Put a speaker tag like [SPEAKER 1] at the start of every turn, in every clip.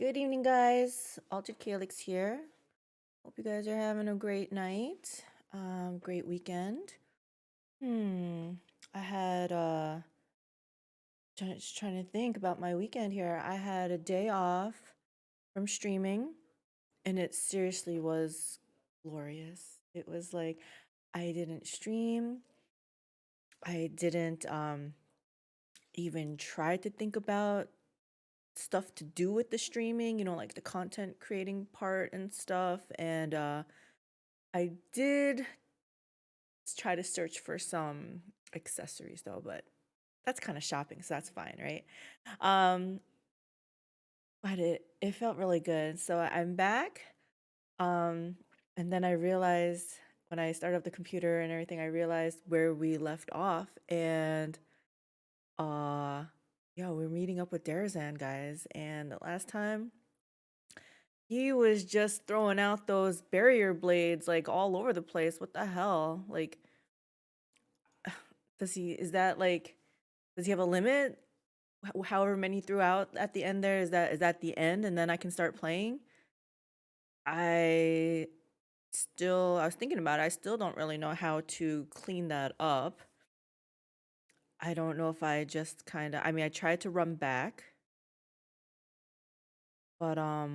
[SPEAKER 1] Good evening, guys. Altered Calyx here. Hope you guys are having a great night. Great weekend. I had just trying to think about my weekend here. I had a day off from streaming, and it seriously was glorious. It was like I didn't stream. I didn't even try to think about stuff to do with the streaming, like the content creating part and stuff. And I did try to search for some accessories though, but that's kind of shopping, so that's fine, right? Um, but it felt really good. So I'm back. Um, and then I realized when I started up the computer and everything, I realized where we left off. And uh yeah, we're meeting up with Darrazand, guys. And the last time he was just throwing out those barrier blades like all over the place. What the hell? Like, does he have a limit? However many threw out at the end there, is that the end and then I can start playing? I I was thinking about it. I still don't really know how to clean that up. I don't know if I just kind of, I mean, I tried to run back, but I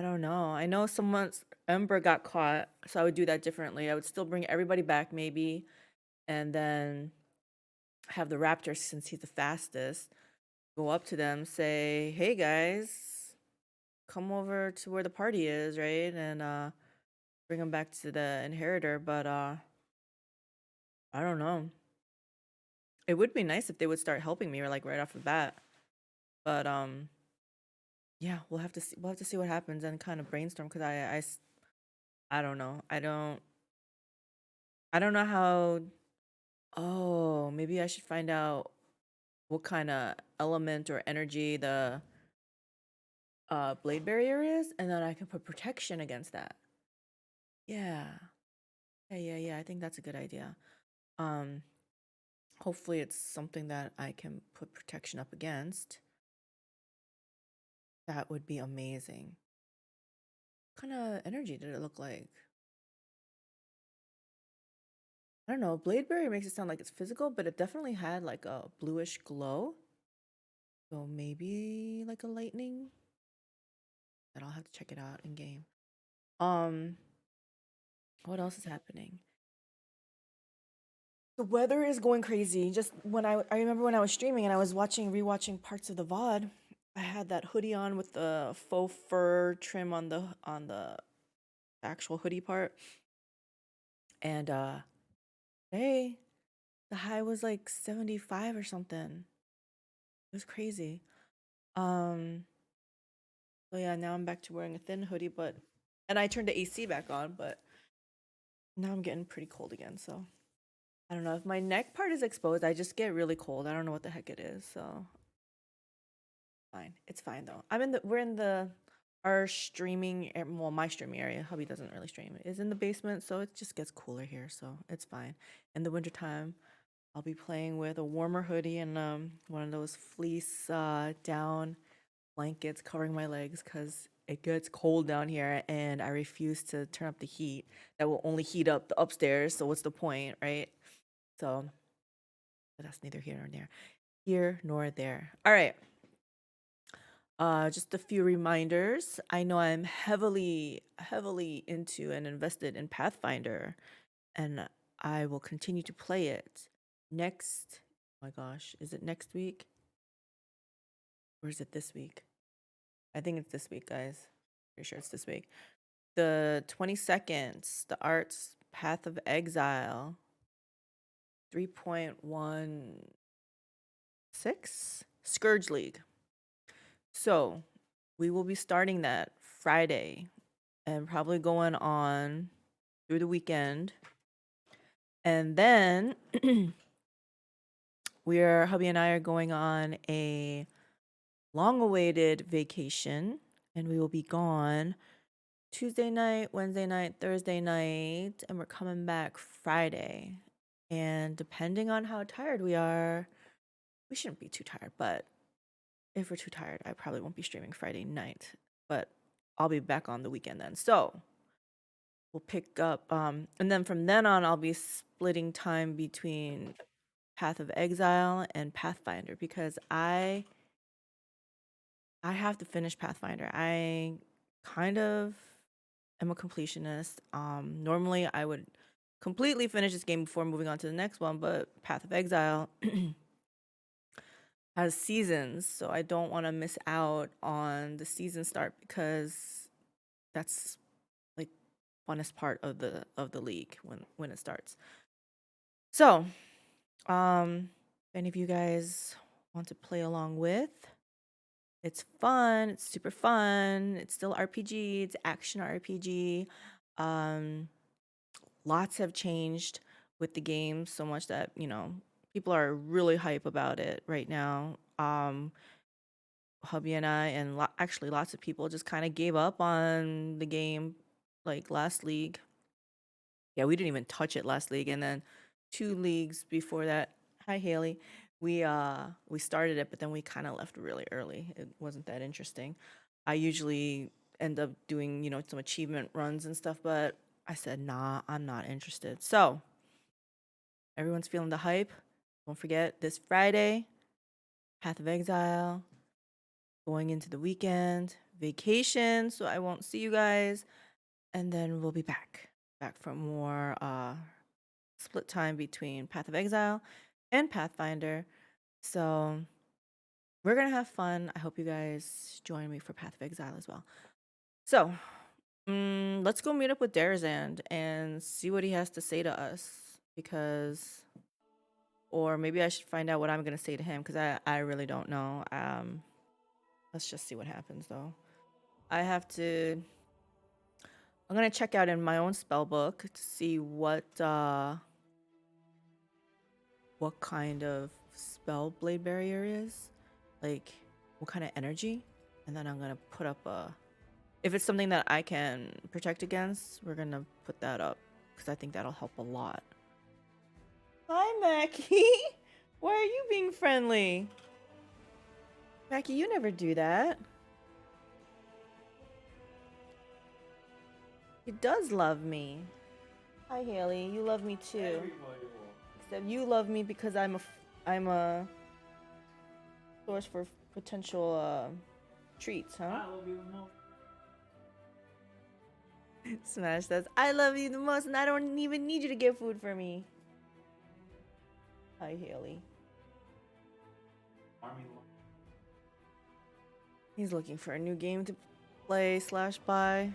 [SPEAKER 1] don't know. I know someone's Ember got caught, so I would do that differently. I would still bring everybody back maybe, and then have the raptor, since he's the fastest, go up to them, say, "Hey guys, come over to where the party is," right? And bring them back to the inheritor. But I don't know. It would be nice if they would start helping me, or like right off the bat. But yeah, we'll have to see what happens and kind of brainstorm, because I don't know. I don't know how. Oh, maybe I should find out what kind of element or energy the blade barrier is, and then I can put protection against that. Yeah. Yeah. I think that's a good idea. Um, Hopefully it's something that I can put protection up against. That would be amazing. What kind of energy did it look like? I don't know. Blade barrier makes it sound like it's physical, but it definitely had like a bluish glow. So maybe like a lightning. But I'll have to check it out in game. Um, what else is happening? The weather is going crazy. Just when I remember when I was streaming and I was rewatching parts of the VOD, I had that hoodie on with the faux fur trim on the actual hoodie part. And hey, the high was like 75 or something. It was crazy. Um, so yeah, now I'm back to wearing a thin hoodie, but and I turned the AC back on, but now I'm getting pretty cold again, so I don't know. If my neck part is exposed, I just get really cold. I don't know what the heck it is, so fine. It's fine though. We're in the our streaming well, my streaming area. Hubby doesn't really stream. It is in the basement, so it just gets cooler here, so it's fine. In the wintertime, I'll be playing with a warmer hoodie and one of those fleece down blankets covering my legs, because it gets cold down here and I refuse to turn up the heat. That will only heat up the upstairs, so what's the point, right? So, but that's neither here nor there. Here nor there. All right. Just a few reminders. I know I'm heavily into and invested in Pathfinder, and I will continue to play it next. Oh my gosh, is it next week? Or is it this week? I think it's this week, guys. Pretty sure it's this week. The 22nd, the Arts Path of Exile 3.16 Scourge League. So we will be starting that Friday and probably going on through the weekend. And then hubby and I are going on a long awaited vacation, and we will be gone Tuesday night, Wednesday night, Thursday night, and we're coming back Friday. And depending on how tired we are, we shouldn't be too tired, but if we're too tired, I probably won't be streaming Friday night, but I'll be back on the weekend then. So we'll pick up, and then from then on, I'll be splitting time between Path of Exile and Pathfinder because I have to finish Pathfinder. I kind of am a completionist. Normally I would completely finish this game before moving on to the next one, but Path of Exile has seasons, so I don't want to miss out on the season start because that's like funnest part of the league when it starts. So, if any of you guys want to play along with, it's fun. It's super fun. It's still RPG. It's action RPG. Lots have changed with the game so much that people are really hype about it right now. Hubby and I, and actually lots of people just kind of gave up on the game like last league. Yeah, we didn't even touch it last league, and then 2 leagues before that. Hi Haley. We started it, but then we kind of left really early. It wasn't that interesting. I usually end up doing, some achievement runs and stuff, but I said, nah, I'm not interested. So everyone's feeling the hype. Don't forget this Friday, Path of Exile, going into the weekend, vacation, so I won't see you guys. And then we'll be back for more split time between Path of Exile and Pathfinder. So we're gonna have fun. I hope you guys join me for Path of Exile as well. So let's go meet up with Darrazand and see what he has to say to us, because, or maybe I should find out what I'm gonna say to him, because I really don't know. Let's just see what happens though. I'm gonna check out in my own spell book to see what kind of spell Blade Barrier is, like what kind of energy, and then I'm gonna put up if it's something that I can protect against, we're gonna put that up because I think that'll help a lot. Hi, Mackie. Why are you being friendly? Mackie, you never do that. He does love me. Hi, Haley. You love me too. Except you love me because I'm a source for potential treats, huh?
[SPEAKER 2] I love you the most.
[SPEAKER 1] Smash says, I love you the most and I don't even need you to get food for me. Hi, Haley. He's looking for a new game to play / buy.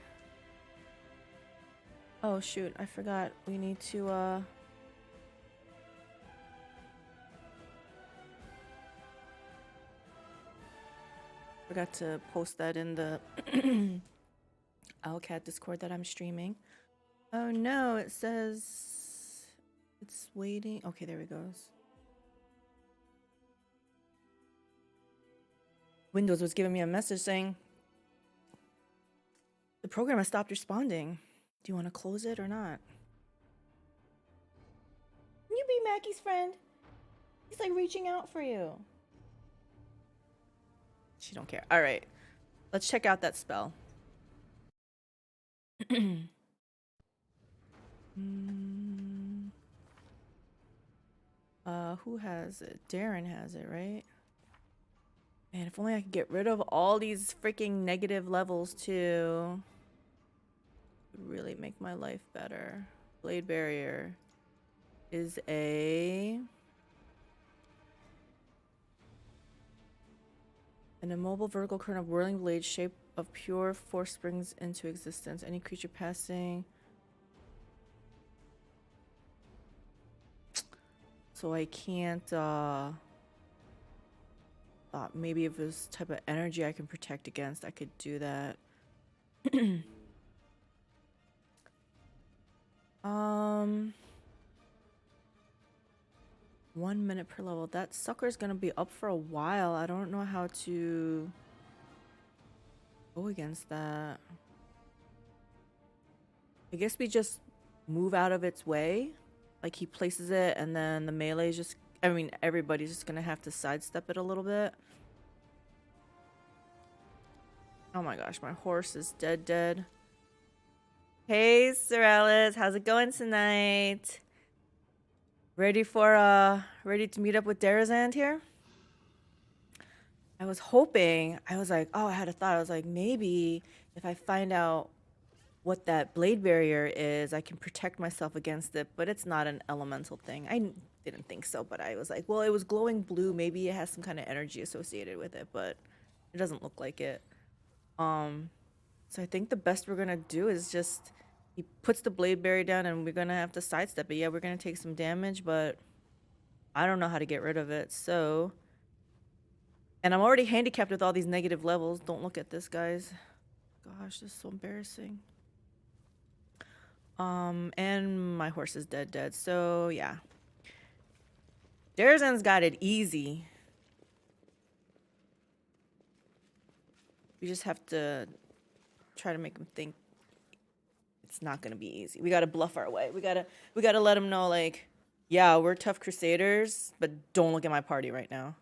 [SPEAKER 1] Oh shoot, I forgot. We need to forgot to post that in the Owlcat Discord that I'm streaming. Oh no, it says it's waiting. Okay, there it goes. Windows was giving me a message saying the program has stopped responding. Do you want to close it or not? Can you be Mackie's friend? He's like reaching out for you. She don't care. All right, let's check out that spell. Who has it? Darren has it, right? Man, if only I could get rid of all these freaking negative levels too. It would really make my life better. Blade Barrier is an immobile vertical current of whirling blades shape of pure force springs into existence. Any creature passing. So I can't thought maybe if there's type of energy I can protect against, I could do that. 1 minute per level. That sucker's gonna be up for a while. I don't know how to go against that. I guess we just move out of its way. Like he places it and then the melee is just, I mean, everybody's just gonna have to sidestep it a little bit. Oh my gosh, my horse is dead. Hey, Sorellis, how's it going tonight? Ready to meet up with Darrazand here? I was hoping, I was like, oh, I had a thought. I was like, maybe if I find out what that blade barrier is, I can protect myself against it, but it's not an elemental thing. Didn't think so, but I was like, well, it was glowing blue. Maybe it has some kind of energy associated with it, but it doesn't look like it. So I think the best we're gonna do is just he puts the blade barrier down and we're gonna have to sidestep it. Yeah, we're gonna take some damage, but I don't know how to get rid of it. So, and I'm already handicapped with all these negative levels. Don't look at this, guys. Gosh, this is so embarrassing. And my horse is dead. So yeah, Darrazand's got it easy. We just have to try to make him think it's not gonna be easy. We gotta bluff our way. We gotta let him know, like, yeah, we're tough crusaders, but don't look at my party right now.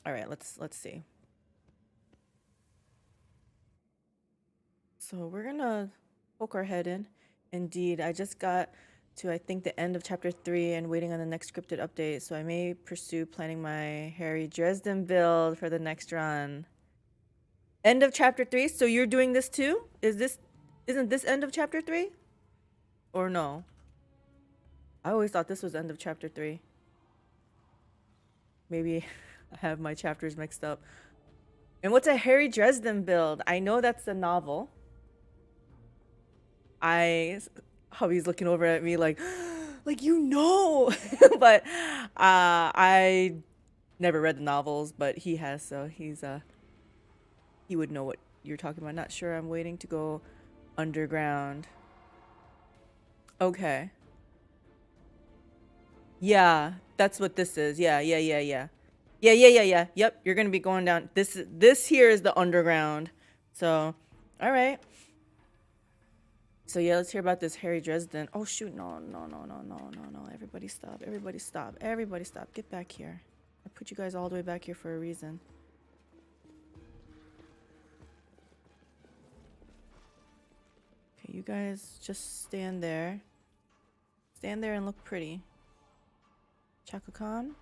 [SPEAKER 1] All right, let's see. So we're gonna poke our head in. Indeed, I just got to, I think, the end of chapter 3 and waiting on the next scripted update, so I may pursue planning my Harry Dresden build for the next run. End of chapter 3? So you're doing this too? Isn't this end of chapter 3? Or no? I always thought this was end of chapter 3. Maybe I have my chapters mixed up. And what's a Harry Dresden build? I know that's the novel. Hubby's looking over at me like, you know. But I never read the novels, but he has, so he would know what you're talking about. Not sure. I'm waiting to go underground. Okay. Yeah, that's what this is. Yeah. Yep, you're gonna be going down. This here is the underground. So, all right. So yeah, let's hear about this Harry Dresden. Oh shoot, no. Everybody stop. Get back here. I put you guys all the way back here for a reason. Okay, you guys just stand there. Stand there and look pretty. Chaka Khan,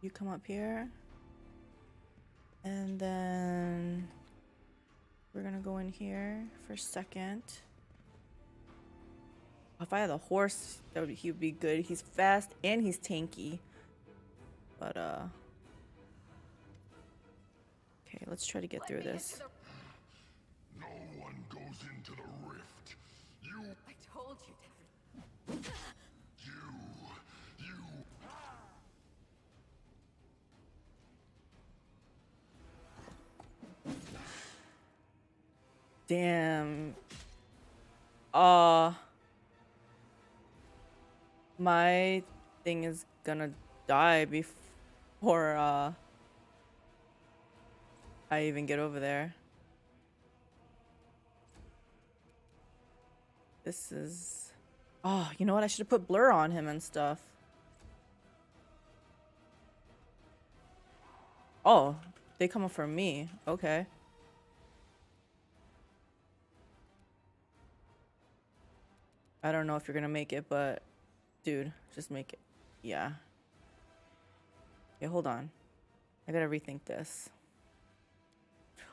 [SPEAKER 1] you come up here. And then we're gonna go in here for a second. If I had a horse, he would be good. He's fast and he's tanky. But okay, let's try to get through this.
[SPEAKER 2] No one goes into the rift.
[SPEAKER 3] I told you, Dad.
[SPEAKER 2] You.
[SPEAKER 1] Damn. My thing is gonna die before I even get over there. This is... Oh, you know what? I should have put blur on him and stuff. Oh, they come up for me. Okay. I don't know if you're gonna make it, but dude, just make it. Yeah. Okay, hold on. I gotta rethink this.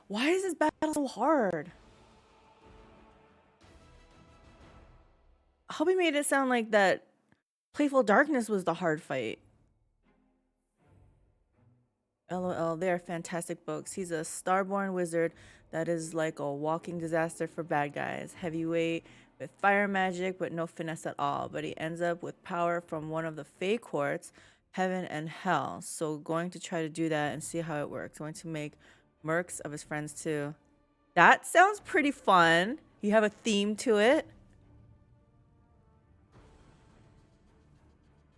[SPEAKER 1] Why is this battle so hard? Hubby made it sound like that Playful Darkness was the hard fight. LOL, they are fantastic books. He's a starborn wizard that is like a walking disaster for bad guys. Heavyweight with fire magic, but no finesse at all. But he ends up with power from one of the Fey courts, heaven and hell. So going to try to do that and see how it works. Going to make mercs of his friends too. That sounds pretty fun. You have a theme to it.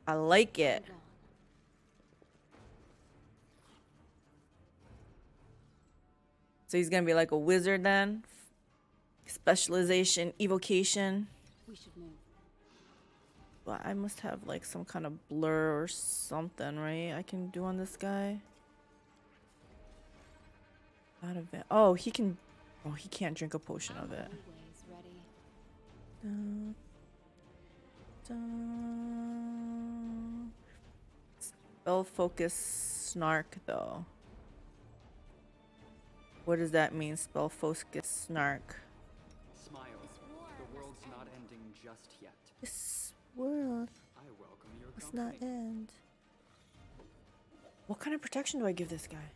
[SPEAKER 1] I like it. So he's gonna be like a wizard then? Specialization, evocation.
[SPEAKER 3] We should move.
[SPEAKER 1] But I must have like some kind of blur or something, right? I can do on this guy. Out of it. Oh, he can. Oh, he can't drink a potion of it.
[SPEAKER 3] Always ready.
[SPEAKER 1] Dun, dun. Spell focus snark though. What does that mean? Spell focus snark.
[SPEAKER 4] Smile. The world's not ending just yet.
[SPEAKER 1] This world
[SPEAKER 4] I welcome your
[SPEAKER 1] must not
[SPEAKER 4] company.
[SPEAKER 1] end. What kind of protection do I give this guy?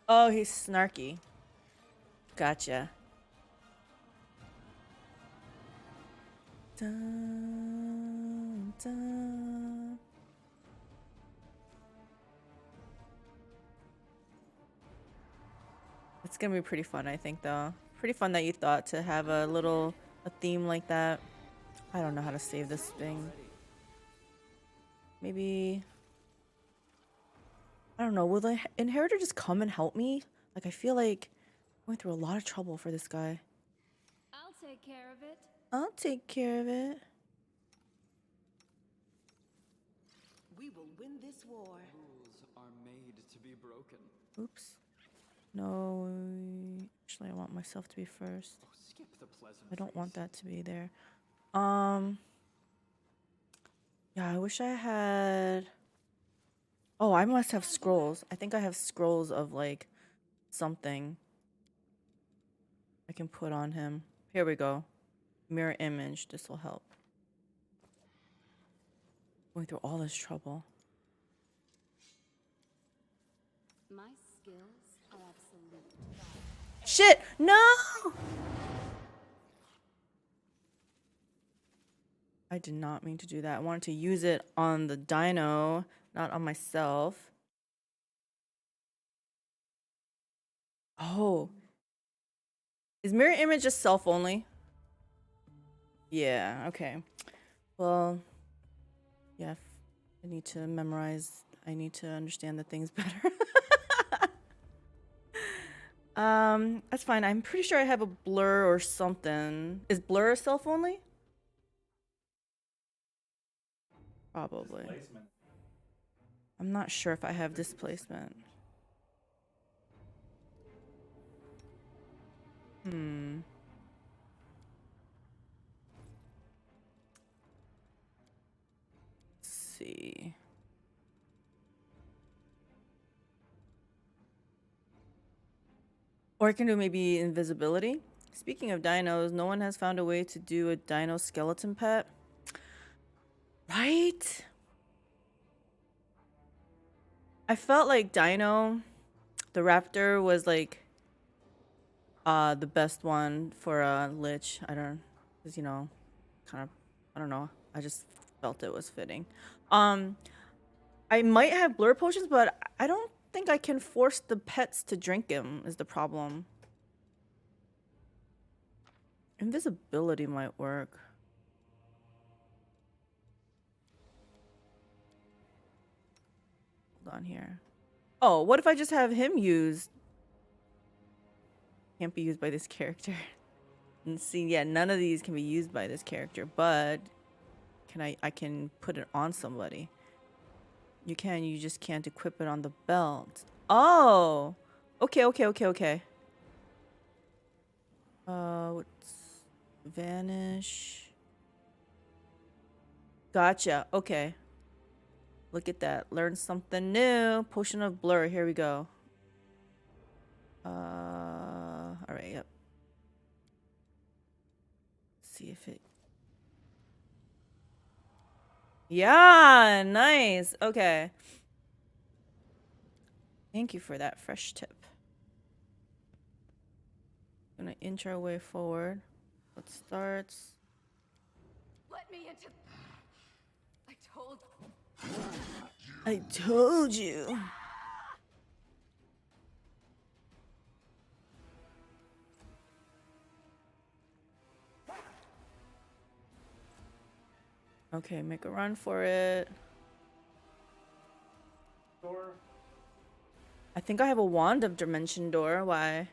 [SPEAKER 1] Oh, he's snarky. Gotcha. Dun, dun. It's gonna be pretty fun, I think, though. Pretty fun that you thought to have a theme like that. I don't know how to save this thing. Maybe. I don't know. Will the inheritor just come and help me? Like, I feel like I'm going through a lot of trouble for this guy.
[SPEAKER 3] I'll take care of it.
[SPEAKER 1] I'll take care of it.
[SPEAKER 5] We will win this war.
[SPEAKER 4] Rules are made to be broken.
[SPEAKER 1] Oops. No. Actually, I want myself to be first.
[SPEAKER 4] Oh, skip the pleasant.
[SPEAKER 1] I don't want
[SPEAKER 4] phase.
[SPEAKER 1] that to be there. Yeah, I wish I had. Oh, I must have scrolls. I think I have scrolls of like something I can put on him. Here we go. Mirror image. This will help. Going through all this trouble.
[SPEAKER 3] My skills are absolute.
[SPEAKER 1] Shit! No! I did not mean to do that. I wanted to use it on the dino, not on myself. Oh. Is mirror image just self only? Yeah, okay. Well, yeah, I need to memorize. I need to understand the things better. That's fine. I'm pretty sure I have a blur or something. Is blur self only? Probably. I'm not sure if I have displacement. Hmm. Let's see. Or I can do maybe invisibility. Speaking of dinos, no one has found a way to do a dino skeleton pet. Right? I felt like Dino, the raptor, was like the best one for Lich. I don't, cause you know, kind of, I don't know. I just felt it was fitting. I might have blur potions, but I don't think I can force the pets to drink him. Is the problem? Invisibility might work. Hold on here. Oh, what if I just have him used? Can't be used by this character. And see, yeah, none of these can be used by this character, but can I can put it on somebody. You can, you just can't equip it on the belt. Oh! Okay. What's vanish? Gotcha. Okay. Look at that. Learn something new. Potion of blur. Here we go. Alright, yep. See if it. Yeah, nice. Okay. Thank you for that fresh tip. Gonna inch our way forward. Let's start.
[SPEAKER 3] Let me into. I told.
[SPEAKER 1] I told you. Okay, make a run for it.
[SPEAKER 6] Door.
[SPEAKER 1] I think I have a wand of dimension door. Why?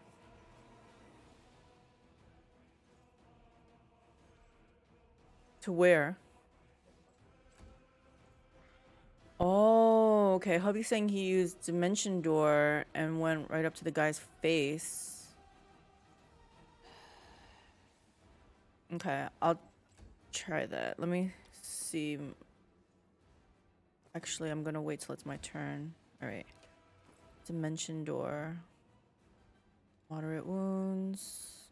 [SPEAKER 1] To where? Oh, Okay, hubby's saying he used Dimension Door and went right up to the guy's face. Okay, I'll try that. Let me see. Actually, I'm gonna wait till it's my turn. Alright. Dimension Door. Moderate wounds.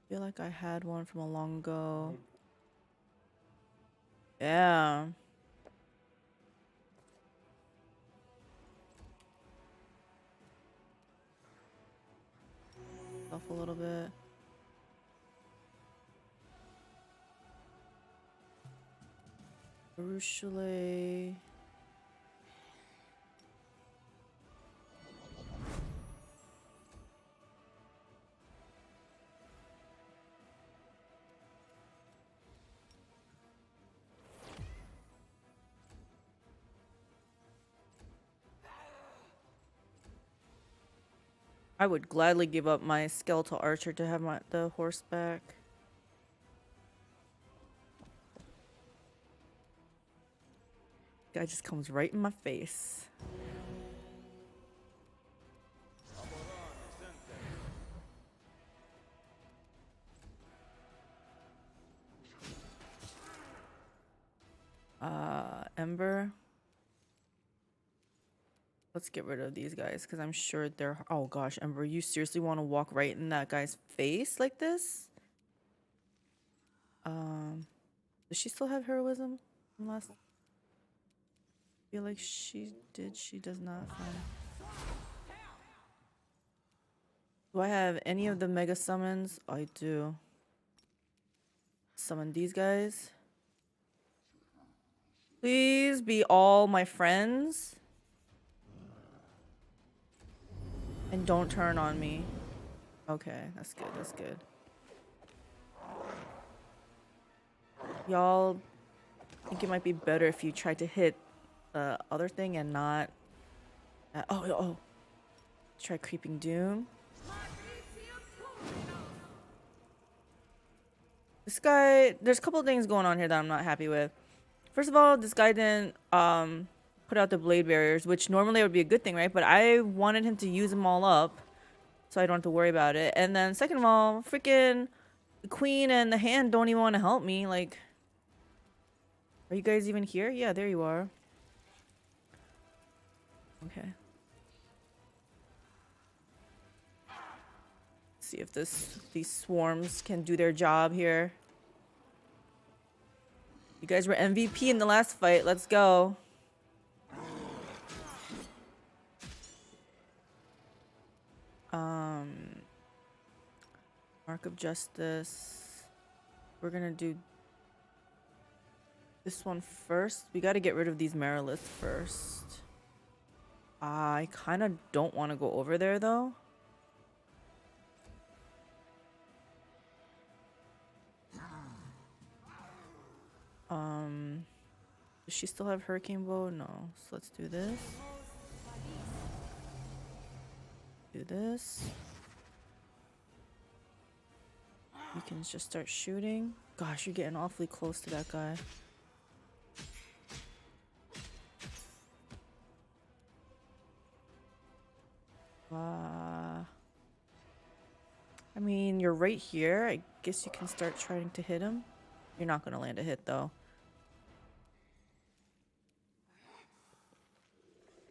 [SPEAKER 1] Feel like I had one from a long ago. Yeah. Off a little bit. Baruchele. I would gladly give up my skeletal archer to have the horse back. Guy just comes right in my face. Ember. Let's get rid of these guys because I'm sure they're... Oh gosh, Ember, you seriously want to walk right in that guy's face like this? Does she still have heroism? Unless... I feel like she did. She does not. Fine. Do I have any of the mega summons? I do. Summon these guys. Please be all my friends. And don't turn on me. Okay, that's good, that's good. Y'all think it might be better if you tried to hit the other thing and not... oh. Try Creeping Doom. This guy... There's a couple of things going on here that I'm not happy with. First of all, this guy didn't put out the blade barriers, which normally would be a good thing, right? But I wanted him to use them all up so I don't have to worry about it. And then second of all, freaking the queen and the hand don't even want to help me. Like, are you guys even here? Yeah, there you are. Okay. See if these swarms can do their job here. You guys were MVP in the last fight. Let's go. Mark of Justice. We're gonna do this one first. We gotta get rid of these Mariliths first. I kind of don't want to go over there though. Does she still have Hurricane Bow? No. So let's do this. Do this. You can just start shooting. Gosh, you're getting awfully close to that guy. I mean, you're right here. I guess you can start trying to hit him. You're not gonna land a hit though.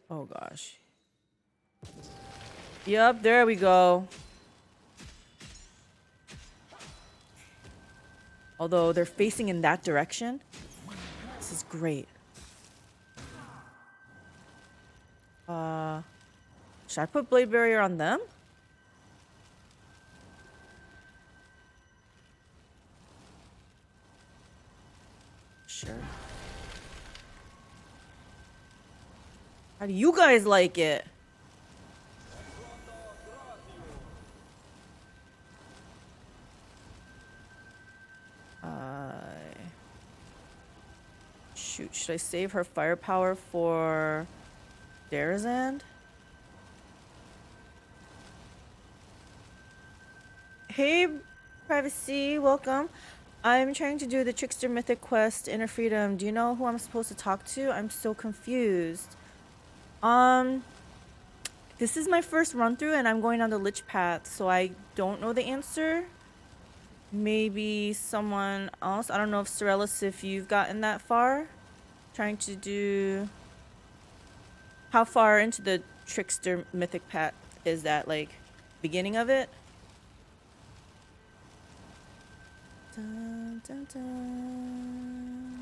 [SPEAKER 1] Oh gosh. Yep, there we go. Although they're facing in that direction. This is great. Should I put Blade Barrier on them? Sure. How do you guys like it? Shoot, should I save her firepower for Darrazand? Hey, Privacy, welcome. I'm trying to do the Trickster Mythic quest, Inner Freedom. Do you know who I'm supposed to talk to? I'm so confused. This is my first run through and I'm going on the Lich path, so I don't know the answer. Maybe someone else. I don't know if Sorellis, if you've gotten that far. Trying to do... How far into the Trickster mythic path is that? Like, beginning of it? Dun, dun, dun.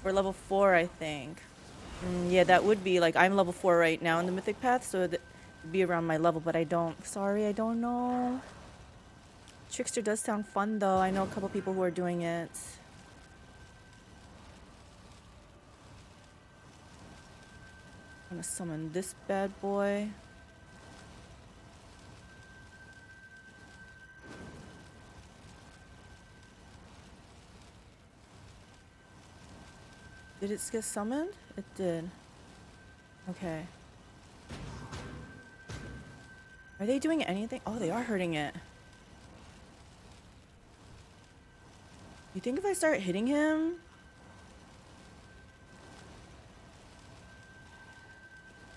[SPEAKER 1] We're level 4, I think. Yeah, that would be like, I'm level 4 right now in the mythic path, so it'd be around my level, but I don't. Sorry, I don't know. Trickster does sound fun though. I know a couple people who are doing it. I'm gonna summon this bad boy. Did it get summoned? It did. Okay. Are they doing anything? Oh, they are hurting it. You think if I start hitting him?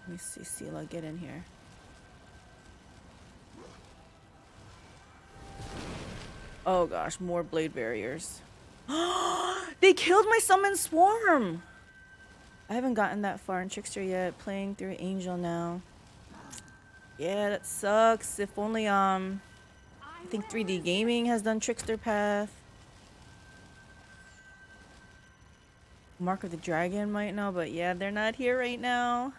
[SPEAKER 1] Let me see, Sela, get in here. Oh gosh, more blade barriers. They killed my summon swarm! I haven't gotten that far in Trickster yet. Playing through Angel now. Yeah, that sucks. If only, I think 3D Gaming has done Trickster Path. Mark of the Dragon might know, but yeah, they're not here right now.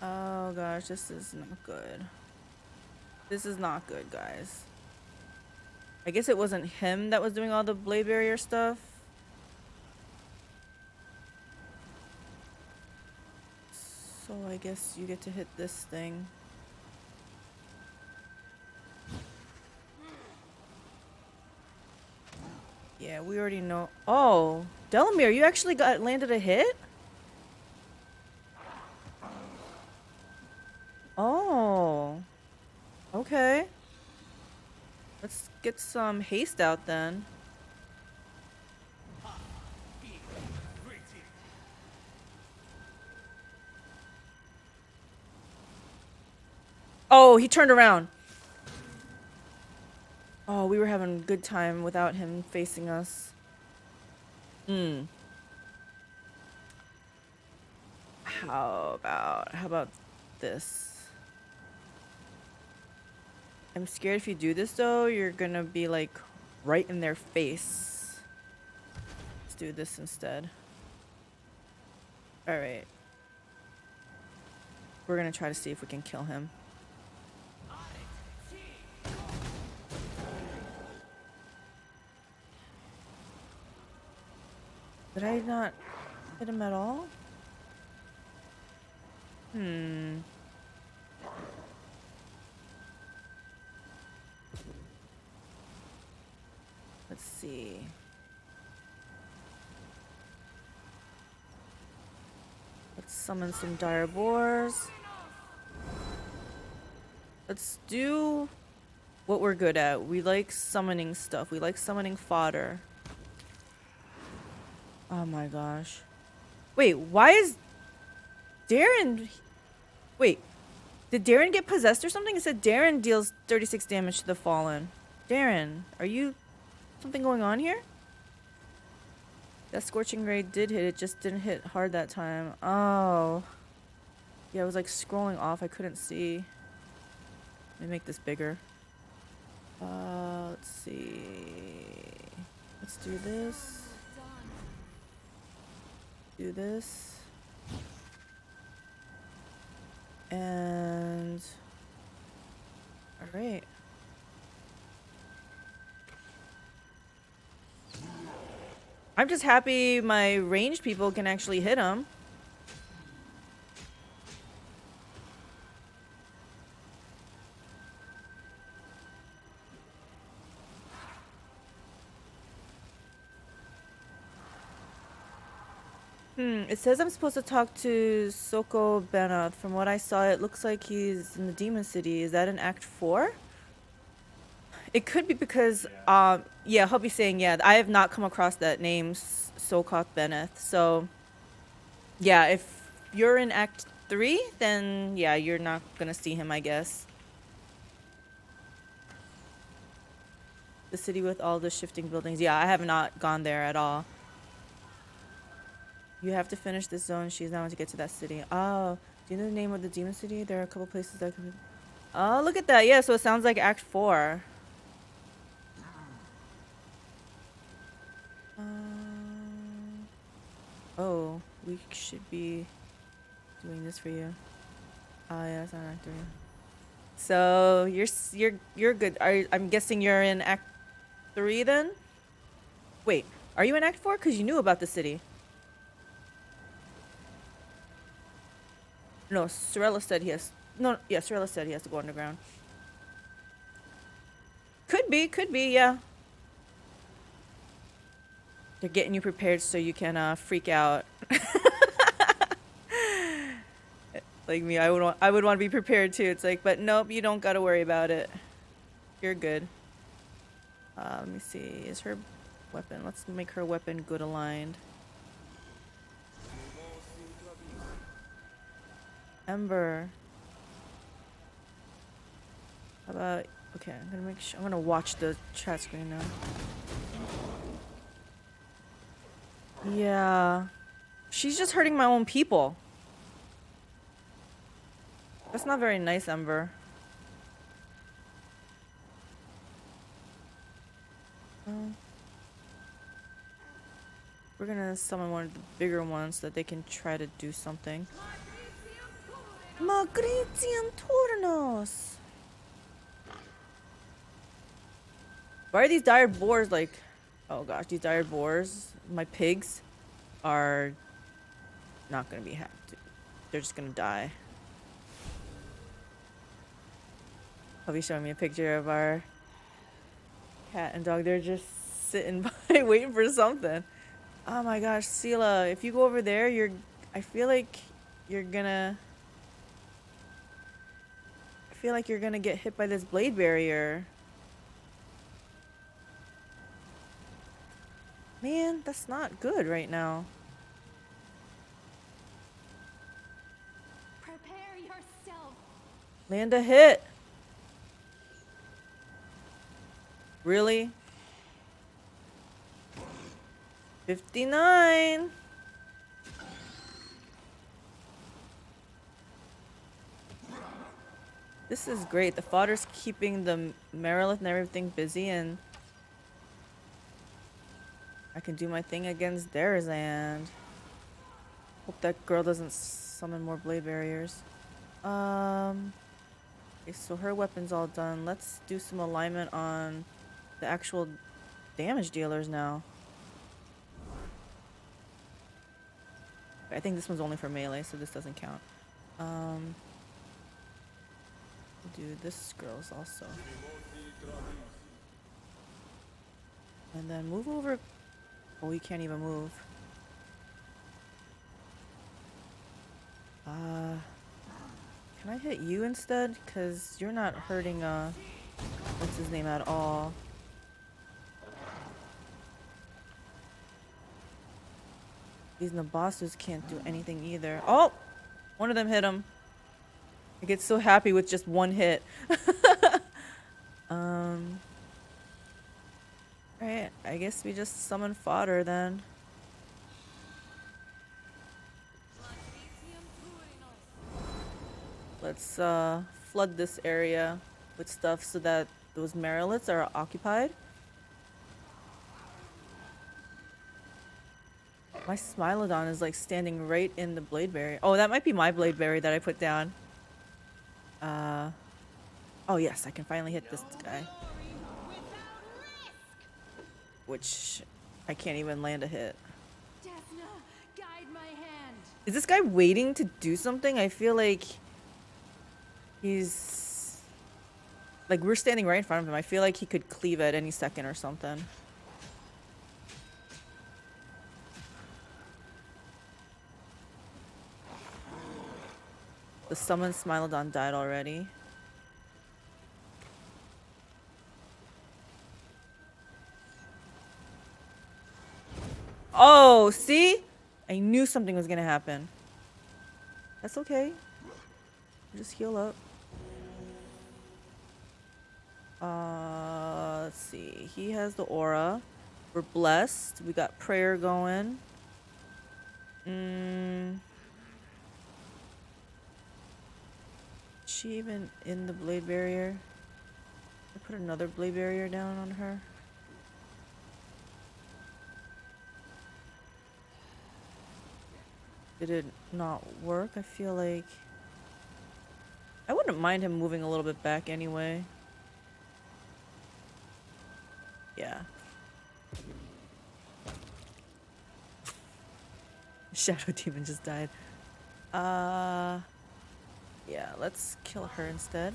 [SPEAKER 1] Oh gosh, this is not good. This is not good, guys. I guess it wasn't him that was doing all the blade barrier stuff. So I guess you get to hit this thing. Yeah, we already know. Oh, Delamere, you actually landed a hit? Oh. Okay. Let's get some haste out then. Oh, he turned around. Oh, we were having a good time without him facing us. How about this? I'm scared if you do this though, you're gonna be like right in their face. Let's do this instead. Alright. We're gonna try to see if we can kill him. Did I not hit him at all? Let's see. Let's summon some dire boars. Let's do what we're good at. We like summoning stuff. We like summoning fodder. Oh my gosh. Wait, why is Darren... Wait, did Darren get possessed or something? It said Darren deals 36 damage to the fallen. Darren, are you... something going on here? That Scorching Ray did hit, it just didn't hit hard that time. Oh. Yeah, I was like scrolling off, I couldn't see. Let me make this bigger. Let's see. Let's do this. Do this. And... Alright. I'm just happy my ranged people can actually hit him. It says I'm supposed to talk to Soko Benath. From what I saw, it looks like he's in the Demon City. Is that in Act 4? It could be because, yeah, Hubby's saying, yeah, I have not come across that name, Sokoth Beneth. So, yeah, if you're in Act 3, then, yeah, you're not gonna see him, I guess. The city with all the shifting buildings. Yeah, I have not gone there at all. You have to finish this zone. She's now to get to that city. Oh, do you know the name of the demon city? There are a couple places that could be... Oh, look at that. Yeah, so it sounds like Act 4. Oh, we should be doing this for you. Oh, yeah, it's not Act 3. So you're good. I'm guessing you're in Act 3 then? Wait, are you in Act 4? Because you knew about the city. No, Sorella said he has... No, yeah, Sorella said he has to go underground. Could be, yeah. They're getting you prepared so you can freak out. Like me, I would want to be prepared too. It's like, but nope, you don't gotta worry about it. You're good. Let me see. Is her weapon? Let's make her weapon good aligned. Ember. How about? Okay, I'm gonna make sure. I'm gonna watch the chat screen now. Yeah, she's just hurting my own people. That's not very nice, Ember. We're gonna summon one of the bigger ones so that they can try to do something. Magritium Turnos! Why are these dire boars like... Oh gosh, these dire boars, my pigs, are not gonna be happy. They're just gonna die. I'll be showing me a picture of our cat and dog. They're just sitting by waiting for something. Oh my gosh, Sela, if you go over there, I feel like you're gonna get hit by this blade barrier. Man, that's not good right now.
[SPEAKER 3] Prepare yourself.
[SPEAKER 1] Land a hit. Really? 59. This is great. The fodder's keeping the Merilith and everything busy, and I can do my thing against Darrazand. Hope that girl doesn't summon more blade barriers. Okay, so her weapon's all done. Let's do some alignment on the actual damage dealers now. I think this one's only for melee, so this doesn't count. Do this girl's also. And then move over. Oh, you can't even move. Can I hit you instead? Because you're not hurting, what's his name at all. These Nabassus can't do anything either. Oh! One of them hit him. I get so happy with just one hit. Alright, I guess we just summon fodder then. Let's flood this area with stuff so that those Meriliths are occupied. My Smilodon is like standing right in the blade berry. Oh, that might be my blade berry that I put down. Oh yes, I can finally hit this guy. Which I can't even land a hit.
[SPEAKER 3] Guide my hand.
[SPEAKER 1] Is this guy waiting to do something? I feel like he's like, we're standing right in front of him. I feel like he could cleave at any second or something. The summoned Smilodon died already. Oh, see? I knew something was gonna happen. That's okay. Just heal up. Let's see. He has the aura. We're blessed. We got prayer going. Is she even in the blade barrier? I put another blade barrier down on her. Did it not work? I feel like I wouldn't mind him moving a little bit back anyway. Yeah. Shadow Demon just died. Yeah, let's kill her instead.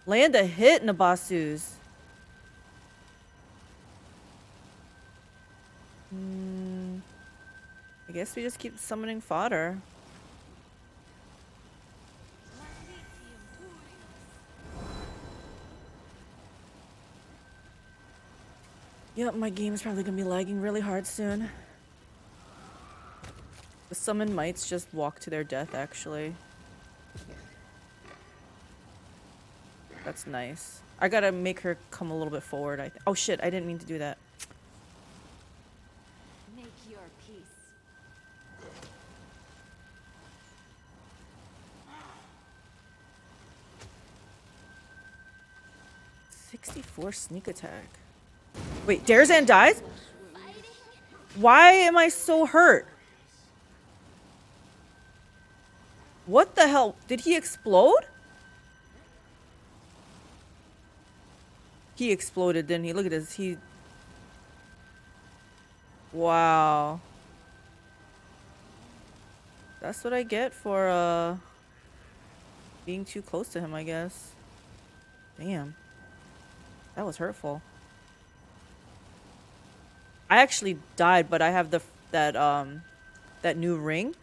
[SPEAKER 1] Land a hit, Nabasus. I guess we just keep summoning fodder. Yep, my game is probably gonna be lagging really hard soon. The summon mites just walk to their death, actually. That's nice. I gotta make her come a little bit forward, I think. Oh shit, I didn't mean to do that.
[SPEAKER 3] Make your peace.
[SPEAKER 1] 64 sneak attack. Wait, Darrazand dies? Why am I so hurt? What the hell? Did he explode? He exploded, didn't he? Look at this. He... Wow. That's what I get for, being too close to him, I guess. Damn. That was hurtful. I actually died, but I have that new ring.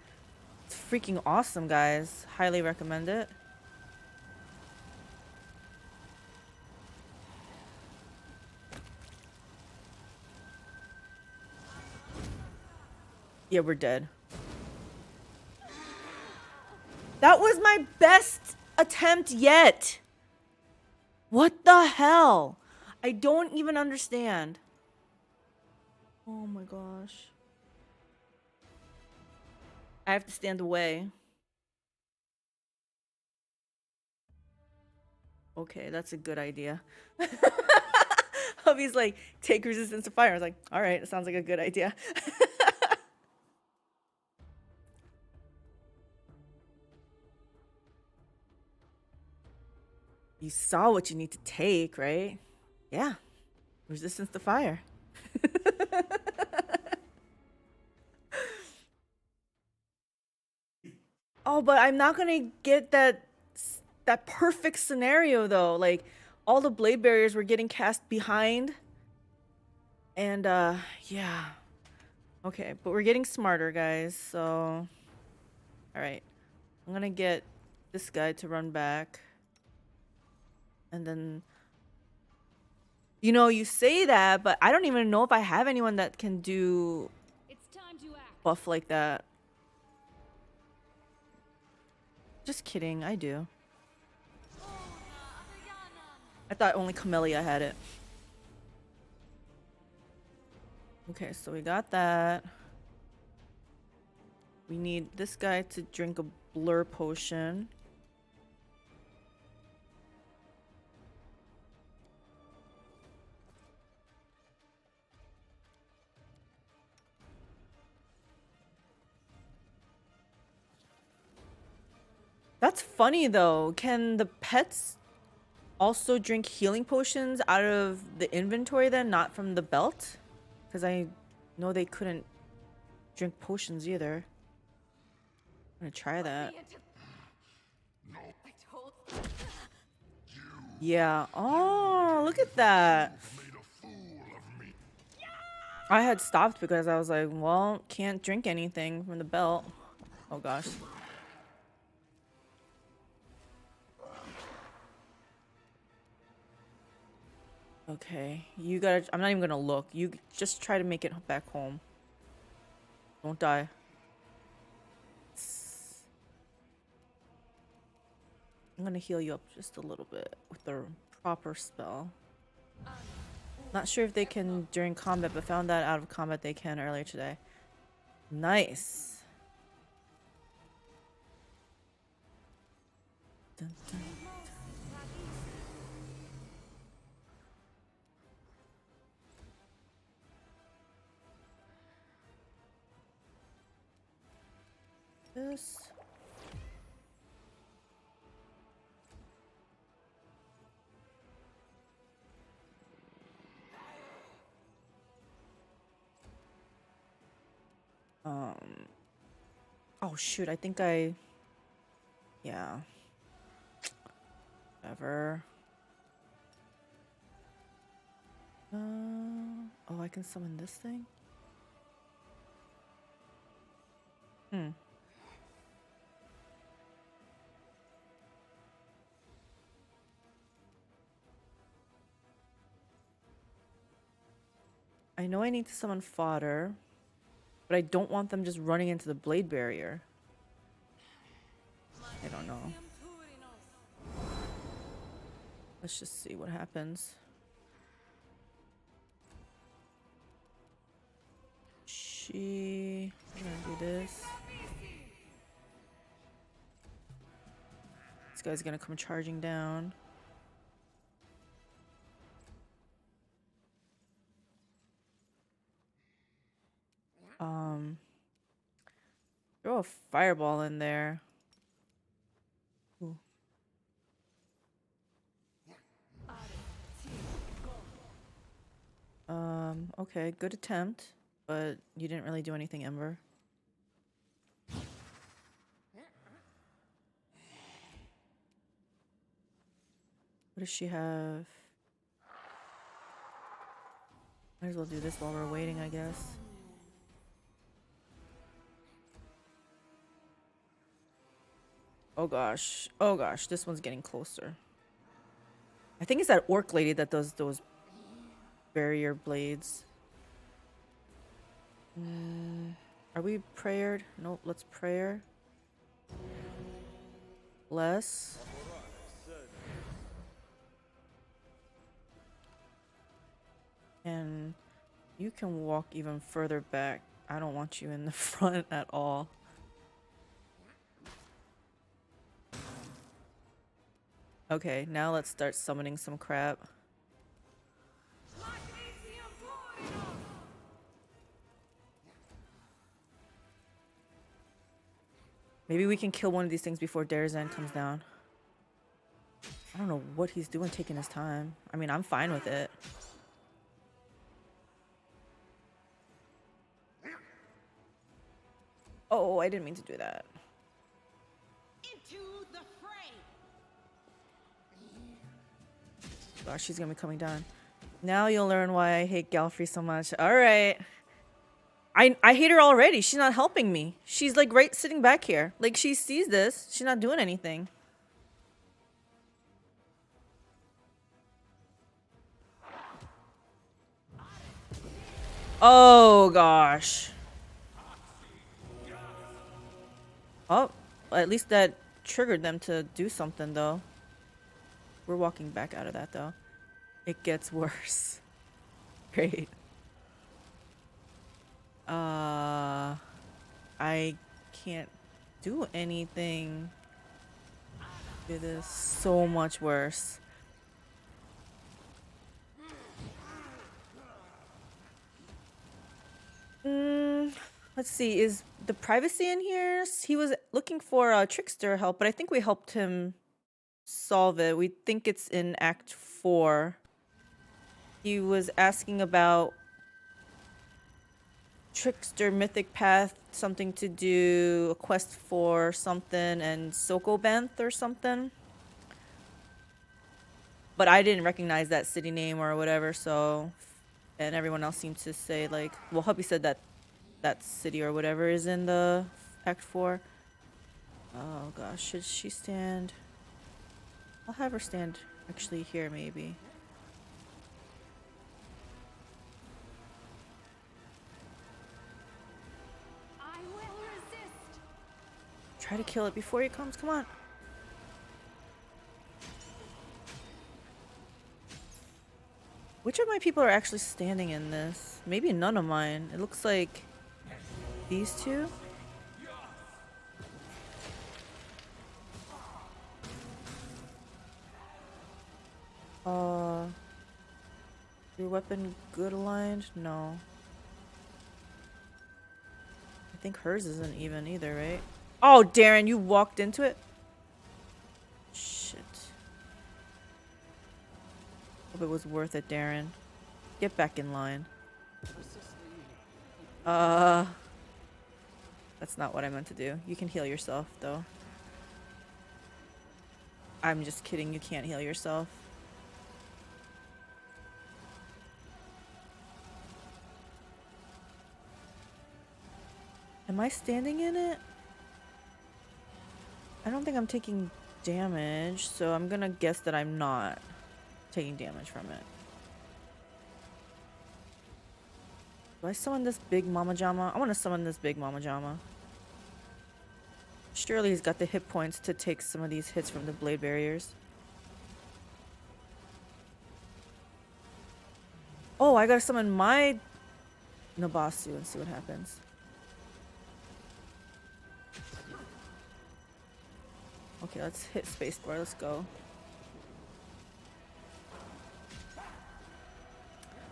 [SPEAKER 1] It's freaking awesome, guys. Highly recommend it. Yeah, we're dead. That was my best attempt yet. What the hell? I don't even understand. Oh my gosh. I have to stand away. Okay, that's a good idea. Hubby's like, take resistance to fire. I was like, all right, it sounds like a good idea. You saw what you need to take, right? Yeah. Resistance to fire. Oh, but I'm not gonna get that perfect scenario though. Like all the blade barriers were getting cast behind. And yeah. Okay, but we're getting smarter, guys. So all right. I'm gonna get this guy to run back. And then you know, you say that, but I don't even know if I have anyone that can do
[SPEAKER 3] It's time to act.
[SPEAKER 1] buff like that. Just kidding, I do. I thought only Camellia had it. Okay, so we got that. We need this guy to drink a blur potion. That's funny though. Can the pets also drink healing potions out of the inventory then, not from the belt? Because I know they couldn't drink potions either. I'm gonna try that. Yeah. Oh, look at that. I had stopped because I was like, well, can't drink anything from the belt. Oh gosh. Okay, you gotta. I'm not even gonna look. You just try to make it back home. Don't die. I'm gonna heal you up just a little bit with the proper spell. Not sure if they can during combat, but found that out of combat they can earlier today. Nice. Dun, dun. This. Oh shoot, I think I. Yeah. Whatever. Oh, I can summon this thing? Hmm. I know I need to summon fodder, but I don't want them just running into the blade barrier. I don't know. Let's just see what happens. I'm gonna do this. This guy's gonna come charging down. Throw a fireball in there. Ooh. Okay, good attempt, but you didn't really do anything, Ember. What does she have? Might as well do this while we're waiting, I guess. Oh gosh. Oh gosh, this one's getting closer. I think it's that orc lady that does those barrier blades. Are we prayered? Nope, let's prayer. Bless. And you can walk even further back. I don't want you in the front at all. Okay, now let's start summoning some crap. Maybe we can kill one of these things before Darrazand comes down. I don't know what he's doing taking his time. I mean, I'm fine with it. Oh, I didn't mean to do that.
[SPEAKER 5] Into the fray.
[SPEAKER 1] Gosh, she's gonna be coming down. Now you'll learn why I hate Galfrey so much. All right. I hate her already. She's not helping me. She's like right sitting back here. Like she sees this. She's not doing anything. Oh gosh. Oh, at least that triggered them to do something though. We're walking back out of that though. It gets worse. Great. I can't do anything. It is so much worse. Let's see. Is the privacy in here? He was looking for a trickster help, but I think we helped him solve it. We think it's in Act 4. He was asking about trickster mythic path, something to do, a quest for something, and Sokobanth or something. But I didn't recognize that city name or whatever, so... And everyone else seemed to say, like... Well, hubby said that that city or whatever is in the Act 4. Oh gosh, should she stand... I'll have her stand actually here, maybe. Try to kill it before he comes. Come on. Which of my people are actually standing in this? Maybe none of mine. It looks like these two. Your weapon good aligned? No. I think hers isn't even either, right? Oh, Darren, you walked into it? Shit. Hope it was worth it, Darren. Get back in line. That's not what I meant to do. You can heal yourself, though. I'm just kidding. You can't heal yourself. Am I standing in it? I don't think I'm taking damage, so I'm gonna guess that I'm not taking damage from it. Do I summon this big Mama Jama? I want to summon this big Mama Jama. Surely he's got the hit points to take some of these hits from the blade barriers. Oh, I gotta summon my Nabasu and see what happens. Okay, let's hit spacebar. Let's go.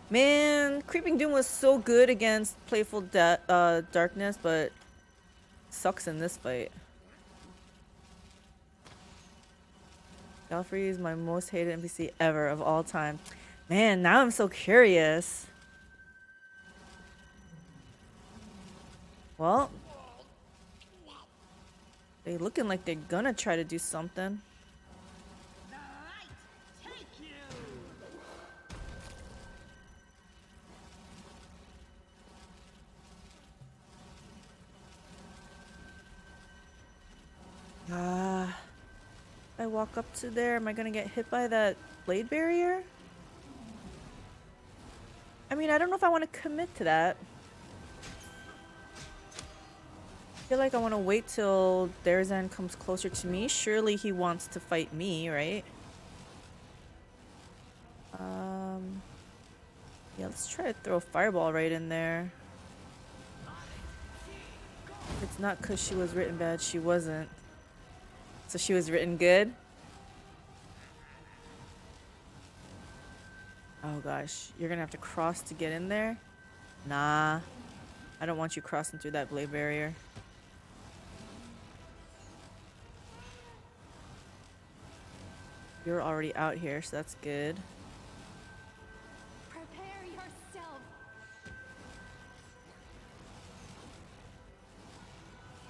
[SPEAKER 1] Man, Creeping Doom was so good against Playful Darkness, but sucks in this fight. Galfrey is my most hated NPC ever of all time. Man, now I'm so curious. Well, they looking like they're gonna try to do something.
[SPEAKER 5] The light take you.
[SPEAKER 1] I walk up to there, am I gonna get hit by that blade barrier? I mean, I don't know if I want to commit to that. I feel like I want to wait till Darrazand comes closer to me. Surely he wants to fight me, right? Yeah, let's try to throw a fireball right in there. It's not because she was written bad, she wasn't. So she was written good? Oh gosh, you're gonna have to cross to get in there? Nah, I don't want you crossing through that blade barrier. You're already out here, so that's good.
[SPEAKER 3] Prepare yourself.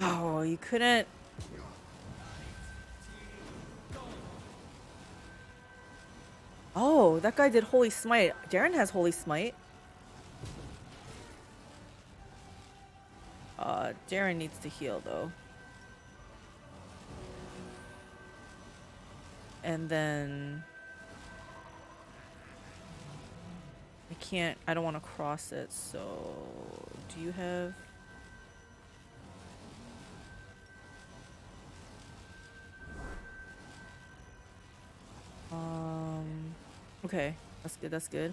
[SPEAKER 1] Oh, you couldn't. Oh, that guy did Holy Smite. Darren has Holy Smite. Darren needs to heal though. And then I don't want to cross it, so do you have okay, that's good.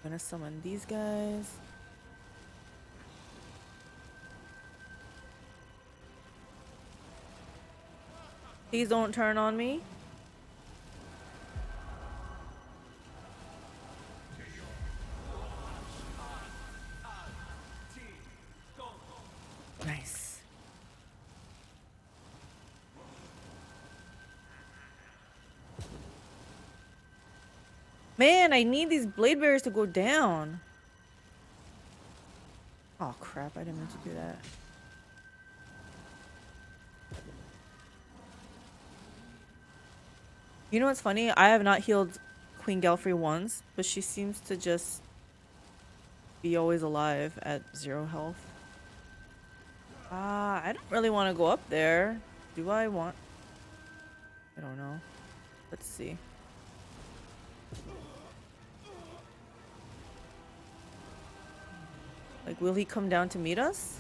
[SPEAKER 1] I'm gonna summon these guys. Please don't turn on me. Nice. Man, I need these blade bearers to go down. Oh crap, I didn't mean to do that. You know what's funny? I have not healed Queen Galfrey once, but she seems to just be always alive at 0 health. I don't really want to go up there. Do I want? I don't know. Let's see. Like, will he come down to meet us?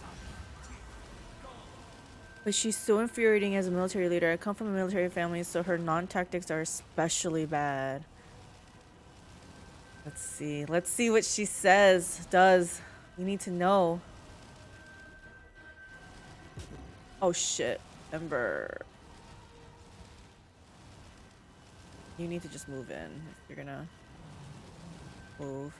[SPEAKER 1] But she's so infuriating as a military leader. I come from a military family, so her non-tactics are especially bad. Let's see. Let's see what she says, does. You need to know. Oh shit. Ember. You need to just move in if you're gonna move.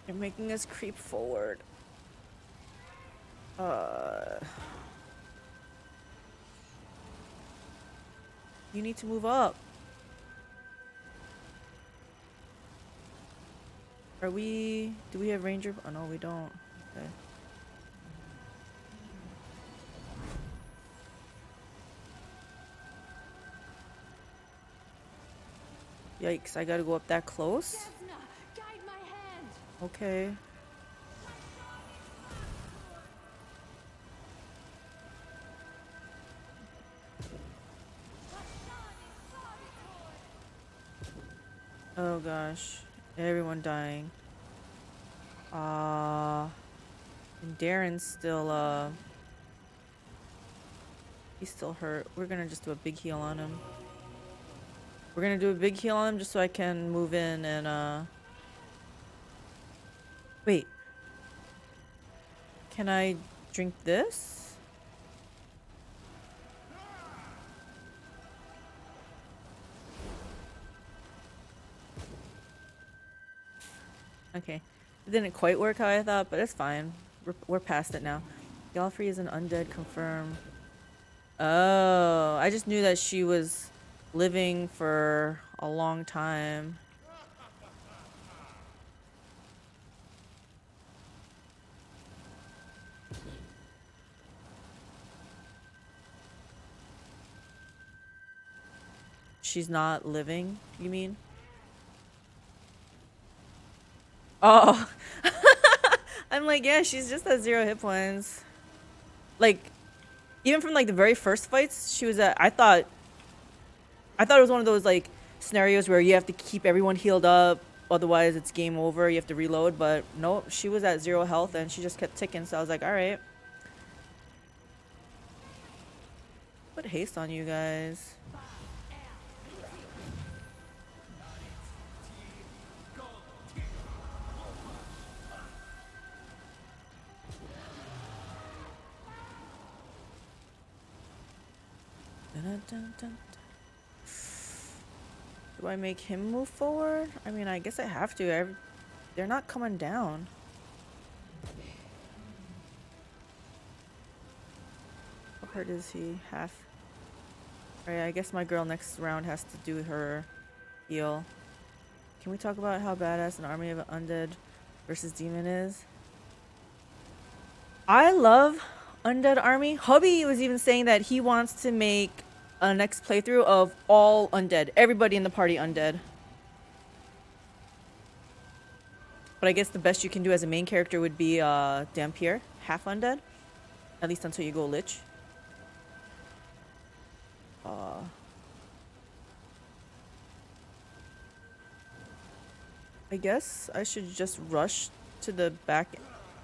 [SPEAKER 1] You're making us creep forward. You need to move up. Do we have ranger? Oh no, we don't. Okay. Yikes, I gotta go up that close?
[SPEAKER 3] Guide my hand.
[SPEAKER 1] Okay. Oh gosh. Everyone dying. And Darren's still, he's still hurt. We're gonna just do a big heal on him. We're gonna do a big heal on him just so I can move in and, wait. Can I drink this? Okay. It didn't quite work how I thought, but it's fine. We're past it now. Galfrey is an undead, confirm. Oh, I just knew that she was living for a long time. She's not living, you mean? Oh. I'm like, yeah, she's just at 0 hit points. Like, even from like the very first fights, she was at, I thought it was one of those like scenarios where you have to keep everyone healed up, otherwise it's game over, you have to reload, but nope, she was at 0 health and she just kept ticking, so I was like, alright. Put haste on you guys. Dun, dun, dun, dun. Do I make him move forward? I mean, I guess I have to. They're not coming down. What hurt is he? Half. Alright, I guess my girl next round has to do her heal. Can we talk about how badass an army of undead versus demon is? I love undead army. Hubby was even saying that he wants to make a next playthrough of all undead. Everybody in the party undead. But I guess the best you can do as a main character would be Dhampir, half undead. At least until you go Lich. I guess I should just rush to the back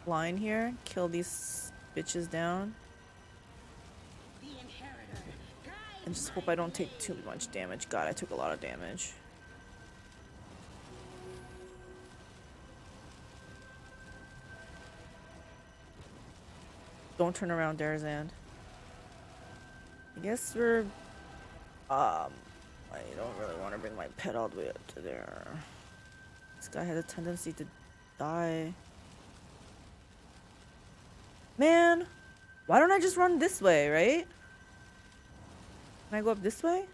[SPEAKER 1] line here. Kill these bitches down.
[SPEAKER 5] The inheritor.
[SPEAKER 1] And just hope I don't take too much damage. God, I took a lot of damage. Don't turn around, Darrazand. I guess we're... I don't really want to bring my pet all the way up to there. This guy has a tendency to die. Man! Why don't I just run this way, right? Can I go up this way?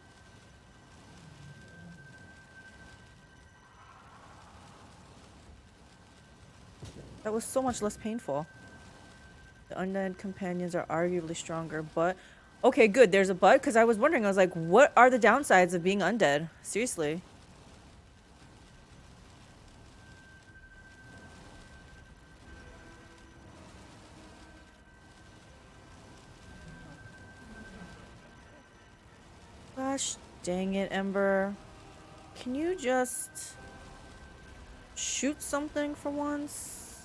[SPEAKER 1] That was so much less painful. The undead companions are arguably stronger, but... Okay, good. There's a but, because I was wondering. I was like, what are the downsides of being undead? Seriously. Gosh dang it, Ember. Can you just... shoot something for once?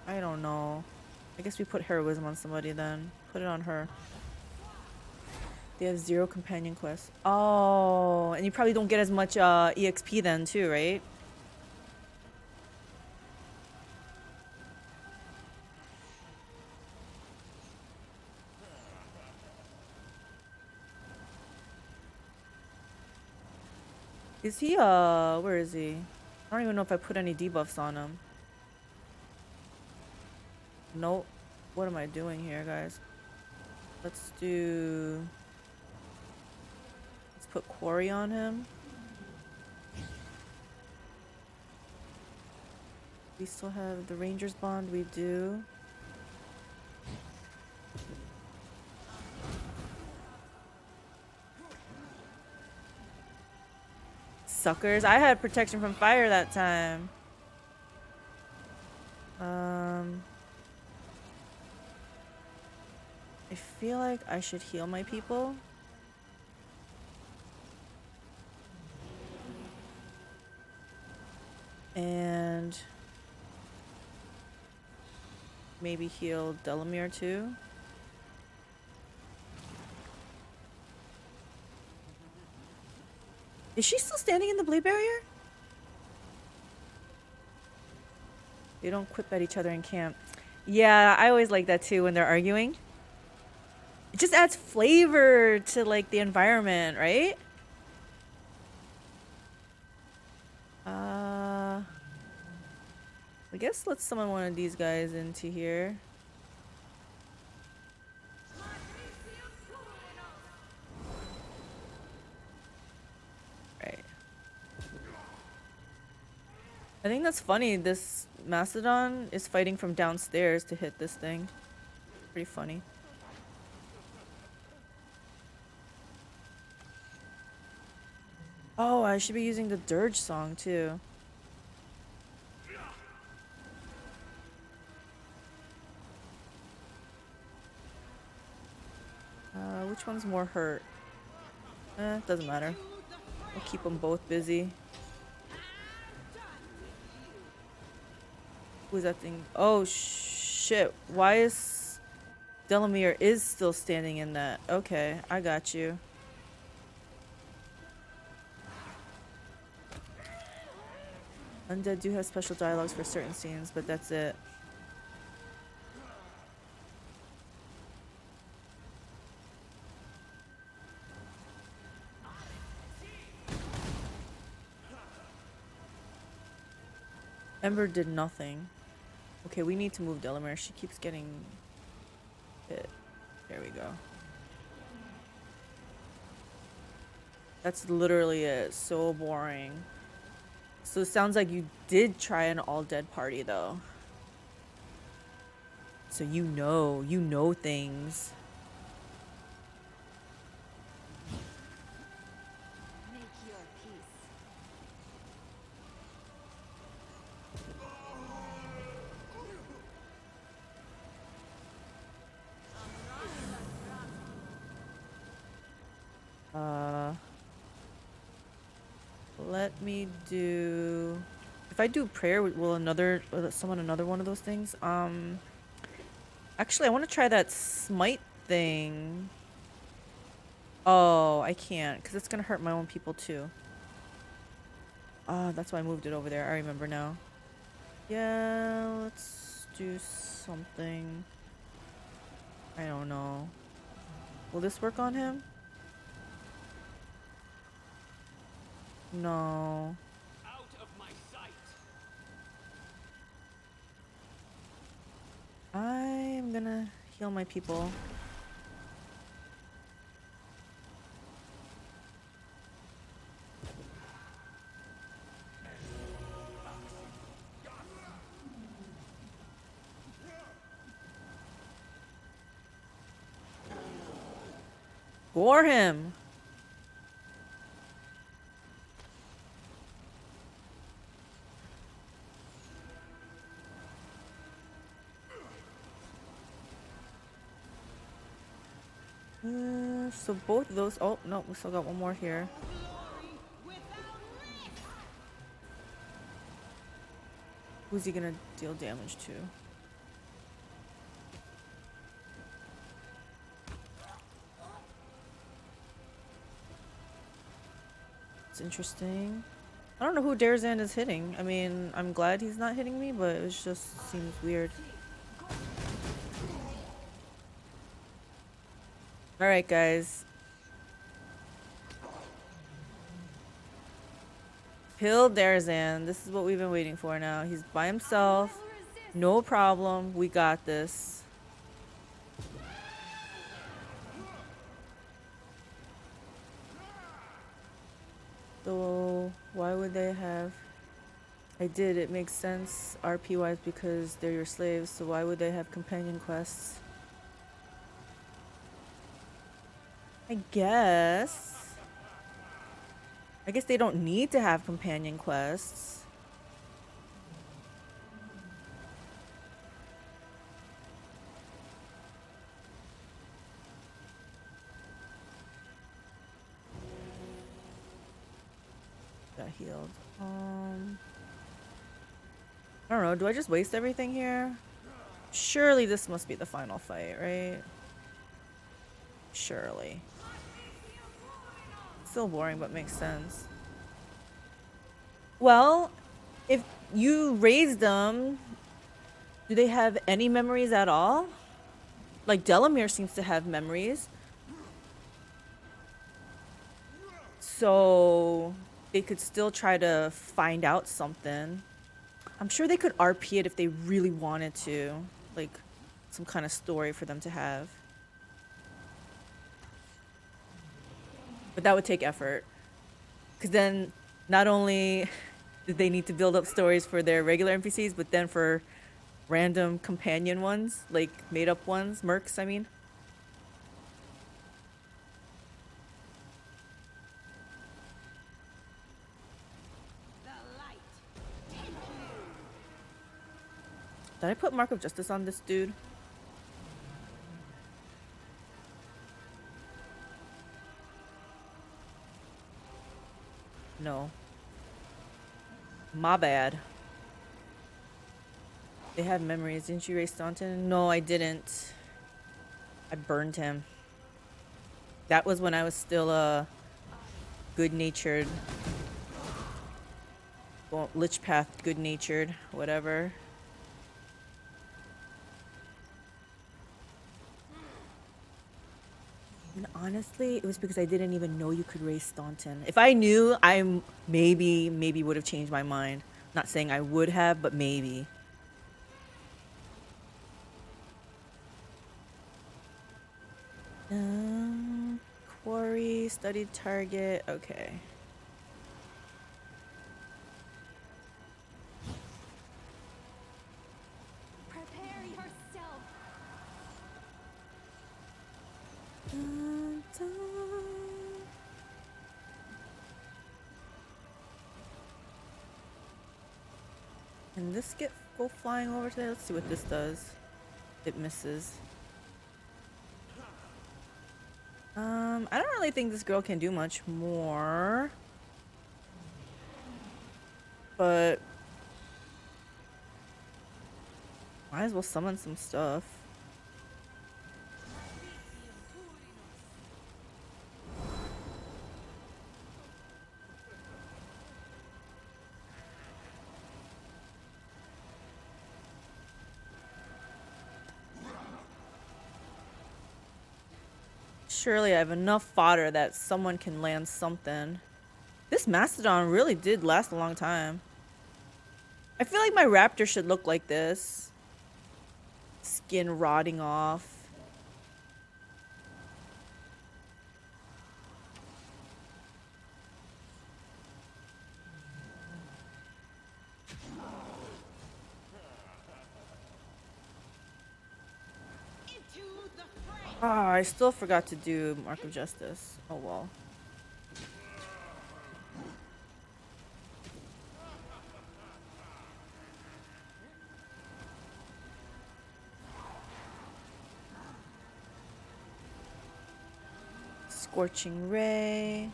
[SPEAKER 1] I don't know. I guess we put heroism on somebody then. Put it on her. They have 0 companion quests. Oh, and you probably don't get as much EXP then too, right? Is he where is he? I don't even know if I put any debuffs on him. Nope. What am I doing here, guys? Let's put Quarry on him. We still have the Ranger's Bond, we do. Suckers. I had protection from fire that time. I feel like I should heal my people. And maybe heal Delamere too. Is she still standing in the blade barrier? They don't quip at each other in camp. Yeah, I always like that too when they're arguing. It just adds flavor to like the environment, right? I guess let's summon one of these guys into here. Right. I think that's funny. This Mastodon is fighting from downstairs to hit this thing. Pretty funny. Oh, I should be using the dirge song too. Which one's more hurt? Doesn't matter. We'll keep them both busy. Who's that thing? Oh shit! Why is Delamere is still standing in that? Okay, I got you. Undead do have special dialogues for certain scenes, but that's it. Ember did nothing. Okay, we need to move Delamere. She keeps getting hit. There we go. That's literally it. So boring. So it sounds like you did try an all-dead party, though. So you know things.
[SPEAKER 3] Make your peace.
[SPEAKER 1] Let me do. If I do prayer, will summon another one of those things? Actually, I want to try that smite thing. Oh, I can't, because it's gonna hurt my own people too. That's why I moved it over there. I remember now. Yeah, let's do something. I don't know. Will this work on him? No.
[SPEAKER 4] Out of my sight.
[SPEAKER 1] I'm gonna heal my people. Gore him. So both of those. Oh no, we still got one more here. Who's he gonna deal damage to? That's interesting. I don't know who Darrazand is hitting. I mean, I'm glad he's not hitting me, but it just seems weird. Alright, guys. Kill Darrazand. This is what we've been waiting for now. He's by himself. No problem. We got this. So, why would they have... I did. It makes sense RP-wise because they're your slaves. So why would they have companion quests? I guess they don't need to have companion quests. Got healed. I don't know. Do I just waste everything here? Surely this must be the final fight, right? Surely. Still boring, but makes sense. Well, if you raised them, do they have any memories at all? Like, Delamere seems to have memories. So, they could still try to find out something. I'm sure they could RP it if they really wanted to. Like, some kind of story for them to have. But that would take effort. Because then, not only did they need to build up stories for their regular NPCs, but then for random companion ones, like made-up ones, mercs, I mean.
[SPEAKER 5] The light.
[SPEAKER 1] Did I put Mark of Justice on this dude? No. My bad. They have memories. Didn't you raise Staunton? No, I didn't. I burned him. That was when I was still a good-natured, well, Lich Path good-natured, whatever. And honestly, it was because I didn't even know you could raise Staunton. If I knew, I maybe would have changed my mind. Not saying I would have, but maybe. Quarry, studied target, okay.
[SPEAKER 3] Prepare yourself.
[SPEAKER 1] Dun, dun. Can this go flying over today? Let's see what this does. It misses. I don't really think this girl can do much more. But might as well summon some stuff. Surely I have enough fodder that someone can land something. This mastodon really did last a long time. I feel like my raptor should look like this. Skin rotting off.
[SPEAKER 5] Into the fray.
[SPEAKER 1] Ah, I still forgot to do Mark of Justice. Oh well. Scorching Ray.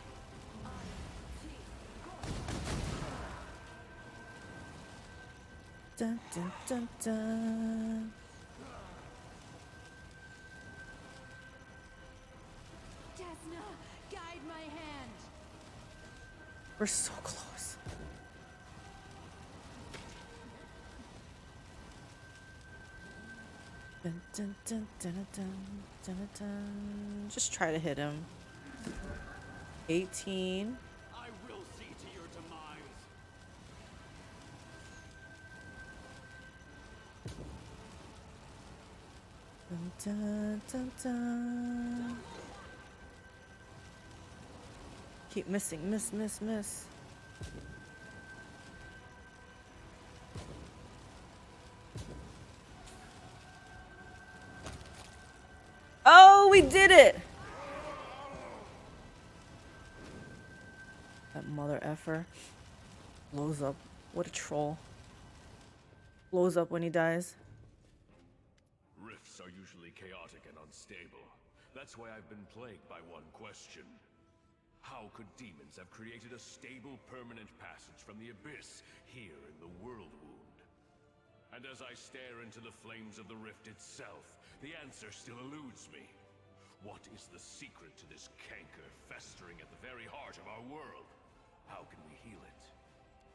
[SPEAKER 1] Dun, dun, dun, dun.
[SPEAKER 3] Desna, guide my hand.
[SPEAKER 1] We're so close. Dun, dun, dun, dun, dun, dun, dun, dun. Just try to hit him. 18.
[SPEAKER 4] I will see to your demise.
[SPEAKER 1] Dun, dun, dun, dun. Keep missing. Miss, miss, miss. Oh, we did it! That mother effer blows up. What a troll. Blows up when he dies.
[SPEAKER 2] Rifts are usually chaotic and unstable. That's why I've been plagued by one question. How could demons have created a stable, permanent passage from the abyss here in the World Wound? And as I stare into the flames of the rift itself, the answer still eludes me. What is the secret to this canker festering at the very heart of our world? How can we heal it?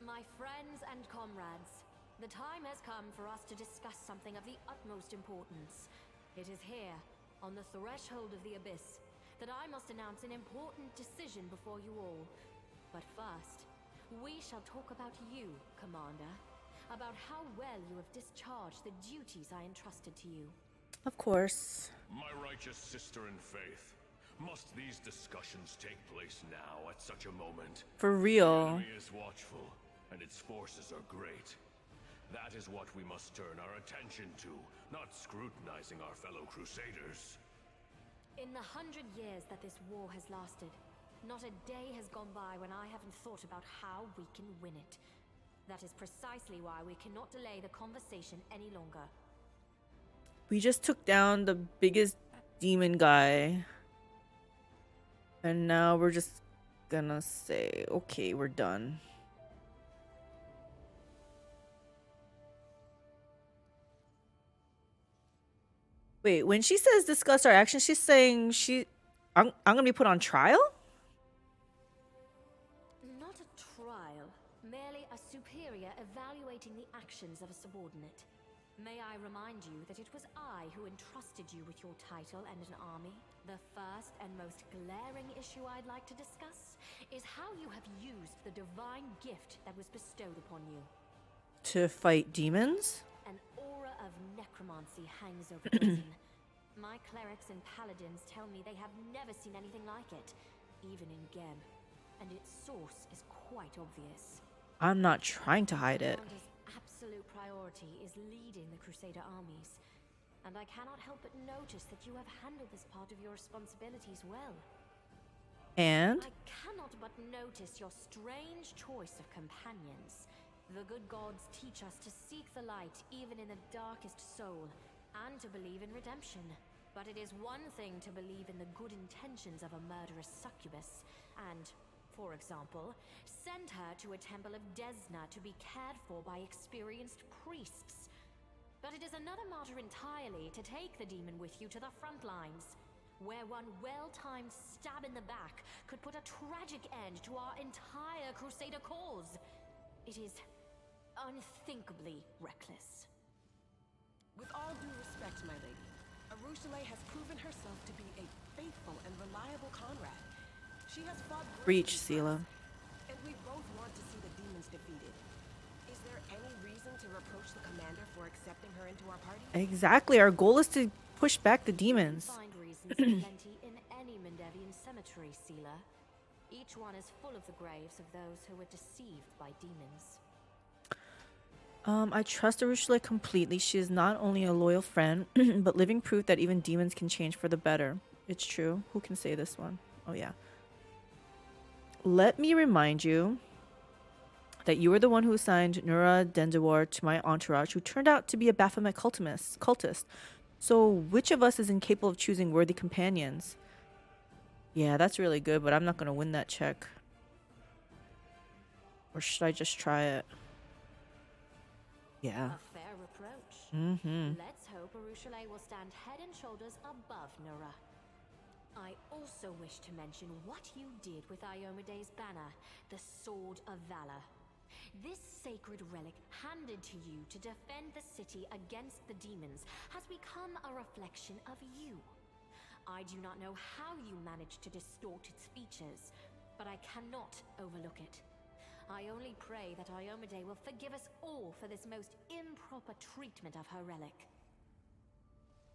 [SPEAKER 3] My friends and comrades, the time has come for us to discuss something of the utmost importance. It is here, on the threshold of the abyss, that I must announce an important decision before you all. But first, we shall talk about you, Commander. About how well you have discharged the duties I entrusted to you.
[SPEAKER 1] Of course.
[SPEAKER 2] My righteous sister in faith, must these discussions take place now at such a moment?
[SPEAKER 1] For
[SPEAKER 2] The
[SPEAKER 1] real.
[SPEAKER 2] enemy is watchful, and its forces are great. That is what we must turn our attention to, not scrutinizing our fellow crusaders.
[SPEAKER 3] In the 100 years that this war has lasted, not a day has gone by when I haven't thought about how we can win it. That is precisely why we cannot delay the conversation any longer.
[SPEAKER 1] We just took down the biggest demon guy. And now we're just gonna say, okay, we're done. Wait, when she says discuss our actions, she's saying I'm gonna be put on trial?
[SPEAKER 3] Not a trial, merely a superior evaluating the actions of a subordinate. May I remind you that it was I who entrusted you with your title and an army? The first and most glaring issue I'd like to discuss is how you have used the divine gift that was bestowed upon you.
[SPEAKER 1] To fight demons?
[SPEAKER 3] An aura of necromancy hangs over prison. My clerics and paladins tell me they have never seen anything like it, even in Gem, and its source is quite obvious.
[SPEAKER 1] I'm not trying to hide it.
[SPEAKER 3] Commander's absolute priority is leading the Crusader armies, and I cannot help but notice that you have handled this part of your responsibilities well.
[SPEAKER 1] And?
[SPEAKER 3] I cannot but notice your strange choice of companions. The good gods teach us to seek the light even in the darkest soul, and to believe in redemption. But it is one thing to believe in the good intentions of a murderous succubus, and, for example, send her to a temple of Desna to be cared for by experienced priests. But it is another matter entirely to take the demon with you to the front lines, where one well-timed stab in the back could put a tragic end to our entire Crusader cause. It is unthinkably reckless.
[SPEAKER 6] With all due respect, my lady, Alushinyrra has proven herself to be a faithful and reliable comrade. She has fought
[SPEAKER 1] Reach,
[SPEAKER 6] bravely for
[SPEAKER 1] Sela.
[SPEAKER 6] us, and we both want to see the demons defeated. Is there any reason to reproach the commander for accepting her into our party?
[SPEAKER 1] Exactly. Our goal is to push back the demons.
[SPEAKER 3] Find reasons plenty in any Mendevian cemetery, Sela. Each one is full of the graves of those who were deceived by demons.
[SPEAKER 1] I trust Alushinyrra completely. She is not only a loyal friend, but living proof that even demons can change for the better. It's true. Who can say this one? Oh, yeah. Let me remind you that you were the one who assigned Nura Dendawar to my entourage, who turned out to be a Baphomet cultist. So which of us is incapable of choosing worthy companions? Yeah, that's really good, but I'm not going to win that check. Or should I just try it? Yeah.
[SPEAKER 3] A fair reproach.
[SPEAKER 1] Mm-hmm.
[SPEAKER 3] Let's hope Alushinyrra will stand head and shoulders above Nura. I also wish to mention what you did with Iomede's banner, the Sword of Valor. This sacred relic, handed to you to defend the city against the demons, has become a reflection of you. I do not know how you managed to distort its features, but I cannot overlook it. I only pray that Iomade will forgive us all for this most improper treatment of her relic.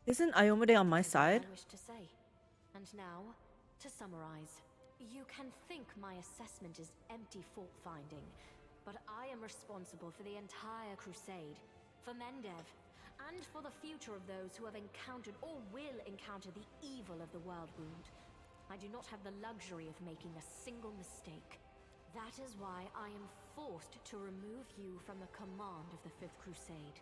[SPEAKER 1] Isn't Iomade on my
[SPEAKER 3] That is all
[SPEAKER 1] side?
[SPEAKER 3] I wish to say. And now, to summarize. You can think my assessment is empty fault-finding, but I am responsible for the entire crusade, for Mendev, and for the future of those who have encountered or will encounter the evil of the World Wound. I do not have the luxury of making a single mistake. That is why I am forced to remove you from the command of the Fifth Crusade.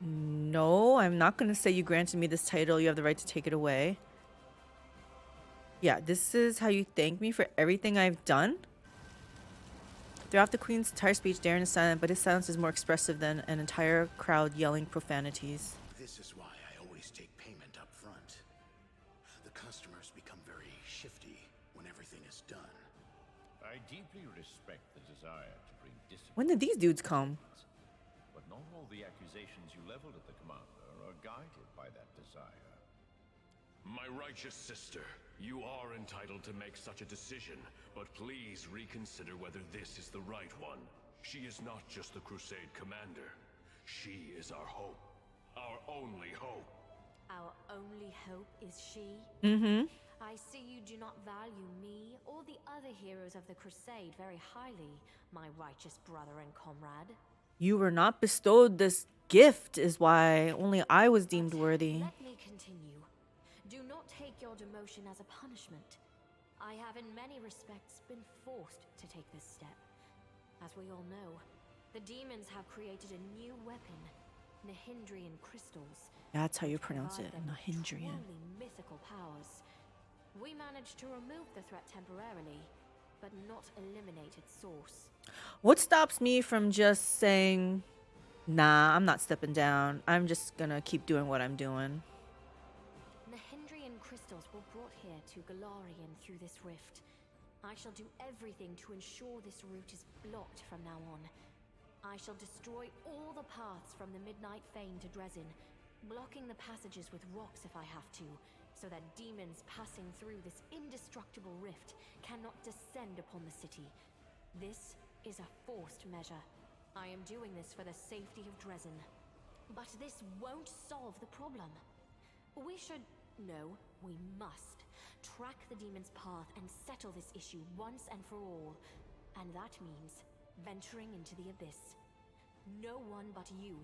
[SPEAKER 1] No, I'm not gonna say you granted me this title. You have the right to take it away. Yeah, this is how you thank me for everything I've done. Throughout the Queen's entire speech, Darren is silent, but his silence is more expressive than an entire crowd yelling profanities.
[SPEAKER 7] This is why I always take payment up front. The customers become very shifty when everything is done.
[SPEAKER 8] I deeply respect the desire to bring discipline.
[SPEAKER 1] When did these dudes come?
[SPEAKER 8] But not all the accusations you leveled at the commander are guided by that desire.
[SPEAKER 2] My righteous sister, you are entitled to make such a decision, but please reconsider whether this is the right one. She is not just the Crusade commander. She is our hope. Our only hope.
[SPEAKER 3] Our only hope is she?
[SPEAKER 1] Mm-hmm.
[SPEAKER 3] I see you do not value me or the other heroes of the Crusade very highly, my righteous brother and comrade.
[SPEAKER 1] You were not bestowed this gift, is why only I was deemed worthy.
[SPEAKER 3] Let me continue. Do not take your demotion as a punishment. I have in many respects been forced to take this step. As we all know, the demons have created a new weapon, Nihindrian crystals.
[SPEAKER 1] That's how you
[SPEAKER 3] which
[SPEAKER 1] pronounce it,
[SPEAKER 3] provide them
[SPEAKER 1] Nihindrian.
[SPEAKER 3] truly mythical powers. We managed to remove the threat temporarily, but not eliminate its source.
[SPEAKER 1] What stops me from just saying, nah, I'm not stepping down. I'm just gonna keep doing what I'm doing.
[SPEAKER 3] Nihindrian crystals were brought here to Galarian through this rift. I shall do everything to ensure this route is blocked from now on. I shall destroy all the paths from the Midnight Fane to Dresden, blocking the passages with rocks if I have to, so that demons passing through this indestructible rift cannot descend upon the city. This is a forced measure. I am doing this for the safety of Dresden. But this won't solve the problem. We should... no, we must track the demon's path and settle this issue once and for all. And that means venturing into the abyss. No one but you,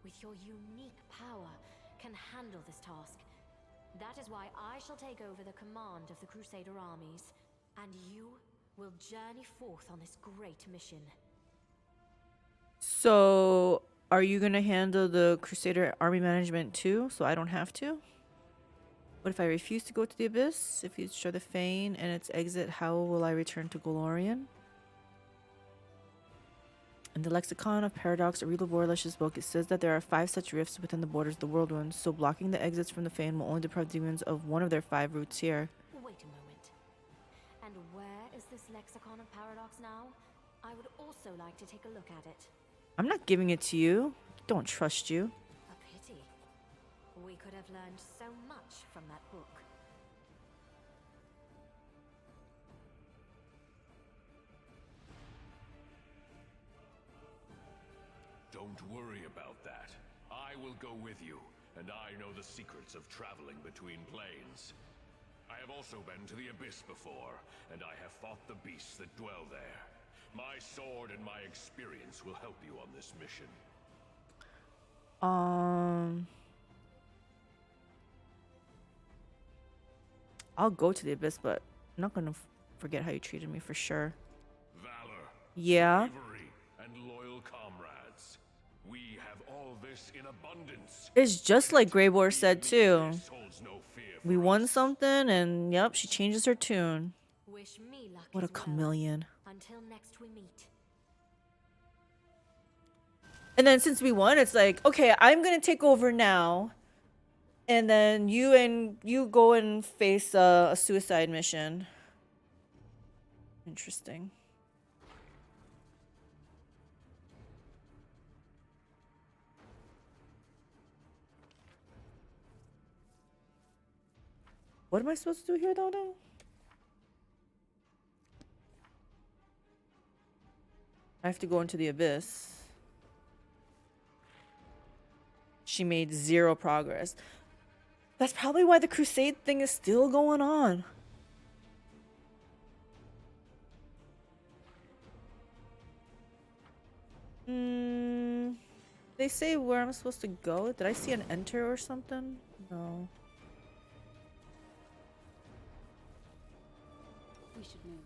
[SPEAKER 3] with your unique power, can handle this task. That is why I shall take over the command of the Crusader armies, and you will journey forth on this great mission.
[SPEAKER 1] So, are you gonna handle the Crusader army management too, so I don't have to? What if I refuse to go to the Abyss? If you destroy the Fane and its exit, how will I return to Golarion? In the Lexicon of Paradox, Aurelius Borlish's book, it says that there are 5 such rifts within the borders of the world wounds, so blocking the exits from the Fane will only deprive demons of one of their 5 routes here.
[SPEAKER 3] Wait a moment. And where is this Lexicon of Paradox now? I would also like to take a look at it.
[SPEAKER 1] I'm not giving it to you. Don't trust you.
[SPEAKER 3] A pity. We could have learned so much from that book.
[SPEAKER 2] Don't worry about that. I will go with you, and I know the secrets of traveling between planes. I have also been to the Abyss before, and I have fought the beasts that dwell there. My sword and my experience will help you on this mission.
[SPEAKER 1] I'll go to the Abyss, but I'm not gonna forget how you treated me for sure.
[SPEAKER 2] Valor,
[SPEAKER 1] Yeah.
[SPEAKER 2] bravery, and loyal comrades. We have all this in abundance.
[SPEAKER 1] It's just like Greybor said too.
[SPEAKER 2] This holds no fear
[SPEAKER 1] We
[SPEAKER 2] for
[SPEAKER 1] won
[SPEAKER 2] us.
[SPEAKER 1] something, and yep, she changes her tune.
[SPEAKER 3] Wish me luck
[SPEAKER 1] What a
[SPEAKER 3] as well.
[SPEAKER 1] chameleon.
[SPEAKER 3] Until next we meet.
[SPEAKER 1] And then since we won, it's like, okay, I'm gonna take over now. And then you go and face a suicide mission. Interesting. What am I supposed to do here though now? I have to go into the abyss. She made 0 progress. That's probably why the crusade thing is still going on. They say where I'm supposed to go? Did I see an enter or something? No.
[SPEAKER 5] We should move.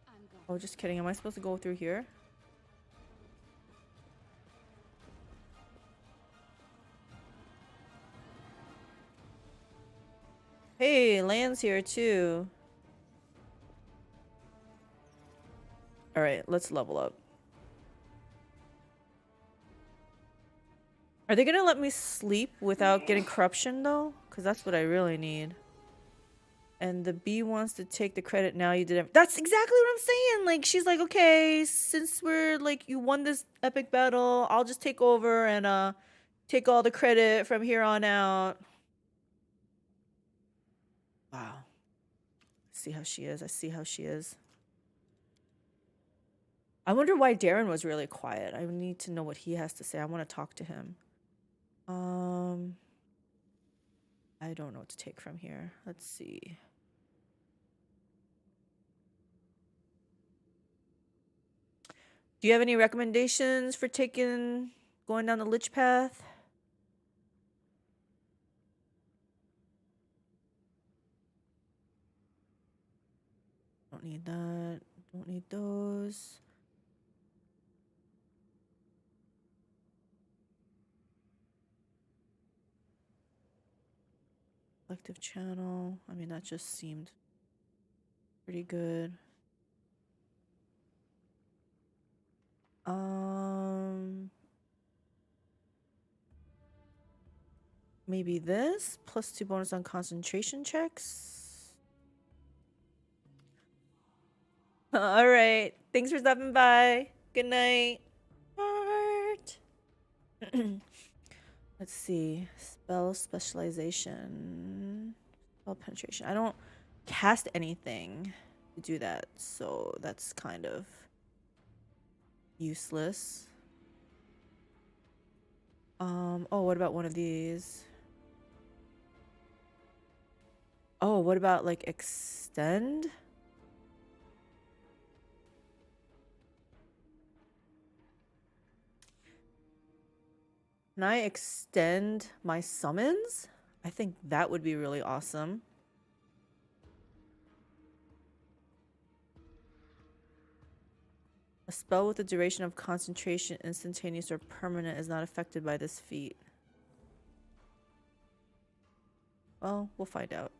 [SPEAKER 5] I'm gone.
[SPEAKER 1] Oh, just kidding. Am I supposed to go through here? Hey, Land's here too. Alright, let's level up. Are they gonna let me sleep without getting corruption though? Because that's what I really need. And the bee wants to take the credit now you did it. That's exactly what I'm saying. Like, she's like, okay, since we're like, you won this epic battle, I'll just take over and take all the credit from here on out. Wow. See how she is. I see how she is. I wonder why Darren was really quiet. I need to know what he has to say. I want to talk to him. I don't know what to take from here. Let's see. Do you have any recommendations for going down the Lich path? Don't need that. Don't need those. Collective channel. I mean, that just seemed pretty good. Maybe this plus 2 bonus on concentration checks. All right. Thanks for stopping by. Good night. Heart. Let's see. Spell specialization. Spell penetration. I don't cast anything to do that, so that's kind of useless. Oh, what about one of these? Oh, what about like extend? Can I extend my summons? I think that would be really awesome. A spell with a duration of concentration, instantaneous or permanent, is not affected by this feat. Well, we'll find out.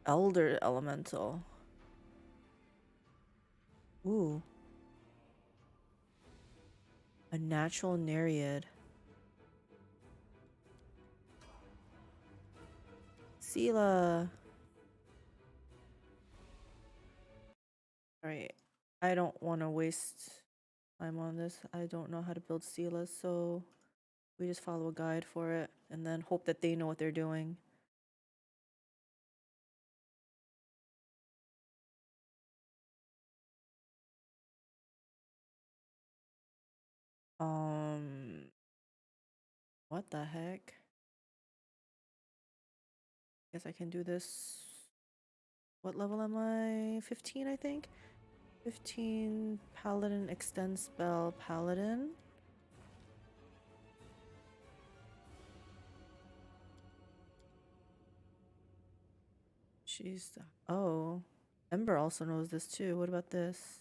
[SPEAKER 1] Elder Elemental. Ooh. A natural Nereid. Sela. Alright. I don't want to waste time on this. I don't know how to build Sela, so we just follow a guide for it and then hope that they know what they're doing. What the heck? Guess I can do this. What level am I? 15, I think. 15 Paladin extend spell Paladin. Jeez. Oh, Ember also knows this too. What about this?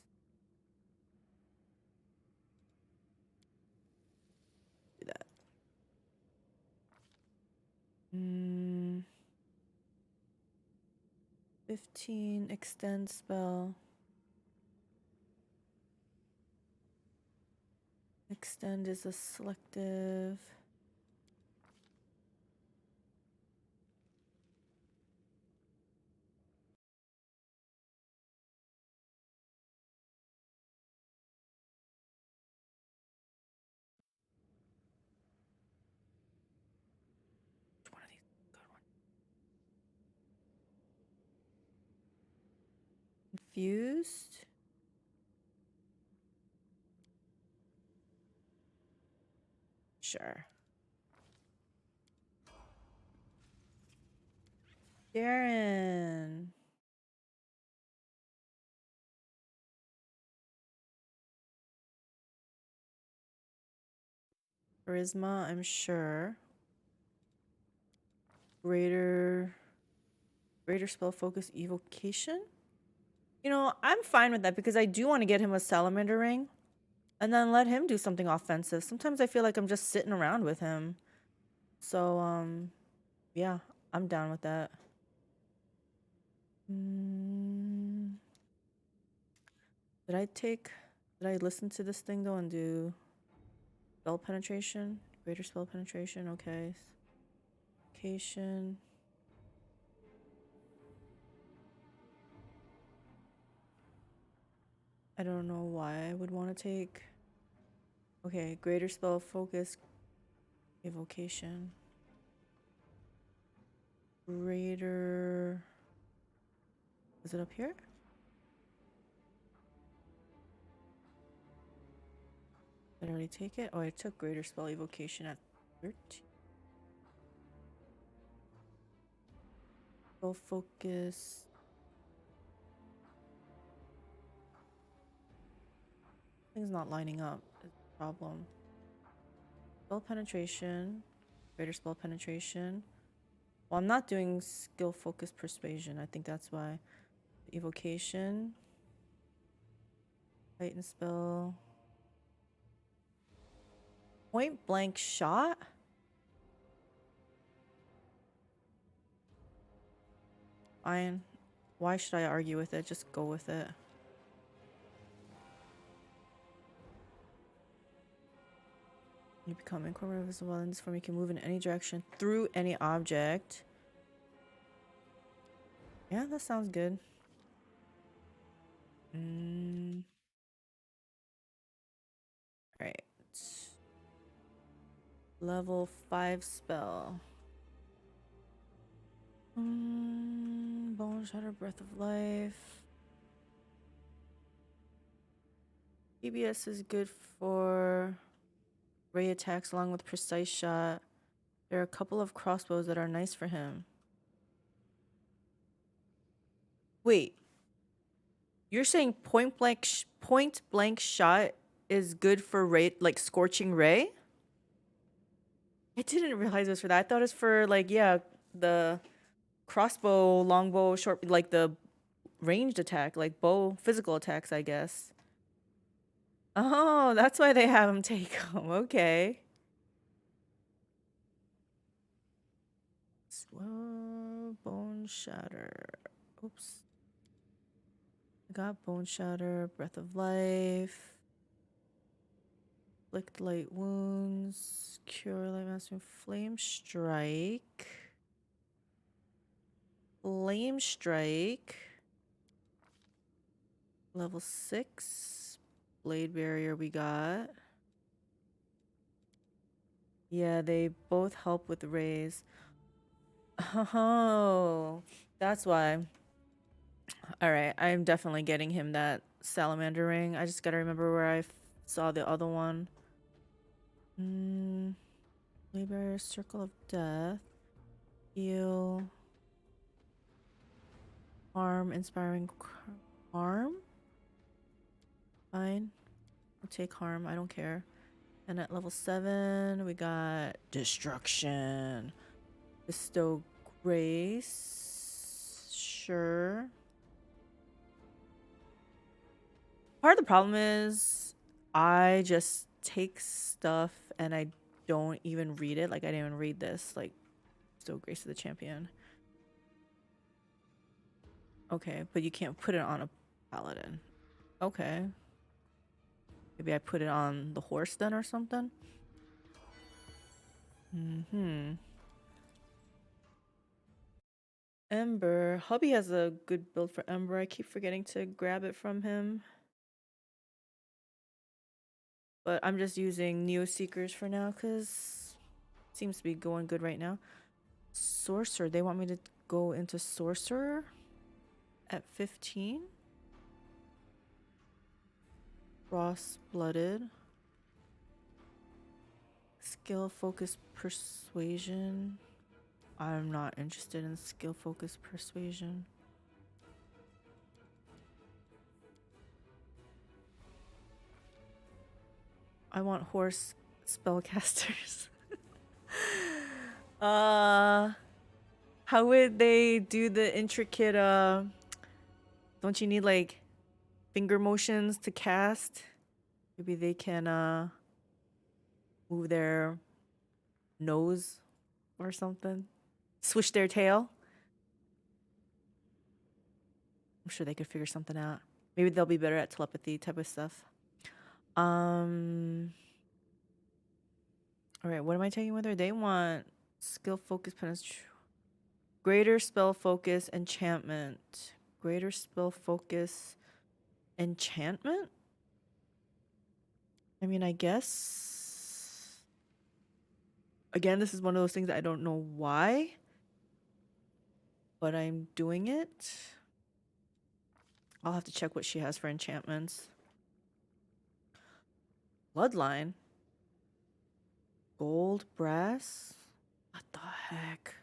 [SPEAKER 1] 15 extend spell. Extend is a selective. Which one of these is a good one? Confused. Sure. Darren. Charisma, I'm sure. Greater spell focus evocation. You know, I'm fine with that because I do want to get him a salamander ring and then let him do something offensive. Sometimes I feel like I'm just sitting around with him. So, yeah, I'm down with that. Did I listen to this thing though and do spell penetration? Greater spell penetration, okay. Location. I don't know why I would want to take. Okay, greater spell focus evocation. Greater. Is it up here? Did I already take it? Oh, I took greater spell evocation at 13. Spell focus. Things not lining up is the problem. Spell penetration. Greater spell penetration. Well, I'm not doing skill focus persuasion. I think that's why. Evocation. Titan spell. Point blank shot? Fine. Why should I argue with it? Just go with it. You become incorporated visible in this form. You can move in any direction through any object. Yeah, that sounds good. Alright. Level 5 spell. Bone Shatter, Breath of Life. PBS is good for ray attacks along with precise shot. There are a couple of crossbows that are nice for him. Wait. You're saying point blank shot is good for ray, like scorching ray? I didn't realize it was for that. I thought it was for like, yeah, the crossbow, longbow, short, like the ranged attack, like bow, physical attacks, I guess. Oh, that's why they have him take them. Okay. Slow bone shatter. Oops. I got bone shatter, breath of life. Inflict light wounds. Cure light master. Flame strike. Flame strike. Level 6. Blade barrier we got. Yeah, they both help with rays. Oh, that's why. All right, I'm definitely getting him that salamander ring. I just gotta remember where I saw the other one. Blade barrier, circle of death. Heal. Harm, inspiring harm. Fine. I'll take harm. I don't care. And at level 7, we got destruction. Bestow grace. Sure. Part of the problem is I just take stuff and I don't even read it. Like I didn't even read this like Bestow grace to the champion. Okay, but you can't put it on a paladin. Okay. Maybe I put it on the horse then or something? Ember. Hubby has a good build for Ember. I keep forgetting to grab it from him. But I'm just using Neo Seekers for now because it seems to be going good right now. Sorcerer. They want me to go into Sorcerer at 15. Frost-blooded. Skill, focus, persuasion. I'm not interested in skill, focus, persuasion. I want horse spellcasters. How would they do the intricate don't you need like finger motions to cast? Maybe they can move their nose or something. Swish their tail. I'm sure they could figure something out. Maybe they'll be better at telepathy type of stuff. All right, what am I taking with her? They want skill, focus, penetration, greater spell focus, enchantment. Greater spell focus, enchantment? I mean, I guess. Again, this is one of those things that I don't know why, but I'm doing it. I'll have to check what she has for enchantments. Bloodline. Gold, brass. What the heck?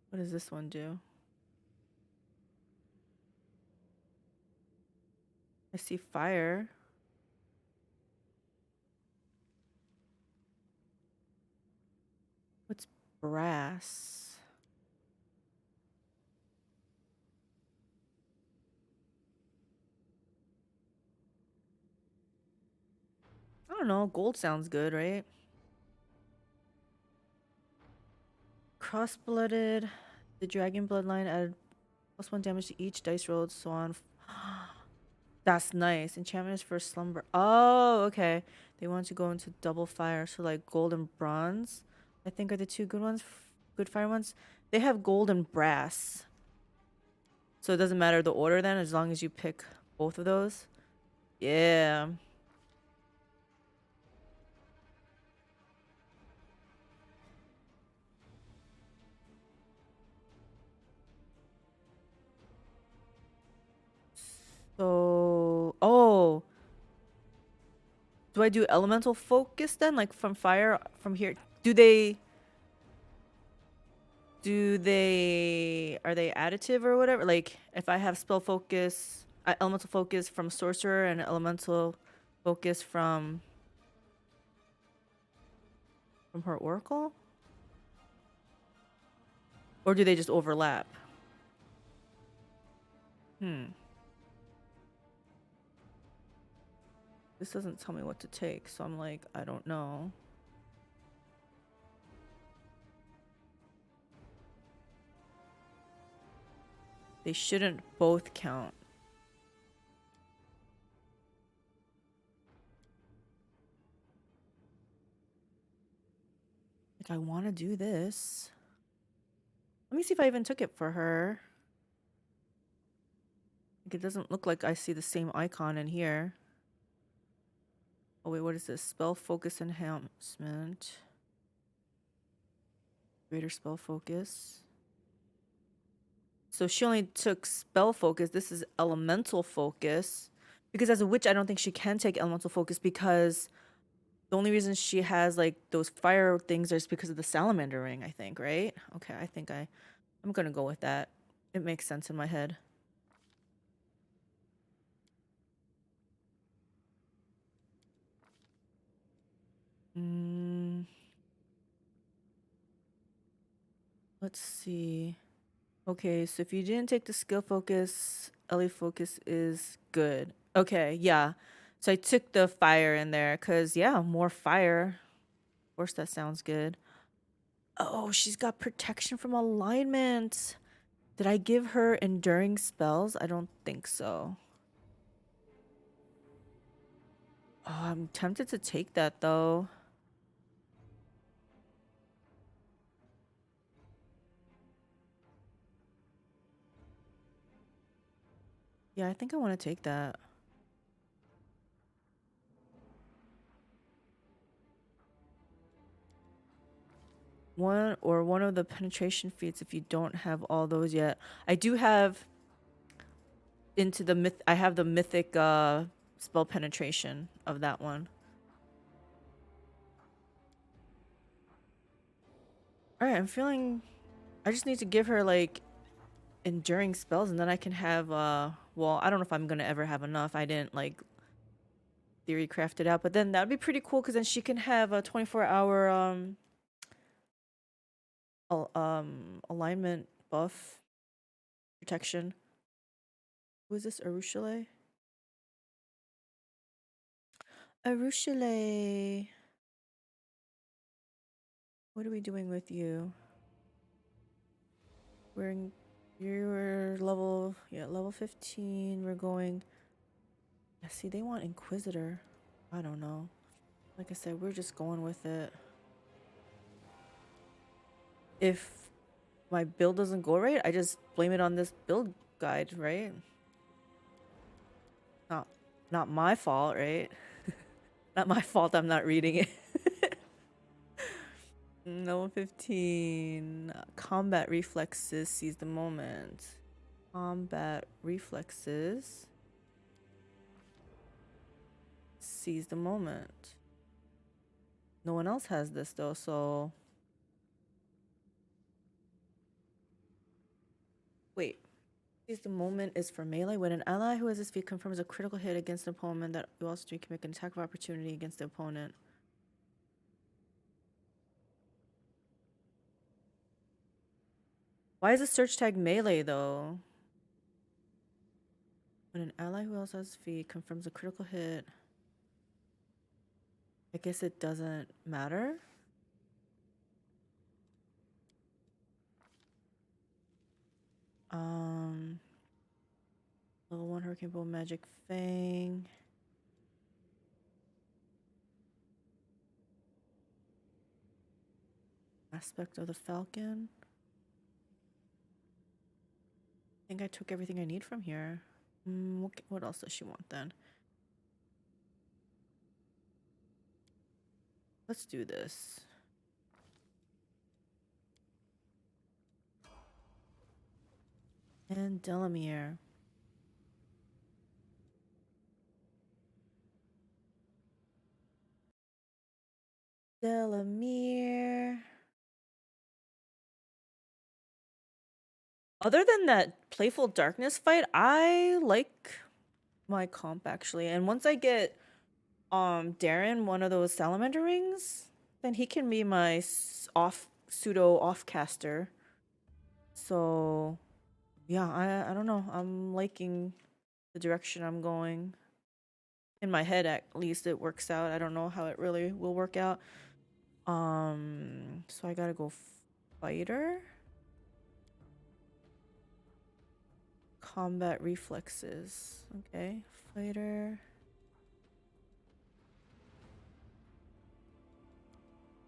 [SPEAKER 1] What does this one do? I see fire. What's brass? I don't know. Gold sounds good, right? Cross-blooded. The dragon bloodline added +1 damage to each dice rolled, so on. That's nice. Enchantment is for slumber. Oh, okay. They want to go into double fire, so like gold and bronze, I think are the two good ones, good fire ones. They have gold and brass, so it doesn't matter the order then, as long as you pick both of those. Yeah. So, oh, do I do elemental focus then, like from fire from here? Do they are they additive or whatever? Like if I have spell focus, elemental focus from sorcerer and elemental focus from her oracle? Or do they just overlap? This doesn't tell me what to take, so I'm like, I don't know. They shouldn't both count. Like, I want to do this. Let me see if I even took it for her. Like, it doesn't look like I see the same icon in here. Oh, wait, what is this? Spell focus enhancement. Greater spell focus. So she only took spell focus. This is elemental focus. Because as a witch, I don't think she can take elemental focus because the only reason she has like those fire things is because of the salamander ring, I think, right? Okay, I think I'm gonna go with that. It makes sense in my head. Let's see. Okay, so if you didn't take the skill focus, LE focus is good. Okay, yeah. So I took the fire in there because, yeah, more fire. Of course, that sounds good. Oh, she's got protection from alignment. Did I give her enduring spells? I don't think so. Oh, I'm tempted to take that though. Yeah, I think I want to take that. One of the penetration feats if you don't have all those yet. I do have into the myth. I have the mythic spell penetration of that one. All right, I'm feeling. I just need to give her like enduring spells, and then I can have. Well, I don't know if I'm gonna ever have enough. I didn't like theory craft it out, but then that'd be pretty cool because then she can have a 24-hour alignment buff protection. Who is this? Arushale? Arushale. What are we doing with you? You're level 15. We're going. Yeah, see, they want Inquisitor. I don't know. Like I said, we're just going with it. If my build doesn't go right, I just blame it on this build guide, right? Not my fault, right? Not my fault I'm not reading it. Level 15. Combat reflexes. Seize the moment. Combat reflexes. Seize the moment. No one else has this though, so... Wait. Seize the moment is for melee. When an ally who has this feat confirms a critical hit against an opponent, that you also can make an attack of opportunity against the opponent. Why is the search tag melee though? When an ally who also has feat confirms a critical hit, I guess it doesn't matter. Level 1 Hurricane Bolt Magic Fang. Aspect of the Falcon. I think I took everything I need from here. What else does she want then? Let's do this. And Delamere. Delamere. Other than that playful darkness fight, I like my comp actually. And once I get Darren one of those salamander rings, then he can be my pseudo off caster. So yeah, I don't know. I'm liking the direction I'm going. In my head at least it works out. I don't know how it really will work out. So I gotta go fighter. Combat reflexes. Okay, fighter.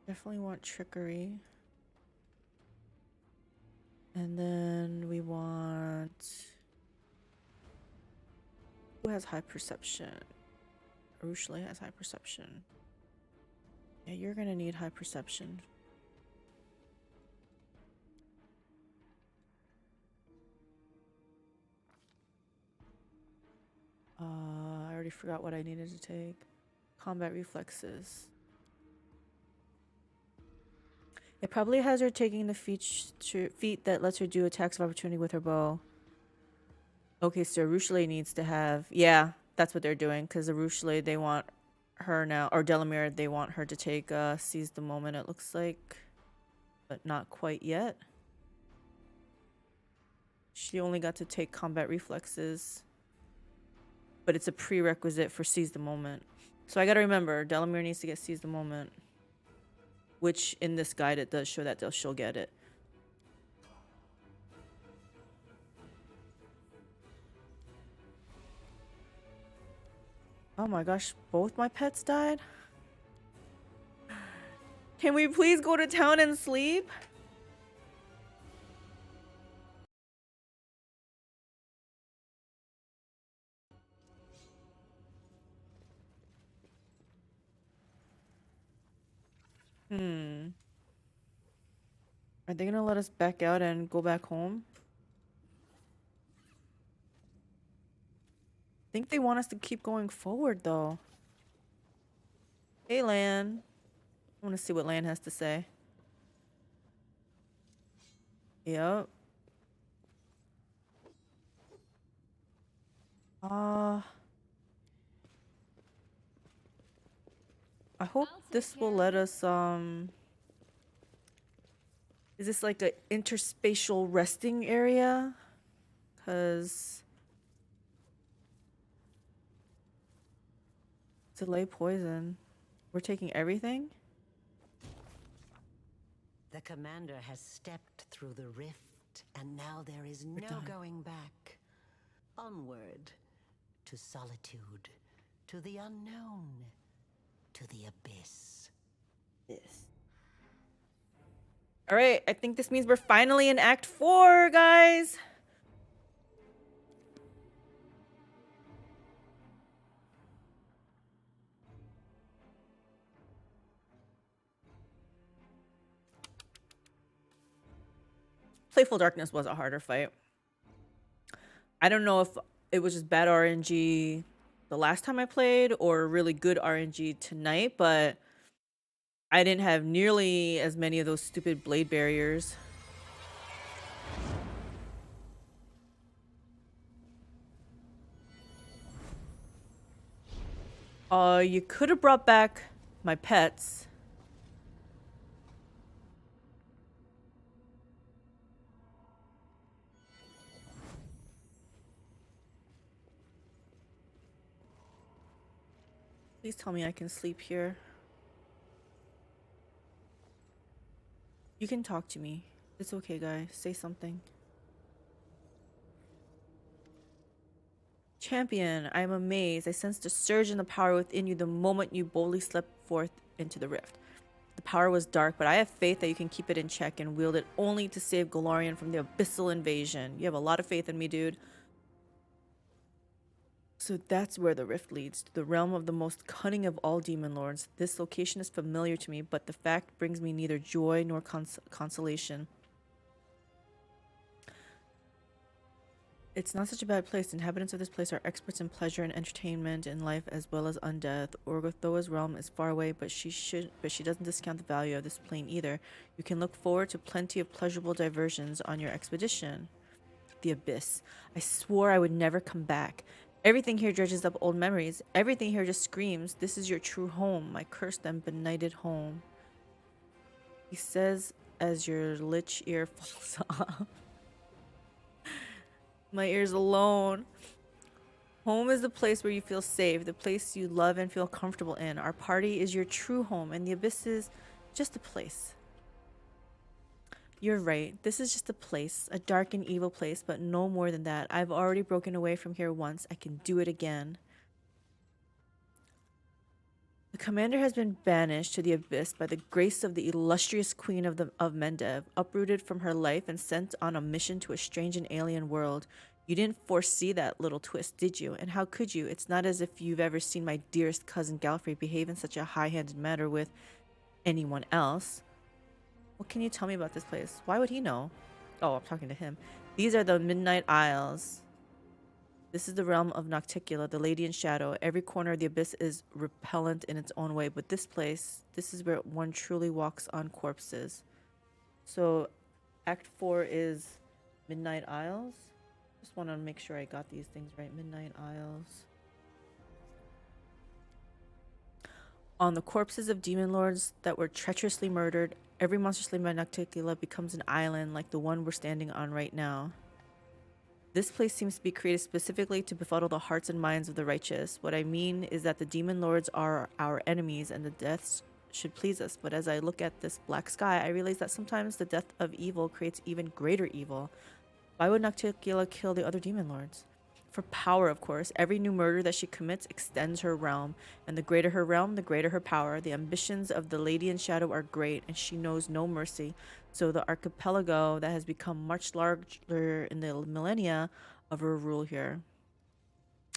[SPEAKER 1] Definitely want trickery. And then we want... Who has high perception? Arushale has high perception. Yeah, you're gonna need high perception. I already forgot what I needed to take. Combat reflexes. It probably has her taking the feat that lets her do attacks of opportunity with her bow. Okay, so Arushale needs to have... Yeah, that's what they're doing. Because Arushale, they want her now... Or Delamere, they want her to take Seize the Moment, it looks like. But not quite yet. She only got to take combat reflexes. but it's a prerequisite for Seize the Moment. So I gotta remember, Delamere needs to get Seize the Moment. Which, in this guide, it does show that she'll get it. Oh my gosh, both my pets died? Can we please go to town and sleep? Are they gonna let us back out and go back home? I think they want us to keep going forward, though. Hey, Lan. I want to see what Lan has to say. Yep. I hope this will let us, Is this like a interspatial resting area? 'Cause... delay poison. We're taking everything?
[SPEAKER 9] The commander has stepped through the rift, and now there is no
[SPEAKER 1] done.
[SPEAKER 9] going back. Onward, to solitude, to the unknown, to the abyss.
[SPEAKER 1] Yes. Alright, I think this means we're finally in Act 4, guys! Playful Darkness was a harder fight. I don't know if it was just bad RNG the last time I played or really good RNG tonight, but I didn't have nearly as many of those stupid blade barriers. You could have brought back my pets. Please tell me I can sleep here. You can talk to me. It's okay, guys. Say something. Champion, I am amazed. I sensed a surge in the power within you the moment you boldly stepped forth into the rift. The power was dark, but I have faith that you can keep it in check and wield it only to save Golarion from the abyssal invasion. You have a lot of faith in me, dude. So that's where the rift leads, to the realm of the most cunning of all demon lords. This location is familiar to me, but the fact brings me neither joy nor consolation. It's not such a bad place. Inhabitants of this place are experts in pleasure and entertainment in life as well as undeath. Orgothoa's realm is far away, but she doesn't discount the value of this plane either. You can look forward to plenty of pleasurable diversions on your expedition. The Abyss. I swore I would never come back. Everything here dredges up old memories. Everything here just screams, this is your true home, my cursed and benighted home. He says as your Lich ear falls off. My ear's alone. Home is the place where you feel safe, the place you love and feel comfortable in. Our party is your true home, and the Abyss is just a place. You're right. This is just a place, a dark and evil place, but no more than that. I've already broken away from here once. I can do it again. The commander has been banished to the Abyss by the grace of the illustrious queen of Mendev, uprooted from her life and sent on a mission to a strange and alien world. You didn't foresee that little twist, did you? And how could you? It's not as if you've ever seen my dearest cousin Galfrey behave in such a high-handed manner with anyone else. What can you tell me about this place? Why would he know? Oh, I'm talking to him. These are the Midnight Isles. This is the realm of Nocticula, the Lady in Shadow. Every corner of the Abyss is repellent in its own way, but this place, this is where one truly walks on corpses. So, Act 4 is Midnight Isles. Just want to make sure I got these things right. Midnight Isles. On the corpses of demon lords that were treacherously murdered, every monster slain by Nocticula becomes an island like the one we're standing on right now. This place seems to be created specifically to befuddle the hearts and minds of the righteous. What I mean is that the demon lords are our enemies and the deaths should please us. But as I look at this black sky, I realize that sometimes the death of evil creates even greater evil. Why would Nocticula kill the other demon lords? For power, of course. Every new murder that she commits extends her realm, and the greater her realm, the greater her power. The ambitions of the Lady in Shadow are great, and she knows no mercy. So the archipelago that has become much larger in the millennia of her rule here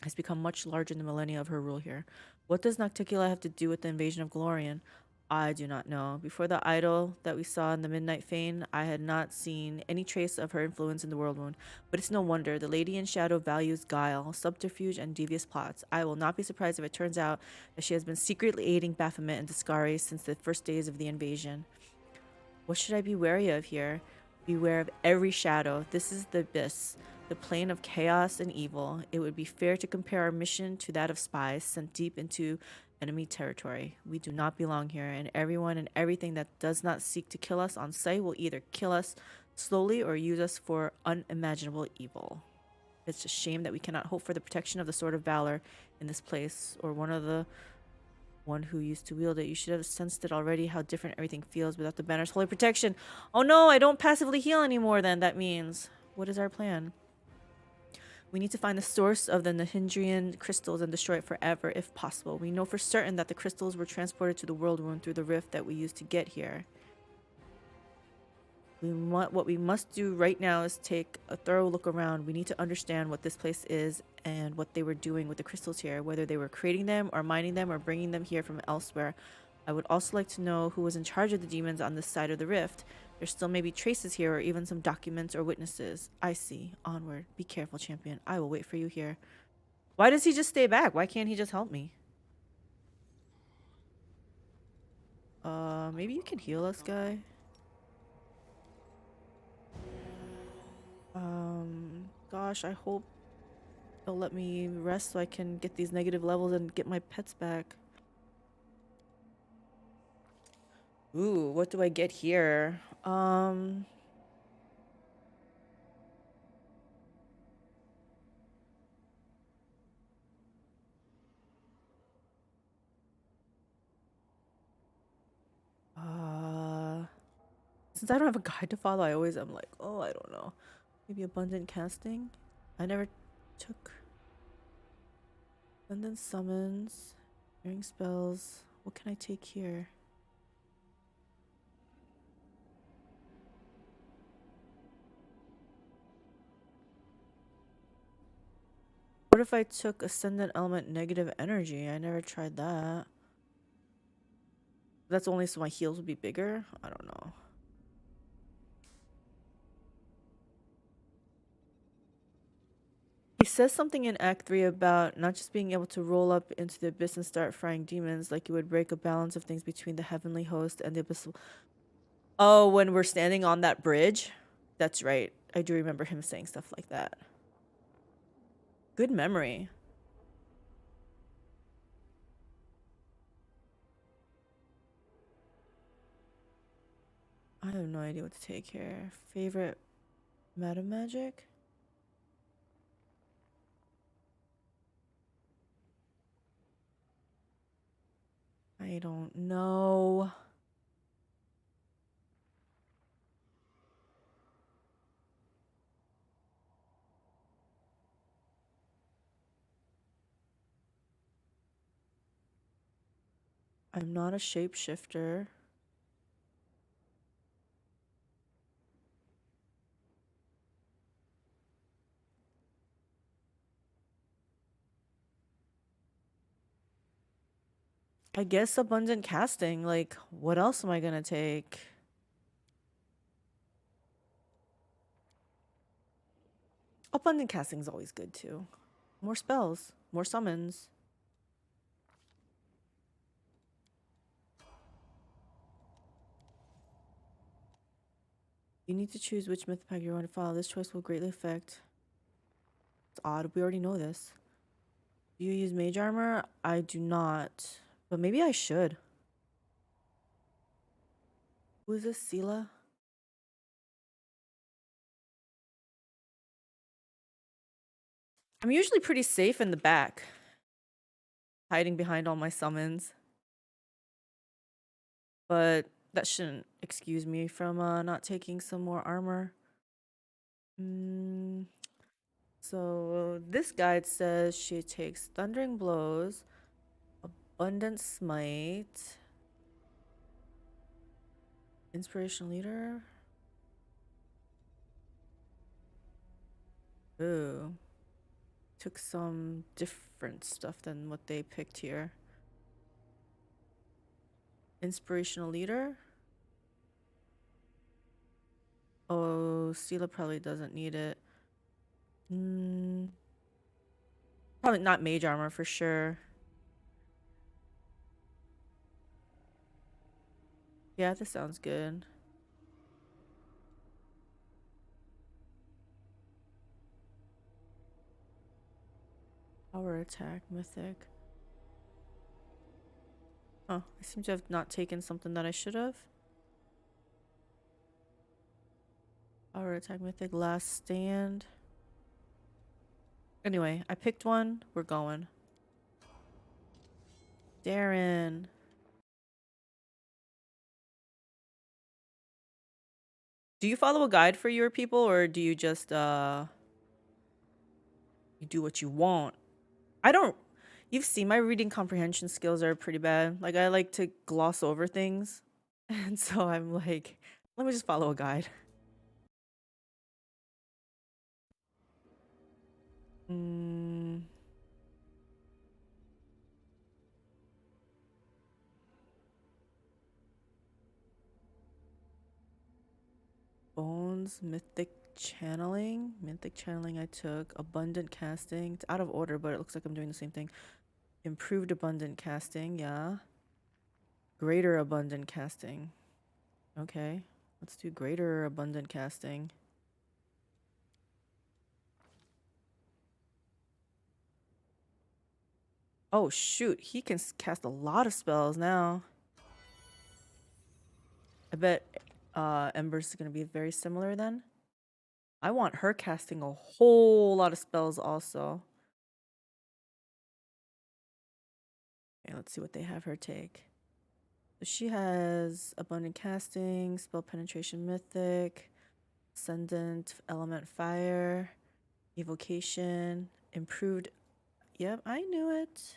[SPEAKER 1] has become much larger in the millennia of her rule here. What does Nocticula have to do with the invasion of Glorian? I do not know. Before the idol that we saw in the Midnight Fane, I had not seen any trace of her influence in the World Wound. But it's no wonder. The Lady in Shadow values guile, subterfuge, and devious plots. I will not be surprised if it turns out that she has been secretly aiding Baphomet and Discari since the first days of the invasion. What should I be wary of here? Beware of every shadow. This is the abyss, the plane of chaos and evil. It would be fair to compare our mission to that of spies sent deep into enemy territory. We do not belong here, and everyone and everything that does not seek to kill us on sight will either kill us slowly or use us for unimaginable evil. It's a shame that we cannot hope for the protection of the Sword of Valor in this place, or one who used to wield it. You should have sensed it already, how different everything feels without the banner's holy protection. Oh no, I don't passively heal anymore then, that means. What is our plan? We need to find the source of the Nahindrian crystals and destroy it forever, if possible. We know for certain that the crystals were transported to the World Wound through the rift that we used to get here. What we must do right now is take a thorough look around. We need to understand what this place is and what they were doing with the crystals here, whether they were creating them or mining them or bringing them here from elsewhere. I would also like to know who was in charge of the demons on this side of the rift. There still may be traces here or even some documents or witnesses. I see. Onward. Be careful, champion. I will wait for you here. Why does he just stay back? Why can't he just help me? Maybe you can heal us, guy. Gosh, I hope they'll let me rest so I can get these negative levels and get my pets back. Ooh, what do I get here? Since I don't have a guide to follow, I'm like, oh, I don't know. Maybe abundant casting? I never took abundant summons, hearing spells. What can I take here? What if I took ascendant element negative energy? I never tried that. That's only so my heals would be bigger? I don't know. He says something in Act 3 about not just being able to roll up into the abyss and start frying demons, like it would break a balance of things between the heavenly host and the abyssal. Oh, when we're standing on that bridge? That's right. I do remember him saying stuff like that. Good memory. I have no idea what to take here. Favorite meta magic? I don't know. I'm not a shapeshifter. I guess abundant casting. Like, what else am I gonna take? Abundant casting is always good too. More spells, more summons. You need to choose which myth pack you want to follow. This choice will greatly affect. It's odd. We already know this. Do you use mage armor? I do not. But maybe I should. Who is this? Sela? I'm usually pretty safe in the back, hiding behind all my summons. But that shouldn't excuse me from not taking some more armor. So this guide says she takes Thundering Blows, Abundant Smite, Inspirational Leader. Ooh. Took some different stuff than what they picked here. Inspirational Leader. Oh, Sela probably doesn't need it. Probably not Mage Armor for sure. Yeah, this sounds good. Power Attack, Mythic. Oh, I seem to have not taken something that I should have. Power Attack, Mythic, Last Stand. Anyway, I picked one. We're going. Darren. Do you follow a guide for your people, or do you just you do what you want? I don't. You've seen my reading comprehension skills are pretty bad. Like, I like to gloss over things. And so I'm like, let me just follow a guide. Bones, Mythic Channeling. Mythic Channeling I took. Abundant Casting. It's out of order, but it looks like I'm doing the same thing. Improved Abundant Casting, yeah. Greater Abundant Casting. Okay. Let's do Greater Abundant Casting. Oh shoot, he can cast a lot of spells now. I bet Ember's is gonna be very similar then. I want her casting a whole lot of spells also. Okay, let's see what they have her take. So she has Abundant Casting, Spell Penetration Mythic, Ascendant Element Fire, Evocation, Improved. Yep, I knew it.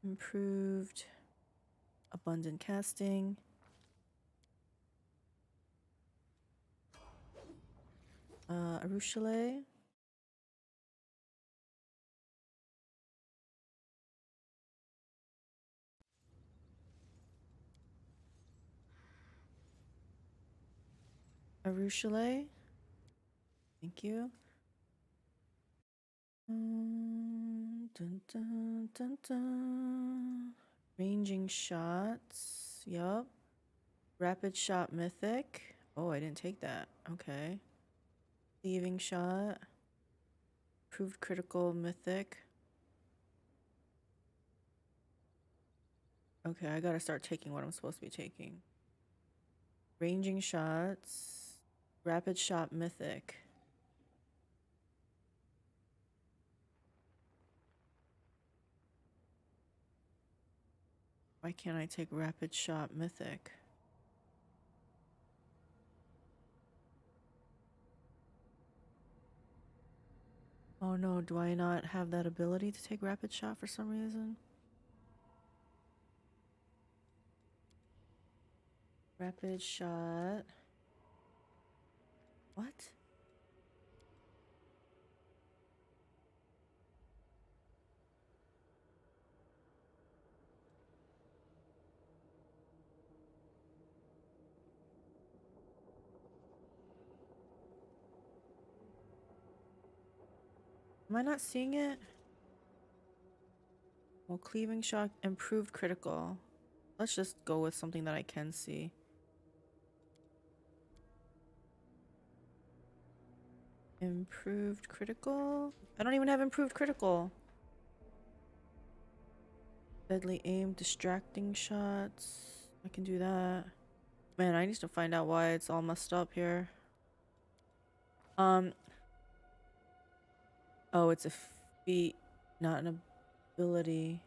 [SPEAKER 1] Improved Abundant Casting. Arushale. Arushale. Thank you. Dun, dun, dun, dun. Ranging shots. Yup. Rapid shot mythic. Oh, I didn't take that. Okay. Thieving shot. Proved critical mythic. Okay, I gotta start taking what I'm supposed to be taking. Ranging shots. Rapid shot mythic. Why can't I take rapid shot mythic? Oh no, do I not have that ability to take rapid shot for some reason? Rapid shot. What? Am I not seeing it? Well, cleaving shock, improved critical. Let's just go with something that I can see. Improved critical? I don't even have improved critical. Deadly aim, distracting shots. I can do that. Man, I need to find out why it's all messed up here. Oh, it's a feat, not an ability.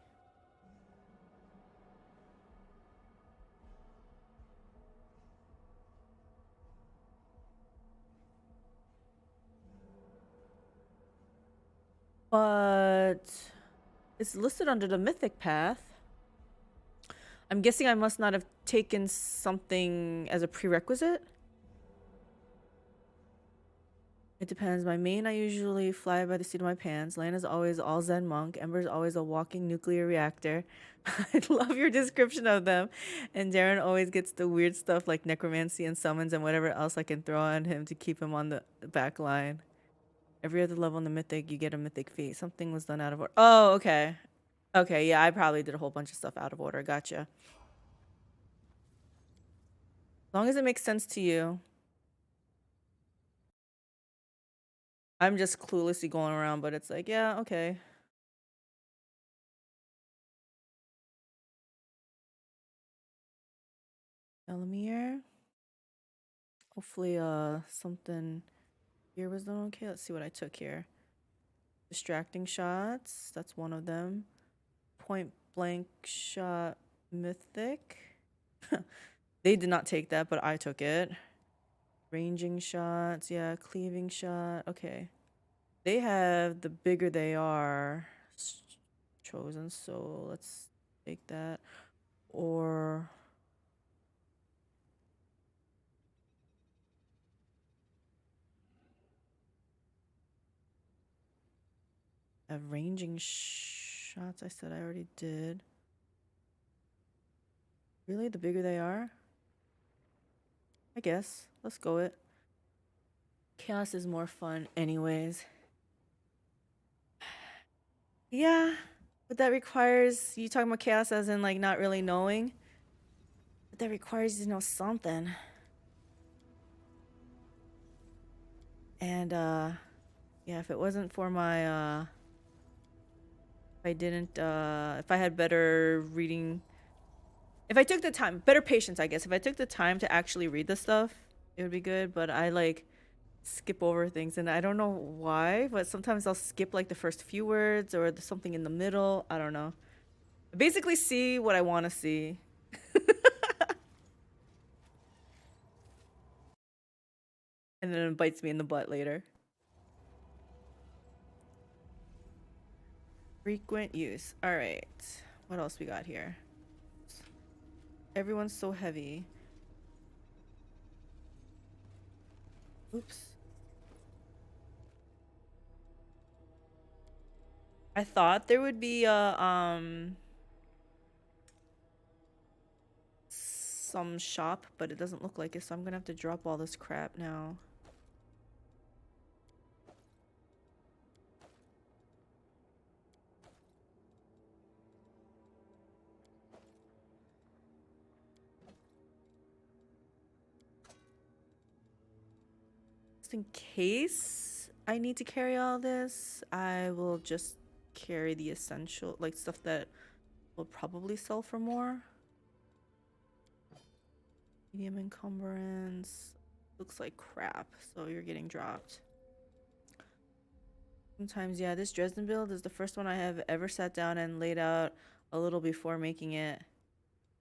[SPEAKER 1] But it's listed under the mythic path. I'm guessing I must not have taken something as a prerequisite. It depends. My main, I usually fly by the seat of my pants. Land is always all Zen monk. Ember is always a walking nuclear reactor. I love your description of them. And Darren always gets the weird stuff like necromancy and summons and whatever else I can throw on him to keep him on the back line. Every other level in the mythic, you get a mythic feat. Something was done out of order. Oh, okay. Okay, yeah, I probably did a whole bunch of stuff out of order. Gotcha. As long as it makes sense to you. I'm just cluelessly going around, but it's like, yeah, okay. Elamir. Hopefully, something here was done okay. Let's see what I took here. Distracting shots. That's one of them. Point blank shot mythic. They did not take that, but I took it. Ranging shots. Yeah, cleaving shot. Okay. They have the bigger they are chosen, so let's take that. Or ranging shots. I said I already did. Really? The bigger they are? I guess. Let's go it. Chaos is more fun anyways. Yeah. But that requires you talking about chaos as in like not really knowing. But that requires you to know something. And yeah, if it wasn't for my if I had better reading, if I took the time, better patience, I guess. If I took the time to actually read the stuff, it would be good. But I like skip over things, and I don't know why, but sometimes I'll skip like the first few words or something in the middle. I don't know. I basically see what I want to see. And then it bites me in the butt later. Frequent use. All right. What else we got here? Everyone's so heavy. Oops. I thought there would be some shop, but it doesn't look like it, so I'm gonna have to drop all this crap now. Just in case I need to carry all this, I will just carry the essential, like stuff that will probably sell for more. Medium encumbrance. Looks like crap, so you're getting dropped. Sometimes, yeah, this Dresden build is the first one I have ever sat down and laid out a little before making it.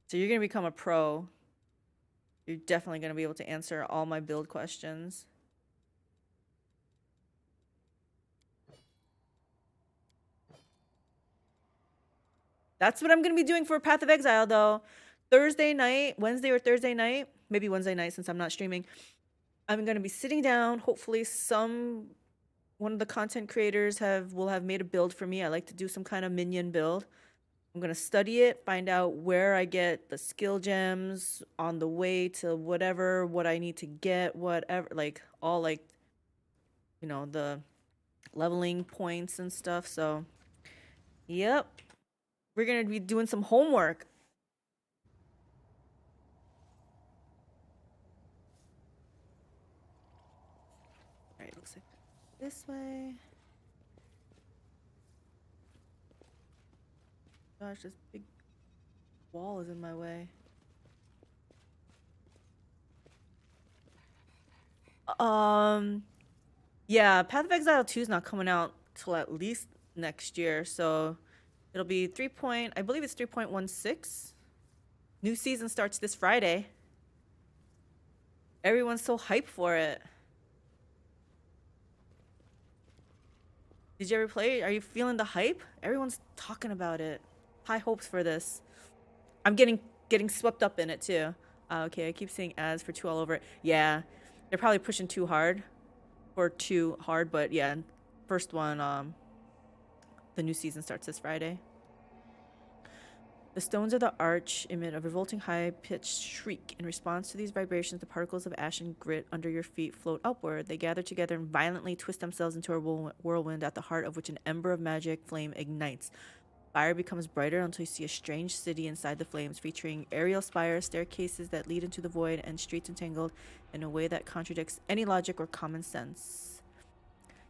[SPEAKER 1] So you're gonna become a pro. You're definitely gonna be able to answer all my build questions. That's what I'm gonna be doing for Path of Exile, though. Thursday night, Wednesday or Thursday night, maybe Wednesday night since I'm not streaming. I'm gonna be sitting down. Hopefully, one of the content creators will have made a build for me. I like to do some kind of minion build. I'm gonna study it, find out where I get the skill gems on the way to whatever, what I need to get, whatever, like all like, you know, the leveling points and stuff. So, yep, we're gonna be doing some homework. All right, looks like this way. Gosh, this big wall is in my way. Yeah, Path of Exile 2 is not coming out till at least next year. So it'll be I believe it's 3.16. New season starts this Friday. Everyone's so hyped for it. Did you ever play? Are you feeling the hype? Everyone's talking about it. High hopes for this. I'm getting swept up in it too. Okay, I keep seeing ads for 2 all over it. Yeah, they're probably pushing too hard. But yeah, first one, the new season starts this Friday. The stones of the arch emit a revolting high-pitched shriek. In response to these vibrations, the particles of ash and grit under your feet float upward. They gather together and violently twist themselves into a whirlwind, at the heart of which an ember of magic flame ignites. Fire becomes brighter until you see a strange city inside the flames, featuring aerial spires, staircases that lead into the void, and streets entangled in a way that contradicts any logic or common sense.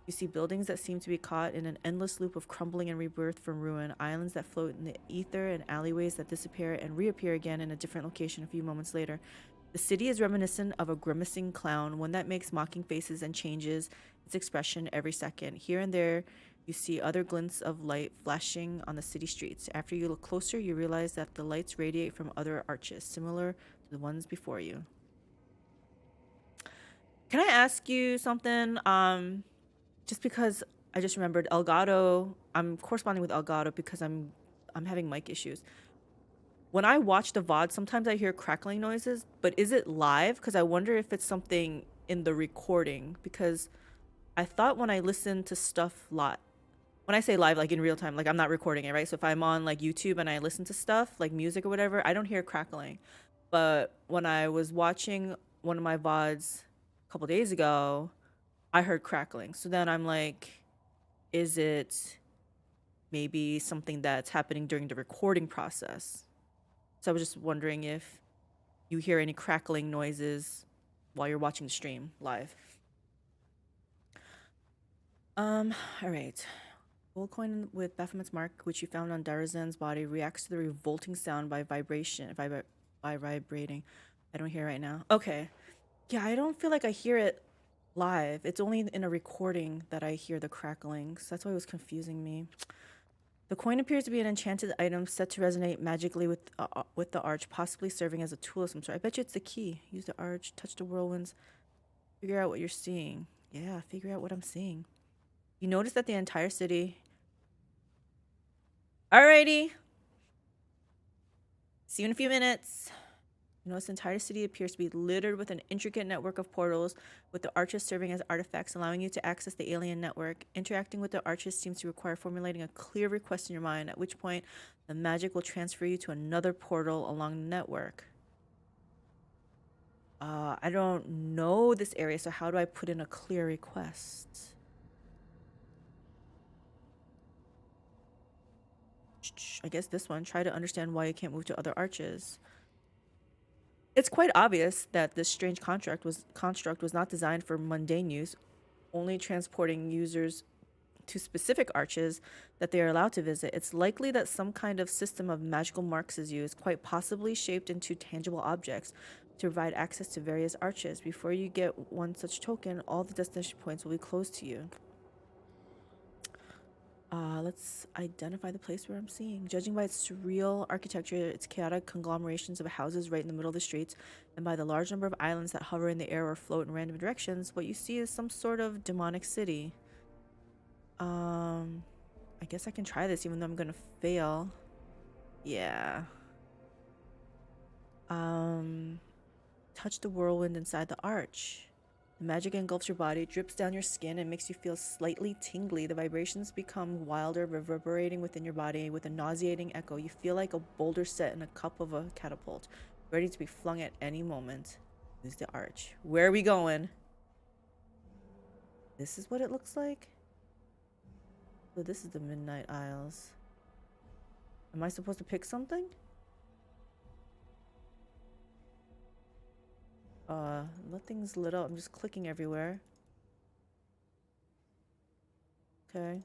[SPEAKER 1] You see buildings that seem to be caught in an endless loop of crumbling and rebirth from ruin, islands that float in the ether, and alleyways that disappear and reappear again in a different location a few moments later. The city is reminiscent of a grimacing clown, one that makes mocking faces and changes its expression every second. Here and there, you see other glints of light flashing on the city streets. After you look closer, you realize that the lights radiate from other arches, similar to the ones before you. Can I ask you something? Just because I just remembered Elgato, I'm corresponding with Elgato because I'm having mic issues. When I watch the VOD, sometimes I hear crackling noises, but is it live? Because I wonder if it's something in the recording, because I thought when I listen to stuff live, when I say live, like in real time, like I'm not recording it, right? So if I'm on like YouTube and I listen to stuff like music or whatever, I don't hear crackling. But when I was watching one of my VODs a couple days ago, I heard crackling. So then I'm like, is it maybe something that's happening during the recording process? So I was just wondering if you hear any crackling noises while you're watching the stream live. All right. Gold coin with Baphomet's mark, which you found on Darrazand's body, reacts to the revolting sound by vibrating. I don't hear it right now. Okay. Yeah, I don't feel like I hear it live. It's only in a recording that I hear the crackling, so that's why it was confusing me. The coin appears to be an enchanted item set to resonate magically with the arch, possibly serving as a tool of some sort. I bet you it's the key. Use the arch, touch the whirlwinds, figure out what you're seeing. Yeah, figure out what I'm seeing. You notice that the entire city... Alrighty. See you in a few minutes. You notice the entire city appears to be littered with an intricate network of portals, with the arches serving as artifacts, allowing you to access the alien network. Interacting with the arches seems to require formulating a clear request in your mind, at which point the magic will transfer you to another portal along the network. I don't know this area, so how do I put in a clear request? I guess this one. Try to understand why you can't move to other arches. It's quite obvious that this strange construct was not designed for mundane use, only transporting users to specific arches that they are allowed to visit. It's likely that some kind of system of magical marks is used, quite possibly shaped into tangible objects, to provide access to various arches. Before you get one such token, all the destination points will be closed to you. Let's identify the place where I'm seeing. Judging by its surreal architecture, its chaotic conglomerations of houses right in the middle of the streets, and by the large number of islands that hover in the air or float in random directions, what you see is some sort of demonic city. I guess I can try this even though I'm gonna fail. Yeah. Touch the whirlwind inside the arch. The magic engulfs your body, drips down your skin, and makes you feel slightly tingly. The vibrations become wilder, reverberating within your body with a nauseating echo. You feel like a boulder set in a cup of a catapult, ready to be flung at any moment. Use the arch. Where are we going? This is what it looks like? So this is the Midnight Isles. Am I supposed to pick something? Nothing's lit up. I'm just clicking everywhere. Okay.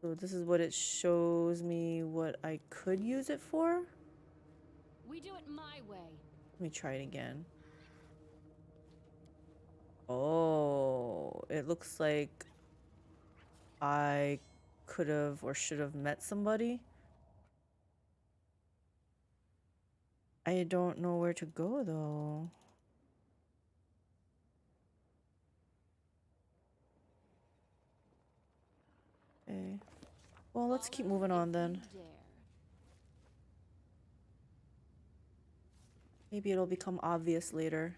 [SPEAKER 1] So this is what it shows me what I could use it for.
[SPEAKER 5] We do it my way.
[SPEAKER 1] Let me try it again. Oh, it looks like I could have or should have met somebody. I don't know where to go though. Okay. Well, let's keep moving on then. Maybe it'll become obvious later.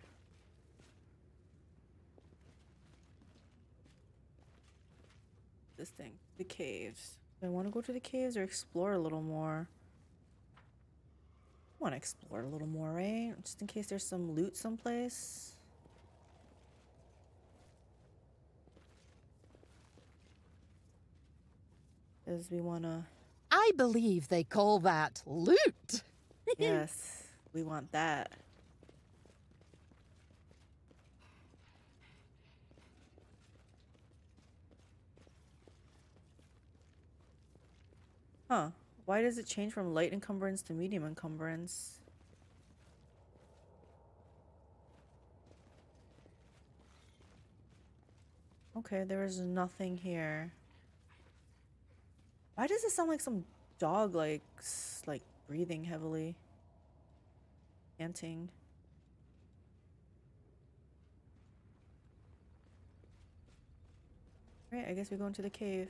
[SPEAKER 1] This thing. The caves. Do I want to go to the caves or explore a little more? I want to explore a little more, right? Just in case there's some loot someplace. Because we want to...
[SPEAKER 10] I believe they call that loot.
[SPEAKER 1] Yes, we want that. Huh. Why does it change from light encumbrance to medium encumbrance? Okay, there is nothing here. Why does it sound like some dog, like breathing heavily? Panting. Right, I guess we go into the cave.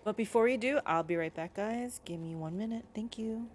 [SPEAKER 1] But before you do, I'll be right back, guys. Give me 1 minute. Thank you.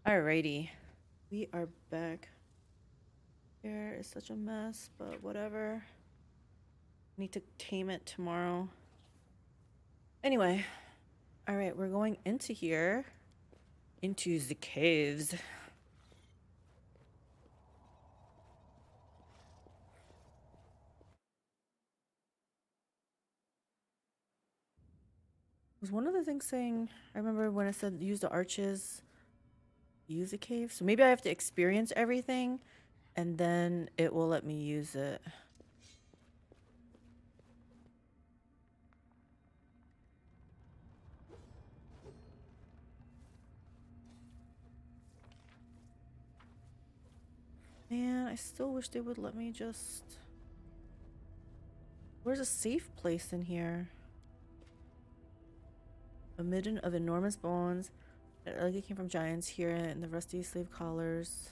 [SPEAKER 1] Alrighty. We are back. Here is such a mess, but whatever. Need to tame it tomorrow. Anyway. Alright, we're going into here. Into the caves. Was one of the things saying... I remember when I said use the arches... Use a cave? So maybe I have to experience everything... And then it will let me use it. Man, I still wish they would let me just... Where's a safe place in here? A midden of enormous bones that likely came from giants here in the rusty slave collars.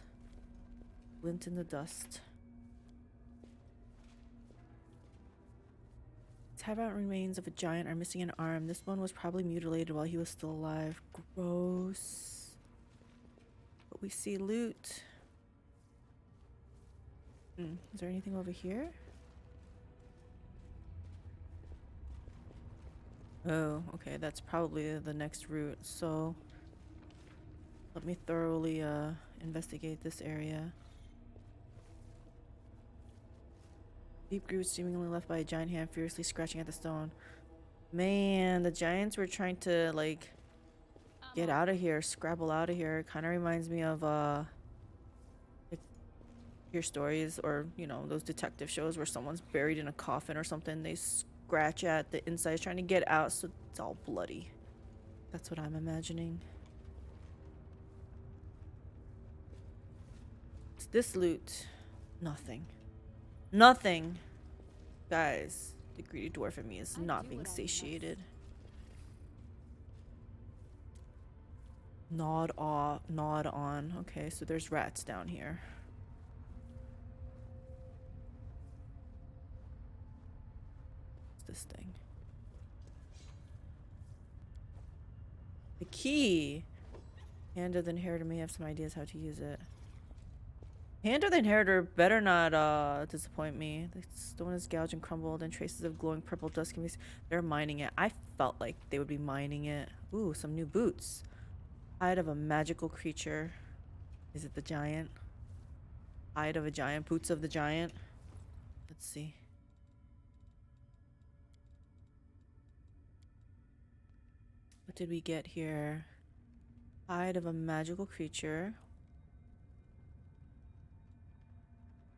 [SPEAKER 1] Glint in the dust. Tabount remains of a giant are missing an arm. This one was probably mutilated while he was still alive. Gross. But we see loot. Is there anything over here? Oh, okay, that's probably the next route. So Let me thoroughly investigate this area. Deep groove seemingly left by a giant hand furiously scratching at the stone. Man, the giants were trying to like get out of here, scrabble out of here. Kind of reminds me of like your stories, or you know, those detective shows where someone's buried in a coffin or something. They scratch at the inside trying to get out, so it's all bloody. That's what I'm imagining. It's this loot. Nothing. Nothing. Guys, the greedy dwarf in me is not being satiated. Nod off, nod on. Okay, so there's rats down here. What's this thing? The key. Hand of the inheritor may have some ideas how to use it. Hand of the inheritor better not disappoint me. The stone is gouged and crumbled, and traces of glowing purple dust can be seen. They're mining it. I felt like they would be mining it. Ooh, some new boots. Hide of a magical creature. Is it the giant? Hide of a giant. Boots of the giant. Let's see. What did we get here? Hide of a magical creature.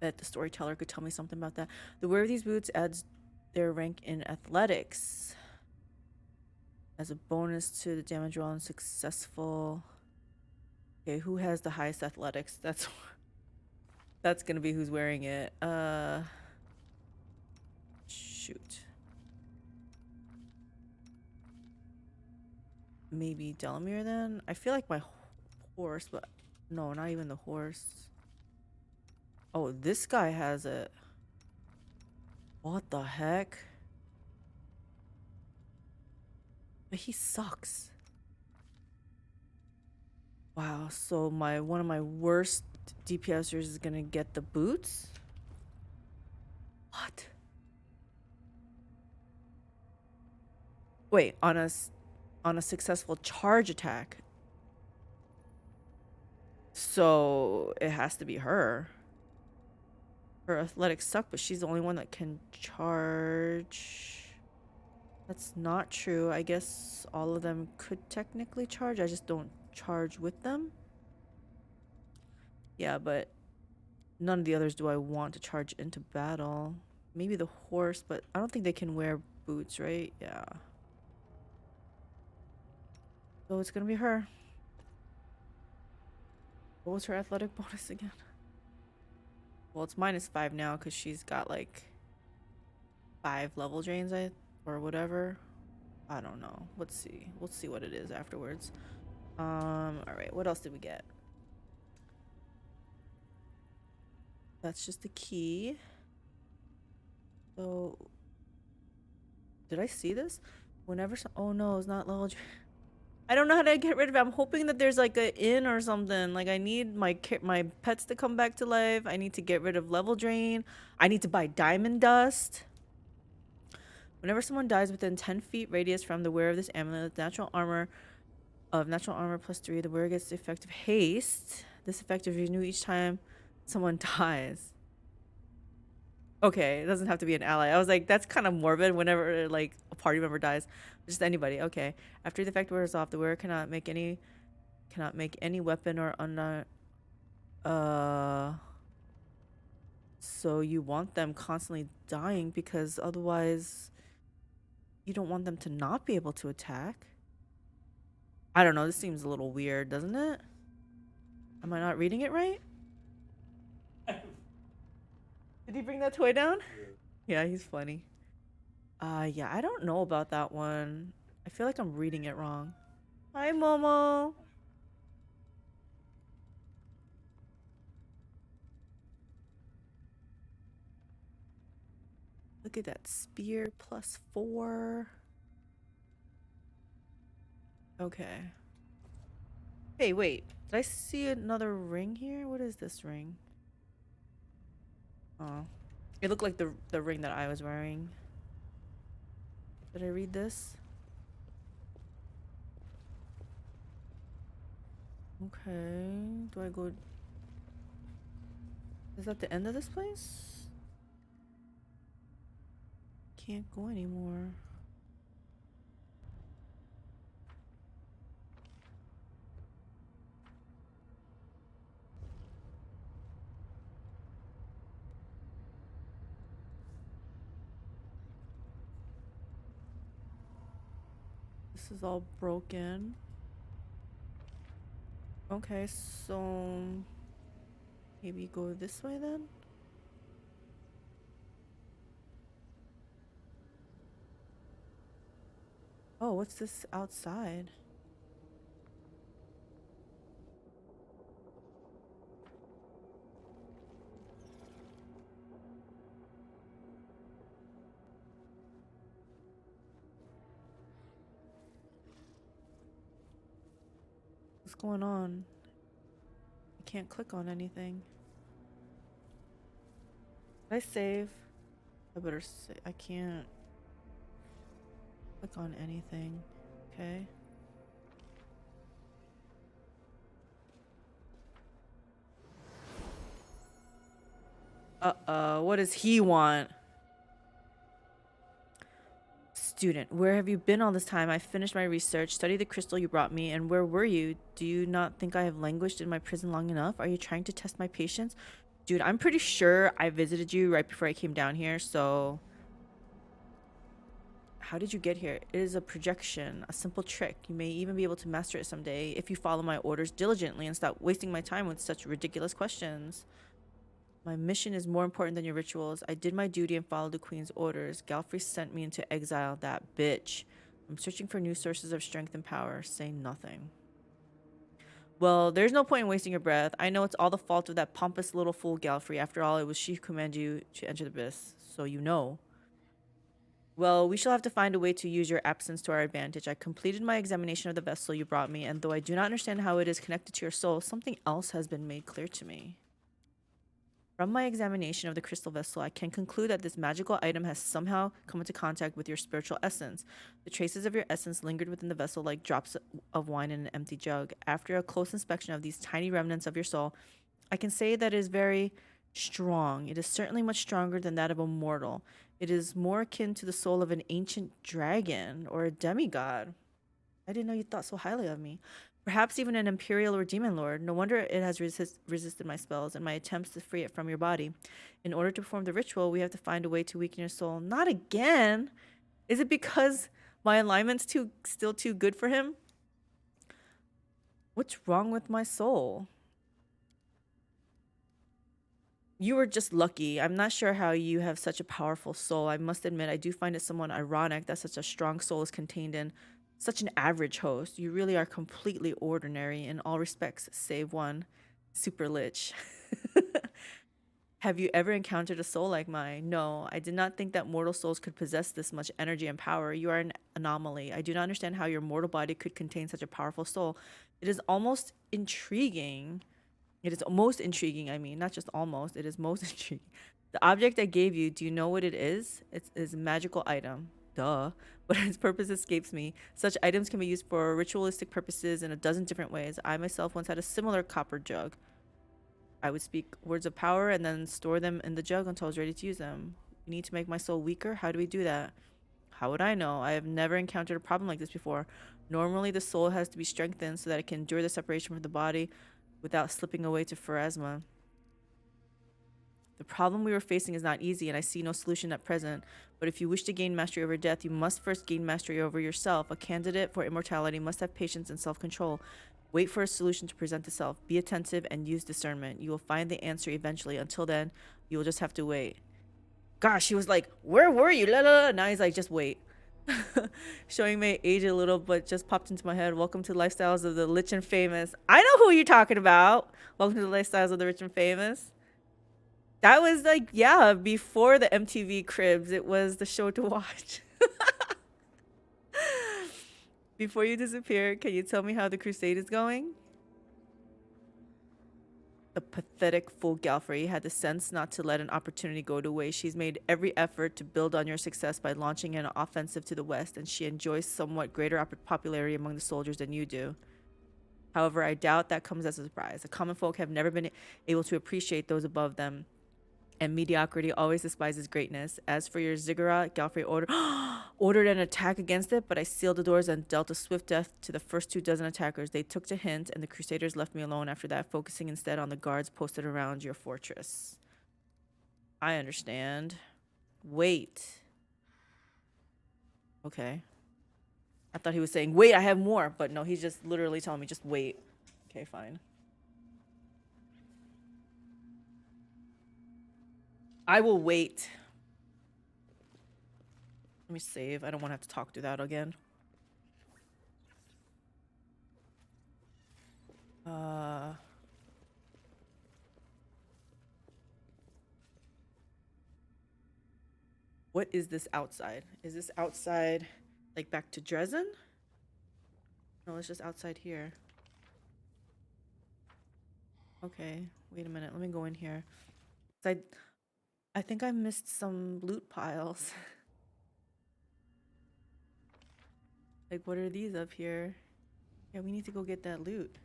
[SPEAKER 1] Bet the storyteller could tell me something about that. The wearer of these boots adds their rank in athletics as a bonus to the damage roll and successful. Okay, who has the highest athletics? That's gonna be who's wearing it. Shoot. Maybe Delmir then? I feel like my horse, but no, not even the horse. Oh, this guy has it. What the heck? But he sucks. Wow, so one of my worst DPSers is gonna get the boots? What? Wait, on a successful charge attack. So it has to be her. Her athletics suck, but she's the only one that can charge. That's not true. I guess all of them could technically charge. I just don't charge with them. Yeah, but none of the others do I want to charge into battle. Maybe the horse, but I don't think they can wear boots, right? Yeah. So it's gonna be her. What was her athletic bonus again? Well, it's -5 now because she's got like 5 level drains, or whatever. I don't know. Let's see. We'll see what it is afterwards. All right. What else did we get? That's just the key. So, did I see this? Whenever oh no, it's not level drain. I don't know how to get rid of it. I'm hoping that there's like an inn or something. Like I need my pets to come back to life. I need to get rid of level drain. I need to buy diamond dust. Whenever someone dies within 10 feet radius from the wearer of this amulet, natural armor +3, the wearer gets effective haste. This effect is renewed each time someone dies. Okay, it doesn't have to be an ally. I was like, that's kind of morbid whenever like a party member dies. Just anybody. Okay. After the effect wears off, the wearer cannot make any weapon or so you want them constantly dying because otherwise you don't want them to not be able to attack. I don't know, this seems a little weird, doesn't it? Am I not reading it right? Did he bring that toy down? Yeah, he's funny. Yeah, I don't know about that one. I feel like I'm reading it wrong. Hi, Momo. Look at that spear +4. Okay. Hey, wait. Did I see another ring here? What is this ring? Oh. It looked like the ring that I was wearing. Did I read this? Okay, do I go? Is that the end of this place? Can't go anymore. This is all broken. Okay, so maybe go this way then? Oh, what's this outside? What's going on? I can't click on anything. Did I save? I better say I can't click on anything. Okay. Uh-oh, what does he want? Student, where have you been all this time? I finished my research, studied the crystal you brought me, and where were you? Do you not think I have languished in my prison long enough? Are you trying to test my patience? Dude, I'm pretty sure I visited you right before I came down here, so... How did you get here? It is a projection, a simple trick. You may even be able to master it someday if you follow my orders diligently and stop wasting my time with such ridiculous questions. My mission is more important than your rituals. I did my duty and followed the queen's orders. Galfrey sent me into exile, that bitch. I'm searching for new sources of strength and power. Say nothing. Well, there's no point in wasting your breath. I know it's all the fault of that pompous little fool Galfrey. After all, it was she who commanded you to enter the abyss. So you know. Well, we shall have to find a way to use your absence to our advantage. I completed my examination of the vessel you brought me, and though I do not understand how it is connected to your soul, something else has been made clear to me. From my examination of the crystal vessel, I can conclude that this magical item has somehow come into contact with your spiritual essence. The traces of your essence lingered within the vessel like drops of wine in an empty jug. After a close inspection of these tiny remnants of your soul, I can say that it is very strong. It is certainly much stronger than that of a mortal. It is more akin to the soul of an ancient dragon or a demigod. I didn't know you thought so highly of me. Perhaps even an imperial or demon lord. No wonder it has resisted my spells and my attempts to free it from your body. In order to perform the ritual, we have to find a way to weaken your soul. Not again! Is it because my alignment's still too good for him? What's wrong with my soul? You were just lucky. I'm not sure how you have such a powerful soul. I must admit, I do find it somewhat ironic that such a strong soul is contained in such an average host. You really are completely ordinary in all respects, save one. Super Lich. Have you ever encountered a soul like mine? No, I did not think that mortal souls could possess this much energy and power. You are an anomaly. I do not understand how your mortal body could contain such a powerful soul. It is almost intriguing. It is most intriguing, I mean, not just almost. It is most intriguing. The object I gave you, do you know what it is? It is a magical item. Duh. But its purpose escapes me. Such items can be used for ritualistic purposes in a dozen different ways. I myself once had a similar copper jug. I would speak words of power and then store them in the jug until I was ready to use them. We need to make my soul weaker? How do we do that? How would I know? I have never encountered a problem like this before. Normally, the soul has to be strengthened so that it can endure the separation from the body without slipping away to Pharasma. The problem we were facing is not easy, and I see no solution at present. But if you wish to gain mastery over death, you must first gain mastery over yourself. A candidate for immortality must have patience and self-control. Wait for a solution to present itself. Be attentive and use discernment. You will find the answer eventually. Until then, you will just have to wait. Gosh, he was like, where were you? La, la, la. Now he's like, just wait. Showing my age a little, but just popped into my head. Welcome to the Lifestyles of the Rich and Famous. I know who you're talking about. Welcome to the Lifestyles of the Rich and Famous. That was like, yeah, before the MTV Cribs. It was the show to watch. Before you disappear, can you tell me how the crusade is going? The pathetic fool Galfrey had the sense not to let an opportunity go to waste. She's made every effort to build on your success by launching an offensive to the west, and she enjoys somewhat greater popularity among the soldiers than you do. However, I doubt that comes as a surprise. The common folk have never been able to appreciate those above them, and mediocrity always despises greatness. As for your ziggurat, Galfrey ordered an attack against it, but I sealed the doors and dealt a swift death to the first 2 dozen attackers. They took to hint, and the Crusaders left me alone after that, focusing instead on the guards posted around your fortress. I understand. Wait. Okay. I thought he was saying, wait, I have more. But no, he's just literally telling me, just wait. Okay, fine. I will wait. Let me save. I don't want to have to talk through that again. What is this outside? Is this outside, like, back to Dresden? No, it's just outside here. Okay, wait a minute. Let me go in here. I think I missed some loot piles. Like, what are these up here? Yeah, we need to go get that loot.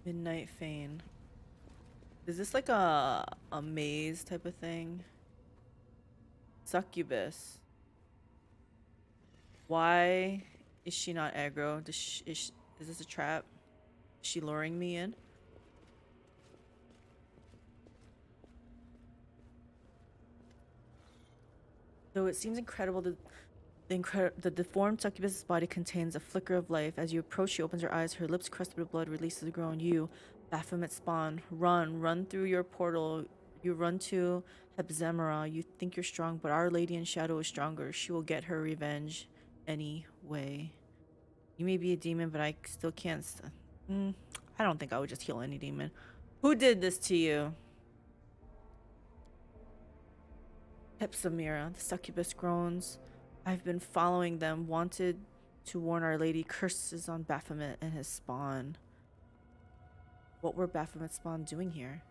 [SPEAKER 1] Midnight Fane. Is this like a maze type of thing? Succubus. Why is she not aggro? Is this a trap? Is she luring me in? Though it seems incredible that the deformed succubus's body contains a flicker of life. As you approach, she opens her eyes. Her lips crusted with blood, releases a groan. You, Baphomet spawn, run through your portal. You run to Hebzemera. You think you're strong, but Our Lady in Shadow is stronger. She will get her revenge anyway. You may be a demon, but I still can't. I don't think I would just heal any demon. Who did this to you? Hebzemera. The succubus groans. I've been following them, wanted to warn Our Lady. Curses on Baphomet and his spawn. What were Baphomet's spawn doing here?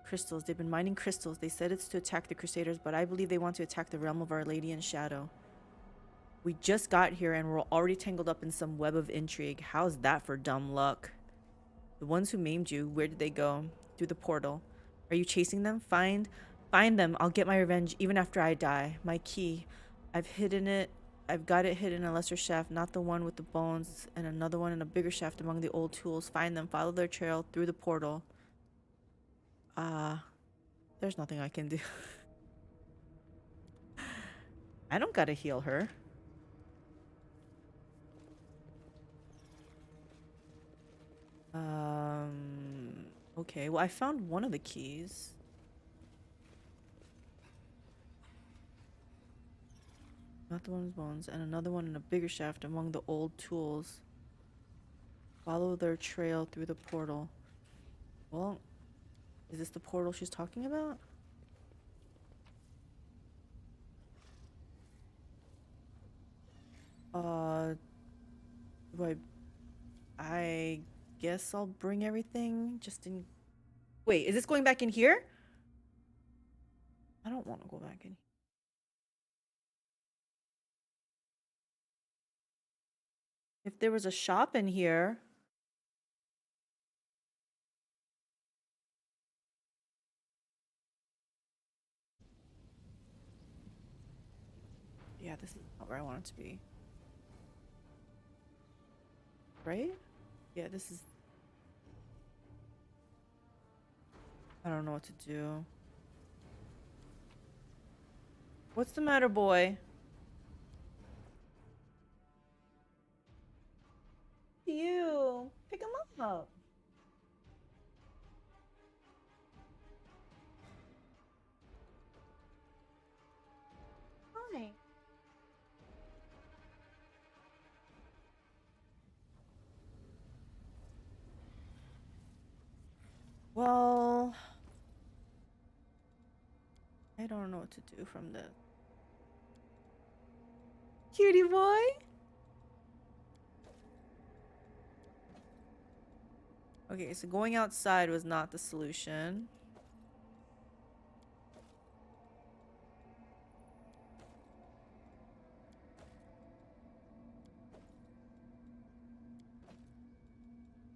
[SPEAKER 1] Crystals. They've been mining crystals. They said it's to attack the Crusaders, but I believe they want to attack the realm of Our Lady in Shadow. We just got here and we're already tangled up in some web of intrigue. How's that for dumb luck? The ones who maimed you, where did they go? Through the portal. Are you chasing them? Find them. I'll get my revenge even after I die. My key. I've got it hidden in a lesser shaft, not the one with the bones, and another one in a bigger shaft among the old tools. Find them. Follow their trail through the portal. There's nothing I can do. I don't gotta heal her. Okay, well, I found one of the keys. Not the one with bones, and another one in a bigger shaft among the old tools. Follow their trail through the portal. Well, is this the portal she's talking about? I guess I'll bring everything just in. Wait, is this going back in here? I don't want to go back in. If there was a shop in here. Yeah, this is not where I want it to be. Right? Yeah, this is. I don't know what to do. What's the matter, boy? You pick him up. Hi. Well, I don't know what to do from this. Cutie boy. Okay, so going outside was not the solution.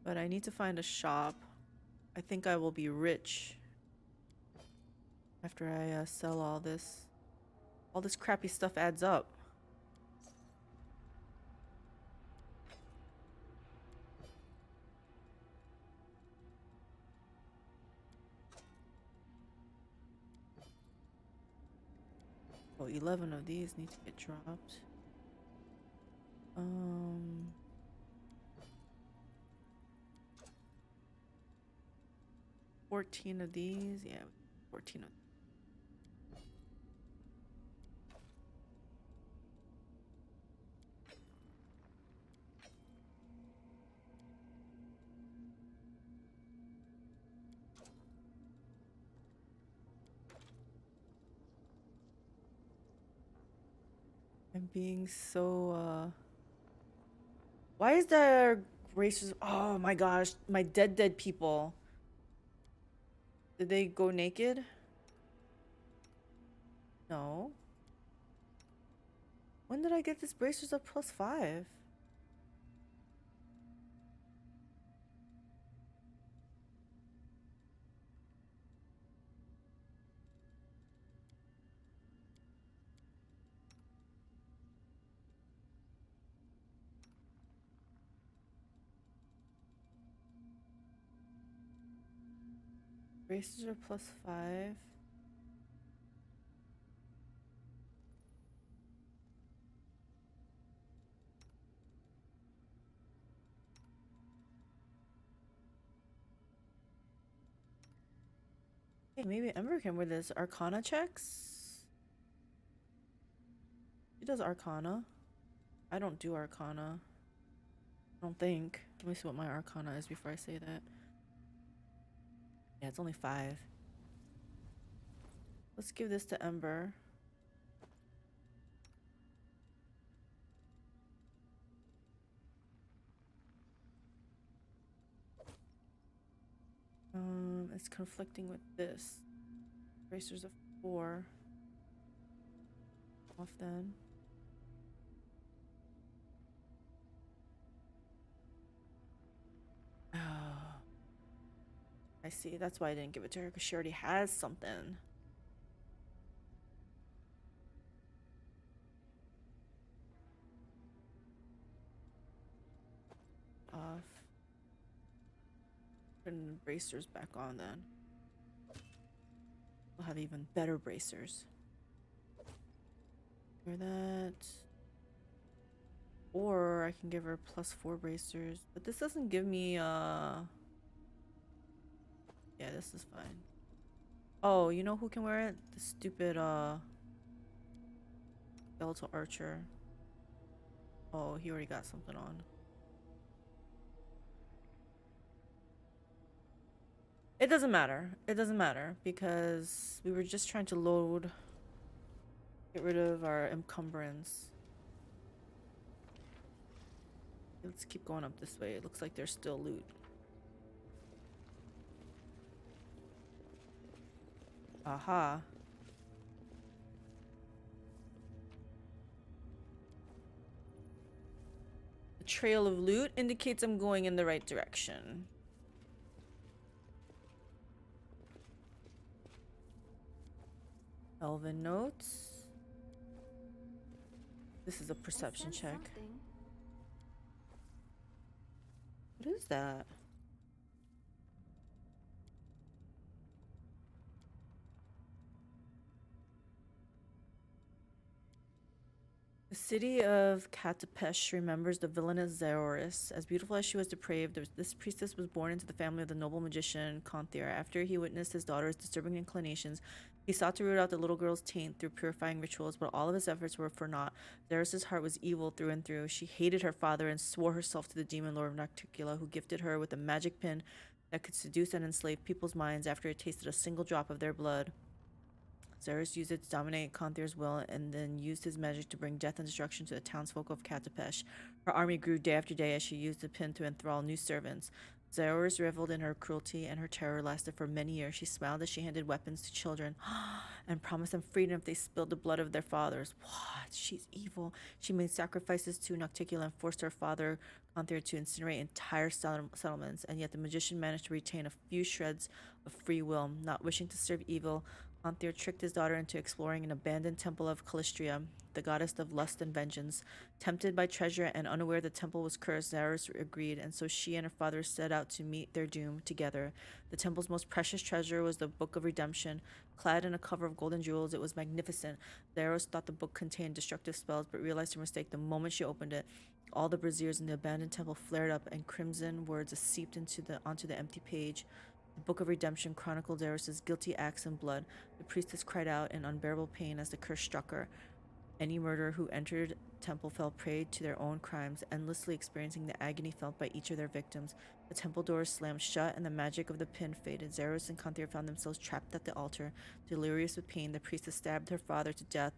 [SPEAKER 1] But I need to find a shop. I think I will be rich after I sell all this. All this crappy stuff adds up. Oh, 11 of these need to get dropped. 14 of these. Yeah, 14 of I'm being so why is there races? Oh my gosh, my dead people. Did they go naked? No. When did I get this bracers of +5? Bracers are +5. Hey, maybe Ember can wear this. Arcana checks? She does Arcana. I don't do Arcana. I don't think. Let me see what my Arcana is before I say that. Yeah, it's only 5. Let's give this to Ember. It's conflicting with this. Bracers of 4. Off then. Oh. I see. That's why I didn't give it to her, because she already has something. Off. Putting the bracers back on then. We'll have even better bracers. Hear that. Or I can give her +4 bracers. But this doesn't give me yeah, this is fine. Oh, you know who can wear it? The stupid skeletal archer. Oh, he already got something on. It doesn't matter. It doesn't matter because we were just trying to load, get rid of our encumbrance. Let's keep going up this way. It looks like there's still loot. Aha. The trail of loot indicates I'm going in the right direction. Elven notes. This is a perception check. What is that? The city of Katapesh remembers the villainous Zeoris. As beautiful as she was depraved, this priestess was born into the family of the noble magician Conthir. After he witnessed his daughter's disturbing inclinations, he sought to root out the little girl's taint through purifying rituals, but all of his efforts were for naught. Zeoris' heart was evil through and through. She hated her father and swore herself to the demon lord of Nocticula, who gifted her with a magic pin that could seduce and enslave people's minds after it tasted a single drop of their blood. Zeus used it to dominate Conthir's will and then used his magic to bring death and destruction to the townsfolk of Katapesh. Her army grew day after day as she used the pin to enthrall new servants. Zeros reveled in her cruelty, and her terror lasted for many years. She smiled as she handed weapons to children and promised them freedom if they spilled the blood of their fathers. What? She's evil. She made sacrifices to Nocticula and forced her father, Conthir, to incinerate entire settlements, and yet the magician managed to retain a few shreds of free will. Not wishing to serve evil, Conthir tricked his daughter into exploring an abandoned temple of Calistria, the goddess of lust and vengeance. Tempted by treasure and unaware the temple was cursed, Zaros agreed, and so she and her father set out to meet their doom together. The temple's most precious treasure was the Book of Redemption. Clad in a cover of golden jewels, it was magnificent. Zaros thought the book contained destructive spells, but realized her mistake the moment she opened it. All the braziers in the abandoned temple flared up, and crimson words seeped onto the empty page. The Book of Redemption chronicled Zaros' guilty acts and blood. The priestess cried out in unbearable pain as the curse struck her. Any murderer who entered temple fell prey to their own crimes, endlessly experiencing the agony felt by each of their victims. The temple doors slammed shut, and the magic of the pin faded. Zaros and Conthir found themselves trapped at the altar. Delirious with pain, the priestess stabbed her father to death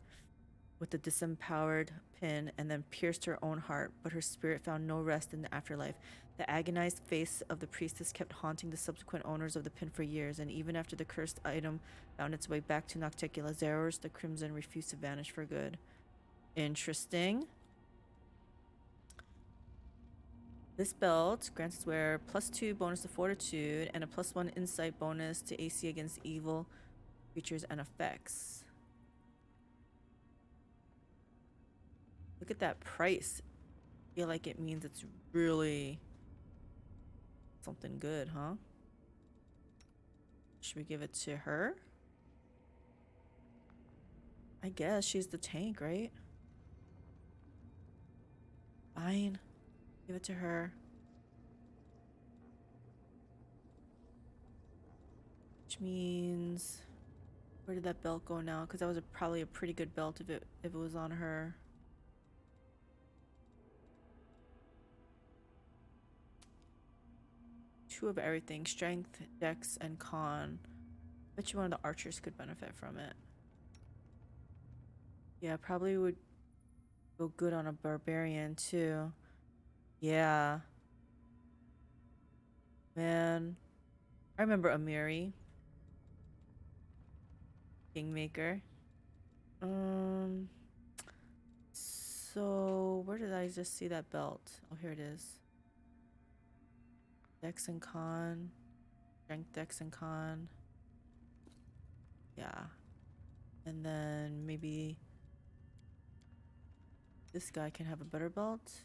[SPEAKER 1] with the disempowered pin and then pierced her own heart, but her spirit found no rest in the afterlife. The agonized face of the priestess kept haunting the subsequent owners of the pin for years, and even after the cursed item found its way back to Nocticula, Zaros the Crimson refused to vanish for good. Interesting. This belt grants its wearer +2 bonus to fortitude and a +1 insight bonus to AC against evil creatures and effects. Look at that price. I feel like it means it's really something good, huh? Should we give it to her? I guess she's the tank, right? Fine. Give it to her. Which means, where did that belt go now? Because that was probably a pretty good belt if it was on her. Two of everything: strength, dex, and con. Bet you one of the archers could benefit from it. Yeah, probably would go good on a barbarian too. Yeah. Man. I remember Amiri. Kingmaker. So where did I just see that belt? Oh, here it is. Dex and con. Strength, dex, and con. Yeah. And then maybe this guy can have a better belt.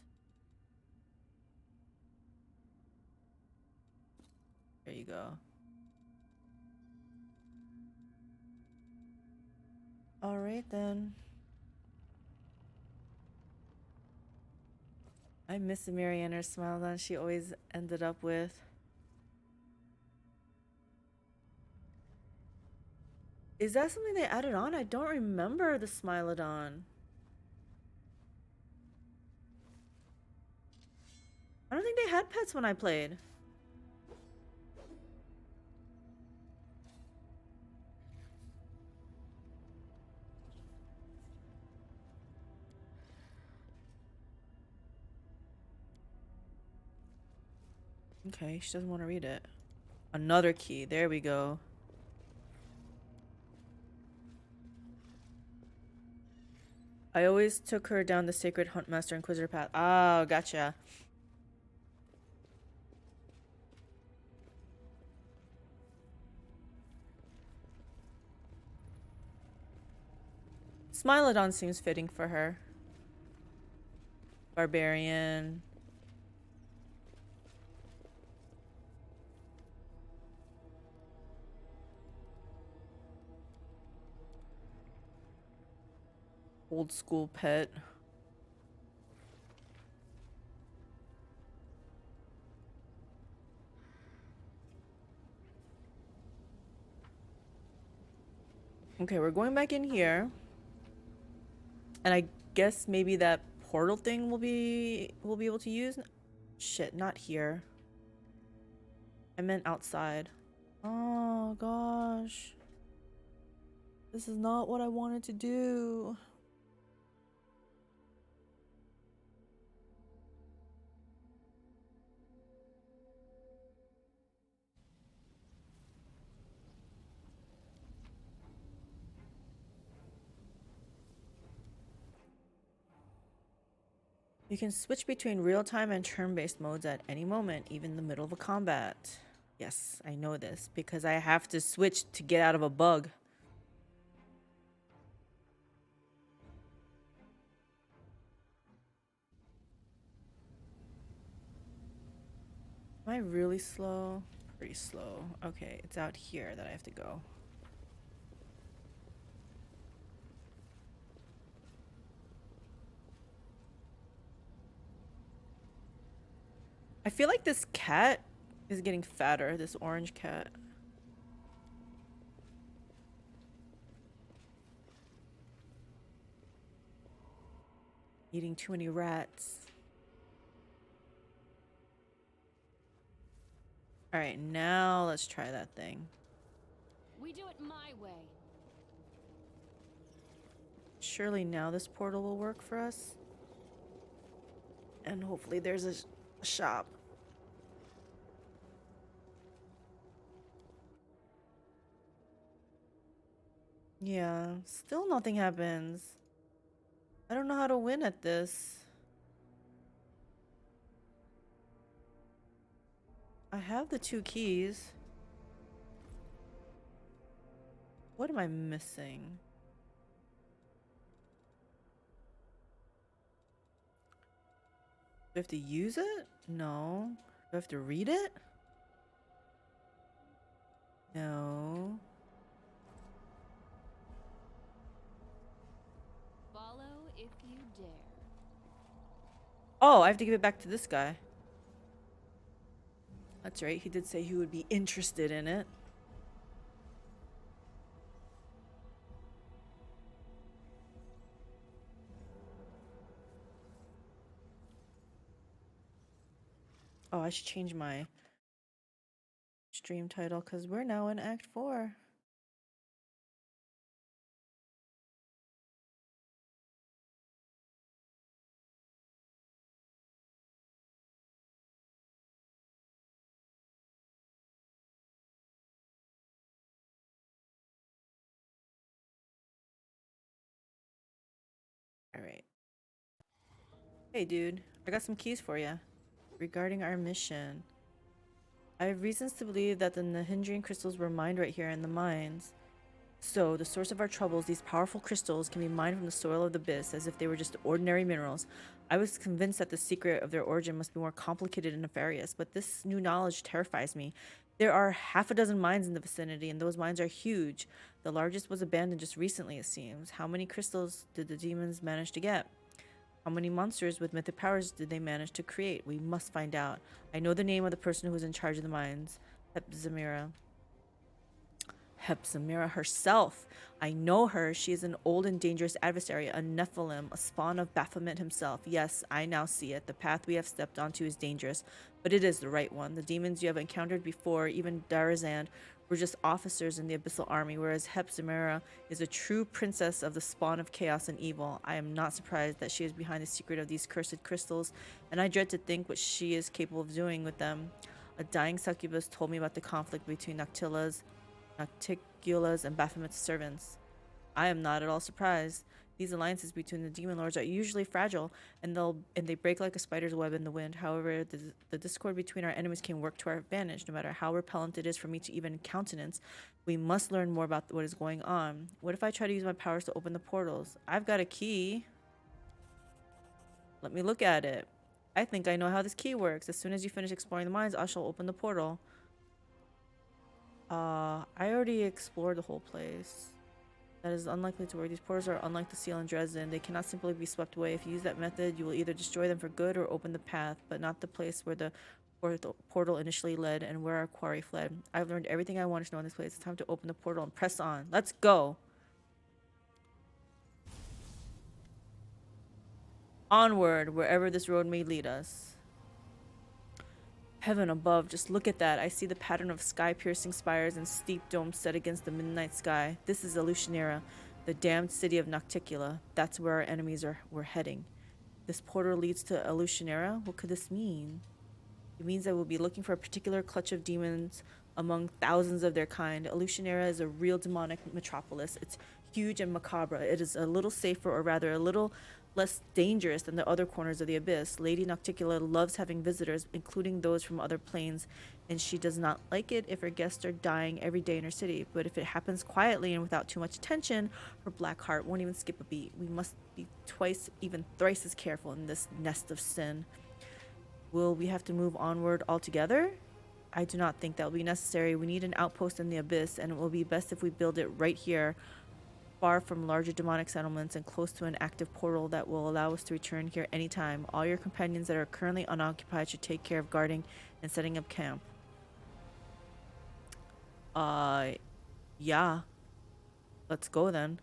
[SPEAKER 1] There you go. All right then. I miss Marianne's smile that she always ended up with. Is that something they added on? I don't remember the Smilodon. I don't think they had pets when I played. Okay, she doesn't want to read it. Another key. There we go. I always took her down the sacred Huntmaster Inquisitor path. Oh, gotcha. Smilodon seems fitting for her. Barbarian. Old school pet. Okay, we're going back in here. And I guess maybe that portal thing we'll be able to use. Shit, not here. I meant outside. Oh gosh. This is not what I wanted to do. You can switch between real-time and turn-based modes at any moment, even in the middle of a combat. Yes, I know this because I have to switch to get out of a bug. Am I really slow? Pretty slow. Okay, it's out here that I have to go. I feel like this cat is getting fatter, this orange cat. Eating too many rats. All right, now let's try that thing.
[SPEAKER 5] We do it my way.
[SPEAKER 1] Surely now this portal will work for us. And hopefully there's a shop. Yeah, still nothing happens. I don't know how to win at this. I have the 2 keys. What am I missing? Do I have to use it? No. Do I have to read it? No.
[SPEAKER 5] Follow if you dare.
[SPEAKER 1] Oh, I have to give it back to this guy. That's right, he did say he would be interested in it. Oh, I should change my stream title because we're now in Act 4. Alright. Hey dude, I got some keys for you. Regarding our mission. I have reasons to believe that the Nahindrian crystals were mined right here in the mines. So, the source of our troubles, these powerful crystals, can be mined from the soil of the abyss as if they were just ordinary minerals. I was convinced that the secret of their origin must be more complicated and nefarious, but this new knowledge terrifies me. There are half a dozen mines in the vicinity, and those mines are huge. The largest was abandoned just recently, it seems. How many crystals did the demons manage to get? How many monsters with mythic powers did they manage to create? We must find out. I know the name of the person who was in charge of the mines. Hepzimira. Hepzimira herself. I know her. She is an old and dangerous adversary, a Nephilim, a spawn of Baphomet himself. Yes, I now see it. The path we have stepped onto is dangerous, but it is the right one. The demons you have encountered before, even Darrazand, were just officers in the Abyssal Army, whereas Hepzimira is a true princess of the spawn of chaos and evil. I am not surprised that she is behind the secret of these cursed crystals, and I dread to think what she is capable of doing with them. A dying succubus told me about the conflict between Nocticula's and Baphomet's servants. I am not at all surprised. These alliances between the demon lords are usually fragile, and they break like a spider's web in the wind. However, the discord between our enemies can work to our advantage, no matter how repellent it is for me to even countenance. We must learn more about what is going on. What if I try to use my powers to open the portals? I've got a key. Let me look at it. I think I know how this key works. As soon as you finish exploring the mines, I shall open the portal. I already explored the whole place. That is unlikely to work. These portals are unlike the seal in Dresden. They cannot simply be swept away. If you use that method, you will either destroy them for good or open the path, but not the place where the portal initially led and where our quarry fled. I've learned everything I wanted to know in this place. It's time to open the portal and press on. Let's go! Onward, wherever this road may lead us. Heaven above, just look at that. I see the pattern of sky-piercing spires and steep domes set against the midnight sky. This is Alushinyrra, the damned city of Nocticula. That's where our enemies were heading. This portal leads to Alushinyrra? What could this mean? It means that we'll be looking for a particular clutch of demons among thousands of their kind. Alushinyrra is a real demonic metropolis. It's huge and macabre. It is a little safer, or rather a little less dangerous than the other corners of the abyss. Lady Nocticula loves having visitors, including those from other planes, and she does not like it if her guests are dying every day in her city. But if it happens quietly and without too much attention, her black heart won't even skip a beat. We must be twice, even thrice as careful in this nest of sin. Will we have to move onward altogether? I do not think that will be necessary. We need an outpost in the abyss, and it will be best if we build it right here, far from larger demonic settlements and close to an active portal that will allow us to return here anytime. All your companions that are currently unoccupied should take care of guarding and setting up camp. Yeah. Let's go then.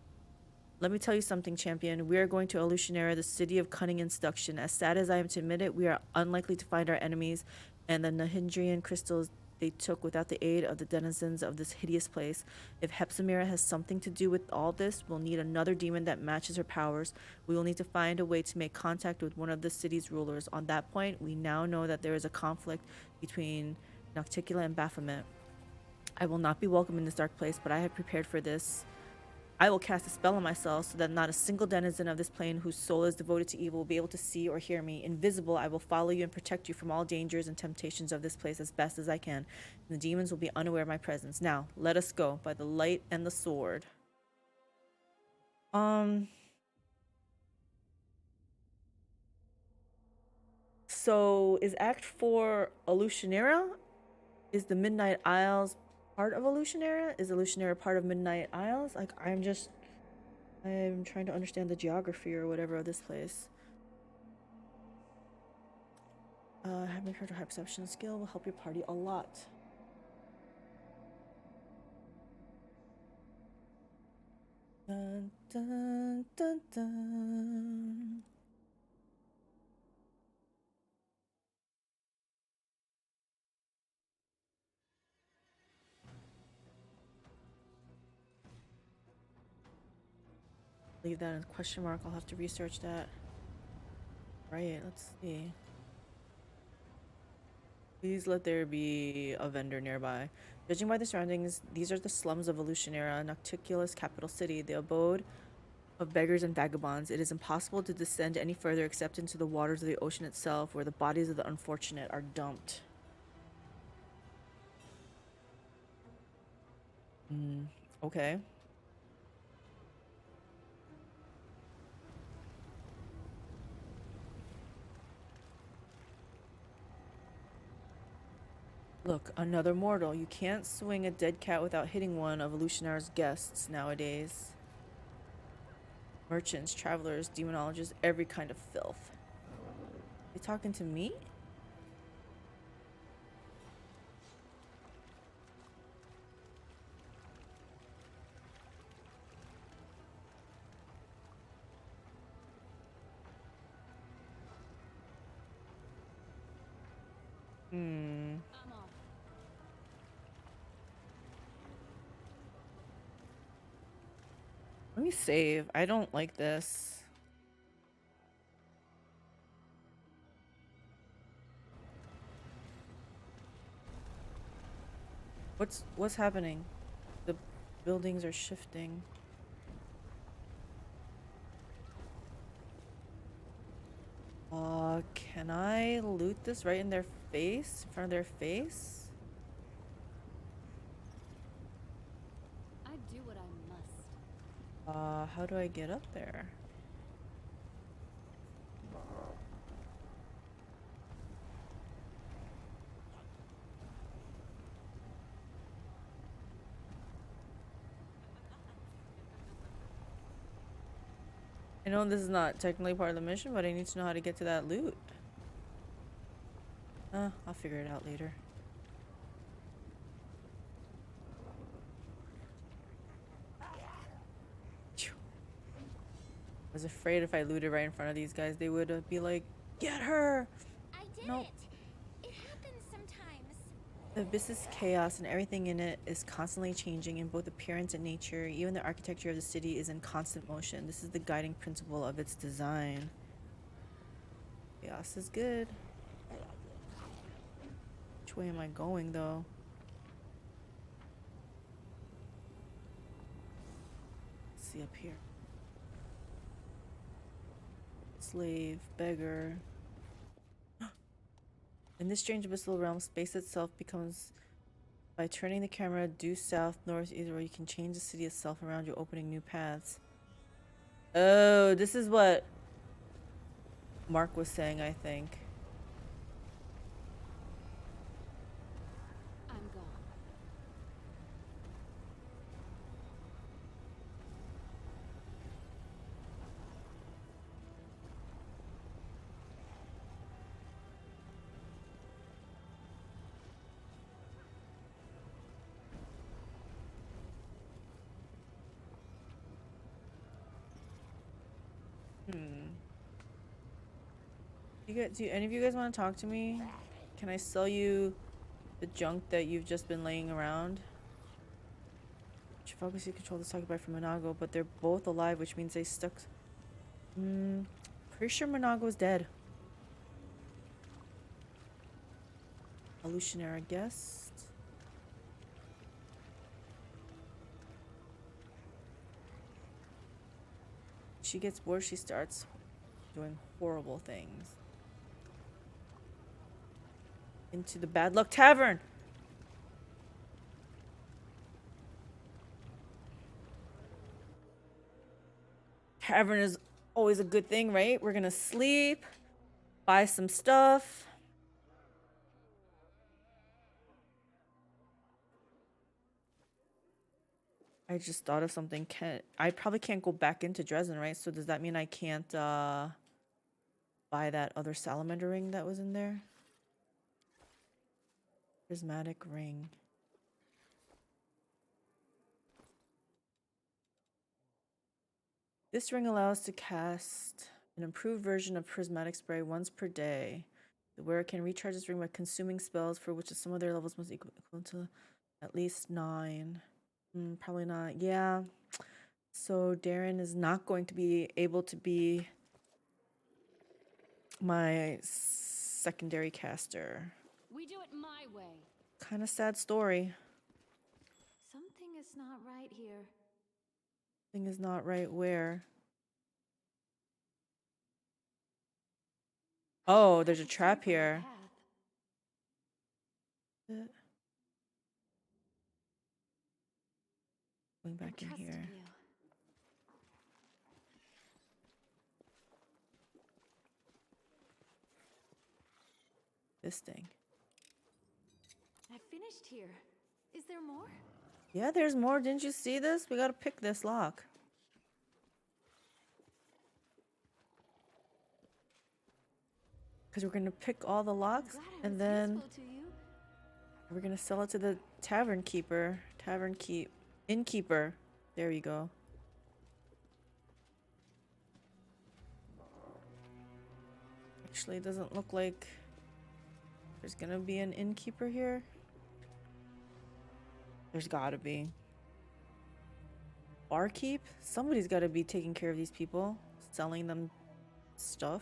[SPEAKER 1] Let me tell you something, champion. We are going to Alushinyrra, the city of cunning and seduction. As sad as I am to admit it, we are unlikely to find our enemies and the Nahindrian crystals they took without the aid of the denizens of this hideous place. If Hepzibah has something to do with all this, we'll need another demon that matches her powers. We will need to find a way to make contact with one of the city's rulers. On that point, we now know that there is a conflict between Nocticula and Baphomet. I will not be welcome in this dark place, but I have prepared for this. I will cast a spell on myself so that not a single denizen of this plane whose soul is devoted to evil will be able to see or hear me. Invisible, I will follow you and protect you from all dangers and temptations of this place as best as I can. And the demons will be unaware of my presence. Now, let us go by the light and the sword. So is Act 4 Alushinyrra? Is the Midnight Isles part of Alushinyrra? Is Alushinyrra part of Midnight Isles? Like, I'm trying to understand the geography or whatever of this place. Having heard a high perception skill will help your party a lot. Dun, dun, dun, dun. Leave that in question mark. I'll have to research that. Right, let's see. Please let there be a vendor nearby. Judging by the surroundings, these are the slums of Alushinyrra, Nocticula's capital city, the abode of beggars and vagabonds. It is impossible to descend any further except into the waters of the ocean itself, where the bodies of the unfortunate are dumped. Okay. Look, another mortal. You can't swing a dead cat without hitting one of Alushinyrra's guests nowadays. Merchants, travelers, demonologists, every kind of filth. You talking to me?
[SPEAKER 5] I'm off.
[SPEAKER 1] Let me save. I don't like this. What's happening? The buildings are shifting. Can I loot this right in their face? In front of their face?
[SPEAKER 5] I do what I must.
[SPEAKER 1] How do I get up there? I know this is not technically part of the mission, but I need to know how to get to that loot. I'll figure it out later. Phew. I was afraid if I looted right in front of these guys, they would be like, "Get her!"
[SPEAKER 3] I did
[SPEAKER 1] Nope.
[SPEAKER 3] it. It happens sometimes.
[SPEAKER 1] The abyss is chaos and everything in it is constantly changing in both appearance and nature. Even the architecture of the city is in constant motion. This is the guiding principle of its design. Chaos is good. Which way am I going though? Let's see up here. slave, beggar. In this strange abyssal realm, space itself becomes, by turning the camera due south, north, east, where you can change the city itself around you, opening new paths. Oh, this is what Mark was saying, I think.
[SPEAKER 5] I'm gone.
[SPEAKER 1] Do any of you guys want to talk to me? Can I sell you the junk that you've just been laying around? Which focus you control this occupied from Monago, but they're both alive, which means they stuck. Pretty sure Monago's dead. Alushinyrra guest. She gets bored, she starts doing horrible things. Into the Bad Luck Tavern. Tavern is always a good thing, right? We're gonna sleep, buy some stuff. I just thought of something. I probably can't go back into Dresden, right? So does that mean I can't buy that other salamander ring that was in there? Prismatic ring. This ring allows to cast an improved version of prismatic spray once per day. The wearer can recharge this ring by consuming spells for which some of their levels must equal to at least 9. Probably not. Yeah. So Darren is not going to be able to be my secondary caster.
[SPEAKER 5] We do it my way.
[SPEAKER 1] Kind of sad story.
[SPEAKER 5] Something is not right here.
[SPEAKER 1] Thing is not right where? Oh, there's a trap here. Going back in here. This thing.
[SPEAKER 5] I finished here. Is there more?
[SPEAKER 1] Yeah, there's more. Didn't you see this? We gotta pick this lock. Because we're gonna pick all the locks and then we're gonna sell it to the tavern keeper. Innkeeper. There you go. Actually, it doesn't look like there's gonna be an innkeeper here. There's gotta be. Barkeep? Somebody's gotta be taking care of these people, selling them stuff.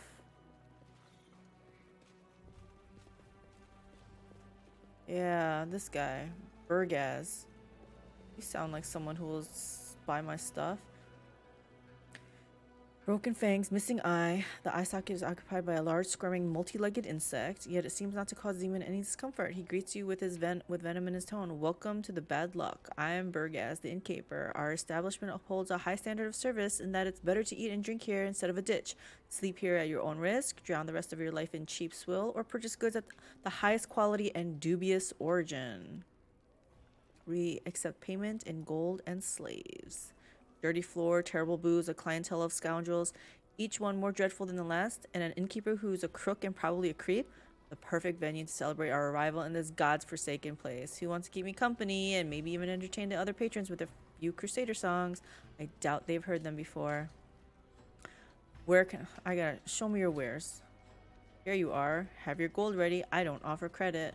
[SPEAKER 1] Yeah, this guy, Burgaz. You sound like someone who will buy my stuff. Broken fangs, missing eye. The eye socket is occupied by a large, squirming, multi-legged insect, yet it seems not to cause Demon any discomfort. He greets you with with venom in his tone. Welcome to the Bad Luck. I am Burgaz, the innkeeper. Our establishment upholds a high standard of service in that it's better to eat and drink here instead of a ditch. Sleep here at your own risk, drown the rest of your life in cheap swill, or purchase goods at the highest quality and dubious origin. We accept payment in gold and slaves. Dirty floor, terrible booze, a clientele of scoundrels, each one more dreadful than the last, and an innkeeper who's a crook and probably a creep. The perfect venue to celebrate our arrival in this god's forsaken place. Who wants to keep me company and maybe even entertain the other patrons with a few Crusader songs? I doubt they've heard them before. Where can I gotta show me your wares? Here you are. Have your gold ready. I don't offer credit.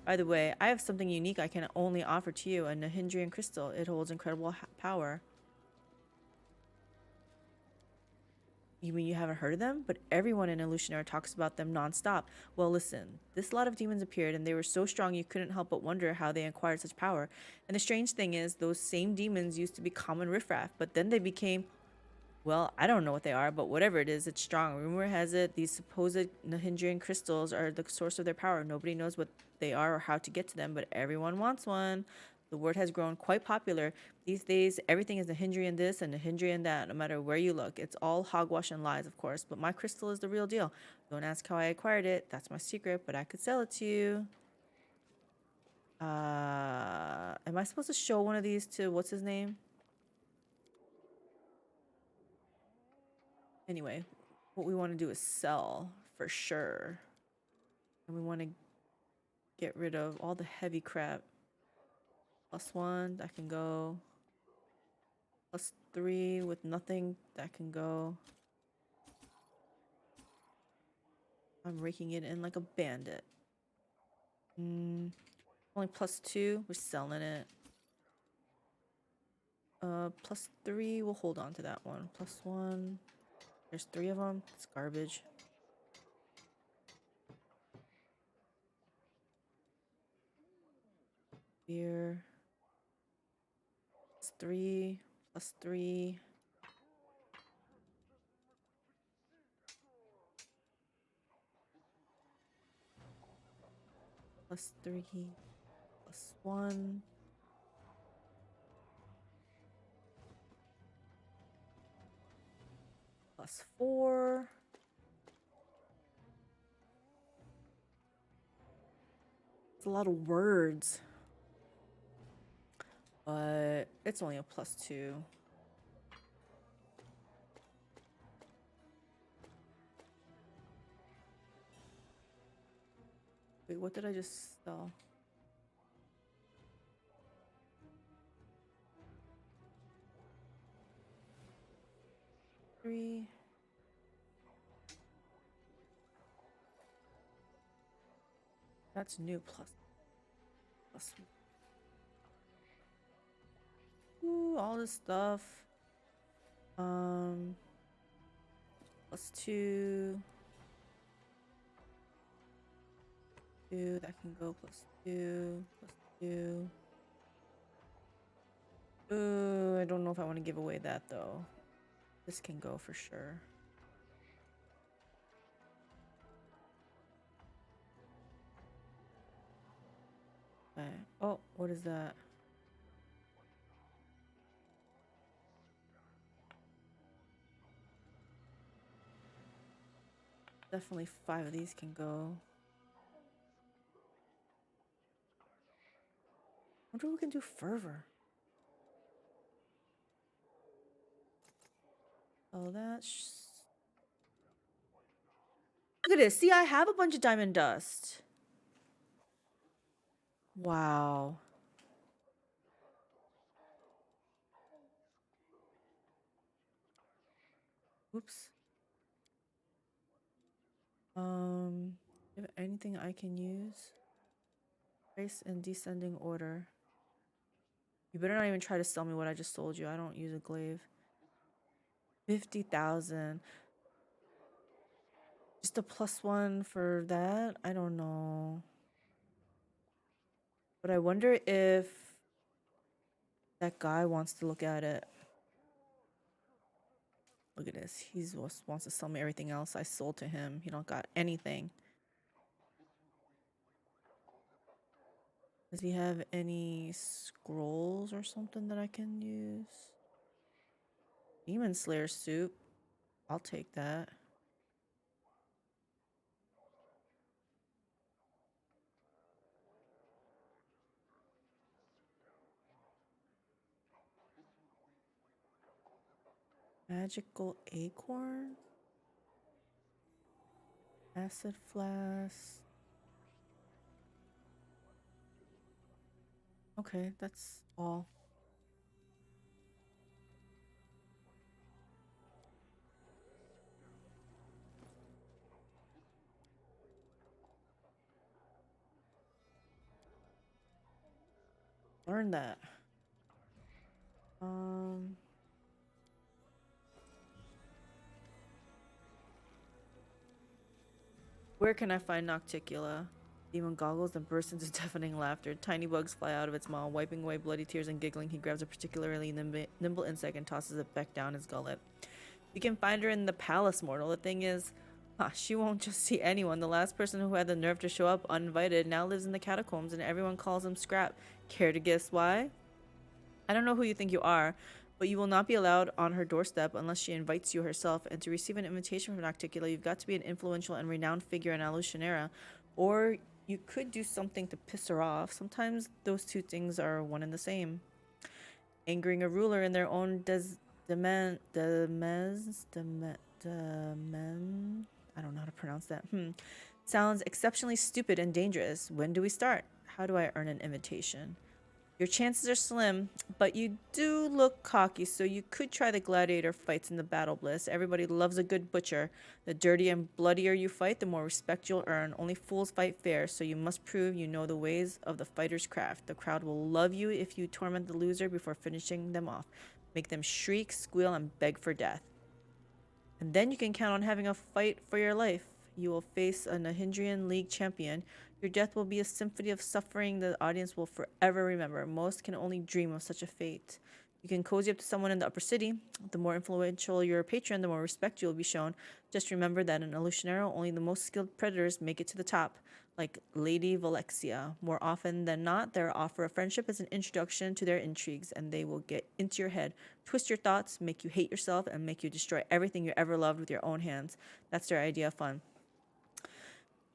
[SPEAKER 1] By the way, I have something unique I can only offer to you, a Nahindrian crystal. It holds incredible power. You mean you haven't heard of them? But everyone in Alushinyrra talks about them non-stop. Well, listen, this lot of demons appeared, and they were so strong you couldn't help but wonder how they acquired such power. And the strange thing is, those same demons used to be common riffraff, but then they became Well, I don't know what they are, but whatever it is, it's strong. Rumor has it these supposed Nahindrian crystals are the source of their power. Nobody knows what they are or how to get to them, but everyone wants one. The word has grown quite popular. These days, everything is Nahindrian this and Nahindrian that, no matter where you look. It's all hogwash and lies, of course, but my crystal is the real deal. Don't ask how I acquired it. That's my secret, but I could sell it to you. Am I supposed to show one of these to what's his name? Anyway, what we want to do is sell for sure. And we want to get rid of all the heavy crap. +1, that can go. +3 with nothing, that can go. I'm raking it in like a bandit. Only +2, we're selling it. +3, we'll hold on to that one. +1, there's 3 of them, it's garbage. Beer. +3, +3. +3, +1. +4. It's a lot of words. But it's only a +2. Wait, what did I just sell? Three. That's new plus. Ooh, all this stuff. +2. Two, that can go +2, +2. Ooh, I don't know if I want to give away that though. This can go for sure. Okay. Oh, what is that? Definitely 5 of these can go. I wonder if we can do fervor. Oh, that's... Look at this. See, I have a bunch of diamond dust. Wow. Oops. If anything I can use? Trace in descending order. You better not even try to sell me what I just sold you. I don't use a glaive. 50,000. Just a +1 for that? I don't know. But I wonder if that guy wants to look at it. Look at this. He wants to sell me everything else I sold to him. He don't got anything. Does he have any scrolls or something that I can use? Demon Slayer soup. I'll take that. Magical acorn? Acid flask. Okay, that's all. Learn that. Where can I find Nocticula? Demon goggles and bursts into deafening laughter. Tiny bugs fly out of its maw, wiping away bloody tears and giggling. He grabs a particularly nimble insect and tosses it back down his gullet. You can find her in the palace, mortal. The thing is, she won't just see anyone. The last person who had the nerve to show up uninvited now lives in the catacombs and everyone calls him Scrap. Care to guess why? I don't know who you think you are, but you will not be allowed on her doorstep unless she invites you herself. And to receive an invitation from Nocticula, you've got to be an influential and renowned figure in Alushinyrra, or you could do something to piss her off. Sometimes those two things are one and the same. Angering a ruler in their own I don't know how to pronounce that. Sounds exceptionally stupid and dangerous. When do we start? How do I earn an invitation? Your chances are slim, but you do look cocky, so you could try the gladiator fights in the Battle Bliss. Everybody loves a good butcher. The dirtier and bloodier you fight, the more respect you'll earn. Only fools fight fair, so you must prove you know the ways of the fighter's craft. The crowd will love you if you torment the loser before finishing them off. Make them shriek, squeal, and beg for death. And then you can count on having a fight for your life. You will face a Nahindrian League champion. Your death will be a symphony of suffering the audience will forever remember. Most can only dream of such a fate. You can cozy up to someone in the upper city. The more influential your patron, the more respect you will be shown. Just remember that in Alushinyrra, only the most skilled predators make it to the top, like Lady Valexia. More often than not, their offer of friendship is an introduction to their intrigues, and they will get into your head, twist your thoughts, make you hate yourself, and make you destroy everything you ever loved with your own hands. That's their idea of fun.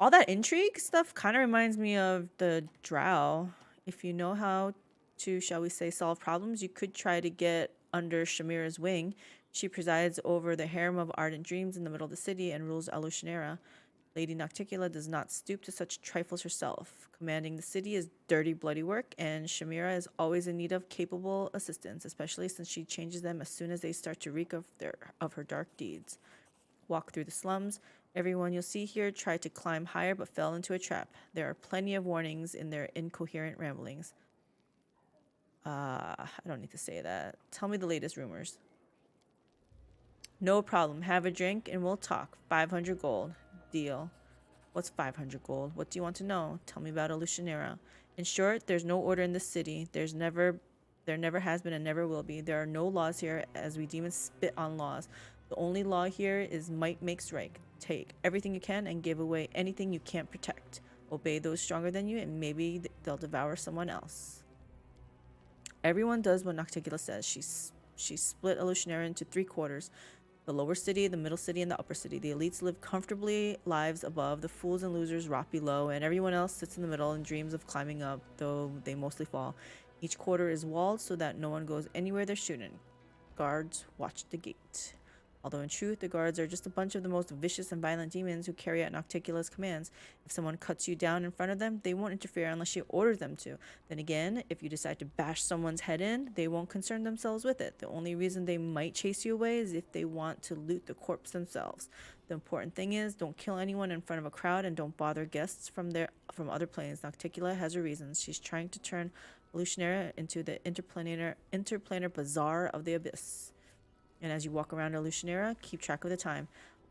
[SPEAKER 1] All that intrigue stuff kind of reminds me of the Drow. If you know how to, shall we say, solve problems, you could try to get under Shamira's wing. She presides over the harem of ardent dreams in the middle of the city and rules Alushinyrra. Lady Nocticula does not stoop to such trifles herself. Commanding the city is dirty, bloody work, and Shamira is always in need of capable assistance, especially since she changes them as soon as they start to reek of her dark deeds. Walk through the slums. Everyone you'll see here tried to climb higher but fell into a trap. There are plenty of warnings in their incoherent ramblings. I don't need to say that. Tell me the latest rumors. No problem. Have a drink and we'll talk. 500 gold. Deal. What's 500 gold? What do you want to know? Tell me about Alushinyrra. In short, there's no order in this city. There never has been and never will be. There are no laws here, as we demons spit on laws. The only law here is might makes right. Take everything you can and give away anything you can't protect. Obey those stronger than you, and maybe they'll devour someone else. Everyone does what Nocticula says. She split Alushinyrra into 3 quarters. The lower city, the middle city, and the upper city. The elites live comfortably lives above, the fools and losers rot below, and everyone else sits in the middle and dreams of climbing up, though they mostly fall. Each quarter is walled so that no one goes anywhere they're shooting. Guards watch the gate. Although in truth, the guards are just a bunch of the most vicious and violent demons who carry out Nocticula's commands. If someone cuts you down in front of them, they won't interfere unless she orders them to. Then again, if you decide to bash someone's head in, they won't concern themselves with it. The only reason they might chase you away is if they want to loot the corpse themselves. The important thing is, don't kill anyone in front of a crowd and don't bother guests from other planes. Nocticula has her reasons. She's trying to turn Alushinyrra into the interplanar bazaar of the abyss. And as you walk around Alushinyrra, keep track of the time.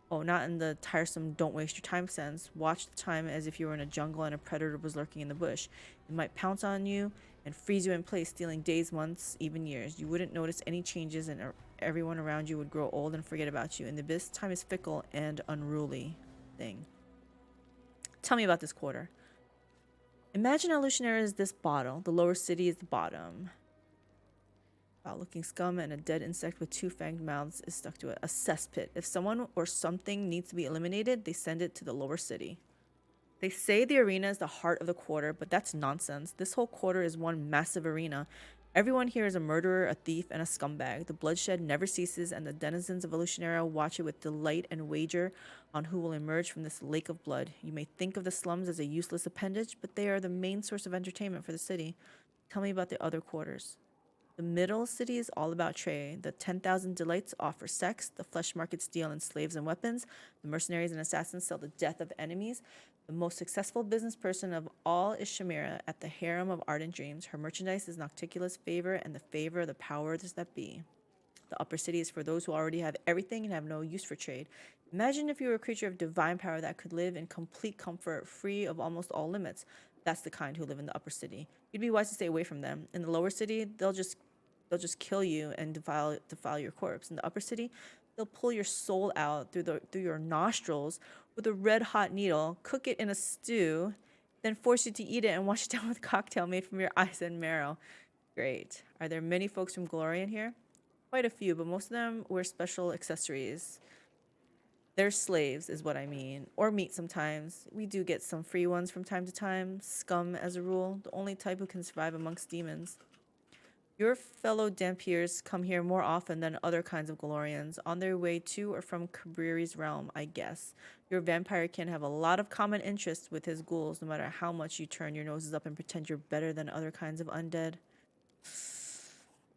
[SPEAKER 1] Oh, not in the tiresome don't waste your time sense. Watch the time as if you were in a jungle and a predator was lurking in the bush. It might pounce on you and freeze you in place, stealing days, months, even years. You wouldn't notice any changes and everyone around you would grow old and forget about you. In the abyss, time is fickle and unruly thing. Tell me about this quarter. Imagine Alushinyrra is this bottle. The lower city is the bottom. Looking scum and a dead insect with 2 fanged mouths is stuck to it. A cesspit. If someone or something needs to be eliminated, they send it to the lower city. They say the arena is the heart of the quarter, but that's nonsense. This whole quarter is one massive arena. Everyone here is a murderer, a thief, and a scumbag. The bloodshed never ceases, and the denizens of Alushinyrra watch it with delight and wager on who will emerge from this lake of blood. You may think of the slums as a useless appendage, but they are the main source of entertainment for the city. Tell me about the other quarters. The middle city is all about trade. The 10,000 delights offer sex. The flesh markets deal in slaves and weapons. The mercenaries and assassins sell the death of enemies. The most successful business person of all is Shamira at the harem of ardent dreams. Her merchandise is Nocticula's favor and the favor of the powers that be. The upper city is for those who already have everything and have no use for trade. Imagine if you were a creature of divine power that could live in complete comfort, free of almost all limits. That's the kind who live in the upper city. You'd be wise to stay away from them. In the lower city, they'll just kill you and defile your corpse. In the upper city, They'll pull your soul out through your nostrils with a red hot needle, cook it in a stew, then force you to eat it and wash it down with a cocktail made from your eyes and marrow. Great. Are there many folks from Golarion here? Quite a few, but most of them wear special accessories. They're slaves, is what I mean. Or meat sometimes. We do get some free ones from time to time. Scum, as a rule. The only type who can survive amongst demons. Your fellow Dhampirs come here more often than other kinds of Golarions, on their way to or from Cabriri's realm, I guess. Your vampire kin have a lot of common interests with his ghouls, no matter how much you turn your noses up and pretend you're better than other kinds of undead.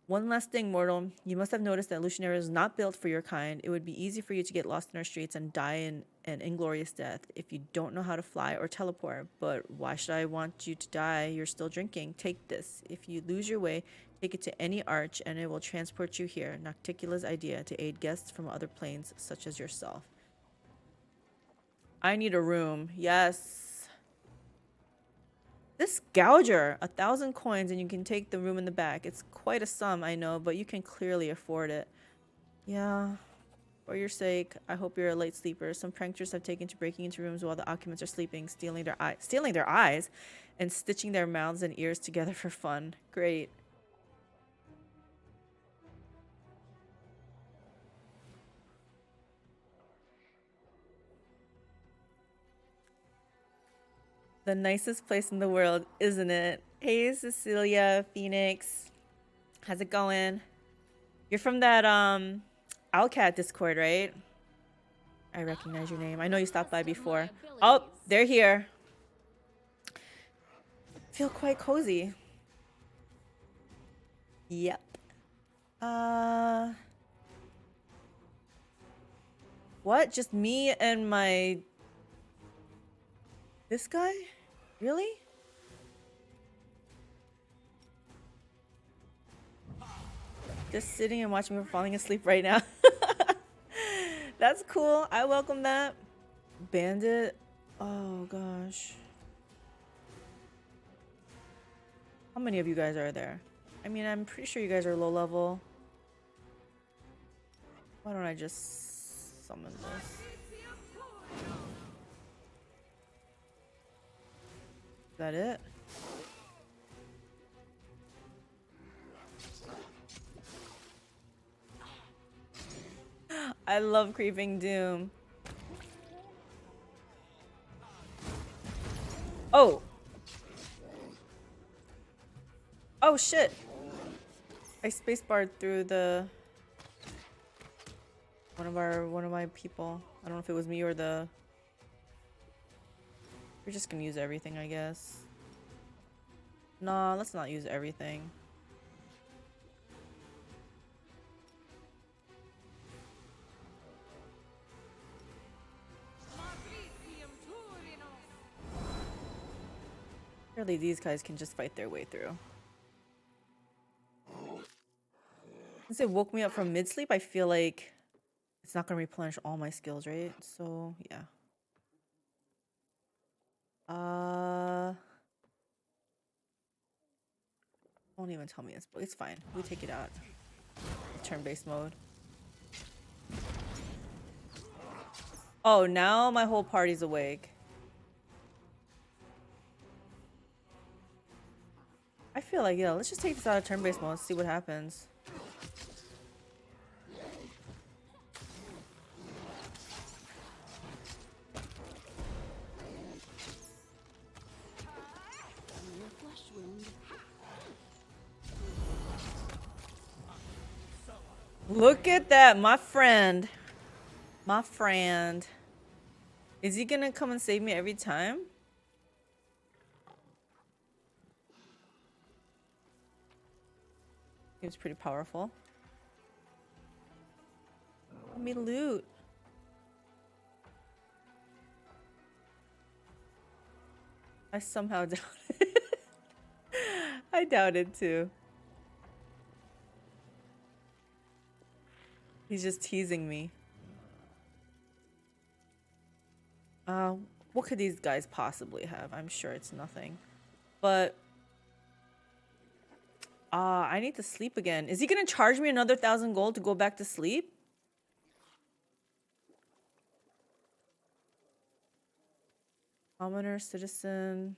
[SPEAKER 1] One last thing, mortal. You must have noticed that Alushinyrra is not built for your kind. It would be easy for you to get lost in our streets and die in an inglorious death if you don't know how to fly or teleport. But why should I want you to die? You're still drinking. Take this. If you lose your way, take it to any arch and it will transport you here. Nocticula's idea to aid guests from other planes such as yourself. I need a room. Yes. This gouger, 1,000 coins and you can take the room in the back. It's quite a sum, I know, but you can clearly afford it. Yeah, for your sake, I hope you're a light sleeper. Some pranksters have taken to breaking into rooms while the occupants are sleeping, stealing their eyes, and stitching their mouths and ears together for fun. Great. The nicest place in the world, isn't it? Hey, Cecilia, Phoenix. How's it going? You're from that, Owlcat Discord, right? I recognize your name. I know you stopped by before. Oh, they're here. Feel quite cozy. Yep. What? Just me and my... This guy? Really? Just sitting and watching me falling asleep right now. That's cool. I welcome that. Bandit? Oh gosh. How many of you guys are there? I mean, I'm pretty sure you guys are low level. Why don't I just summon this? Is that it? I love Creeping Doom. Oh! Oh shit! I spacebarred through the... One of my people. I don't know if it was me or the... We're just gonna use everything, I guess. Nah, let's not use everything. Surely these guys can just fight their way through. Since it woke me up from mid-sleep, I feel like it's not gonna replenish all my skills, right? So, yeah. Won't even tell me this, but it's fine. We take it out. Turn-based mode. Oh, now my whole party's awake. I feel like, yeah, let's just take this out of turn-based mode and see what happens. Look at that, my friend. My friend. Is he gonna come and save me every time? He was pretty powerful. Let me loot. I somehow doubted it. I doubted too. He's just teasing me. What could these guys possibly have? I'm sure it's nothing. But I need to sleep again. Is he gonna charge me another 1,000 gold to go back to sleep? Commoner, citizen.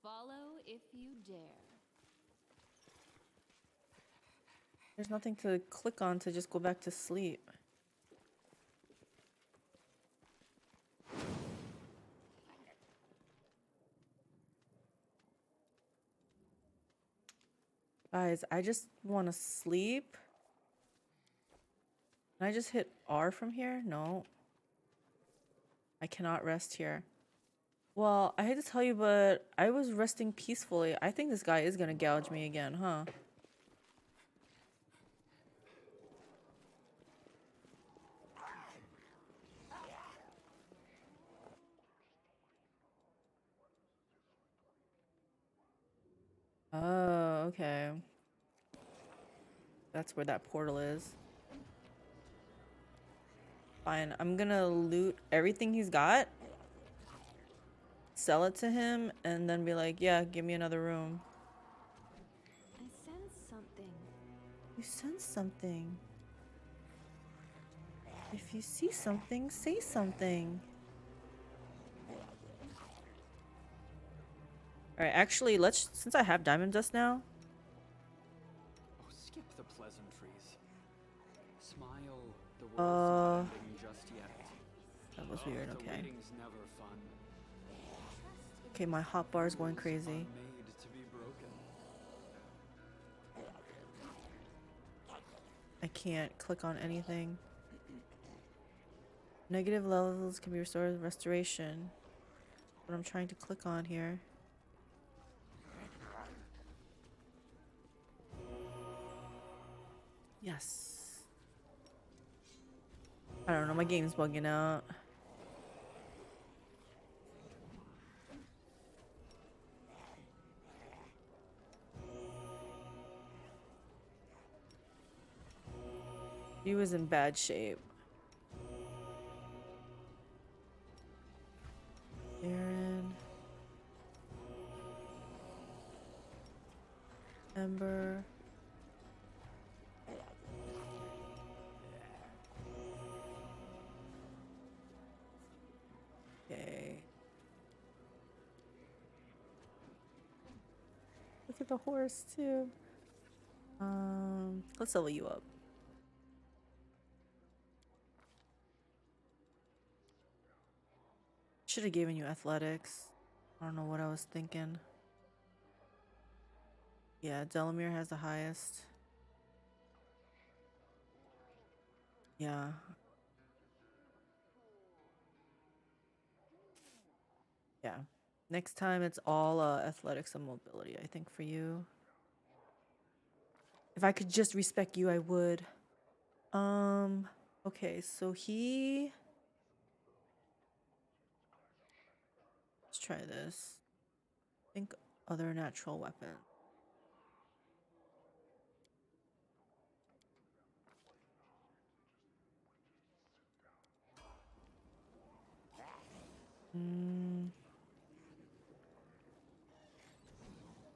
[SPEAKER 5] Follow if you dare.
[SPEAKER 1] There's nothing to click on to just go back to sleep. Guys, I just want to sleep. Can I just hit R from here? No. I cannot rest here. Well, I hate to tell you, but I was resting peacefully. I think this guy is gonna gouge me again, huh? Oh, okay. That's where that portal is. Fine, I'm gonna loot everything he's got, sell it to him, and then be like, yeah, give me another room.
[SPEAKER 5] I sense something.
[SPEAKER 1] You sense something. If you see something, say something. Alright, actually, let's, since I have diamond dust now.
[SPEAKER 4] Oh, skip the pleasantries. Smile. The world's not ending just yet.
[SPEAKER 1] That was weird,
[SPEAKER 4] The
[SPEAKER 1] okay.
[SPEAKER 4] waiting's never fun.
[SPEAKER 1] Okay, my hotbar is going crazy.
[SPEAKER 4] Made to be broken.
[SPEAKER 1] I can't click on anything. Negative levels can be restored with restoration. What I'm trying to click on here. Yes. I don't know, my game's bugging out. He was in bad shape. Aaron. Ember. Okay. Look at the horse too. Let's level you up. Should have given you athletics. I don't know what I was thinking. Yeah, Delamere has the highest. Yeah. Yeah. Next time it's all athletics and mobility, I think, for you. If I could just respect you, I would. Okay, so he... Let's try this. Think other natural weapon.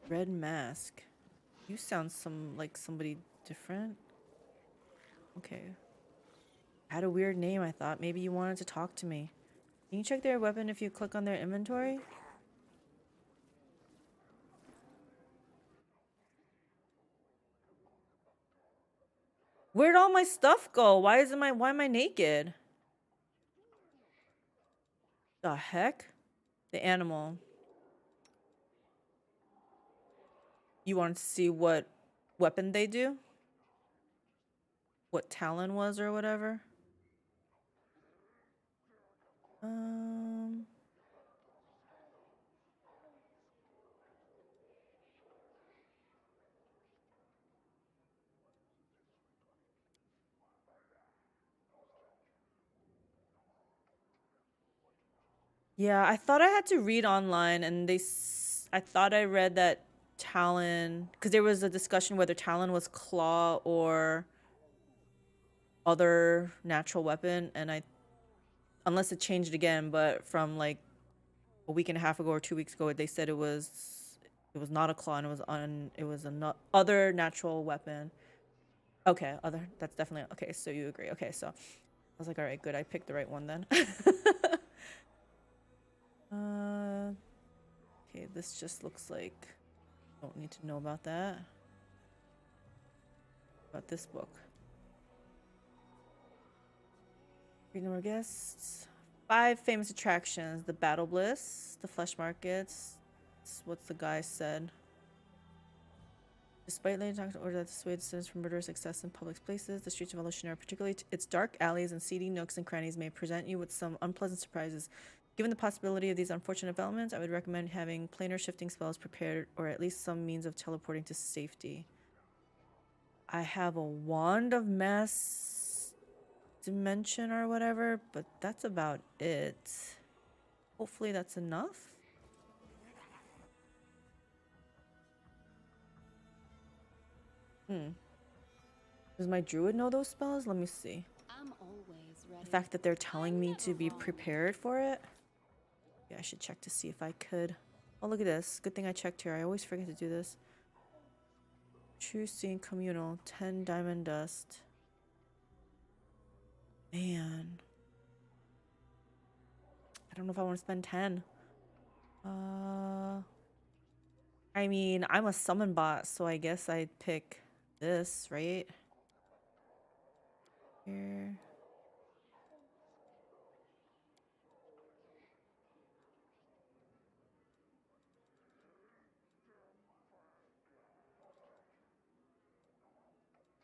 [SPEAKER 1] Red mask. You sound like somebody different. Okay. Had a weird name, I thought. Maybe you wanted to talk to me. Can you check their weapon if you click on their inventory? Where'd all my stuff go? Why am I naked? The heck? The animal. You wanted to see what weapon they do? What Talon was or whatever? Yeah, I thought I had to read online, and I thought I read that Talon, because there was a discussion whether Talon was claw or other natural weapon, and unless it changed again, but from like a week and a half ago or 2 weeks ago, they said it was not a claw, and it was other natural weapon. Okay, that's definitely okay. So you agree? Okay, so was like, all right, good. I picked the right one then. Okay, this just looks like don't need to know about that. About this book. Read more guests. 5 famous attractions: the Battle Bliss, the Flesh Markets. What's the guy said? Despite laying talk to order that dissuades citizens from murderous excess in public places, the streets of Alushinyrra, particularly its dark alleys and seedy nooks and crannies, may present you with some unpleasant surprises. Given the possibility of these unfortunate developments, I would recommend having planar shifting spells prepared, or at least some means of teleporting to safety. I have a wand of mass dimension or whatever, but that's about it. Hopefully that's enough. Does my druid know those spells? Let me see.
[SPEAKER 5] I'm always ready.
[SPEAKER 1] The fact that they're telling me to be prepared for it. Yeah, I should check to see if I could. Oh, look at this. Good thing I checked here. I always forget to do this. True Scene Communal. 10 diamond dust. Man. I don't know if I want to spend 10. I mean, I'm a summon bot, so I guess I'd pick this, right? Here.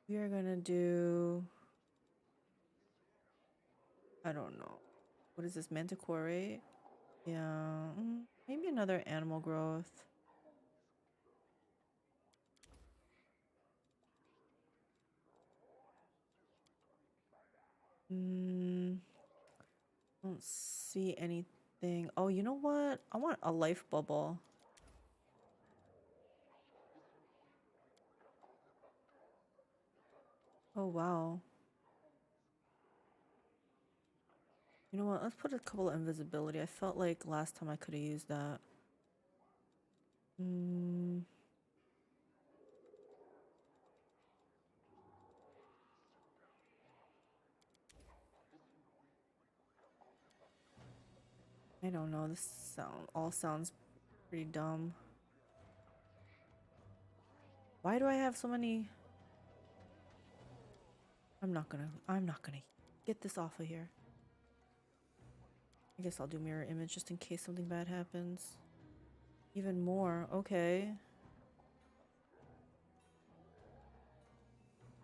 [SPEAKER 1] We are gonna do... I don't know. What is this? Manticore, right? Yeah. Maybe another animal growth. Don't see anything. Oh, you know what? I want a life bubble. Oh, wow. You know what? Let's put a couple of invisibility. I felt like last time I could have used that. I don't know. This all sounds pretty dumb. Why do I have so many? I'm not gonna get this off of here. I guess I'll do mirror image just in case something bad happens. Even more. Okay.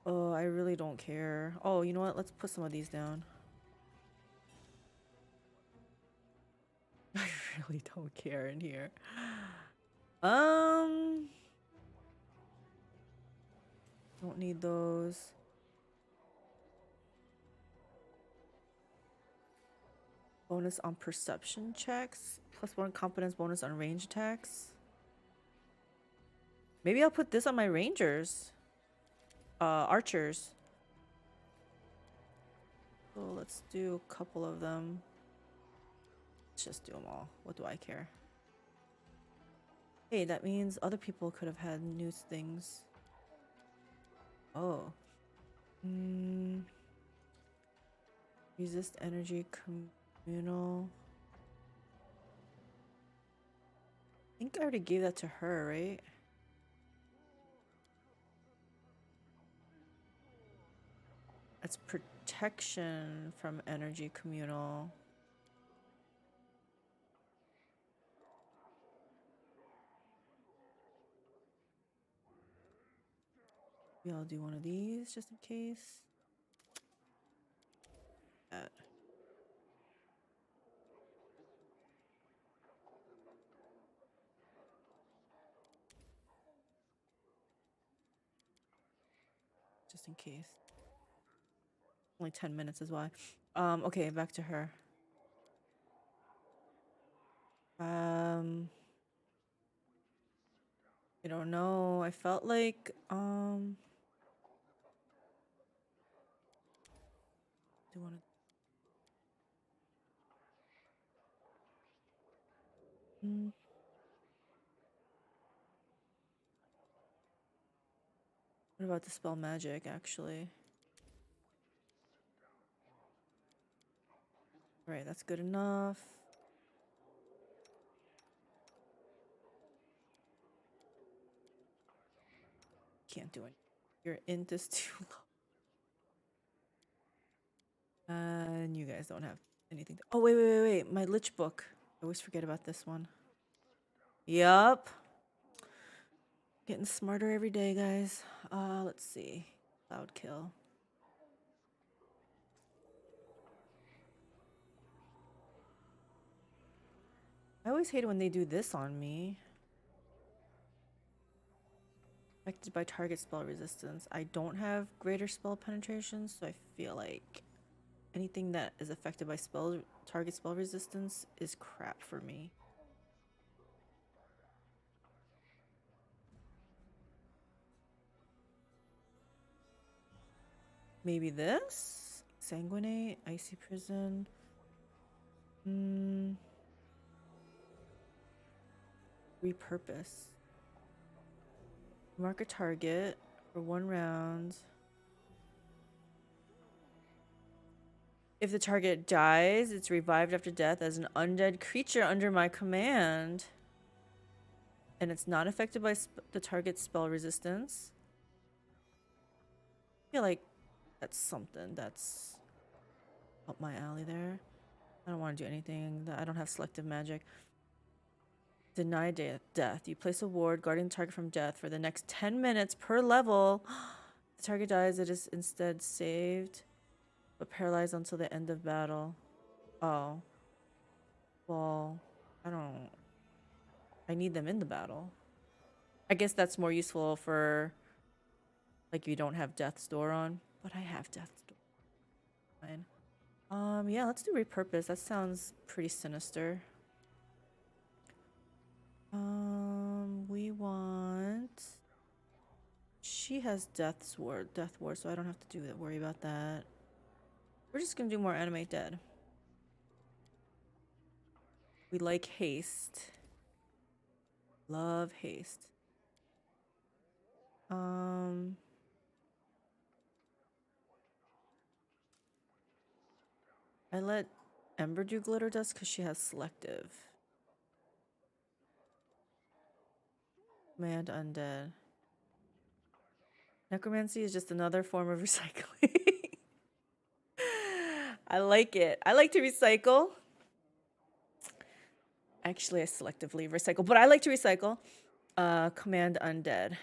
[SPEAKER 1] Oh, I really don't care. Oh, you know what? Let's put some of these down. I really don't care in here. Don't need those. Bonus on perception checks. +1 competence bonus on range attacks. Maybe I'll put this on my rangers. Archers. So let's do a couple of them. Let's just do them all. What do I care? Hey, that means other people could have had new things. Oh. Resist energy communal. I think I already gave that to her, right? That's protection from energy communal. Maybe I'll do one of these just in case. That. Just in case. Only 10 minutes is why. Okay, back to her. I don't know. I felt like do want to What about the spell magic actually? Alright, that's good enough. Can't do it. Your int is too low. And you guys don't have anything. Oh, wait. My Lich book. I always forget about this one. Yup. Getting smarter every day, guys. Let's see. Cloud kill. I always hate it when they do this on me. Affected by target spell resistance. I don't have greater spell penetration, so I feel like anything that is affected by target spell resistance is crap for me. Maybe this? Sanguinate, Icy Prison. Repurpose. Mark a target for 1 round. If the target dies, it's revived after death as an undead creature under my command. And it's not affected by the target's spell resistance. I feel like that's something that's up my alley there. I don't want to do anything. I don't have selective magic. Deny death. You place a ward guarding the target from death for the next 10 minutes per level. The target dies, it is instead saved, but paralyzed until the end of battle. Oh. Well, I need them in the battle. I guess that's more useful for, like, if you don't have Death's Door on. But I have Death's Door. Fine. Yeah, let's do repurpose. That sounds pretty sinister. We want... She has Death Ward, so I don't have to worry about that. We're just gonna do more Animate Dead. We like haste. Love haste. I let Ember do Glitter Dust because she has selective. Command Undead. Necromancy is just another form of recycling. I like it. I like to recycle. Actually, I selectively recycle, but I like to recycle. Command Undead.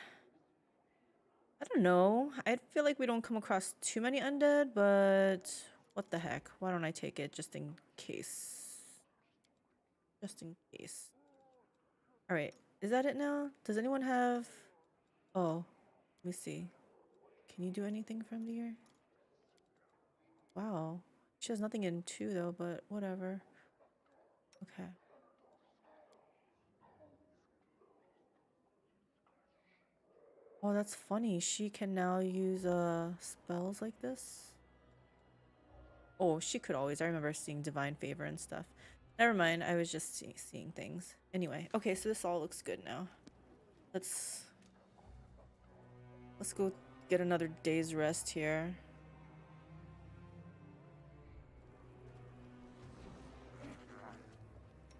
[SPEAKER 1] I don't know. I feel like we don't come across too many undead, but what the heck? Why don't I take it just in case? Just in case. All right. Is that it now? Does anyone have... Oh, let me see. Can you do anything from here? Wow. She has nothing in 2 though, but whatever. Okay. Oh, that's funny. She can now use spells like this. Oh, she could always. I remember seeing Divine Favor and stuff. Never mind. I was just seeing things. Anyway, okay, so this all looks good now. Let's go get another day's rest here.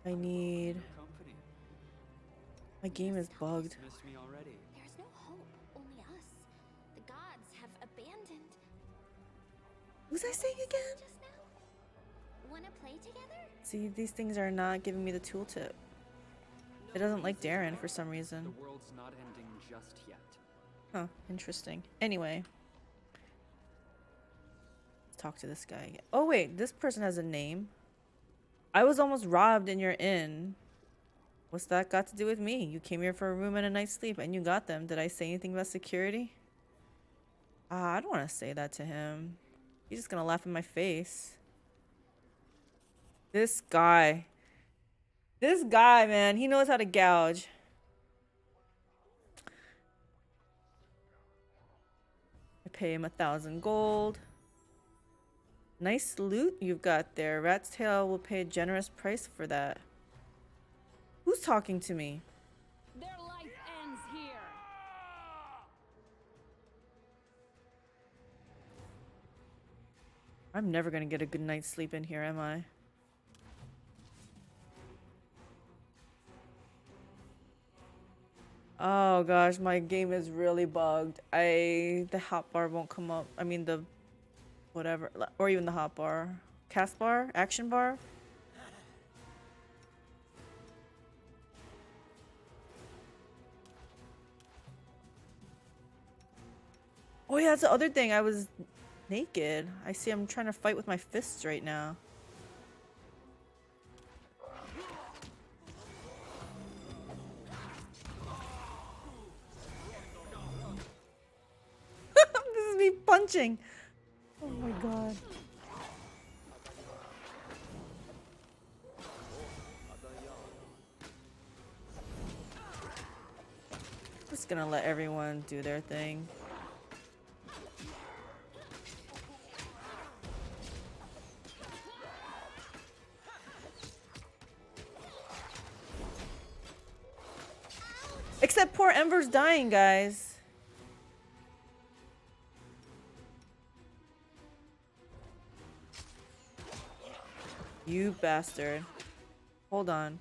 [SPEAKER 1] I need... My game is bugged.
[SPEAKER 3] There's no hope, only us. The gods have abandoned.
[SPEAKER 1] What was I saying again?
[SPEAKER 3] Just now? Wanna play together?
[SPEAKER 1] See, these things are not giving me the tooltip. It doesn't like Darren for some reason.
[SPEAKER 4] The world's not ending just yet.
[SPEAKER 1] Huh, interesting. Anyway. Let's talk to this guy again. Oh wait, this person has a name. I was almost robbed in your inn. What's that got to do with me? You came here for a room and a night's sleep and you got them. Did I say anything about security? I don't want to say that to him. He's just gonna laugh in my face. This guy, man, he knows how to gouge. I pay him 1,000 gold. Nice loot you've got there. Rat's Tail will pay a generous price for that. Who's talking to me?
[SPEAKER 5] Their life ends here.
[SPEAKER 1] I'm never gonna get a good night's sleep in here, am I? Oh gosh, my game is really bugged. The hotbar won't come up. I mean the whatever, or even the hotbar, cast bar, action bar. Oh yeah, that's the other thing. I was naked. I see I'm trying to fight with my fists right now. This is me punching. Oh my god. Just gonna let everyone do their thing. Except poor Ember's dying, guys. You bastard. Hold on.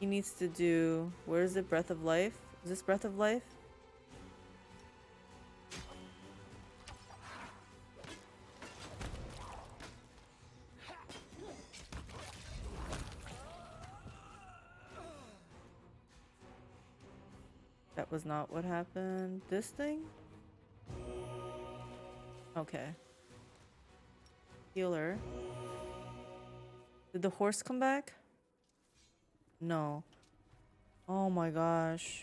[SPEAKER 1] He needs to do... Where is it? Breath of Life? Is this Breath of Life? That was not what happened. This thing? Okay. Healer. Did the horse come back? No. Oh my gosh.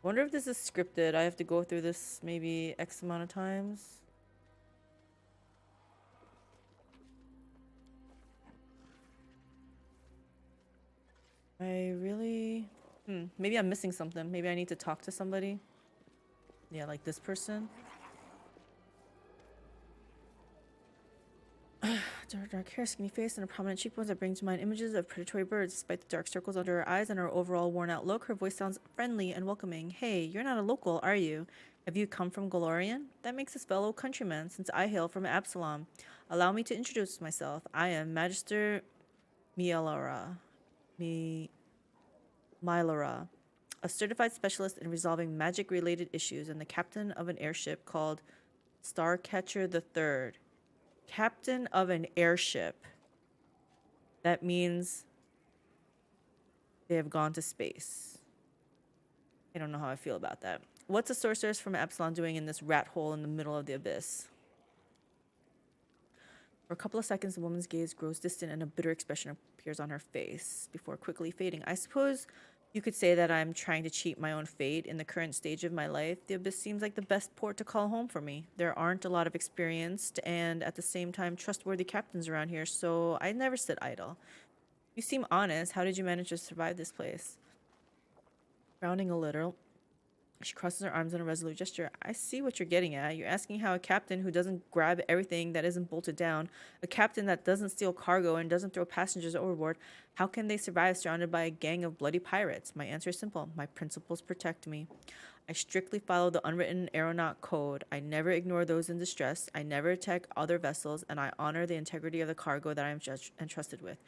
[SPEAKER 1] Wonder if this is scripted. I have to go through this maybe X amount of times. I really... maybe I'm missing something. Maybe I need to talk to somebody. Yeah, like this person. Dark hair, skinny face, and a prominent cheekbones that bring to mind images of predatory birds. Despite the dark circles under her eyes and her overall worn-out look, her voice sounds friendly and welcoming. Hey, you're not a local, are you? Have you come from Golarion? That makes us fellow countrymen, since I hail from Absalom. Allow me to introduce myself. I am Magister Mielara. Mylara, a certified specialist in resolving magic-related issues and the captain of an airship called Starcatcher III. Captain of an airship. That means they have gone to space. I don't know how I feel about that. What's a sorceress from Absalom doing in this rat hole in the middle of the abyss? For a couple of seconds, the woman's gaze grows distant and a bitter expression appears on her face before quickly fading. I suppose you could say that I'm trying to cheat my own fate in the current stage of my life. The abyss seems like the best port to call home for me. There aren't a lot of experienced and at the same time trustworthy captains around here, so I never sit idle. You seem honest. How did you manage to survive this place? Frowning a little, she crosses her arms in a resolute gesture. I see what you're getting at. You're asking how a captain who doesn't grab everything that isn't bolted down, a captain that doesn't steal cargo and doesn't throw passengers overboard, how can they survive surrounded by a gang of bloody pirates? My answer is simple. My principles protect me. I strictly follow the unwritten aeronaut code. I never ignore those in distress. I never attack other vessels, and I honor the integrity of the cargo that I am entrusted with.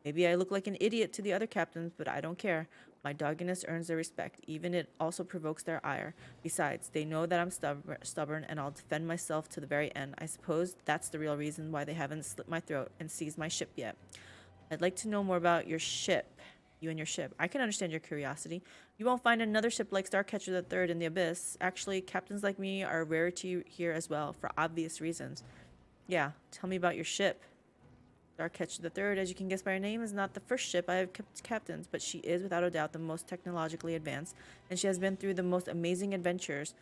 [SPEAKER 1] Maybe I look like an idiot to the other captains, but I don't care. My dogginess earns their respect. Even it also provokes their ire. Besides, they know that I'm stubborn and I'll defend myself to the very end. I suppose that's the real reason why they haven't slit my throat and seized my ship yet. I'd like to know more about your ship. You and your ship. I can understand your curiosity. You won't find another ship like Starcatcher III in the Abyss. Actually, captains like me are a rarity here as well, for obvious reasons. Yeah, tell me about your ship. Starcatcher III, as you can guess by her name, is not the first ship I have kept captains, but she is without a doubt the most technologically advanced, and she has been through the most amazing adventures.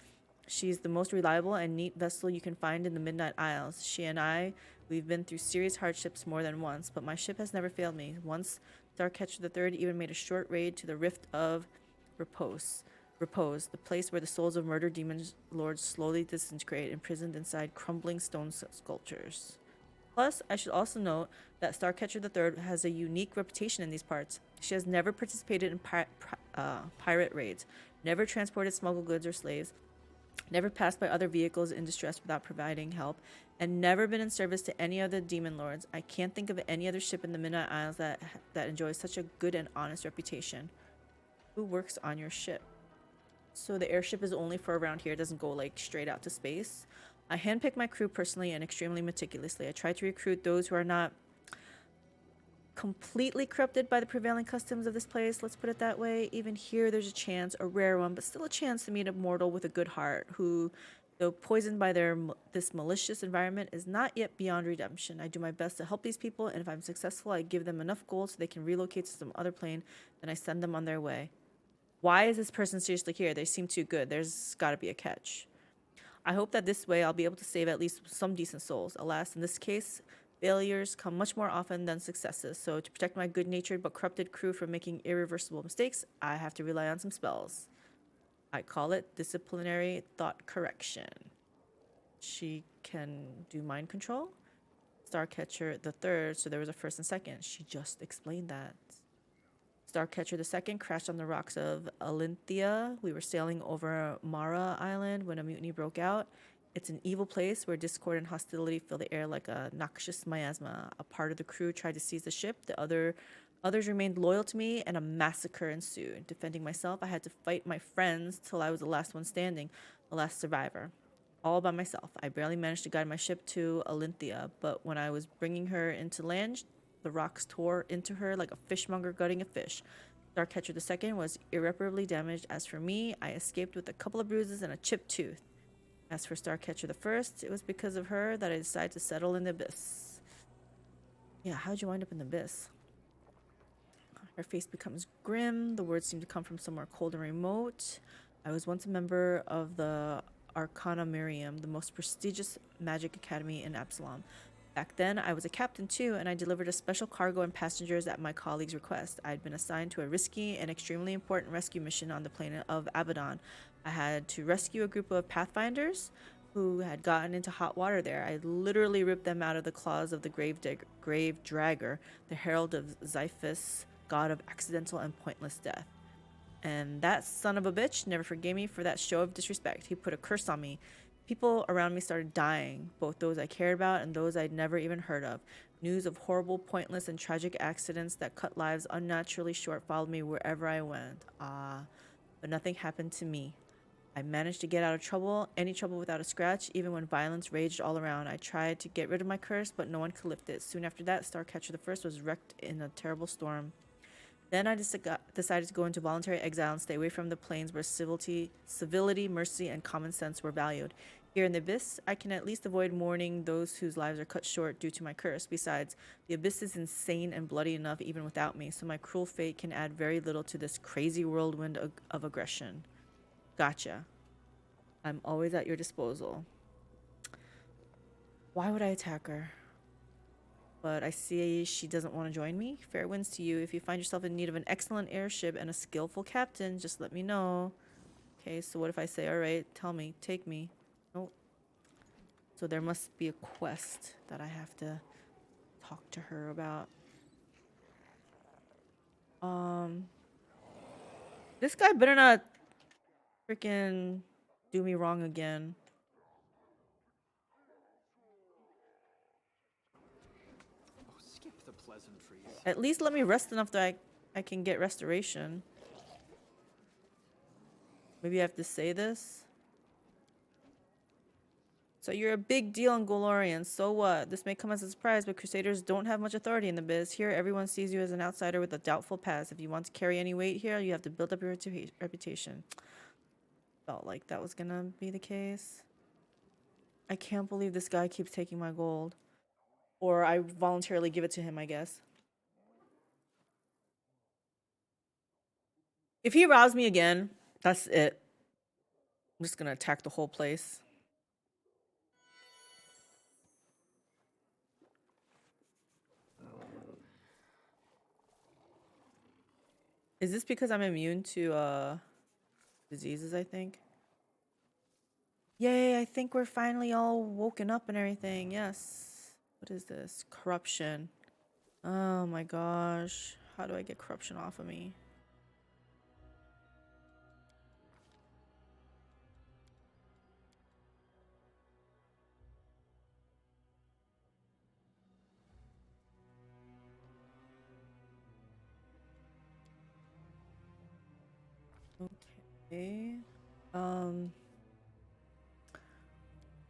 [SPEAKER 1] She's the most reliable and neat vessel you can find in the Midnight Isles. She and I, we've been through serious hardships more than once, but my ship has never failed me. Once, Starcatcher III even made a short raid to the Rift of Repose, the place where the souls of murdered demon lords slowly disintegrate, imprisoned inside crumbling stone sculptures. Plus, I should also note that Starcatcher III has a unique reputation in these parts. She has never participated in pirate raids, never transported smuggled goods or slaves, Never passed by other vehicles in distress without providing help, and never been in service to any other demon lords. I can't think of any other ship in the Midnight Isles that enjoys such a good and honest reputation. Who works on your ship? So the airship is only for around here. It doesn't go like straight out to space. I handpick my crew personally and extremely meticulously. I try to recruit those who are not completely corrupted by the prevailing customs of this place, let's put it that way. Even here there's a chance, a rare one, but still a chance to meet a mortal with a good heart who, though poisoned by this malicious environment, is not yet beyond redemption. I do my best to help these people, and if I'm successful, I give them enough gold so they can relocate to some other plane, then I send them on their way. Why is this person seriously here? They seem too good. There's got to be a catch. I hope that this way I'll be able to save at least some decent souls. Alas, in this case, failures come much more often than successes, so to protect my good-natured but corrupted crew from making irreversible mistakes, I have to rely on some spells. I call it disciplinary thought correction. She can do mind control? Starcatcher the third, so there was a first and second. She just explained that. Starcatcher the second crashed on the rocks of Alinthia. We were sailing over Mara Island when a mutiny broke out. It's an evil place where discord and hostility fill the air like a noxious miasma. A part of the crew tried to seize the ship. The others remained loyal to me, and a massacre ensued. Defending myself, I had to fight my friends till I was the last one standing, the last survivor. All by myself. I barely managed to guide my ship to Alinthia, but when I was bringing her into land, the rocks tore into her like a fishmonger gutting a fish. Starcatcher II was irreparably damaged. As for me, I escaped with a couple of bruises and a chipped tooth. As for Starcatcher I, it was because of her that I decided to settle in the abyss. Yeah, how'd you wind up in the abyss? Her face becomes grim. The words seem to come from somewhere cold and remote. I was once a member of the Arcana Miriam, the most prestigious magic academy in Absalom. Back then, I was a captain too, and I delivered a special cargo and passengers at my colleague's request. I had been assigned to a risky and extremely important rescue mission on the planet of Abaddon. I had to rescue a group of pathfinders who had gotten into hot water there. I literally ripped them out of the claws of the grave dragger, the herald of Xiphus, god of accidental and pointless death. And that son of a bitch never forgave me for that show of disrespect. He put a curse on me. People around me started dying, both those I cared about and those I'd never even heard of. News of horrible, pointless, and tragic accidents that cut lives unnaturally short followed me wherever I went. But nothing happened to me. I managed to get out of trouble, any trouble without a scratch, even when violence raged all around. I tried to get rid of my curse, but no one could lift it. Soon after that, Starcatcher I was wrecked in a terrible storm. Then I decided to go into voluntary exile and stay away from the plains where civility, mercy, and common sense were valued. Here in the Abyss, I can at least avoid mourning those whose lives are cut short due to my curse. Besides, the Abyss is insane and bloody enough even without me, so my cruel fate can add very little to this crazy whirlwind of aggression. Gotcha. I'm always at your disposal. Why would I attack her? But I see she doesn't want to join me. Fair winds to you. If you find yourself in need of an excellent airship and a skillful captain, just let me know. Okay, so what if I say, all right, tell me, take me? Nope. So there must be a quest that I have to talk to her about. This guy better not freaking do me wrong again. At least let me rest enough that I can get restoration. Maybe I have to say this. So you're a big deal in Golorian. So what? This may come as a surprise, but Crusaders don't have much authority in the biz. Here, everyone sees you as an outsider with a doubtful past. If you want to carry any weight here, you have to build up your reputation. Felt like that was gonna be the case. I can't believe this guy keeps taking my gold. Or I voluntarily give it to him, I guess. If he robs me again, that's it. I'm just gonna attack the whole place. Is this because I'm immune to diseases, I think? Yay, I think we're finally all woken up and everything. Yes. What is this? Corruption. Oh my gosh. How do I get corruption off of me? Okay.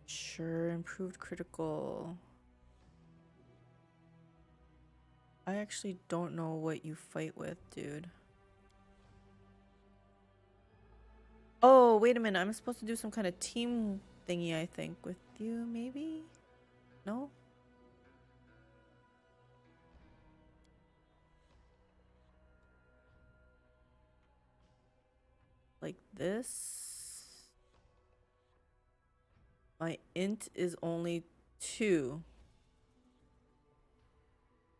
[SPEAKER 1] Sure, improved critical. I actually don't know what you fight with, dude. Oh, wait a minute. I'm supposed to do some kind of team thingy, I think, with you, maybe? No? Like this? My int is only 2.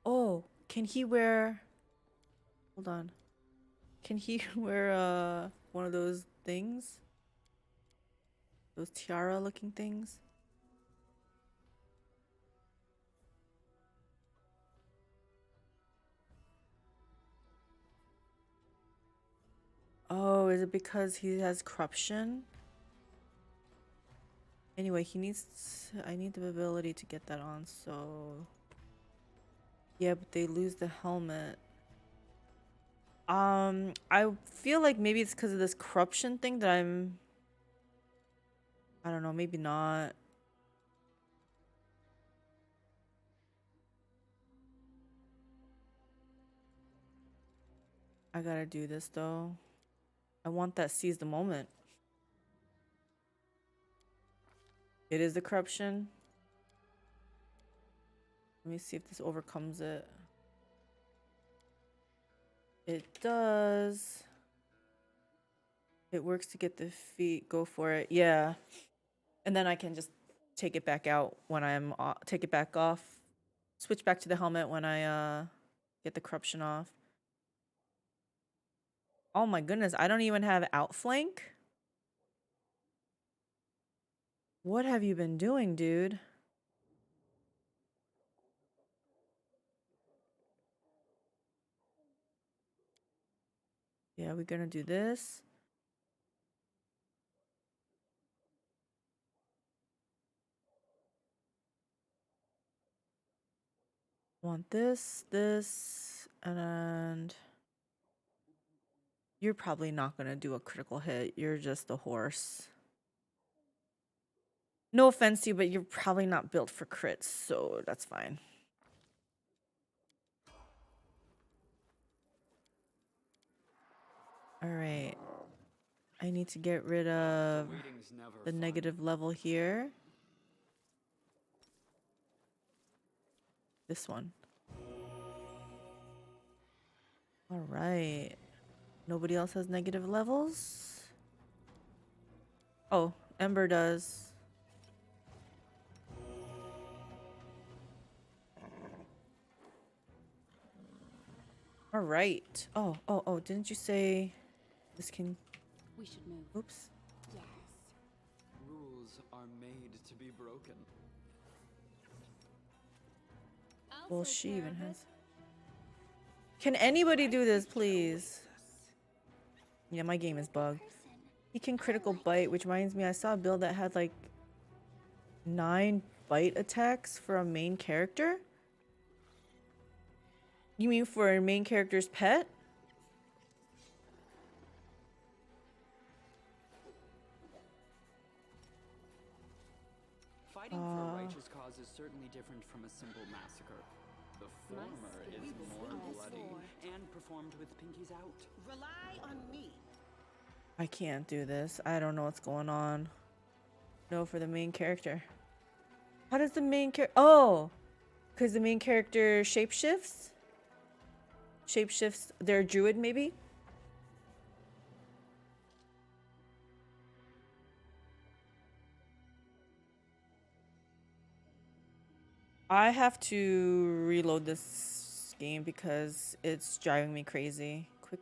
[SPEAKER 1] Oh, can he wear... Hold on. Can he wear one of those things? Those tiara looking things? Oh, is it because he has corruption? Anyway, he needs... I need the ability to get that on, so... Yeah, but they lose the helmet. I feel like maybe it's because of this corruption thing that I'm... I don't know, maybe not. I gotta do this, though. I want that seize the moment. It is the corruption. Let me see if this overcomes it. It does. It works to get the feet. Go for it. Yeah. And then I can just take it back out when I'm take it back off. Switch back to the helmet when I get the corruption off. Oh my goodness, I don't even have outflank. What have you been doing, dude? Yeah, we're gonna do this. Want this, and you're probably not gonna do a critical hit. You're just a horse. No offense to you, but you're probably not built for crits, so that's fine. All right. I need to get rid of the negative level here. This one. All right. Nobody else has negative levels? Oh, Ember does. All right. Oh, didn't you say this can...
[SPEAKER 5] We should move.
[SPEAKER 1] Oops.
[SPEAKER 5] Yes.
[SPEAKER 4] Rules are made to be broken.
[SPEAKER 1] Well, she even has... Can anybody do this, please? Yeah, my game is bugged. He can critical bite, which reminds me, I saw a build that had like 9 bite attacks for a main character. You mean for a main character's pet?
[SPEAKER 4] Fighting for a righteous cause is certainly different from a simple massacre. The former is more bloody and performed with pinkies out.
[SPEAKER 6] Rely on me.
[SPEAKER 1] I can't do this. I don't know what's going on. No, for the main character. How does the main character... Oh! Because the main character shapeshifts? Shapeshifts their druid, maybe? I have to reload this game because it's driving me crazy. Quick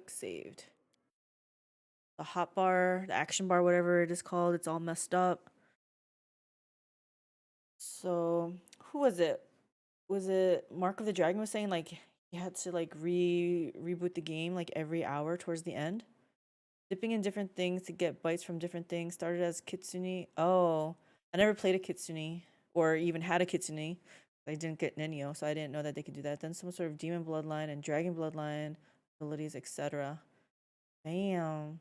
[SPEAKER 1] saved. The hotbar, the action bar, whatever it is called, it's all messed up. So, who was it? Was it Mark of the Dragon was saying like you had to like reboot the game like every hour towards the end? Dipping in different things to get bites from different things. Started as Kitsune. Oh, I never played a Kitsune or even had a Kitsune. I didn't get Nenio, so I didn't know that they could do that. Then some sort of demon bloodline and dragon bloodline. abilities, etc. Damn.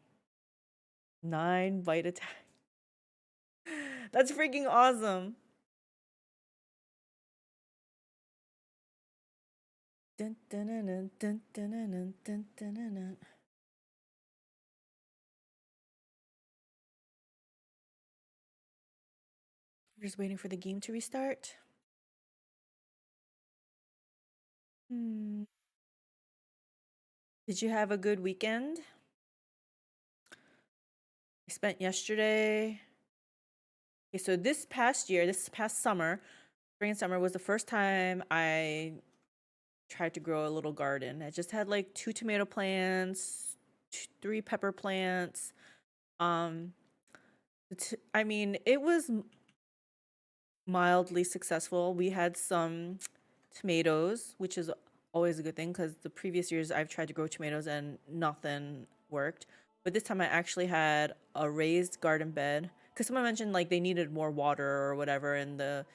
[SPEAKER 1] 9 bite attack. That's freaking awesome. Dun, dun, dun, dun, dun, dun, dun, dun, dun, dun, dun. We're just waiting for the game to restart. Did you have a good weekend? I spent yesterday. Okay, so this past summer, spring and summer was the first time I tried to grow a little garden. I just had like 2 tomato plants, 3 pepper plants. I mean, it was mildly successful. We had some tomatoes, which is always a good thing because the previous years I've tried to grow tomatoes and nothing worked. But this time I actually had a raised garden bed because someone mentioned like they needed more water or whatever in the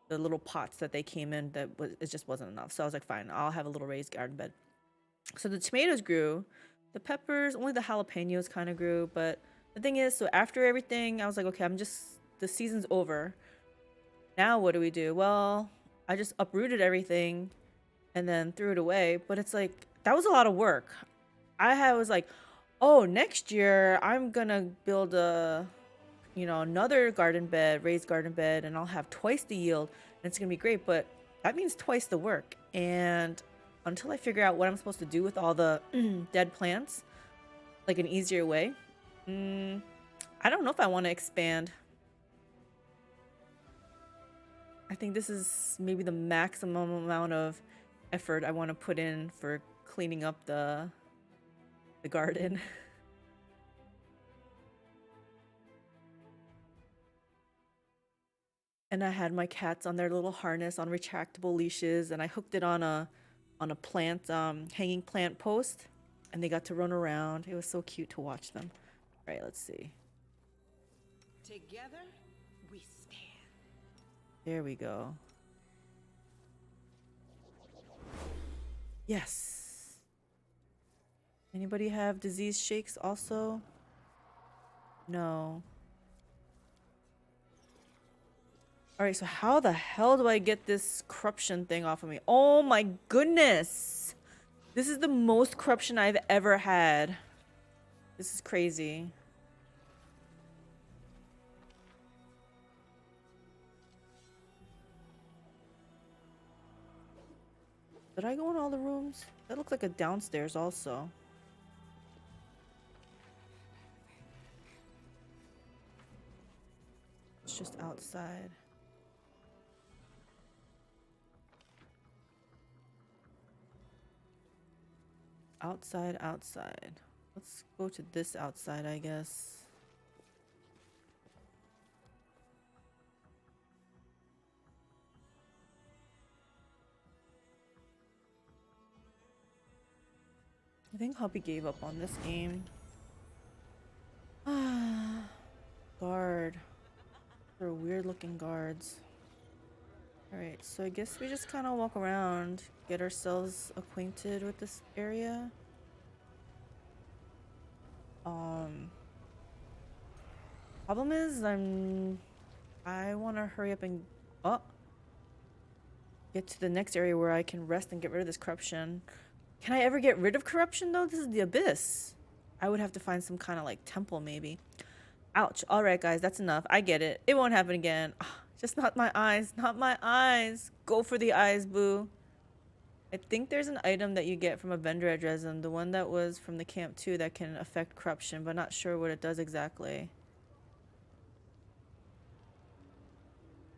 [SPEAKER 1] little pots that they came in, that was, it just wasn't enough. So I was like, fine, I'll have a little raised garden bed. So the tomatoes grew, the peppers, only the jalapenos kind of grew. But the thing is, so after everything, I was like, okay, the season's over. Now what do we do? Well, I just uprooted everything and then threw it away. But it's like, that was a lot of work. was like, oh, next year I'm gonna build another garden bed, raised garden bed, and I'll have twice the yield and it's gonna be great. But that means twice the work. And until I figure out what I'm supposed to do with all the dead plants, like an easier way, I don't know if I want to expand. I think this is maybe the maximum amount of effort I want to put in for cleaning up the garden. And I had my cats on their little harness on retractable leashes, and I hooked it on a plant, hanging plant post, and they got to run around. It was so cute to watch them. All right, let's see.
[SPEAKER 6] Together, we stand.
[SPEAKER 1] There we go. Yes. Anybody have disease shakes also? No. Alright, so how the hell do I get this corruption thing off of me? Oh my goodness! This is the most corruption I've ever had. This is crazy. Did I go in all the rooms? That looks like a downstairs also. It's just outside. Outside. Let's go to this outside, I guess. I think Hubby gave up on this game. Guard. They're weird looking guards. Alright, so I guess we just kind of walk around, get ourselves acquainted with this area. Problem is, I want to hurry up and get to the next area where I can rest and get rid of this corruption. Can I ever get rid of corruption though? This is the abyss. I would have to find some kind of like temple maybe. Ouch. Alright guys, that's enough. I get it. It won't happen again. Just not my eyes. Not my eyes. Go for the eyes, boo. I think there's an item that you get from a vendor at Darrazand, the one that was from the camp too, that can affect corruption, but not sure what it does exactly.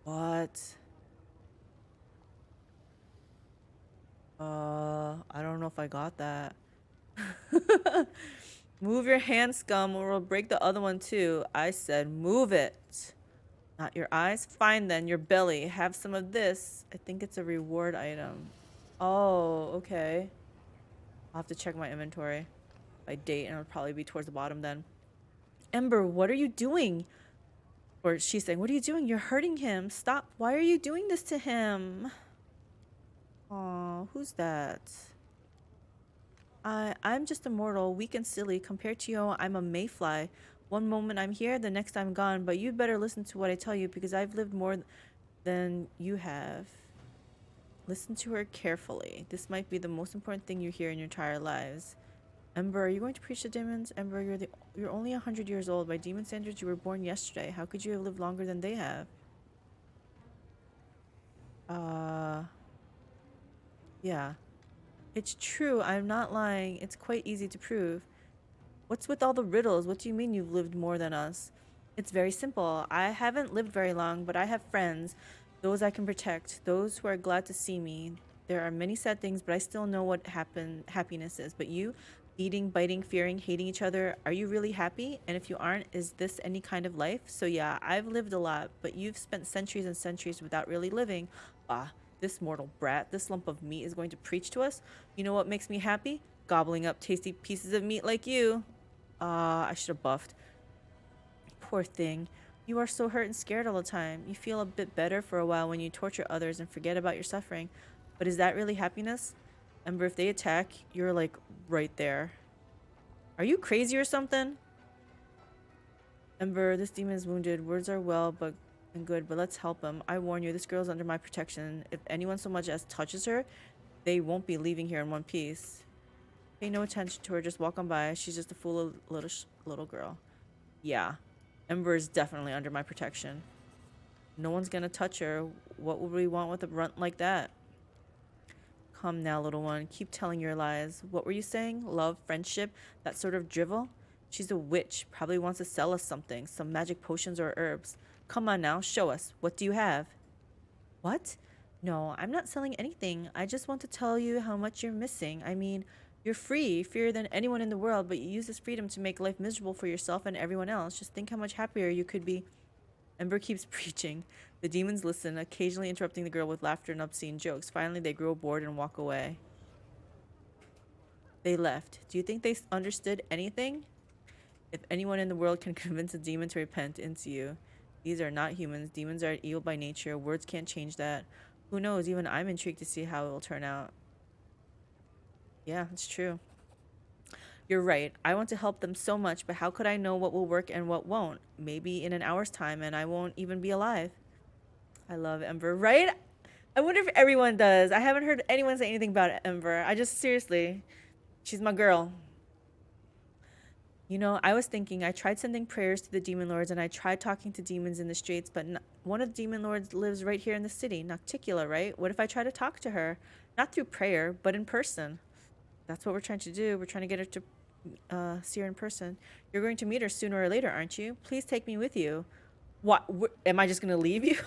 [SPEAKER 1] What? I don't know if I got that. Move your hand, scum, or we'll break the other one too. I said move it. Not your eyes? Fine then, your belly. Have some of this. I think it's a reward item. Oh, okay. I'll have to check my inventory by date, and it'll probably be towards the bottom then. Ember, what are you doing? Or she's saying, what are you doing? You're hurting him. Stop. Why are you doing this to him? Oh, who's that? I'm just a mortal, weak and silly. Compared to you, I'm a mayfly. One moment I'm here, the next I'm gone. But you'd better listen to what I tell you because I've lived more than you have. Listen to her carefully. This might be the most important thing you hear in your entire lives. Ember, are you going to preach to demons? Ember, you're only 100 years old. By demon standards, you were born yesterday. How could you have lived longer than they have? Yeah. It's true. I'm not lying. It's quite easy to prove. What's with all the riddles? What do you mean you've lived more than us? It's very simple. I haven't lived very long, but I have friends. Those I can protect. Those who are glad to see me. There are many sad things, but I still know what happiness is. But you, eating, biting, fearing, hating each other, are you really happy? And if you aren't, is this any kind of life? So yeah, I've lived a lot, but you've spent centuries and centuries without really living. Ah, this mortal brat, this lump of meat is going to preach to us? You know what makes me happy? Gobbling up tasty pieces of meat like you. I should have buffed. Poor thing. You are so hurt and scared all the time. You feel a bit better for a while when you torture others and forget about your suffering. But is that really happiness? Ember, if they attack, you're like right there. Are you crazy or something? Ember, this demon is wounded. Words are well and good, but let's help him. I warn you, this girl is under my protection. If anyone so much as touches her, they won't be leaving here in one piece. Pay no attention to her, just walk on by. She's just a fool little girl. Yeah. Ember is definitely under my protection. No one's gonna touch her. What would we want with a runt like that? Come now, little one. Keep telling your lies. What were you saying? Love, friendship, that sort of drivel? She's a witch. Probably wants to sell us something. Some magic potions or herbs. Come on now, show us. What do you have? What? No, I'm not selling anything. I just want to tell you how much you're missing. I mean, you're free, freer than anyone in the world, but you use this freedom to make life miserable for yourself and everyone else. Just think how much happier you could be. Ember keeps preaching. The demons listen, occasionally interrupting the girl with laughter and obscene jokes. Finally, they grow bored and walk away. They left. Do you think they understood anything? If anyone in the world can convince a demon to repent, it's you. These are not humans. Demons are evil by nature. Words can't change that. Who knows? Even I'm intrigued to see how it will turn out. Yeah, it's true. You're right. I want to help them so much, but how could I know what will work and what won't? Maybe in an hour's time and I won't even be alive. I love Ember, right? I wonder if everyone does. I haven't heard anyone say anything about Ember. Seriously, she's my girl. You know, I was thinking, I tried sending prayers to the demon lords and I tried talking to demons in the streets, but one of the demon lords lives right here in the city, Nocticula, right? What if I try to talk to her? Not through prayer, but in person. That's what we're trying to do. We're trying to get her to see her in person. You're going to meet her sooner or later, aren't you? Please take me with you. What? Am I just going to leave you?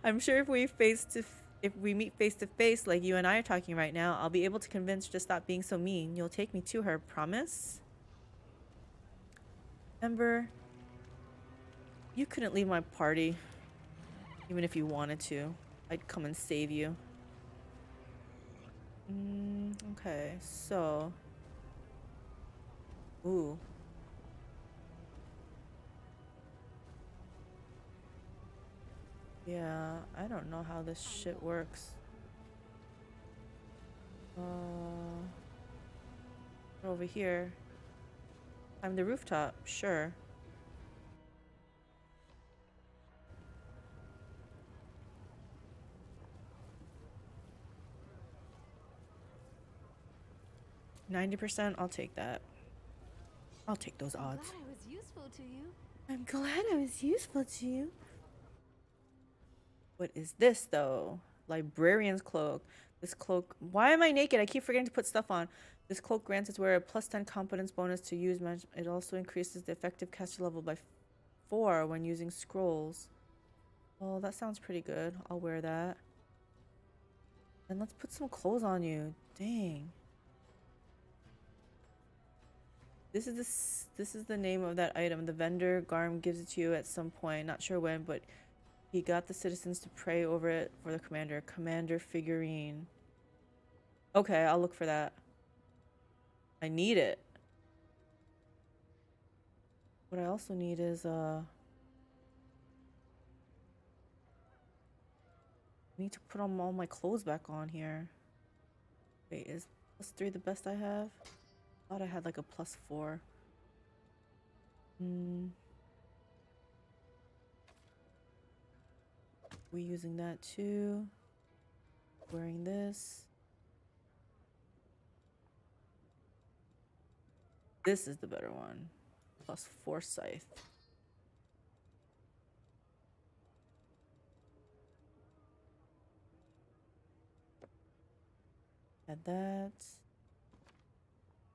[SPEAKER 1] I'm sure if we meet face to face like you and I are talking right now, I'll be able to convince her to stop being so mean. You'll take me to her, promise? Ember, you couldn't leave my party, even if you wanted to. I'd come and save you. Okay, so... Ooh. Yeah, I don't know how this shit works. Over here. I'm the rooftop, sure. %, I'll take that. I'll take those odds.
[SPEAKER 5] I'm glad I was useful to you.
[SPEAKER 1] I'm glad I was useful to you. What is this, though? Librarian's cloak. This cloak... Why am I naked? I keep forgetting to put stuff on. This cloak grants its wearer a +10 competence bonus to use magic. It also increases the effective caster level by 4 when using scrolls. Oh, that sounds pretty good. I'll wear that. And let's put some clothes on you. Dang. This is the name of that item. The vendor Garm gives it to you at some point. Not sure when, but he got the citizens to pray over it for the commander. Commander figurine. Okay, I'll look for that. I need it. What I also need is I need to put on all my clothes back on here. Wait, is +3 the best I have? Thought I had like a +4. We using that too. Wearing this. This is the better one. +4 scythe. Had that.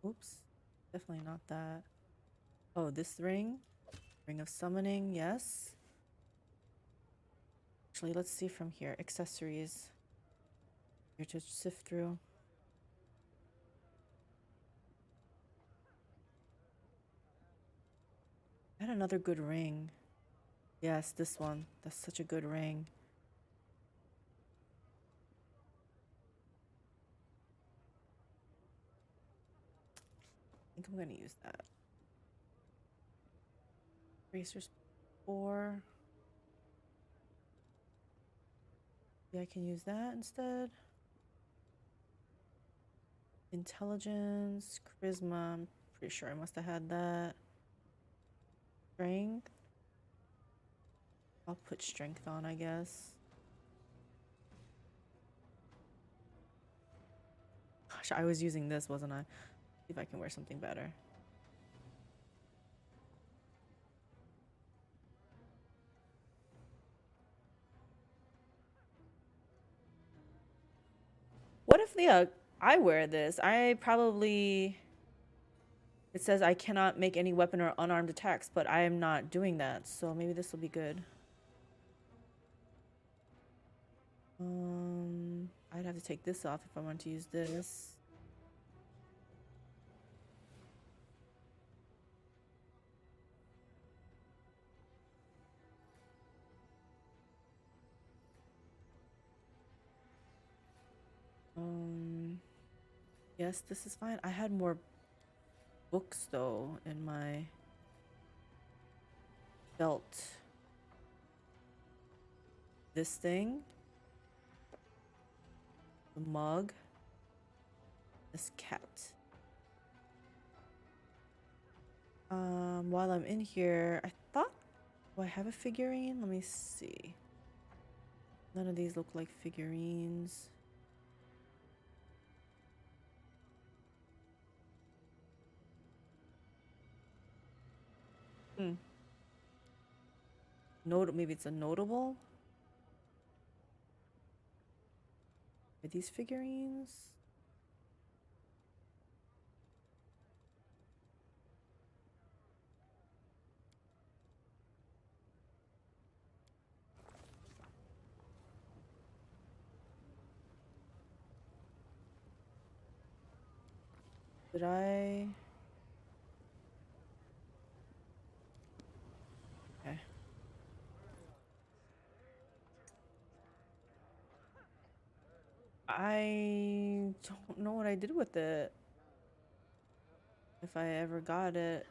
[SPEAKER 1] Oops. Definitely not that. Oh, this ring. Ring of summoning, yes. Actually, let's see from here. Accessories. Here to sift through. I had another good ring. Yes, this one. That's such a good ring. I think I'm gonna use that. Racers 4. Yeah, I can use that instead. Intelligence, charisma. I'm pretty sure I must have had that. Strength. I'll put strength on, I guess. Gosh, I was using this, wasn't I? See if I can wear something better. What if, yeah, I wear this? I probably... It says I cannot make any weapon or unarmed attacks, but I am not doing that, so maybe this will be good. I'd have to take this off if I want to use this. Yes, this is fine. I had more books though in my belt. This thing, the mug, this cat. While I'm in here, I thought, do I have a figurine? Let me see. None of these look like figurines. Maybe it's a notable. Are these figurines? Did I? Okay. I don't know what I did with it. If I ever got it.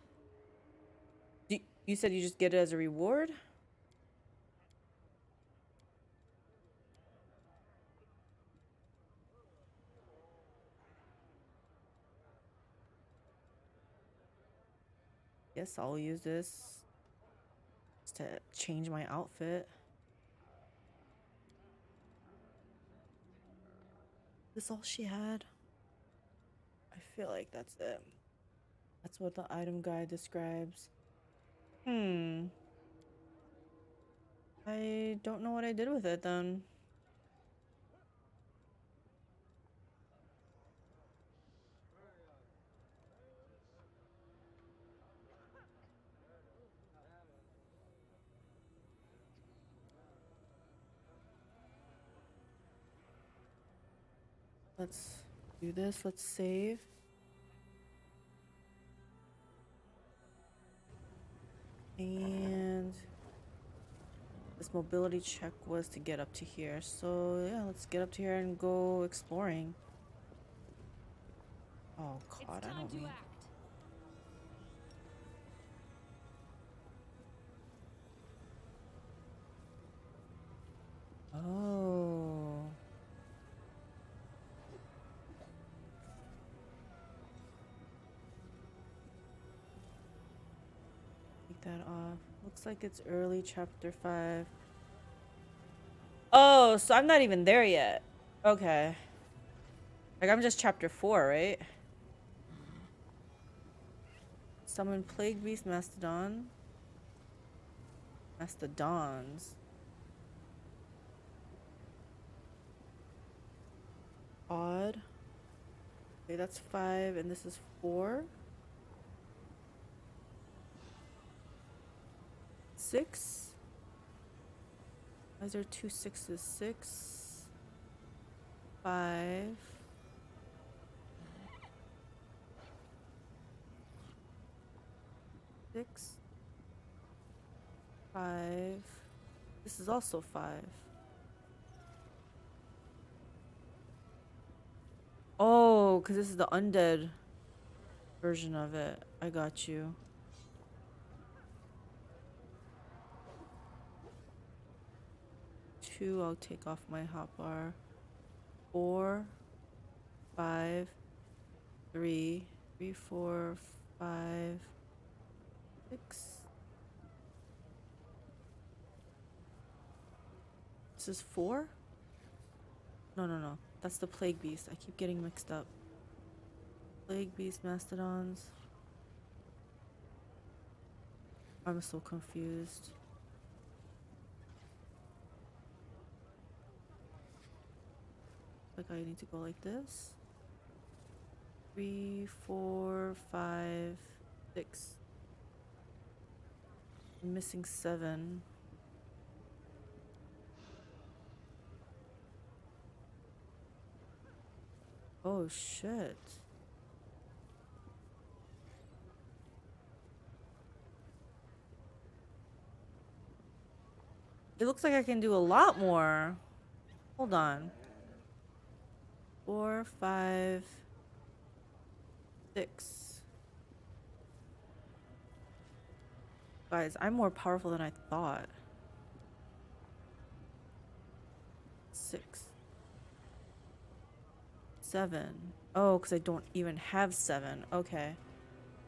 [SPEAKER 1] You said you just get it as a reward? Guess I'll use this just to change my outfit. This all she had? I feel like that's it. That's what the item guide describes. I don't know what I did with it then. Let's do this. Let's save. And this mobility check was to get up to here. So yeah, let's get up to here and go exploring. Oh god, I don't mean... Oh. that off. Looks like it's early chapter 5. Oh, so I'm not even there yet. Okay. Like, I'm just chapter 4, right? Summon Plague Beast Mastodon. Mastodons. Odd. Okay, that's 5, and this is 4. 6. Why is there 2 6s? 6. 5. 6. 5. This is also 5. Oh, because this is the undead version of it. I got you. 2, I'll take off my hotbar. 4, 5, 3, 3, 4, 5, 6. This is 4? No. That's the Plague Beast. I keep getting mixed up. Plague Beast Mastodons. I'm so confused. Like I need to go like this. 3, 4, 5, 6. I'm missing 7. Oh shit. It looks like I can do a lot more. Hold on. 4, 5, 6. Guys, I'm more powerful than I thought. 6. 7. Oh, because I don't even have 7. Okay.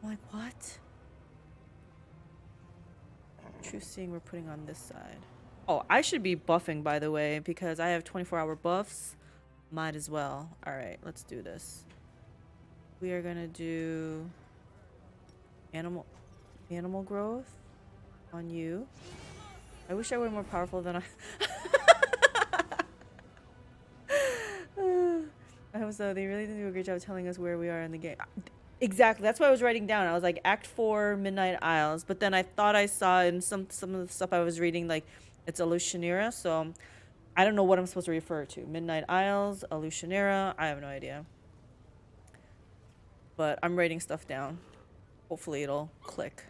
[SPEAKER 1] I'm like, what? True seeing we're putting on this side. Oh, I should be buffing, by the way, because I have 24-hour buffs. Might as well. Alright, let's do this. We are gonna do animal growth on you. I wish I were more powerful than I I hope so. They really did do a great job telling us where we are in the game. Exactly. That's what I was writing down. I was like, Act 4, Midnight Isles. But then I thought I saw in some of the stuff I was reading, like, it's Alushinyrra. So I don't know what I'm supposed to refer to. Midnight Isles, Alushinyrra. I have no idea. But I'm writing stuff down. Hopefully it'll click.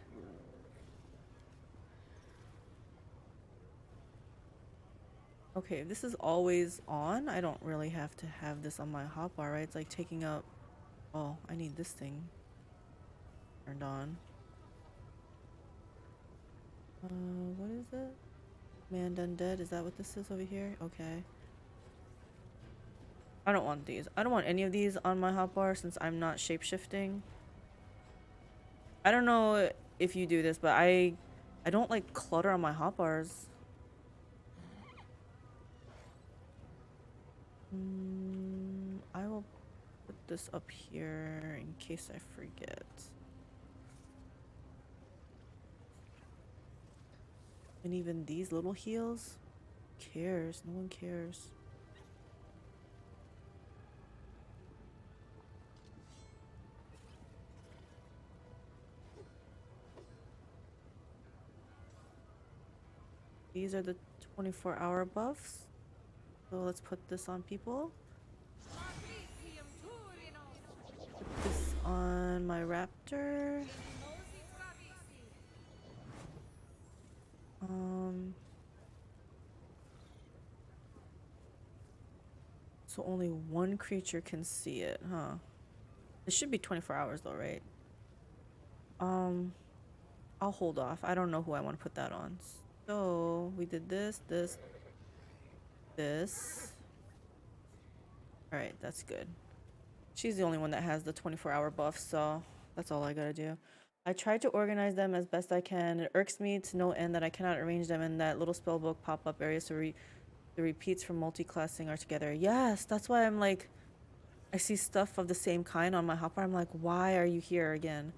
[SPEAKER 1] Okay, if this is always on, I don't really have to have this on my hotbar, right? It's like taking up... Oh, I need this thing turned on. What is it? Man Done Dead? Is that what this is over here? Okay. I don't want these. I don't want any of these on my hotbar since I'm not shapeshifting. I don't know if you do this, but I don't like clutter on my hotbars. I will put this up here in case I forget. And even these little heals? Who cares? No one cares. These are the 24-hour buffs. So let's put this on people. Put this on my raptor. So only one creature can see it, huh? It should be 24 hours though, right? I'll hold off. I don't know who I want to put that on. So we did this. Alright, that's good. She's the only one that has the 24-hour buff, so that's all I gotta do. I tried to organize them as best I can. It irks me to no end that I cannot arrange them in that little spellbook pop-up area so the repeats from multi-classing are together. Yes, that's why I'm like, I see stuff of the same kind on my hopper. I'm like, why are you here again?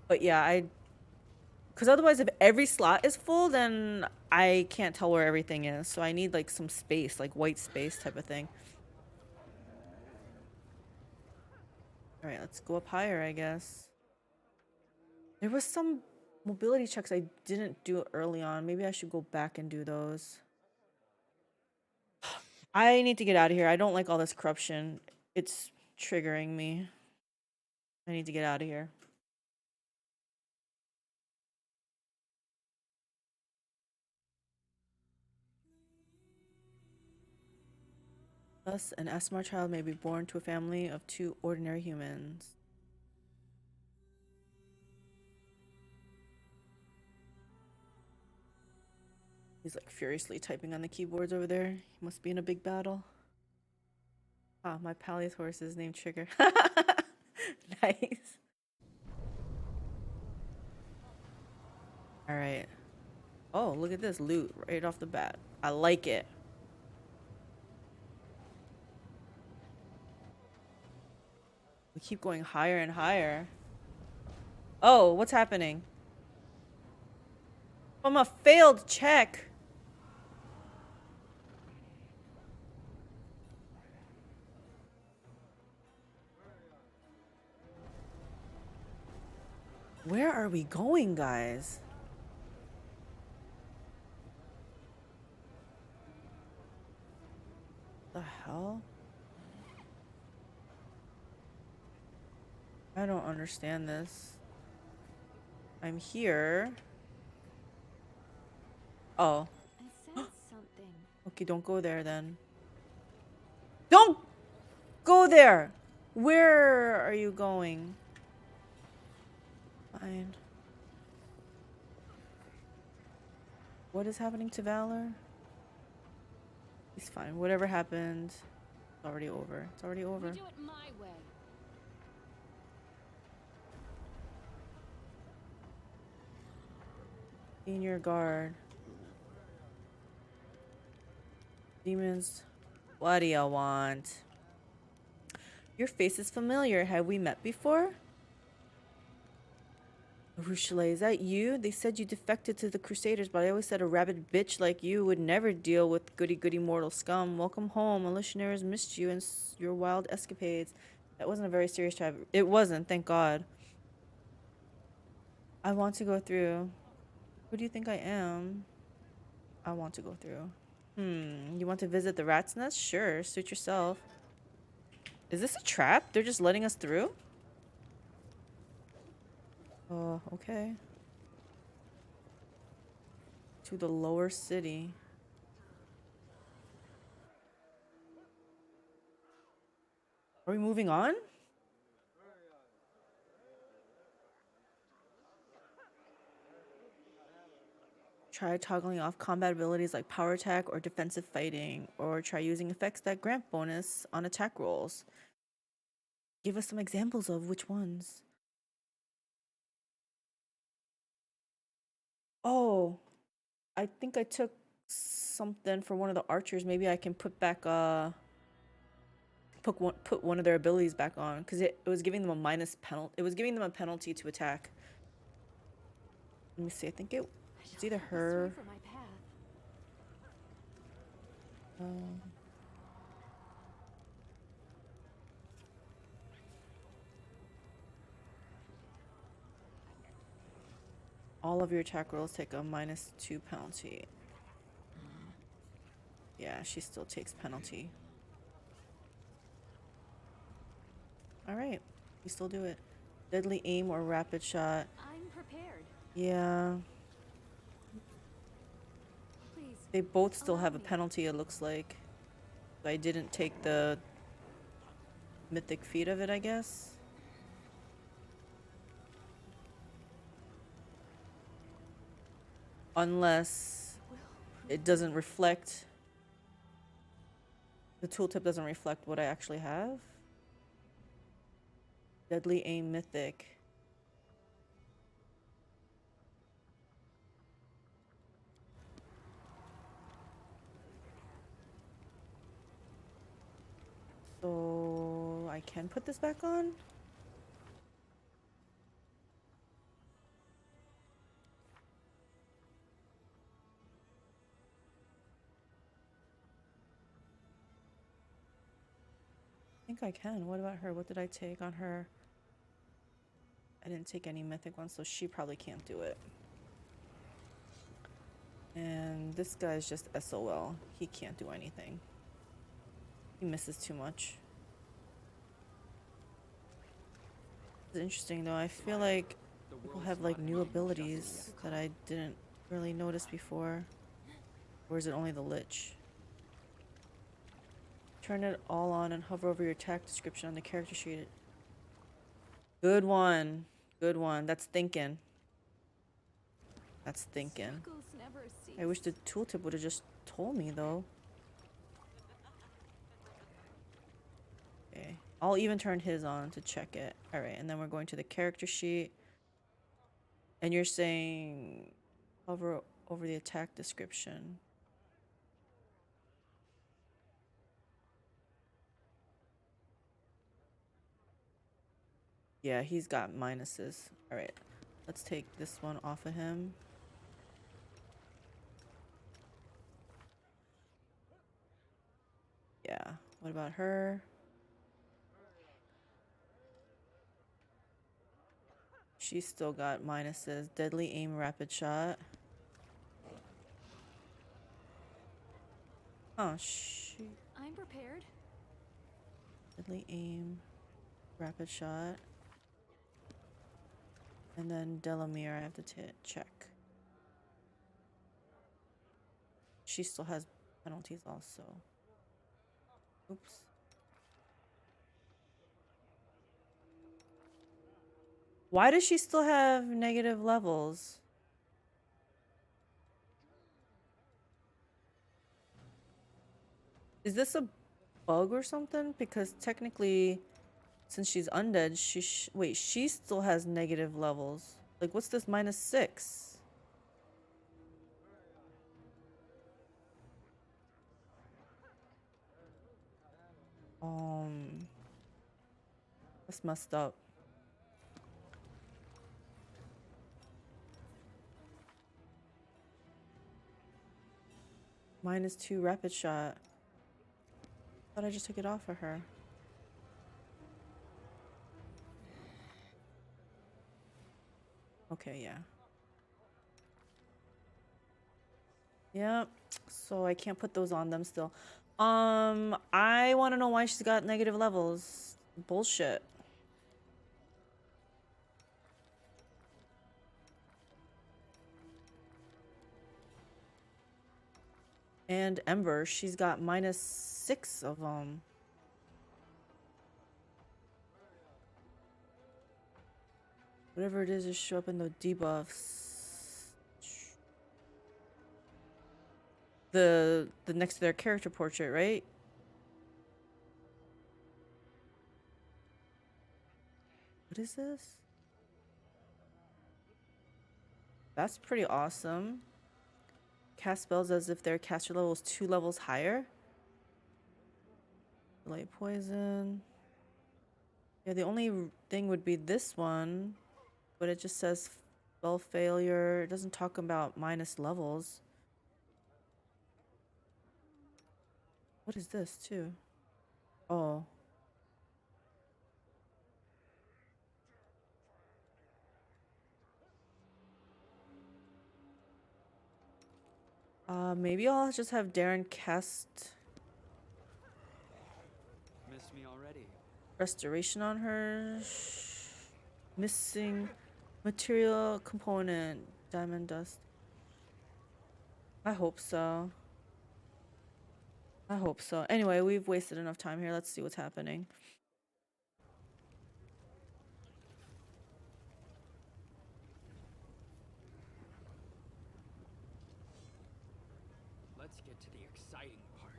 [SPEAKER 1] But yeah, because otherwise if every slot is full, then I can't tell where everything is. So I need like some space, like white space type of thing. All right, let's go up higher, I guess. There was some mobility checks I didn't do early on. Maybe I should go back and do those. I need to get out of here. I don't like all this corruption. It's triggering me. I need to get out of here. Thus, an Asmar child may be born to a family of 2 ordinary humans. He's like furiously typing on the keyboards over there. He must be in a big battle. Ah, my Pally's horse is named Trigger. Nice. Alright. Oh, look at this loot right off the bat. I like it. We keep going higher and higher. Oh, what's happening? From a failed check. Where are we going, guys? The hell? I don't understand this. I'm here. Oh.
[SPEAKER 5] I sense something.
[SPEAKER 1] Okay, don't go there then. Don't go there! Where are you going? Fine. What is happening to Valor? He's fine. Whatever happened, it's already over. It's already over.
[SPEAKER 5] We do it my way.
[SPEAKER 1] Senior guard. Demons. What do you want? Your face is familiar. Have we met before? Rooftops, is that you? They said you defected to the Crusaders, but I always said a rabid bitch like you would never deal with goody-goody mortal scum. Welcome home. Alushinyrra's missed you and your wild escapades. That wasn't a very serious trap. It wasn't, thank God. I want to go through. Who do you think I am? I want to go through. You want to visit the rat's nest? Sure, suit yourself. Is this a trap? They're just letting us through? Oh, okay. To the lower city. Are we moving on? Try toggling off combat abilities like power attack or defensive fighting, or try using effects that grant bonus on attack rolls. Give us some examples of which ones. Oh, I think I took something for one of the archers. Maybe I can put back put one of their abilities back on, because it was giving them a minus penalty. It was giving them a penalty to attack. Let me see. I think it's either her.
[SPEAKER 5] For my path.
[SPEAKER 1] All of your attack rolls take a -2 penalty. Yeah, she still takes penalty. Alright, we still do it. Deadly aim or rapid shot.
[SPEAKER 5] I'm prepared.
[SPEAKER 1] Yeah.
[SPEAKER 5] Please.
[SPEAKER 1] They both still have a
[SPEAKER 5] allow me.
[SPEAKER 1] penalty, it looks like. I didn't take the mythic feat of it, I guess. Unless it doesn't reflect. The tooltip doesn't reflect what I actually have. Deadly aim mythic. I can put this back on? I think I can. What about her? What did I take on her? I didn't take any mythic ones, so she probably can't do it. And this guy's just SOL. He can't do anything. He misses too much. It's interesting though. I feel like people have like new abilities that I didn't really notice before. Or is it only the Lich? Turn it all on and hover over your attack description on the character sheet. Good one. Good one. That's thinking. That's thinking. I wish the tooltip would have just told me though. Okay. I'll even turn his on to check it. Alright, and then we're going to the character sheet. And you're saying hover over the attack description. Yeah, he's got minuses. Alright, let's take this one off of him. Yeah, what about her? She's still got minuses. Deadly aim, rapid shot. Oh,
[SPEAKER 5] I'm prepared.
[SPEAKER 1] Deadly aim, rapid shot. And then Delamere, I have to check. She still has penalties also. Oops. Why does she still have negative levels? Is this a bug or something? Because technically, since she's undead, wait, she still has negative levels. Like, what's this -6? That's messed up. -2 rapid shot. Thought I just took it off of her. Okay, yeah. Yep. So I can't put those on them still. I want to know why she's got negative levels. Bullshit. And Ember, she's got -6 of them. Whatever it is, just show up in the debuffs. The next to their character portrait, right? What is this? That's pretty awesome. Cast spells as if their caster level is 2 levels higher. Delay poison. Yeah, the only thing would be this one, but it just says spell failure. It doesn't talk about minus levels. What is this too? Oh. Maybe I'll just have Darren cast
[SPEAKER 4] Missed me already.
[SPEAKER 1] restoration on her. Missing material component, diamond dust. I hope so. I hope so. Anyway, we've wasted enough time here. Let's see what's happening.
[SPEAKER 4] Let's get to the exciting part.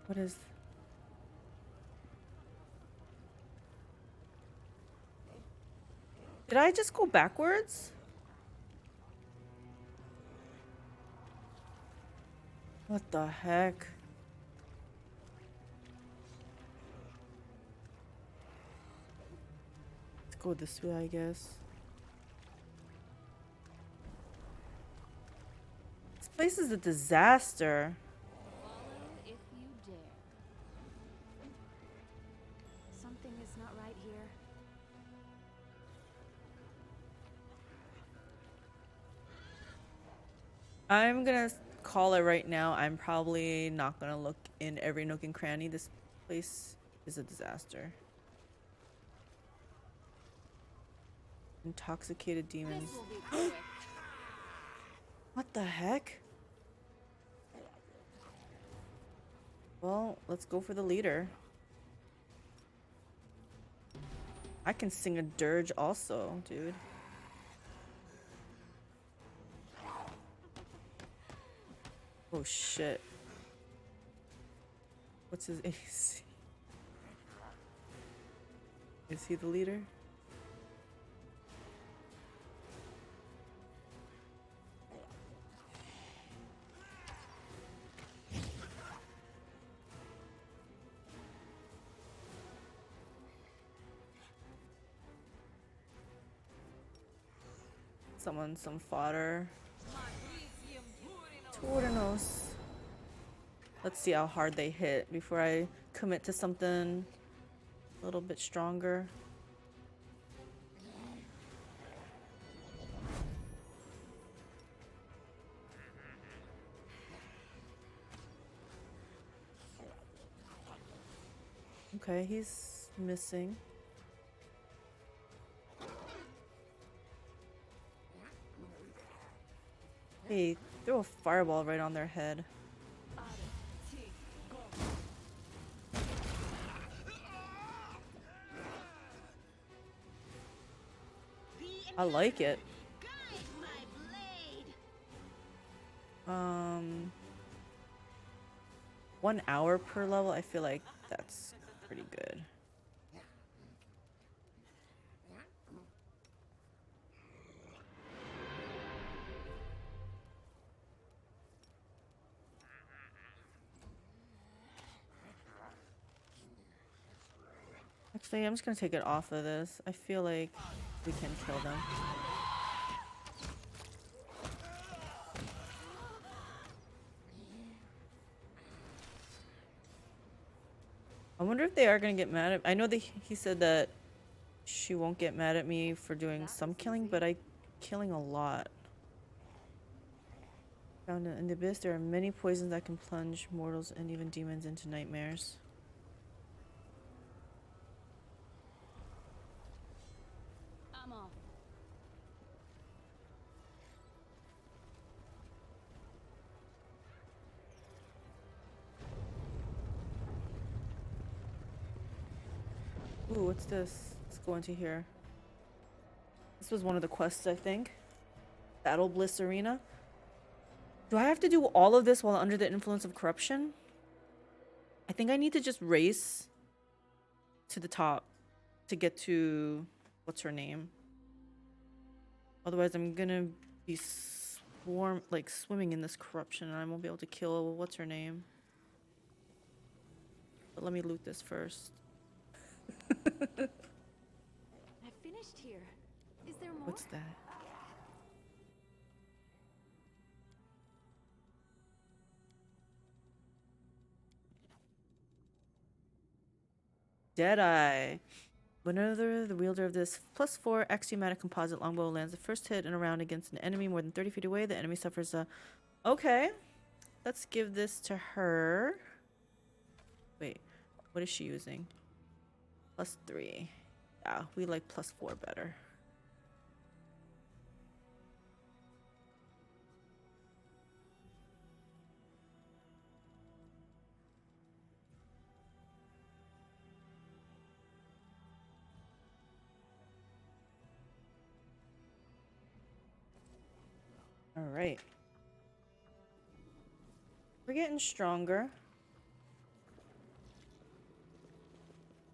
[SPEAKER 1] What is... Did I just go backwards? What the heck? Let's go this way, I guess. This place is a disaster.
[SPEAKER 5] Follow if you dare. Something is not right here.
[SPEAKER 1] I'm gonna call it right now. I'm probably not gonna look in every nook and cranny. This place is a disaster. Intoxicated demons.
[SPEAKER 5] This will be quick.
[SPEAKER 1] What the heck? Well, let's go for the leader. I can sing a dirge also, dude. Oh shit. What's his AC? Is he the leader? Someone some fodder. Turinos. Let's see how hard they hit before I commit to something a little bit stronger. Okay, he's missing. Hey, throw a fireball right on their head. I like it. 1 hour per level, I feel like that's pretty good. Actually, I'm just gonna take it off of this. I feel like we can kill them. I wonder if they are gonna get mad at. I know that he said that she won't get mad at me for doing some killing, but I killing a lot. Found in the abyss, there are many poisons that can plunge mortals and even demons into nightmares.
[SPEAKER 5] I'm off.
[SPEAKER 1] Ooh, what's this? Let's go into here. This was one of the quests, I think. Battle Bliss Arena. Do I have to do all of this while under the influence of corruption? I think I need to just race to the top to get to... what's her name? Otherwise, I'm gonna be swimming in this corruption and I won't be able to kill... what's her name? But let me loot this first.
[SPEAKER 5] I finished here. Is there more?
[SPEAKER 1] What's that? Deadeye. Whenever the wielder of this +4 axiomatic composite longbow lands the first hit in a round against an enemy more than 30 feet away, the enemy suffers a... Okay. Let's give this to her. Wait. What is she using? +3. Yeah, we like +4 better. All right. We're getting stronger.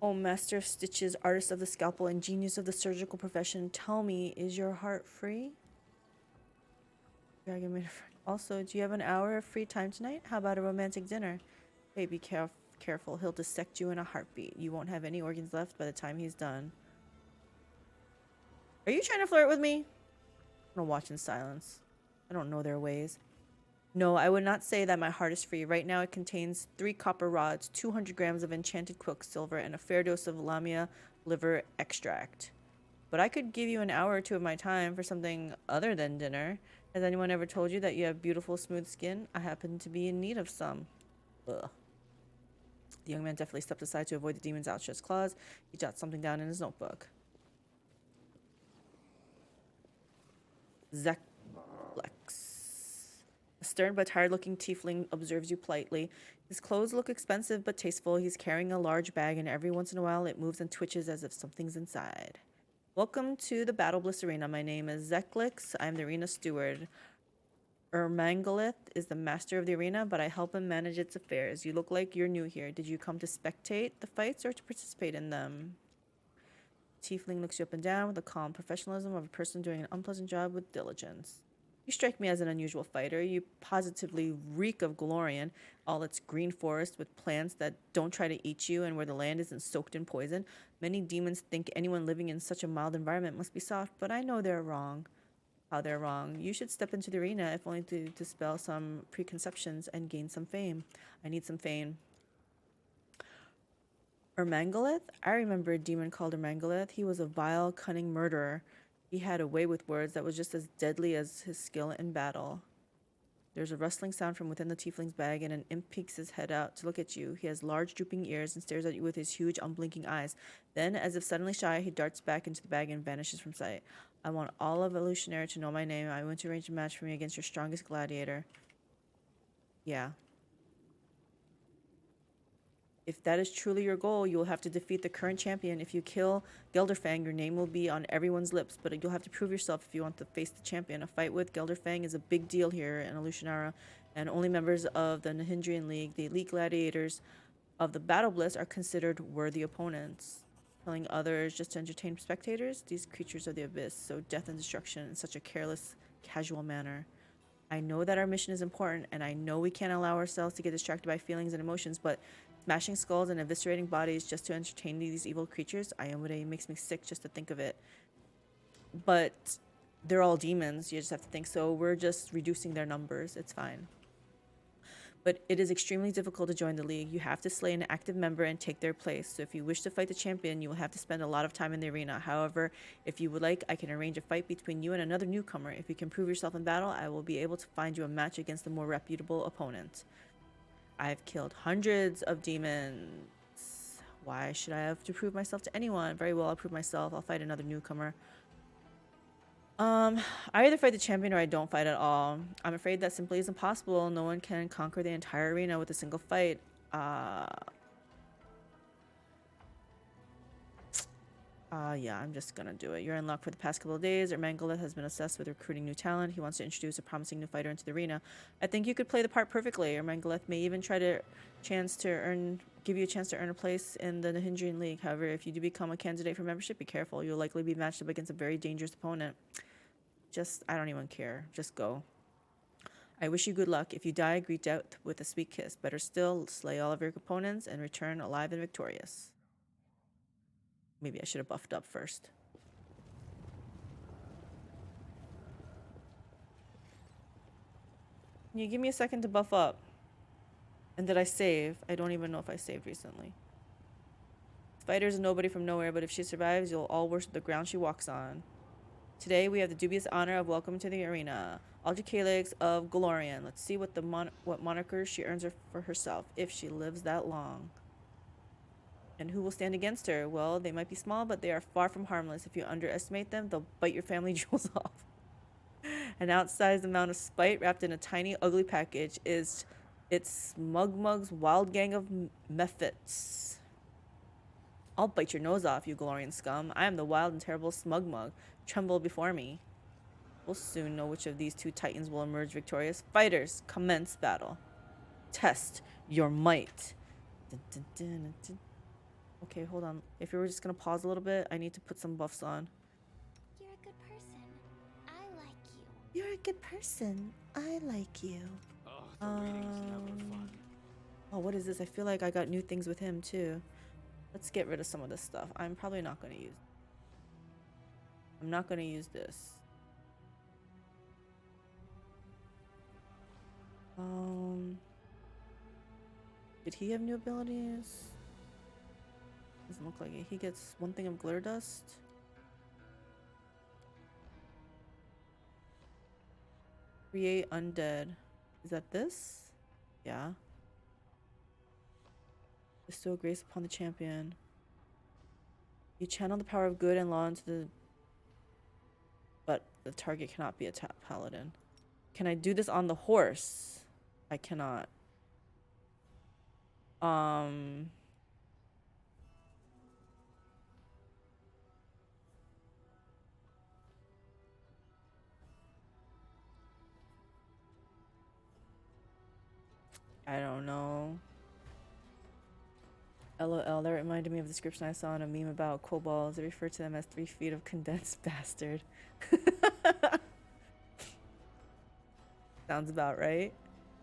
[SPEAKER 1] Oh, master of stitches, artist of the scalpel, and genius of the surgical profession, tell me, is your heart free? Dragon made a friend. Also, do you have an hour of free time tonight? How about a romantic dinner? Hey, be careful. He'll dissect you in a heartbeat. You won't have any organs left by the time he's done. Are you trying to flirt with me? I'm gonna watch in silence. I don't know their ways. No, I would not say that my heart is free. Right now it contains 3 copper rods, 200 grams of enchanted quicksilver, and a fair dose of lamia liver extract. But I could give you an hour or 2 of my time for something other than dinner. Has anyone ever told you that you have beautiful, smooth skin? I happen to be in need of some. Ugh. The young man definitely stepped aside to avoid the demon's outstretched claws. He jotted something down in his notebook. Zeklex. A stern but tired-looking tiefling observes you politely. His clothes look expensive but tasteful. He's carrying a large bag, and every once in a while it moves and twitches as if something's inside. Welcome to the Battle Bliss Arena. My name is Zeklex. I'm the arena steward. Ermangalith is the master of the arena, but I help him manage its affairs. You look like you're new here. Did you come to spectate the fights or to participate in them? Tiefling looks you up and down with the calm professionalism of a person doing an unpleasant job with diligence. You strike me as an unusual fighter. You positively reek of Galorian, all its green forest with plants that don't try to eat you and where the land isn't soaked in poison. Many demons think anyone living in such a mild environment must be soft, but I know they're wrong. How they're wrong. You should step into the arena if only to dispel some preconceptions and gain some fame. I need some fame. Ermangalith? I remember a demon called Ermangalith. He was a vile, cunning murderer. He had a way with words that was just as deadly as his skill in battle. There's a rustling sound from within the tiefling's bag, and an imp peeks his head out to look at you. He has large, drooping ears and stares at you with his huge, unblinking eyes. Then, as if suddenly shy, he darts back into the bag and vanishes from sight. I want all of Alushinyrra to know my name. I want to arrange a match for me against your strongest gladiator. Yeah. If that is truly your goal, you will have to defeat the current champion. If you kill Gelderfang, your name will be on everyone's lips, but you'll have to prove yourself if you want to face the champion. A fight with Gelderfang is a big deal here in Alushinyrra, and only members of the Nahindrian League, the elite gladiators of the Battle Bliss, are considered worthy opponents. Killing others just to entertain spectators? These creatures of the abyss sow death and destruction in such a careless, casual manner. I know that our mission is important, and I know we can't allow ourselves to get distracted by feelings and emotions, but smashing skulls and eviscerating bodies just to entertain these evil creatures, it makes me sick just to think of it. But they're all demons, you just have to think so. We're just reducing their numbers, it's fine. But it is extremely difficult to join the league. You have to slay an active member and take their place. So if you wish to fight the champion, you will have to spend a lot of time in the arena. However, if you would like, I can arrange a fight between you and another newcomer. If you can prove yourself in battle, I will be able to find you a match against a more reputable opponent. I've killed hundreds of demons. Why should I have to prove myself to anyone? Very well, I'll prove myself. I'll fight another newcomer. I either fight the champion or I don't fight at all. I'm afraid that simply isn't possible. No one can conquer the entire arena with a single fight. Yeah, I'm just gonna do it. You're in luck. For the past couple of days, Ermangalith has been obsessed with recruiting new talent. He wants to introduce a promising new fighter into the arena. I think you could play the part perfectly. Ermangalith may even try to give you a chance to earn a place in the Nahindrian League. However, if you do become a candidate for membership, be careful. You'll likely be matched up against a very dangerous opponent. I don't even care. Just go. I wish you good luck. If you die, greet death with a sweet kiss. Better still, slay all of your opponents and return alive and victorious. Maybe I should have buffed up first. Can you give me a second to buff up? And did I save? I don't even know if I saved recently. Spider's a nobody from nowhere, but if she survives, you'll all worship the ground she walks on. Today, we have the dubious honor of welcoming to the arena Aldrich Calix of Galorian. Let's see what moniker she earns for herself, if she lives that long. And who will stand against her? Well, they might be small, but they are far from harmless. If you underestimate them, they'll bite your family jewels off. An outsized amount of spite wrapped in a tiny, ugly package is its Smugmug's wild gang of mephits. I'll bite your nose off, you Galorian scum. I am the wild and terrible Smugmug. Tremble before me. We'll soon know which of these two titans will emerge victorious. Fighters, commence battle. Test your might. Dun, dun, dun, dun. Okay, hold on. If you were just gonna pause a little bit, I need to put some buffs on.
[SPEAKER 3] You're a good person. I like you.
[SPEAKER 1] You're a good person. I like you.
[SPEAKER 4] Oh, the reading's never fun.
[SPEAKER 1] Oh, what is this? I feel like I got new things with him too. Let's get rid of some of this stuff. I'm probably not going to use. I'm not going to use this. Did he have new abilities? Doesn't look like it. He gets one thing of glitter dust. Create undead. Is that this? Yeah. Bestow grace upon the champion. You channel the power of good and law into the... But the target cannot be a paladin. Can I do this on the horse? I cannot. I don't know. LOL, that reminded me of the description I saw in a meme about kobolds. They refer to them as 3 feet of condensed bastard. Sounds about right.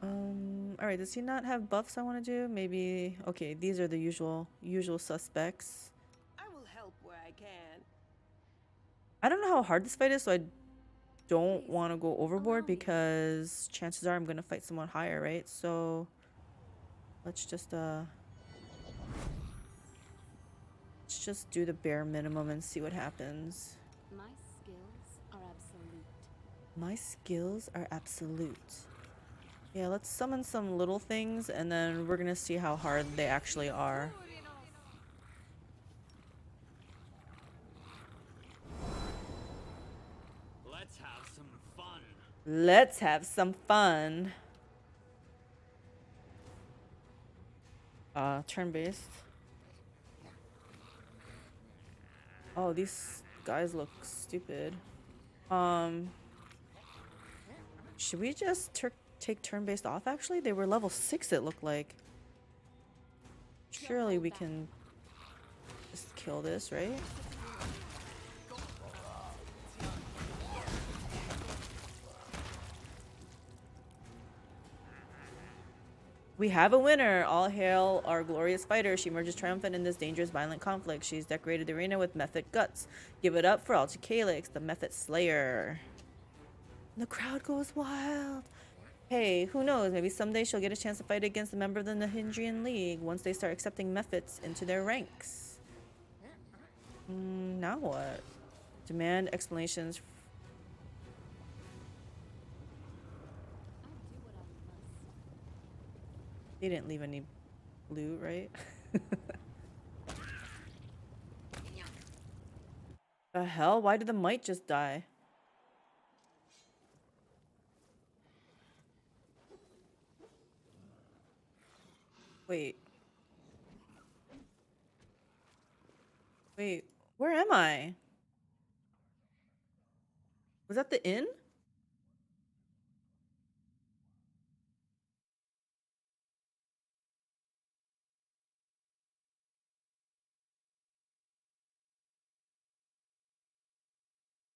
[SPEAKER 1] Alright, does he not have buffs I want to do? Maybe... Okay, these are the usual suspects.
[SPEAKER 6] I will help where I can.
[SPEAKER 1] I don't know how hard this fight is, so I don't want to go overboard because chances are I'm going to fight someone higher, right? So let's just do the bare minimum and see what happens.
[SPEAKER 5] My skills are absolute.
[SPEAKER 1] My skills are absolute. Yeah, let's summon some little things and then we're going to see how hard they actually are.
[SPEAKER 4] Let's have some fun.
[SPEAKER 1] Let's have some fun. Turn-based. Oh, these guys look stupid. Should we just take turn-based off, actually? They were level 6, it looked like. Surely we can just kill this, right? We have a winner! All hail our glorious fighter. She emerges triumphant in this dangerous, violent conflict. She's decorated the arena with Mephit guts. Give it up for Alticalix, the Mephit Slayer. The crowd goes wild. Hey, who knows? Maybe someday she'll get a chance to fight against a member of the Nahindrian League once they start accepting Mephits into their ranks. Now what? Demand explanations. They didn't leave any loot, right? The hell? Why did the mite just die? Wait. Wait, where am I? Was that the inn?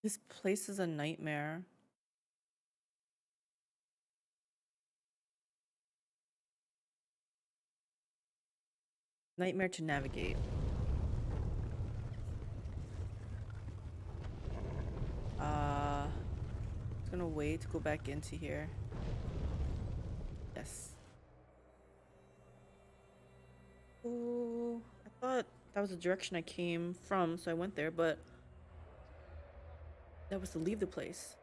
[SPEAKER 1] This place is a nightmare. Nightmare to navigate. Just gonna wait to go back into here. Yes. Oh, I thought that was the direction I came from, so I went there, but that was to leave the place.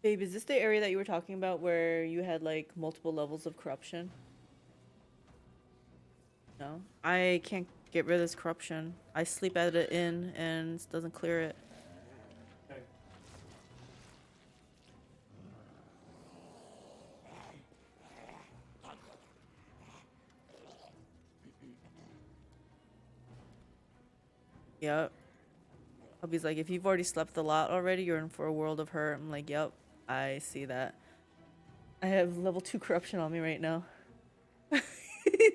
[SPEAKER 1] Babe, is this the area that you were talking about where you had like multiple levels of corruption? No, I can't get rid of this corruption. I sleep at an inn and it doesn't clear it. Yep. Hubby's like, if you've already slept a lot already, you're in for a world of hurt. I'm like, yep, I see that. I have level 2 corruption on me right now.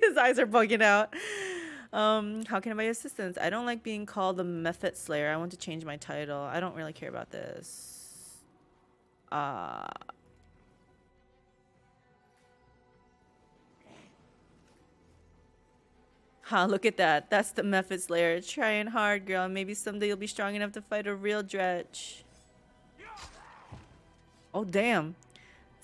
[SPEAKER 1] His eyes are bugging out. How can I be assistance? I don't like being called the Method Slayer. I want to change my title. I don't really care about this. Look at that. That's the Method Slayer. Trying hard, girl. Maybe someday you'll be strong enough to fight a real dretch. Oh, damn.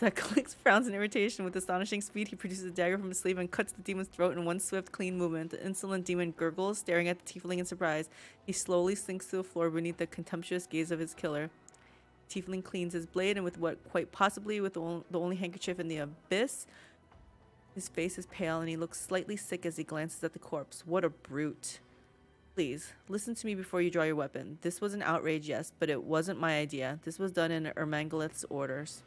[SPEAKER 1] That clicks frowns in irritation. With astonishing speed, he produces a dagger from his sleeve and cuts the demon's throat in one swift, clean movement. The insolent demon gurgles, staring at the tiefling in surprise. He slowly sinks to the floor beneath the contemptuous gaze of his killer. Tiefling cleans his blade, and with what quite possibly with the only handkerchief in the abyss, his face is pale and he looks slightly sick as he glances at the corpse. What a brute. Please, listen to me before you draw your weapon. This was an outrage, yes, but it wasn't my idea. This was done in Ermangolith's orders.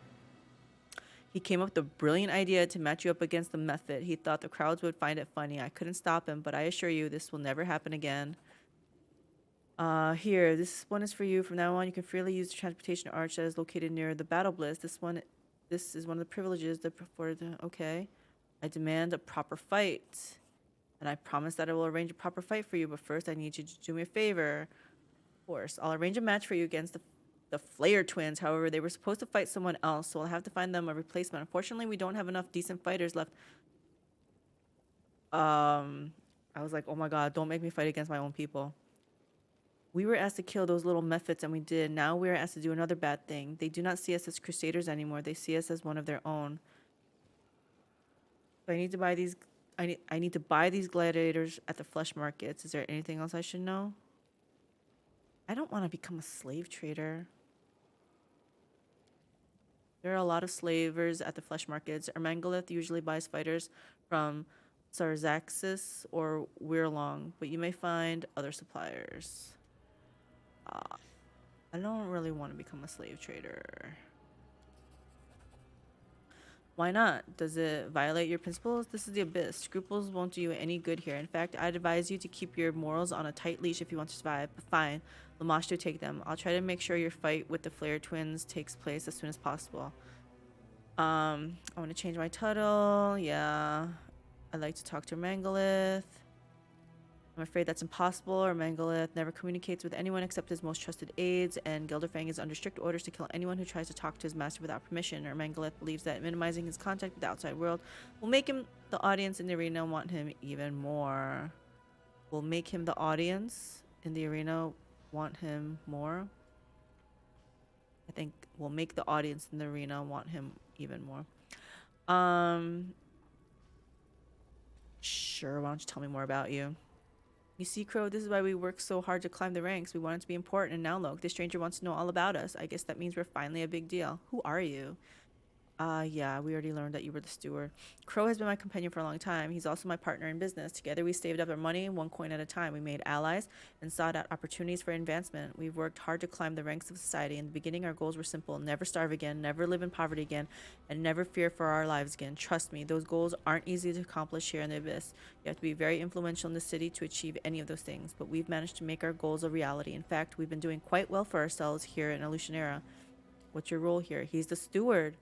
[SPEAKER 1] He came up with the brilliant idea to match you up against the Method. He thought the crowds would find it funny. I couldn't stop him, but I assure you this will never happen again. Here, this one is for you. From now on, you can freely use the transportation arch that is located near the battle bliss. This is one of the privileges that okay. I demand a proper fight. And I promise that I will arrange a proper fight for you, but first I need you to do me a favor. Of course, I'll arrange a match for you against the Flayer twins. However, they were supposed to fight someone else, so I'll have to find them a replacement. Unfortunately, we don't have enough decent fighters left. I was like, oh my god, don't make me fight against my own people. We were asked to kill those little Methods, and we did. Now we are asked to do another bad thing. They do not see us as crusaders anymore. They see us as one of their own. So I need to buy these. I need to buy these gladiators at the flesh markets. Is there anything else I should know? I don't want to become a slave trader. There are a lot of slavers at the flesh markets. Ermangolith usually buys fighters from Sarzaxis or Weirlong, but you may find other suppliers. I don't really want to become a slave trader. Why not? Does it violate your principles? This is the Abyss. Scruples won't do you any good here. In fact, I'd advise you to keep your morals on a tight leash if you want to survive. But fine, Lamashtu, take them. I'll try to make sure your fight with the Flayer twins takes place as soon as possible. I want to change my title. Yeah. I'd like to talk to Ermangolith. I'm afraid that's impossible. Ermangolith never communicates with anyone except his most trusted aides, and Gelderfang is under strict orders to kill anyone who tries to talk to his master without permission. Ermangolith believes that minimizing his contact with the outside world will make him the audience in the arena want him even more. Will make him the audience in the arena want him more. I think will make the audience in the arena want him even more. Sure, why don't you tell me more about you? You see, Crow, this is why we work so hard to climb the ranks. We want it to be important, and now look, this stranger wants to know all about us. I guess that means we're finally a big deal. Who are you? Yeah, we already learned that you were the steward. Crow has been my companion for a long time. He's also my partner in business. Together we saved up our money, one coin at a time. We made allies and sought out opportunities for advancement. We've worked hard to climb the ranks of society. In the beginning, our goals were simple. Never starve again, never live in poverty again, and never fear for our lives again. Trust me, those goals aren't easy to accomplish here in the Abyss. You have to be very influential in the city to achieve any of those things, but we've managed to make our goals a reality. In fact, we've been doing quite well for ourselves here in Alushinyrra. What's your role here? He's the steward.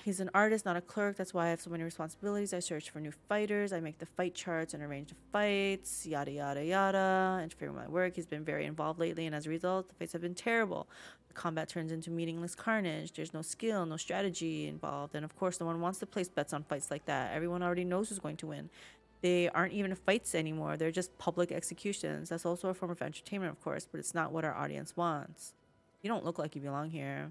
[SPEAKER 1] He's an artist, not a clerk. That's why I have so many responsibilities. I search for new fighters. I make the fight charts and arrange the fights, yada, yada, yada. Interfere with my work. He's been very involved lately, and as a result, the fights have been terrible. The combat turns into meaningless carnage. There's no skill, no strategy involved. And of course, no one wants to place bets on fights like that. Everyone already knows who's going to win. They aren't even fights anymore. They're just public executions. That's also a form of entertainment, of course, but it's not what our audience wants. You don't look like you belong here.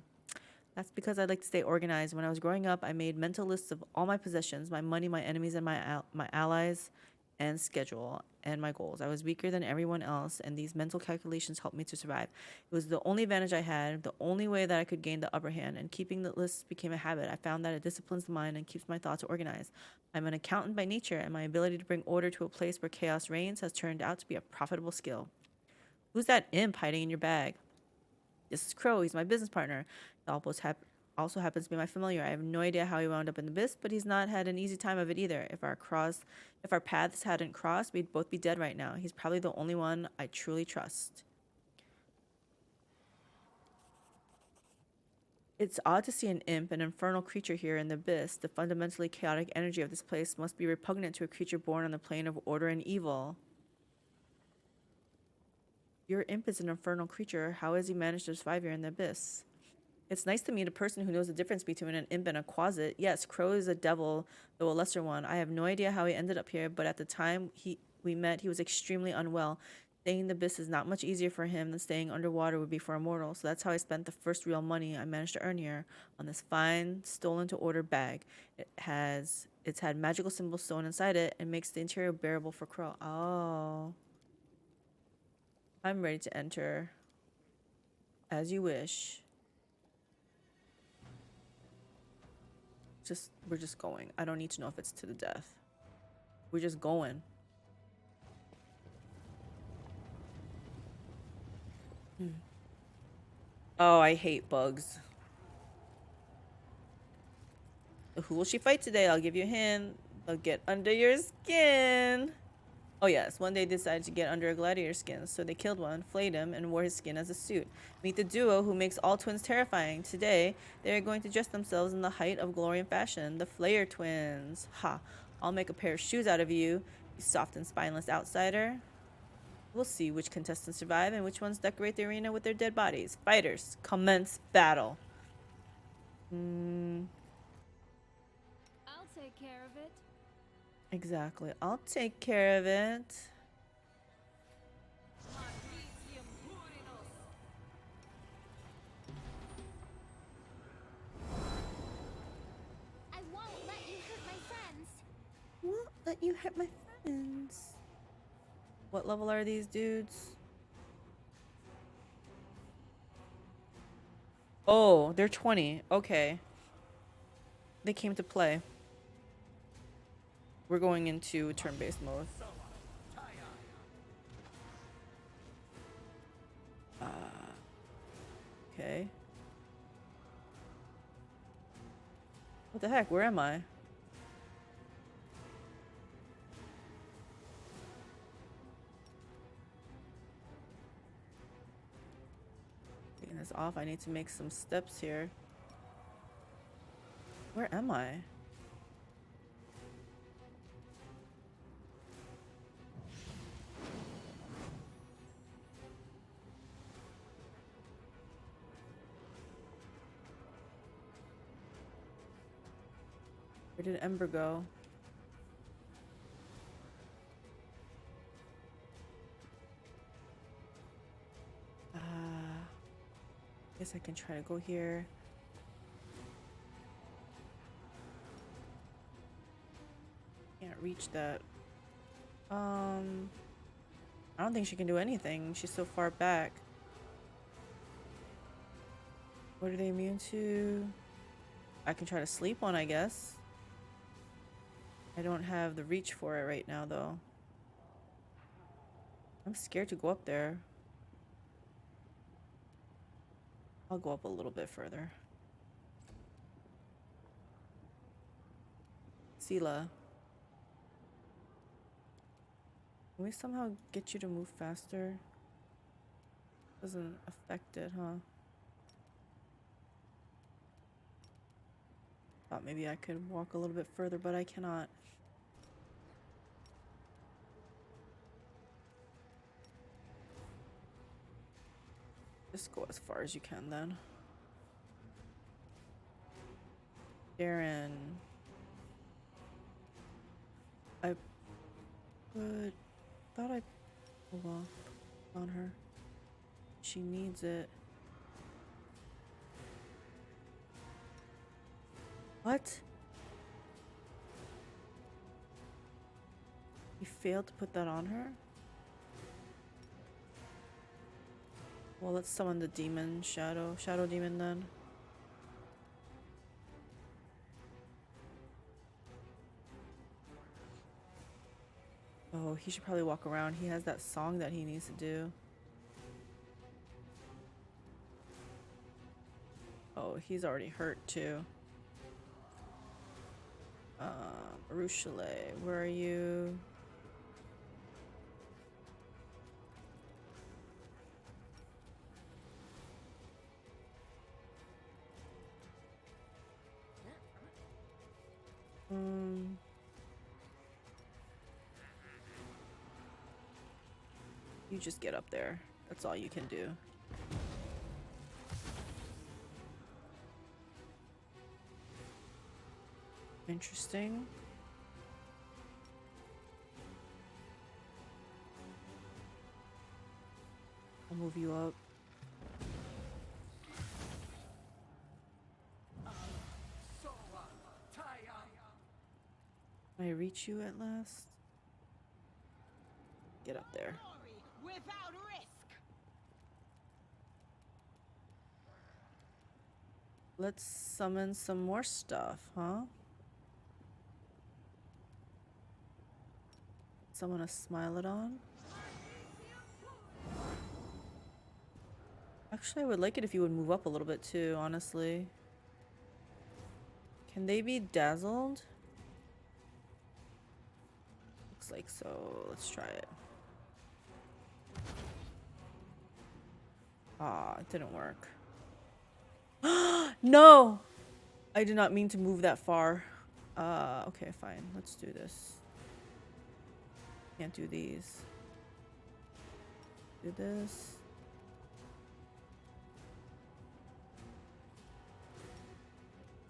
[SPEAKER 1] That's because I like to stay organized. When I was growing up, I made mental lists of all my possessions, my money, my enemies, and my allies, and schedule, and my goals. I was weaker than everyone else, and these mental calculations helped me to survive. It was the only advantage I had, the only way that I could gain the upper hand, and keeping the lists became a habit. I found that it disciplines the mind and keeps my thoughts organized. I'm an accountant by nature, and my ability to bring order to a place where chaos reigns has turned out to be a profitable skill. Who's that imp hiding in your bag? This is Crow. He's my business partner. He also happens to be my familiar. I have no idea how he wound up in the Abyss, but he's not had an easy time of it either. If our paths hadn't crossed, we'd both be dead right now. He's probably the only one I truly trust. It's odd to see an imp, an infernal creature here in the abyss. The fundamentally chaotic energy of this place must be repugnant to a creature born on the plane of order and evil. Your imp is an infernal creature. How has he managed to survive here in the abyss? It's nice to meet a person who knows the difference between an imp and a quasit. Yes, Crow is a devil, though a lesser one. I have no idea how he ended up here, but at the time we met, he was extremely unwell. Staying in the abyss is not much easier for him than staying underwater would be for a mortal, so that's how I spent the first real money I managed to earn here, on this fine, stolen-to-order bag. It's had magical symbols sewn inside it and makes the interior bearable for Crow. Oh. I'm ready to enter. As you wish. We're just going. I don't need to know if it's to the death. We're just going. Oh, I hate bugs. Who will she fight today? I'll give you a hint. They'll get under your skin. Oh yes, one day they decided to get under a gladiator's skin, so they killed one, flayed him, and wore his skin as a suit. Meet the duo who makes all twins terrifying. Today, they are going to dress themselves in the height of glory and fashion, the Flayer twins. Ha, I'll make a pair of shoes out of you, you soft and spineless outsider. We'll see which contestants survive and which ones decorate the arena with their dead bodies. Fighters, commence battle.
[SPEAKER 5] I'll take care of it.
[SPEAKER 1] Exactly. I'll take care of it.
[SPEAKER 3] I won't let you hurt my friends.
[SPEAKER 1] Won't let you hurt my friends. What level are these dudes? Oh, they're 20. Okay. They came to play. We're going into turn-based mode. Okay. What the heck? Where am I? Taking this off. I need to make some steps here. Where am I? Where did Ember go? Guess I can try to go here. Can't reach that. I don't think she can do anything. She's so far back. What are they immune to? I can try to sleep one, I guess. I don't have the reach for it right now, though. I'm scared to go up there. I'll go up a little bit further. Sela. Can we somehow get you to move faster? Doesn't affect it, huh? Thought maybe I could walk a little bit further, but I cannot. Just go as far as you can then. Darren. Thought I pulled off on her. She needs it. What? You failed to put that on her? Well, let's summon the demon, Shadow Demon then. Oh, he should probably walk around. He has that song that he needs to do. Oh, he's already hurt too. Baruchale, where are you? You just get up there. That's all you can do. Interesting. I'll move you up. Can I reach you at last? Get up there.
[SPEAKER 6] Without risk.
[SPEAKER 1] Let's summon some more stuff, huh? Someone to smile it on. Actually, I would like it if you would move up a little bit too, honestly. Can they be dazzled? Looks like so. Let's try it. Ah, it didn't work. No! I did not mean to move that far. Okay, fine. Let's do this. Can't do these. Do this.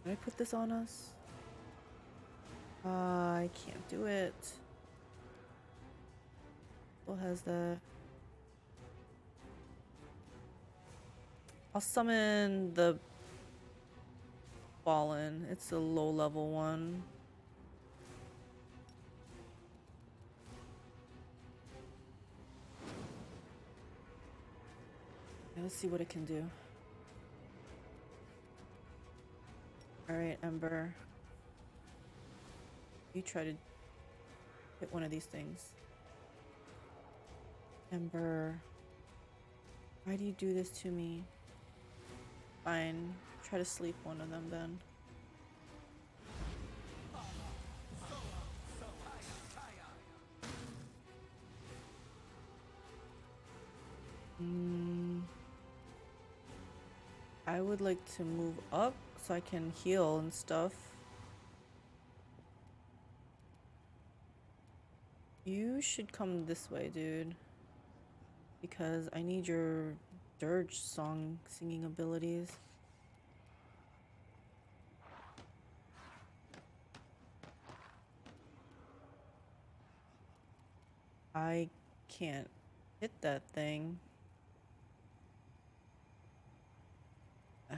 [SPEAKER 1] Did I put this on us? I can't do it. Still has the... I'll summon the Fallen. It's a low level one. Okay, let's see what it can do. Alright, Ember. You try to hit one of these things. Ember. Why do you do this to me? Fine. Try to sleep one of them then. I would like to move up so I can heal and stuff. You should come this way, dude. Because I need your dirge song singing abilities. I can't hit that thing. I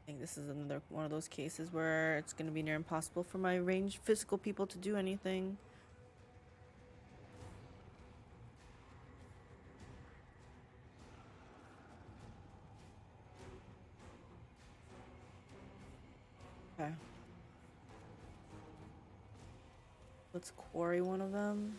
[SPEAKER 1] think this is another one of those cases where it's going to be near impossible for my ranged physical people to do anything. Okay. Let's quarry one of them.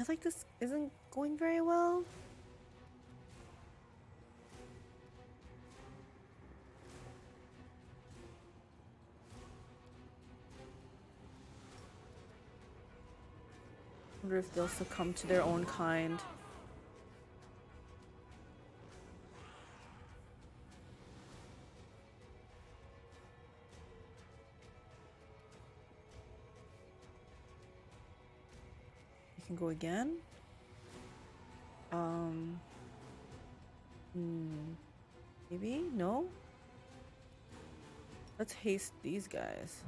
[SPEAKER 1] I feel like this isn't going very well. I wonder if they'll succumb to their own kind. You can go again. Maybe? No? Let's haste these guys.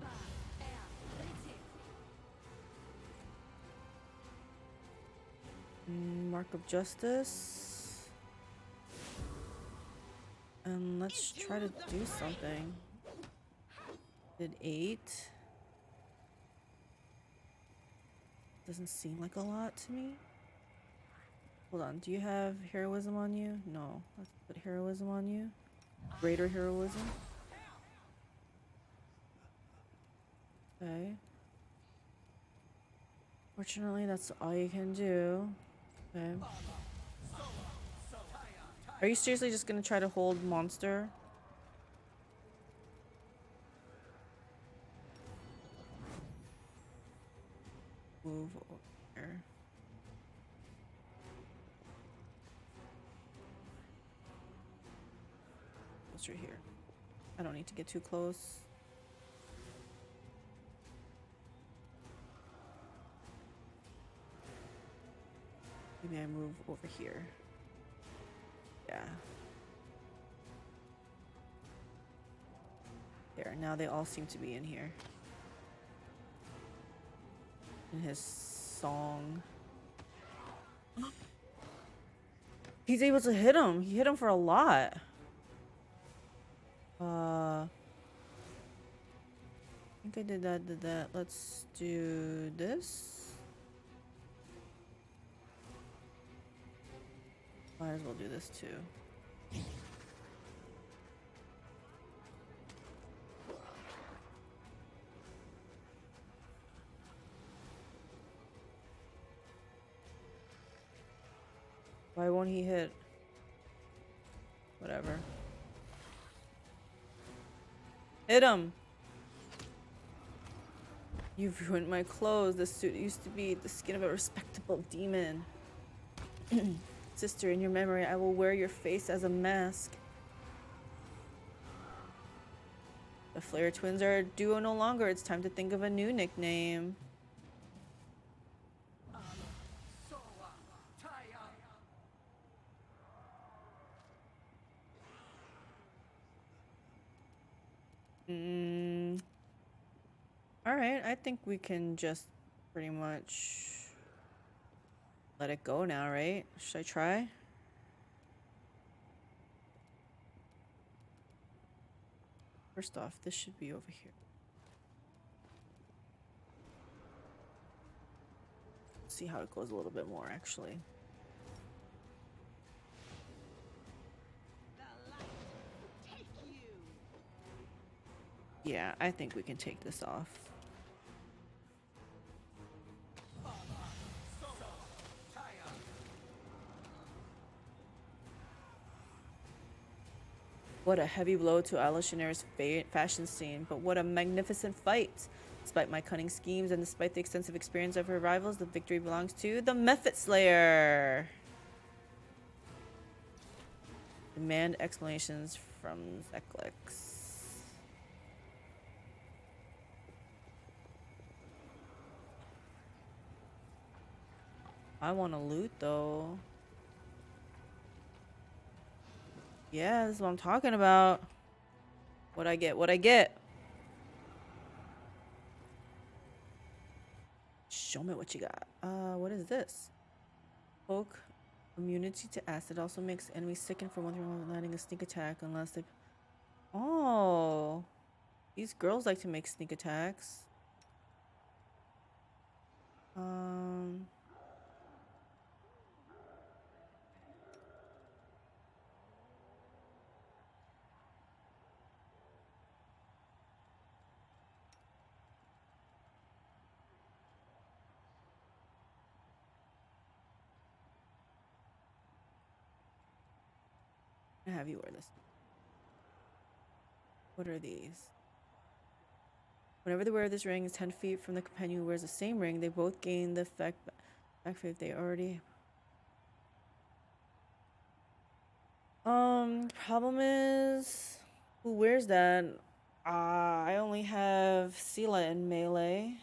[SPEAKER 1] Mark of Justice. And let's try to do something. Did 8. Doesn't seem like a lot to me. Hold on, do you have heroism on you? No. Let's put heroism on you. Greater heroism. Okay. Fortunately, that's all you can do. Okay. Are you seriously just gonna try to hold monster? Move over here. What's right here? I don't need to get too close. Maybe I move over here. Yeah. There, now they all seem to be in here. In his song. He's able to hit him. He hit him for a lot. I think I did that. Let's do this. Might as well do this too. Why won't he hit? Whatever. Hit him! You've ruined my clothes. This suit used to be the skin of a respectable demon. Sister, in your memory, I will wear your face as a mask. The Flare twins are a duo no longer. It's time to think of a new nickname. Alright, I think we can just pretty much let it go now, right? Should I try? First off, this should be over here. Let's see how it goes a little bit more, actually. Yeah, I think we can take this off. What a heavy blow to Alushinyrra's fashion scene, but what a magnificent fight! Despite my cunning schemes and despite the extensive experience of her rivals, the victory belongs to the Mephit Slayer! Demand explanations from Zeklex. I want to loot though. Yeah, this is what I'm talking about. What I get, what I get. Show me what you got. What is this? Poke immunity to acid also makes enemies sickened for one thing while landing a sneak attack unless they... Oh. These girls like to make sneak attacks. Have you wear this? What are these? Whenever the wearer of this ring is 10 feet from the companion who wears the same ring, they both gain the effect back if they already... Problem is... Who wears that? I only have Sela in melee.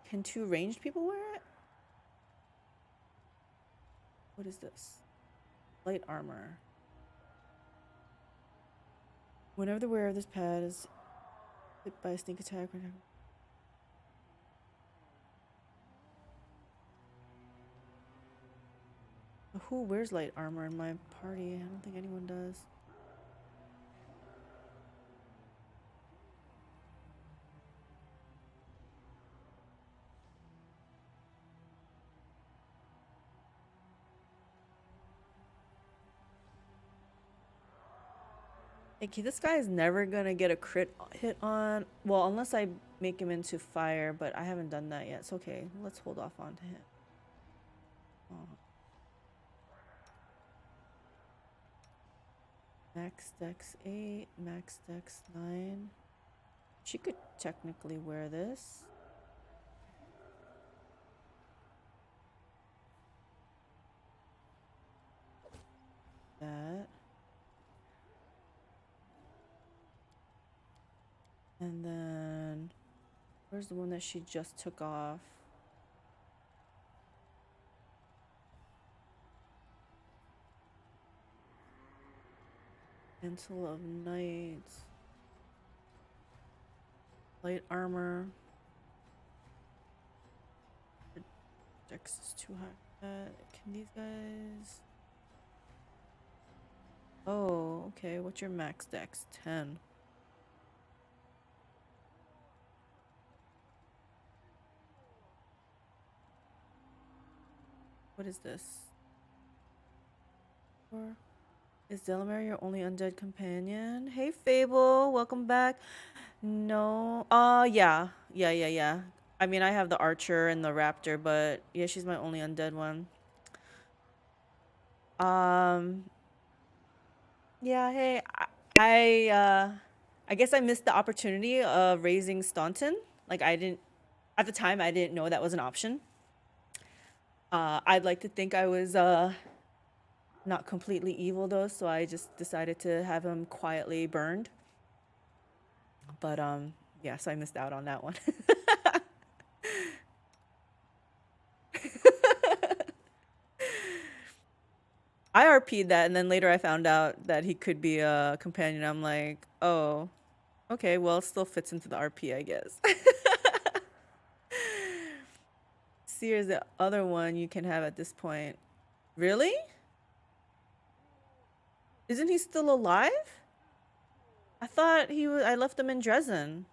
[SPEAKER 1] Can two ranged people wear it? What is this? Light armor. Whenever the wearer of this pad is hit by a sneak attack, who wears light armor in my party? I don't think anyone does. Okay, this guy is never gonna get a crit hit on. Well, unless I make him into fire, but I haven't done that yet. It's okay. Let's hold off on to him. Oh. Max Dex 8, Max Dex 9. She could technically wear this. That. And then where's the one that she just took off? Mantle of Night. Light armor. Dex is too high. Can these guys? Oh, okay. What's your max dex? 10. What is this? Or is Delamere your only undead companion? Hey Fable, welcome back. No. Yeah. Yeah. I mean, I have the archer and the raptor, but yeah, she's my only undead one. Yeah, hey, I guess I missed the opportunity of raising Staunton. Like I didn't at the time I didn't know that was an option. I'd like to think I was not completely evil though, so I just decided to have him quietly burned. But yeah, so I missed out on that one. I RP'd that, and then later I found out that he could be a companion. I'm like, oh, okay, well, it still fits into the RP, I guess. Seer is the other one you can have at this point. Really? Isn't he still alive? I thought he was. I left him in Dresden.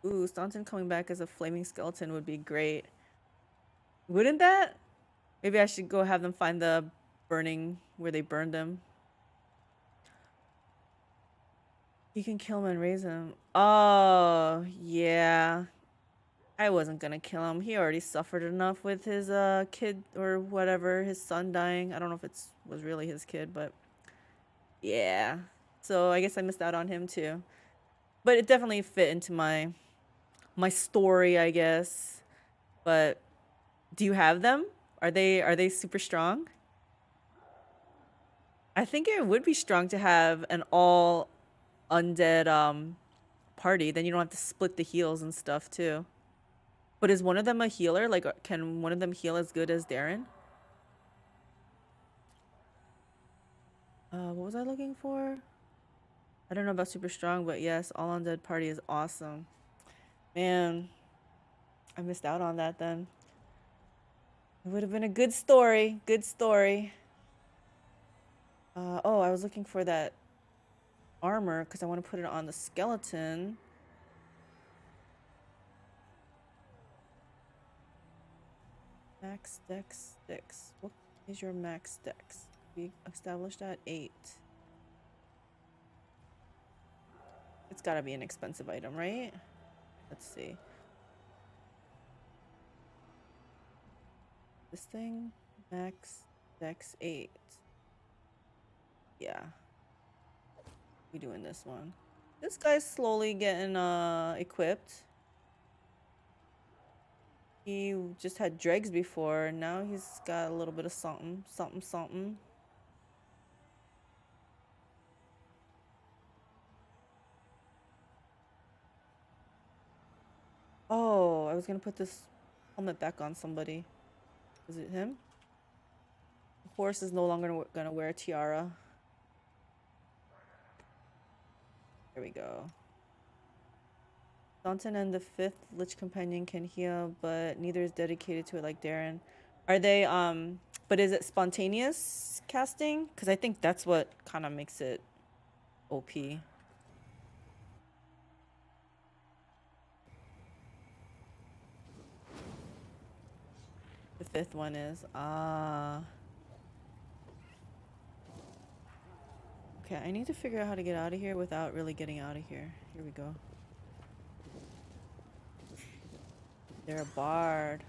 [SPEAKER 1] Ooh, Staunton coming back as a flaming skeleton would be great. Wouldn't that? Maybe I should go have them find the burning where they burned him. You can kill him and raise him. Oh, yeah. I wasn't gonna kill him. He already suffered enough with his kid or whatever, his son dying. I don't know if it was really his kid, but yeah. So I guess I missed out on him too. But it definitely fit into my story, I guess. But do you have them? Are they super strong? I think it would be strong to have an all undead party. Then you don't have to split the heals and stuff too. But is one of them a healer? Like, can one of them heal as good as Darren? What was I looking for? I don't know about super strong, but yes, all undead party is awesome. Man, I missed out on that then. It would have been a good story. Good story. Oh, I was looking for that armor because I want to put it on the skeleton. Max dex 6. What is your max dex? We established that 8. It's gotta be an expensive item, right? Let's see. This thing, max dex 8. Yeah. We doing this one. This guy's slowly getting equipped. He just had dregs before, and now he's got a little bit of something. Oh, I was gonna put this helmet back on somebody. Is it him? The horse is no longer gonna wear a tiara. There we go. Staunton and the 5th Lich companion can heal, but neither is dedicated to it like Darren. Are they but is it spontaneous casting? Because I think that's what kind of makes it OP. The 5th one is Okay, I need to figure out how to get out of here without really getting out of here. Here we go. They're a bard.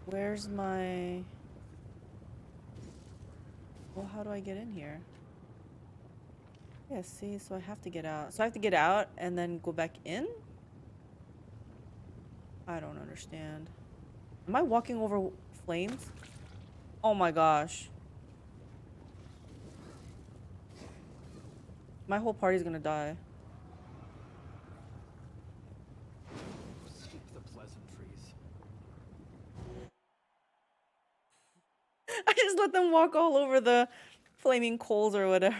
[SPEAKER 1] Where's my... Well, how do I get in here? Yeah, see, so I have to get out. So I have to get out and then go back in? I don't understand. Am I walking over flames? Oh my gosh. My whole party's gonna die.
[SPEAKER 4] Skip the pleasantries.
[SPEAKER 1] I just let them walk all over the flaming coals or whatever.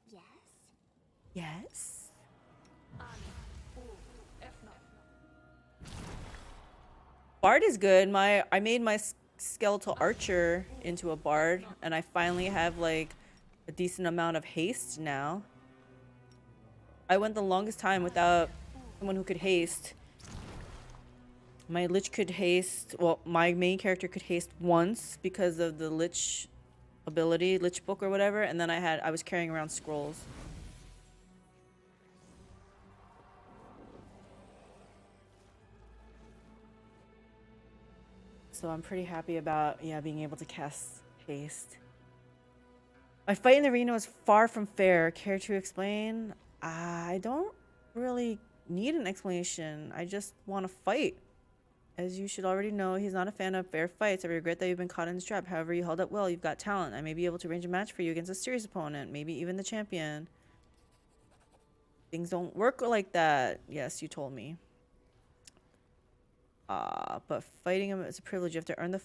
[SPEAKER 3] Yes?
[SPEAKER 1] Yes? Bard is good. I made my skeletal archer into a bard, and I finally have like a decent amount of haste now. I went the longest time without someone who could haste. My Lich could haste, well, my main character could haste once because of the Lich ability, Lich book or whatever, and then I was carrying around scrolls. So I'm pretty happy about, yeah, being able to cast haste. My fight in the arena was far from fair. Care to explain? I don't really need an explanation. I just want to fight. As you should already know, he's not a fan of fair fights. I regret that you've been caught in this trap. However, you held up well. You've got talent. I may be able to arrange a match for you against a serious opponent. Maybe even the champion. Things don't work like that. Yes, you told me. But fighting him is a privilege. You have to earn the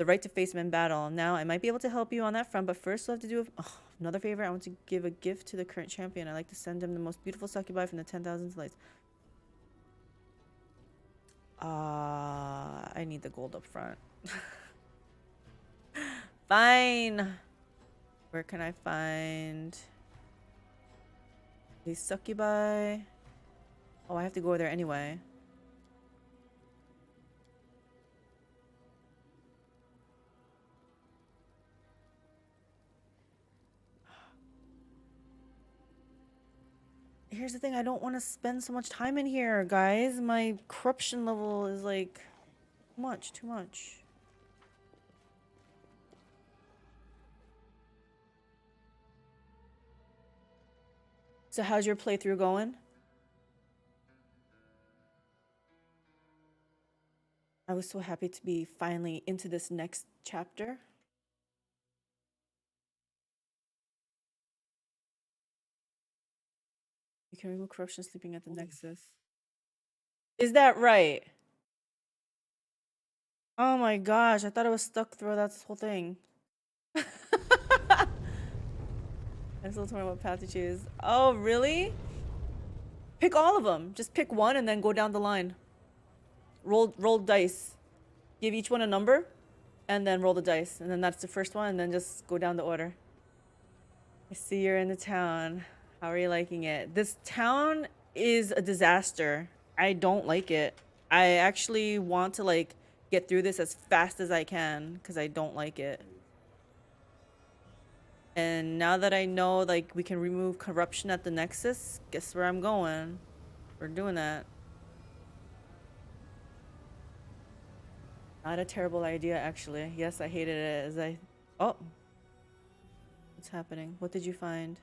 [SPEAKER 1] right to face him in battle. Now, I might be able to help you on that front, but first I'll have to do another favor. I want to give a gift to the current champion. I'd like to send him the most beautiful succubi from the 10,000 lights. I need the gold up front. Fine. Where can I find these succubi? Oh, I have to go there anyway. Here's the thing, I don't want to spend so much time in here, guys. My corruption level is like too much. So how's your playthrough going? I was so happy to be finally into this next chapter. You can remove corruption sleeping at the Nexus. Is that right? Oh my gosh, I thought I was stuck throughout this whole thing. I'm still torn what path to choose. Oh, really? Pick all of them. Just pick one and then go down the line. Roll dice. Give each one a number and then roll the dice. And then that's the first one and then just go down the order. I see you're in the town. How are you liking it? This town is a disaster. I don't like it. I actually want to like get through this as fast as I can because I don't like it. And now that I know like we can remove corruption at the Nexus, guess where I'm going? We're doing that. Not a terrible idea, actually. Yes, I hated it as I... Oh. What's happening? What did you find?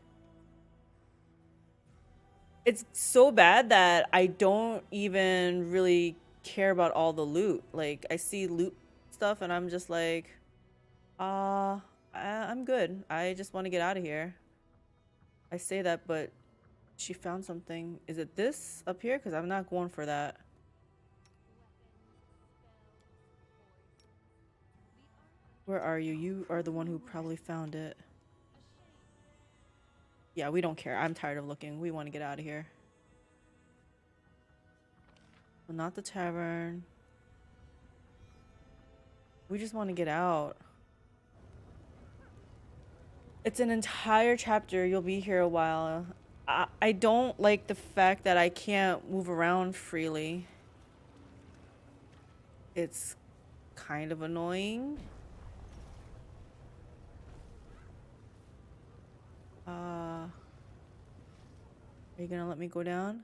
[SPEAKER 1] It's so bad that I don't even really care about all the loot. Like, I see loot stuff and I'm just like... I'm good. I just want to get out of here. I say that, but she found something. Is it this up here? Because I'm not going for that. Where are you? You are the one who probably found it. Yeah, we don't care. I'm tired of looking. We want to get out of here. Well, not the tavern. We just want to get out. It's an entire chapter. You'll be here a while. I don't like the fact that I can't move around freely. It's kind of annoying. Are you gonna let me go down?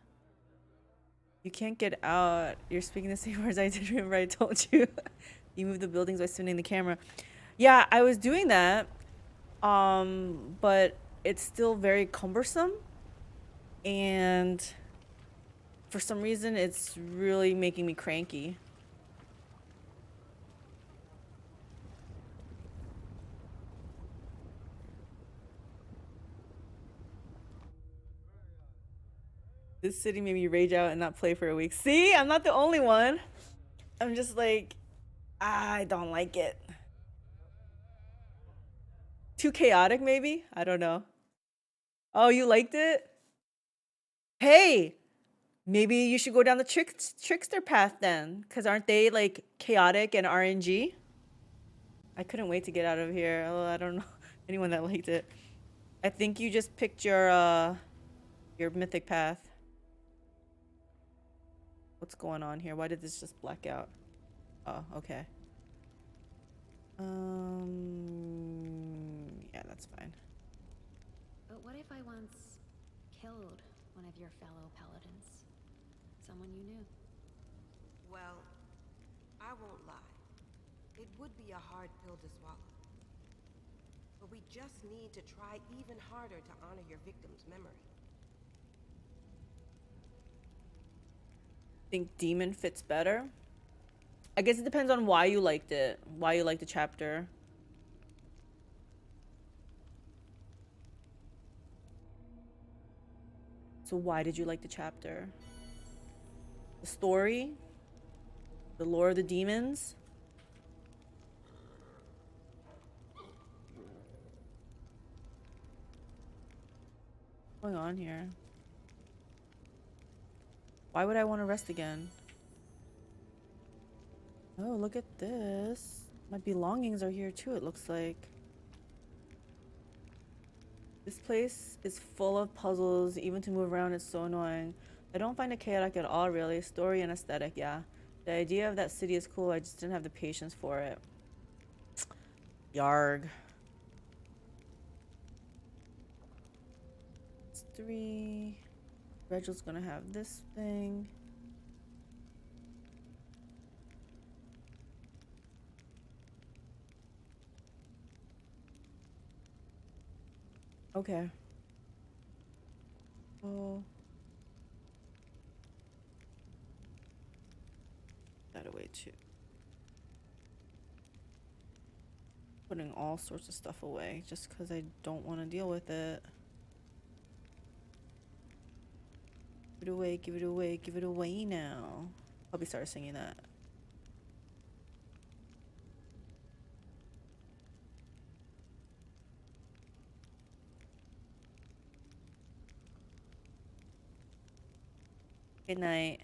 [SPEAKER 1] You can't get out. You're speaking the same words I did. Remember I told you. You move the buildings by spinning the camera. Yeah, I was doing that. But it's still very cumbersome. And for some reason, it's really making me cranky. This city made me rage out and not play for a week. See, I'm not the only one. I'm just like, I don't like it. Too chaotic, maybe? I don't know. Oh, you liked it? Hey, maybe you should go down the trickster path then. Because aren't they like chaotic and RNG? I couldn't wait to get out of here. Oh, I don't know anyone that liked it. I think you just picked your mythic path. What's going on here? Why did this just black out? Oh, okay. Yeah, that's fine.
[SPEAKER 5] But what if I once killed one of your fellow paladins? Someone you knew?
[SPEAKER 6] Well, I won't lie. It would be a hard pill to swallow. But we just need to try even harder to honor your victim's memory.
[SPEAKER 1] Think demon fits better? I guess it depends on why you liked it. Why you liked the chapter. So why did you like the chapter? The story? The lore of the demons? What's going on here? Why would I want to rest again? Oh, look at this. My belongings are here too, it looks like. This place is full of puzzles. Even to move around is so annoying. I don't find it chaotic at all, really. Story and aesthetic, yeah. The idea of that city is cool. I just didn't have the patience for it. Yarg. It's 3. Reginald's gonna have this thing. Okay. Oh. That away too. Putting all sorts of stuff away just because I don't want to deal with it. Give it away, give it away, give it away now. I'll be started singing that. Good night.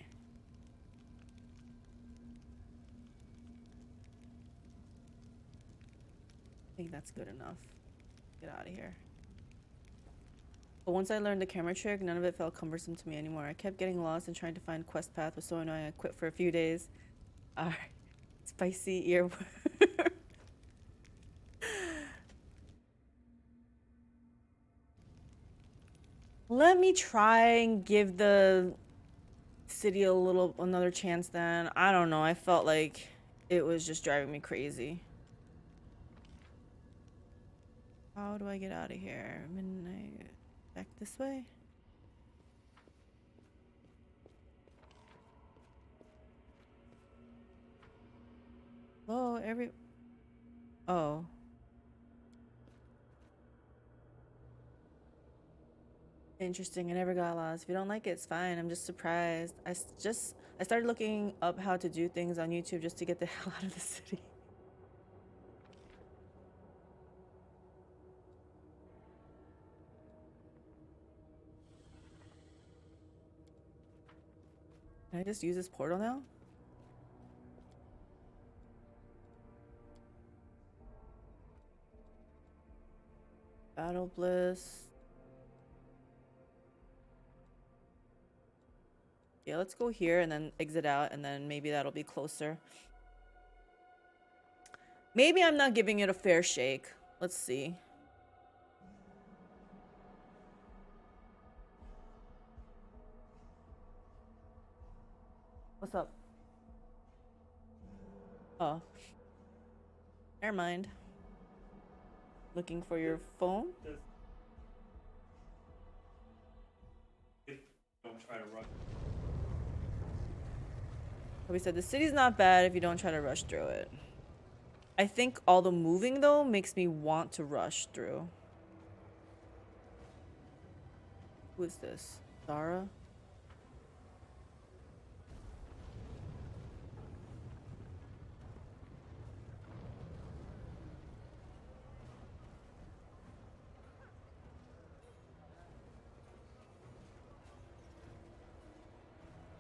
[SPEAKER 1] I think that's good enough. Get out of here. But once I learned the camera trick, none of it felt cumbersome to me anymore. I kept getting lost and trying to find quest path was so annoying I quit for a few days. Alright. Spicy earworm. Let me try and give the city another chance then. I don't know. I felt like it was just driving me crazy. How do I get out of here? Midnight. Back this way? Oh, Oh. Interesting. I never got lost. If you don't like it, it's fine. I'm just surprised. I started looking up how to do things on YouTube just to get the hell out of the city. Can I just use this portal now? Battle Bliss. Yeah, let's go here and then exit out, and then maybe that'll be closer. Maybe I'm not giving it a fair shake. Let's see. What's up? Oh. Never mind. Looking for your phone?
[SPEAKER 11] Don't try to rush.
[SPEAKER 1] We said the city's not bad if you don't try to rush through it. I think all the moving though makes me want to rush through. Who is this? Zara?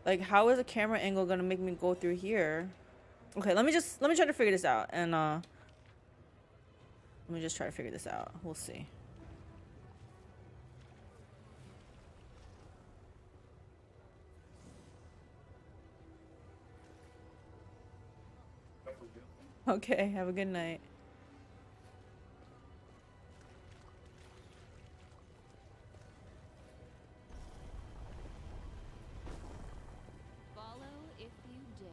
[SPEAKER 1] Like, how is a camera angle gonna make me go through here? Okay, let me try to figure this out, and let me just try to figure this out. We'll see. Okay, have a good night.
[SPEAKER 3] Follow if you dare.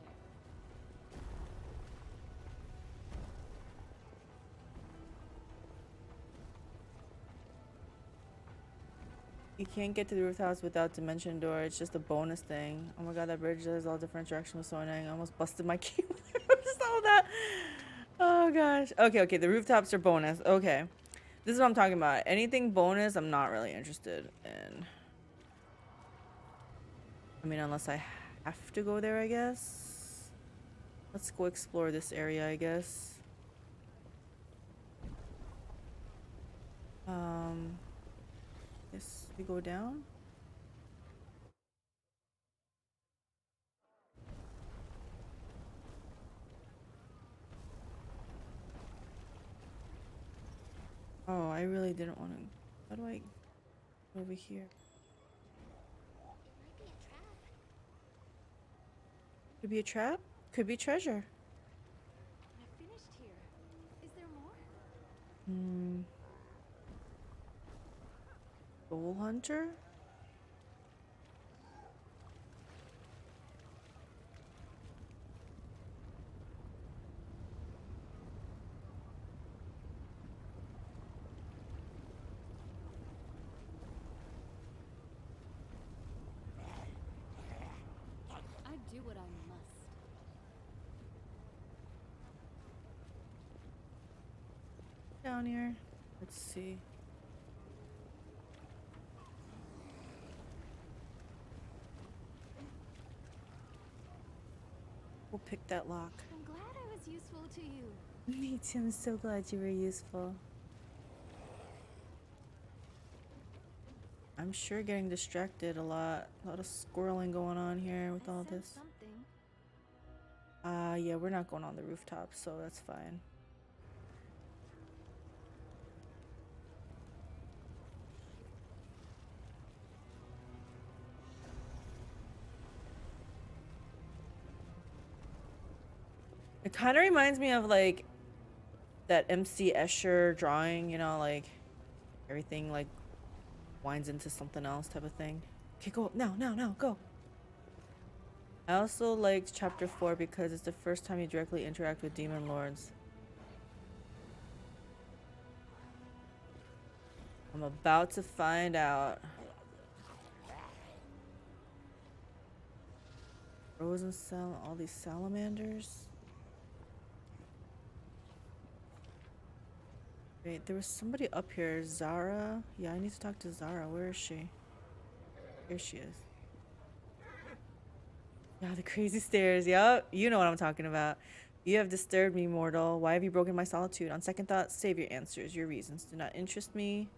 [SPEAKER 1] You can't get to the rooftops without dimension door. It's just a bonus thing. Oh my god, that bridge does all different directions was so annoying. I almost busted my keyboard. Saw that. Oh gosh. Okay, the rooftops are bonus. Okay. This is what I'm talking about. Anything bonus, I'm not really interested in. I mean, unless I have to go there, I guess. Let's go explore this area, I guess. Guess we go down. Oh, I really didn't want to. How do I go over here? Could be a trap. Could be treasure.
[SPEAKER 3] I finished here. Is there more?
[SPEAKER 1] Soul hunter.
[SPEAKER 3] I do what I must.
[SPEAKER 1] Down here. Let's see. We'll pick that lock.
[SPEAKER 3] I'm glad I was useful to you.
[SPEAKER 1] Me too. I'm so glad you were useful. I'm sure getting distracted a lot. A lot of squirreling going on here with all this.
[SPEAKER 3] Something.
[SPEAKER 1] Yeah, we're not going on the rooftop, so that's fine. It kind of reminds me of like that MC Escher drawing, you know, like everything like winds into something else type of thing. Okay, go now, go. I also liked chapter 4 because it's the first time you directly interact with demon lords. I'm about to find out. Frozen all these salamanders. Wait, there was somebody up here. Zara? Yeah, I need to talk to Zara. Where is she? Here she is. Yeah, the crazy stairs. Yup, you know what I'm talking about. You have disturbed me, mortal. Why have you broken my solitude? On second thought, save your answers. Your reasons do not interest me.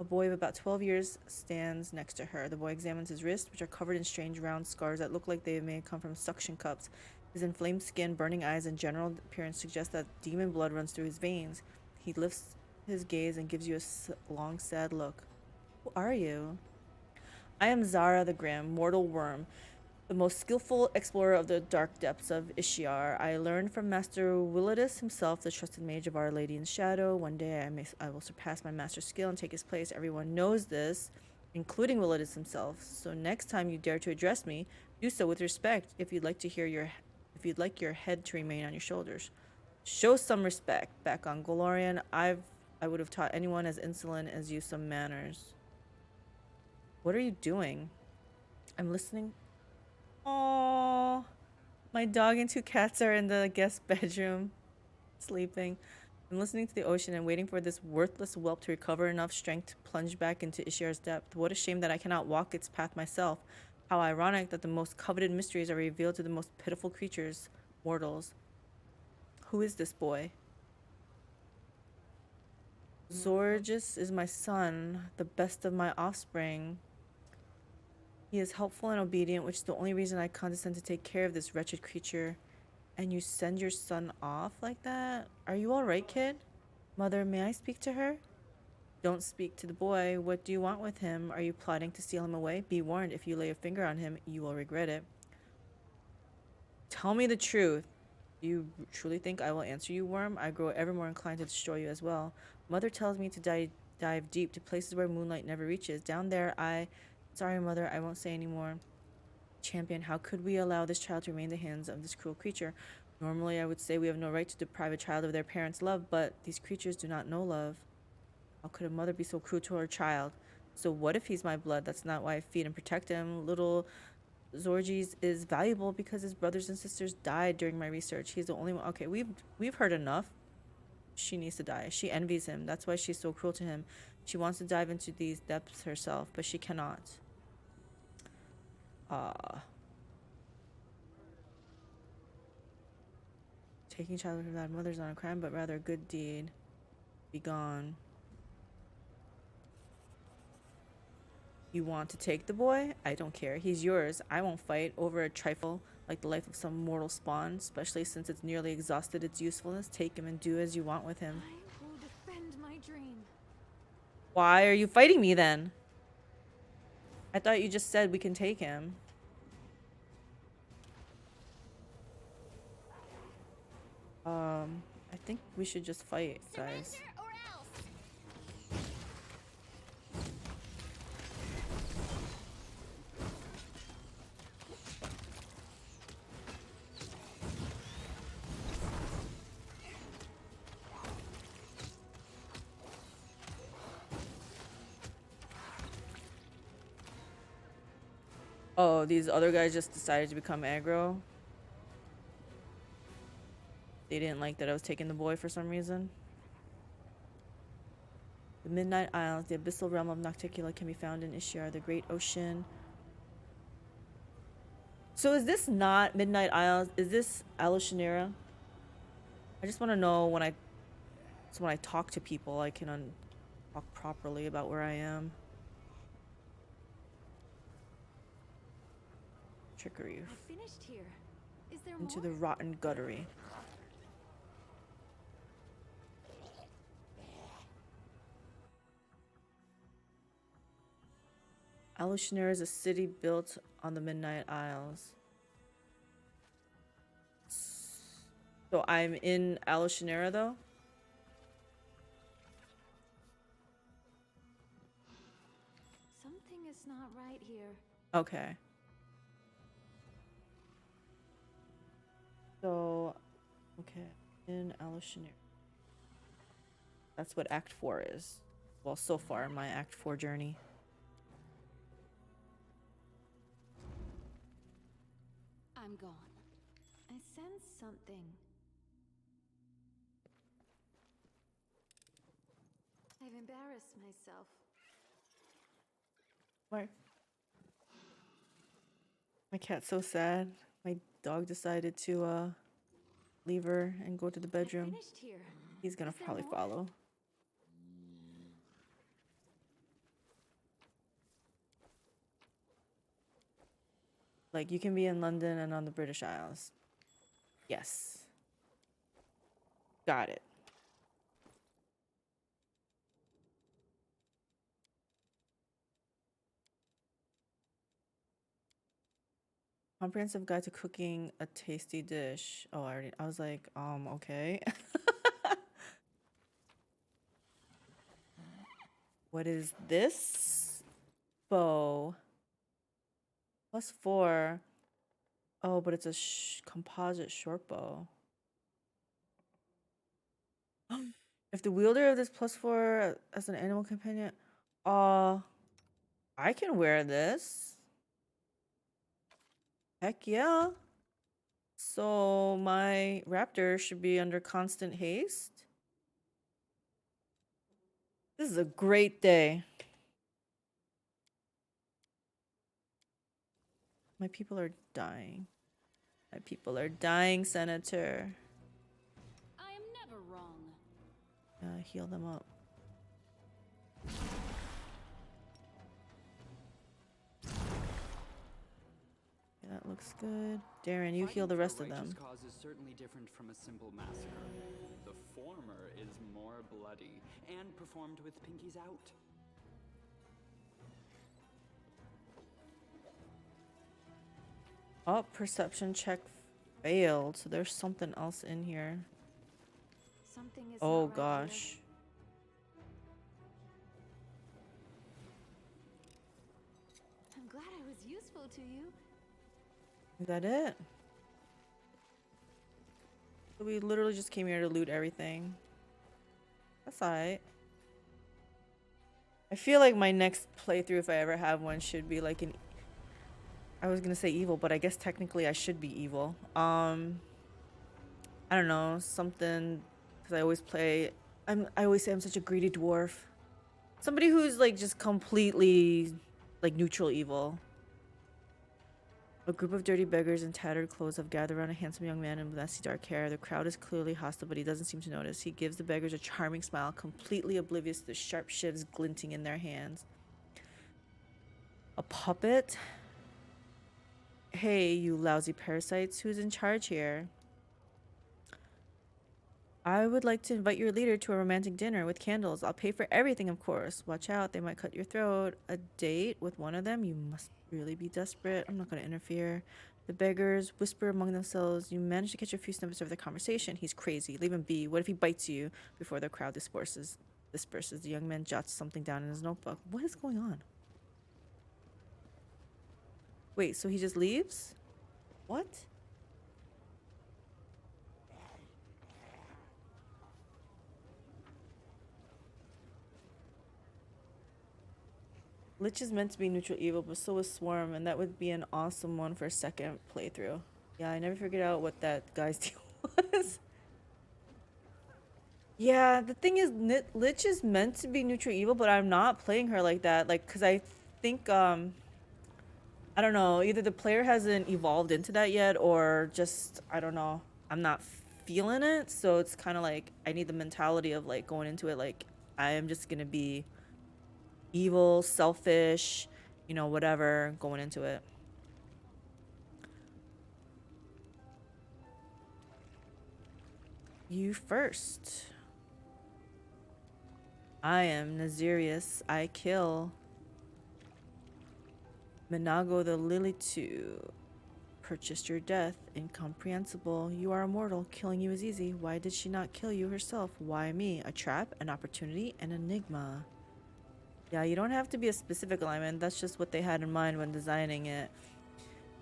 [SPEAKER 1] A boy of about 12 years stands next to her. The boy examines his wrists, which are covered in strange round scars that look like they may come from suction cups. His inflamed skin, burning eyes, and general appearance suggest that demon blood runs through his veins. He lifts his gaze and gives you a long, sad look. Who are you? I am Zara the Grim, mortal worm. the most skillful explorer of the dark depths of Ishiar. I learned from Master Willidus himself, the trusted mage of Our Lady in Shadow. One day I will surpass my master's skill and take his place. Everyone knows this, including Willidus himself. So next time you dare to address me, do so with respect. If you'd like your head to remain on your shoulders, show some respect. Back on Golarion, I would have taught anyone as insolent as you some manners. What are you doing? I'm listening. Oh, my dog and 2 cats are in the guest bedroom, sleeping. I'm listening to the ocean and waiting for this worthless whelp to recover enough strength to plunge back into Ishiar's depth. What a shame that I cannot walk its path myself. How ironic that the most coveted mysteries are revealed to the most pitiful creatures, mortals. Who is this boy? Zorgis is my son, the best of my offspring. He is helpful and obedient, which is the only reason I condescend to take care of this wretched creature. And you send your son off like that? Are you alright, kid? Mother, may I speak to her? Don't speak to the boy. What do you want with him? Are you plotting to steal him away? Be warned, if you lay a finger on him, you will regret it. Tell me the truth. Do you truly think I will answer you, worm? I grow ever more inclined to destroy you as well. Mother tells me to dive deep to places where moonlight never reaches. Down there, Sorry, Mother, I won't say anymore. Champion, how could we allow this child to remain in the hands of this cruel creature? Normally, I would say we have no right to deprive a child of their parents' love, but these creatures do not know love. How could a mother be so cruel to her child? So what if he's my blood? That's not why I feed and protect him. Little Zorgis is valuable because his brothers and sisters died during my research. He's the only one. Okay, we've heard enough. She needs to die. She envies him. That's why she's so cruel to him. She wants to dive into these depths herself, but she cannot. Taking child from that mother's not a crime, but rather a good deed. Be gone. You want to take the boy? I don't care. He's yours. I won't fight over a trifle like the life of some mortal spawn, especially since it's nearly exhausted its usefulness. Take him and do as you want with him.
[SPEAKER 5] I will defend my dream.
[SPEAKER 1] Why are you fighting me then? I thought you just said we can take him. I think we should just fight, guys. Oh, these other guys just decided to become aggro. They didn't like that I was taking the boy for some reason. The Midnight Isles, the abyssal realm of Nocticula, can be found in Ishiar, the great ocean. So is this not Midnight Isles? Is this Alushinyrra? I just want to know when I talk to people, I can talk properly about where I am. Trickery.
[SPEAKER 5] I finished here. Is there
[SPEAKER 1] Into
[SPEAKER 5] more?
[SPEAKER 1] the rotten guttery. Alushinyrra is a city built on the Midnight Isles. So I'm in Alushinyrra though?
[SPEAKER 5] Something is not right here.
[SPEAKER 1] Okay. So, okay, in Alushinyrra. That's what Act 4 is. Well, so far in my Act 4 journey.
[SPEAKER 5] I'm gone. I sense something. I've embarrassed myself.
[SPEAKER 1] Why? My cat's so sad. My dog decided to leave her and go to the bedroom.
[SPEAKER 5] Finished here.
[SPEAKER 1] He's gonna probably follow. Like, you can be in London and on the British Isles. Yes. Got it. Comprehensive guide to cooking a tasty dish. Oh, I was like, okay. What is this? Bow. +4. Oh, but it's a composite short bow. If the wielder of this +4 as an animal companion, I can wear this. Heck yeah. So my raptor should be under constant haste. This is a great day. My people are dying. My people are dying, Senator.
[SPEAKER 5] I am never wrong.
[SPEAKER 1] Heal them up. Yeah, that looks good. Darren, you heal the rest of them.
[SPEAKER 4] Cause is certainly different from a simple massacre. The former is more bloody and performed with pinkies out.
[SPEAKER 1] Oh, perception check failed. So there's something else in here.
[SPEAKER 5] Something is
[SPEAKER 1] Oh
[SPEAKER 5] not right
[SPEAKER 1] gosh.
[SPEAKER 5] here. I'm glad I was useful to you.
[SPEAKER 1] Is that it? So we literally just came here to loot everything. That's alright. I feel like my next playthrough, if I ever have one, should be like an... I was gonna say evil, but I guess technically I should be evil. I don't know, something... Because I always play... I always say I'm such a greedy dwarf. Somebody who's like just completely like neutral evil. A group of dirty beggars in tattered clothes have gathered around a handsome young man in messy dark hair. The crowd is clearly hostile, but he doesn't seem to notice. He gives the beggars a charming smile, completely oblivious to the sharp shivs glinting in their hands. A puppet? Hey, you lousy parasites, who's in charge here? I would like to invite your leader to a romantic dinner with candles. I'll pay for everything, of course. Watch out, they might cut your throat. A date with one of them? You must really be desperate. I'm not going to interfere. The beggars whisper among themselves. You manage to catch a few snippets of their conversation. He's crazy. Leave him be. What if he bites you? Before the crowd disperses. The young man jots something down in his notebook. What is going on? Wait, so he just leaves? What? Lich is meant to be neutral evil, but so is Swarm, and that would be an awesome one for a second playthrough. Yeah, I never figured out what that guy's deal was. Yeah, the thing is, Lich is meant to be neutral evil, but I'm not playing her like that. Like, because I think, I don't know, either the player hasn't evolved into that yet, or just, I don't know, I'm not feeling it. So it's kind of like, I need the mentality of, like, going into it, like, I am just going to be evil, selfish, you know, whatever, going into it. You first. I am Nazirius. I kill. Minago the Lilitu. Purchased your death. Incomprehensible. You are immortal. Killing you is easy. Why did she not kill you herself? Why me? A trap, an opportunity, an enigma. Yeah, you don't have to be a specific alignment. That's just what they had in mind when designing it.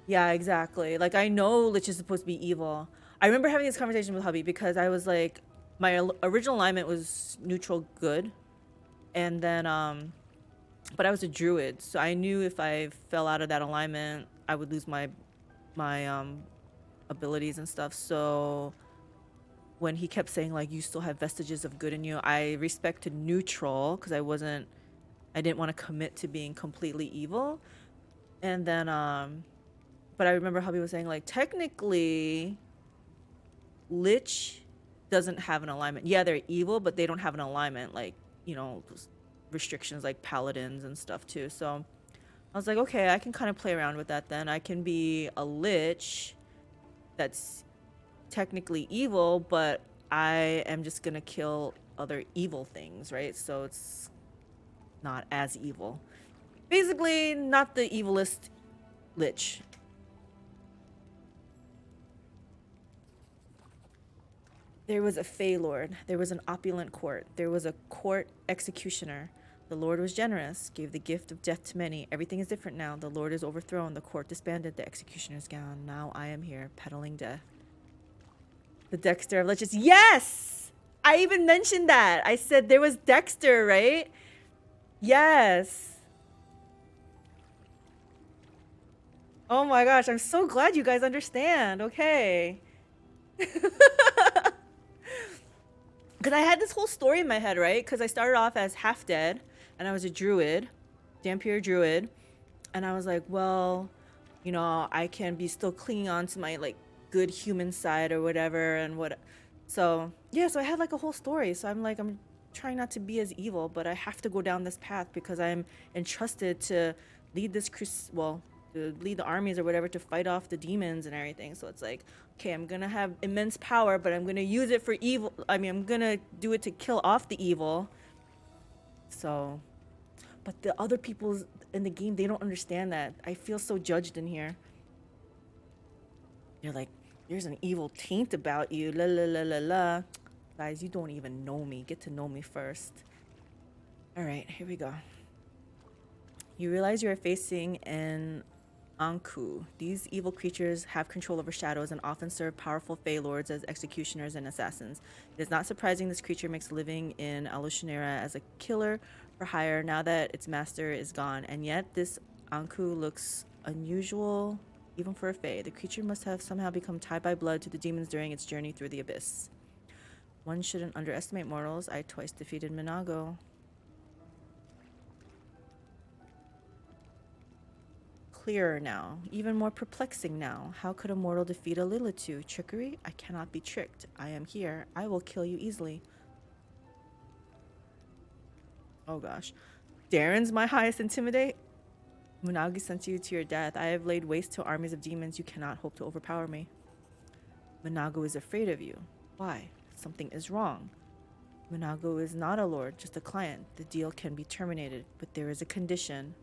[SPEAKER 1] Yeah, exactly. Like, I know Lich is supposed to be evil. I remember having this conversation with hubby because I was like, my original alignment was neutral good. And then, but I was a druid. So I knew if I fell out of that alignment, I would lose my abilities and stuff. So when he kept saying, like, you still have vestiges of good in you, I respected neutral because I didn't want to commit to being completely evil. And then, but I remember hubby was saying, like, technically, Lich doesn't have an alignment. Yeah, they're evil, but they don't have an alignment, like, you know, restrictions like paladins and stuff too. So I was like, okay, I can kind of play around with that then. I can be a Lich that's technically evil, but I am just gonna kill other evil things, right? So it's not as evil. Basically, not the evilest Lich. There was a Fey Lord. There was an opulent court. There was a court executioner. The Lord was generous, gave the gift of death to many. Everything is different now. The Lord is overthrown. The court disbanded. The executioner's gone. Now I am here, peddling death. The Dexter of Liches. Yes! I even mentioned that. I said there was Dexter, right? Yes. Oh my gosh, I'm so glad you guys understand. Okay. Because I had this whole story in my head, right? Because I started off as half dead, and I was a druid, Dhampir Druid, and I was like, well, you know, I can be still clinging on to my like good human side or whatever, and what. So yeah, so I had like a whole story. So I'm like, I'm trying not to be as evil, but I have to go down this path because I'm entrusted to lead this to lead the armies or whatever to fight off the demons and everything. So it's like, okay, I'm gonna have immense power, but I'm gonna use it for evil. I mean, I'm gonna do it to kill off the evil. So, but the other people in the game, they don't understand that. I feel so judged in here. You're like, there's an evil taint about you. La la la la la. Guys, you don't even know me. Get to know me first. All right, here we go. You realize you are facing an Anku. These evil creatures have control over shadows and often serve powerful Fey lords as executioners and assassins. It is not surprising this creature makes a living in Alushinyrra as a killer for hire now that its master is gone, and yet this Anku looks unusual even for a Fey. The creature must have somehow become tied by blood to the demons during its journey through the abyss. One shouldn't underestimate mortals. I twice defeated Minago. Clearer now, even more perplexing now. How could a mortal defeat a Lilitu? Trickery? I cannot be tricked. I am here. I will kill you easily. Oh gosh. Darren's my highest intimidate? Munagi sent you to your death. I have laid waste to armies of demons. You cannot hope to overpower me. Minago is afraid of you. Why? Something is wrong. Minago is not a lord, just a client. The deal can be terminated, but there is a condition.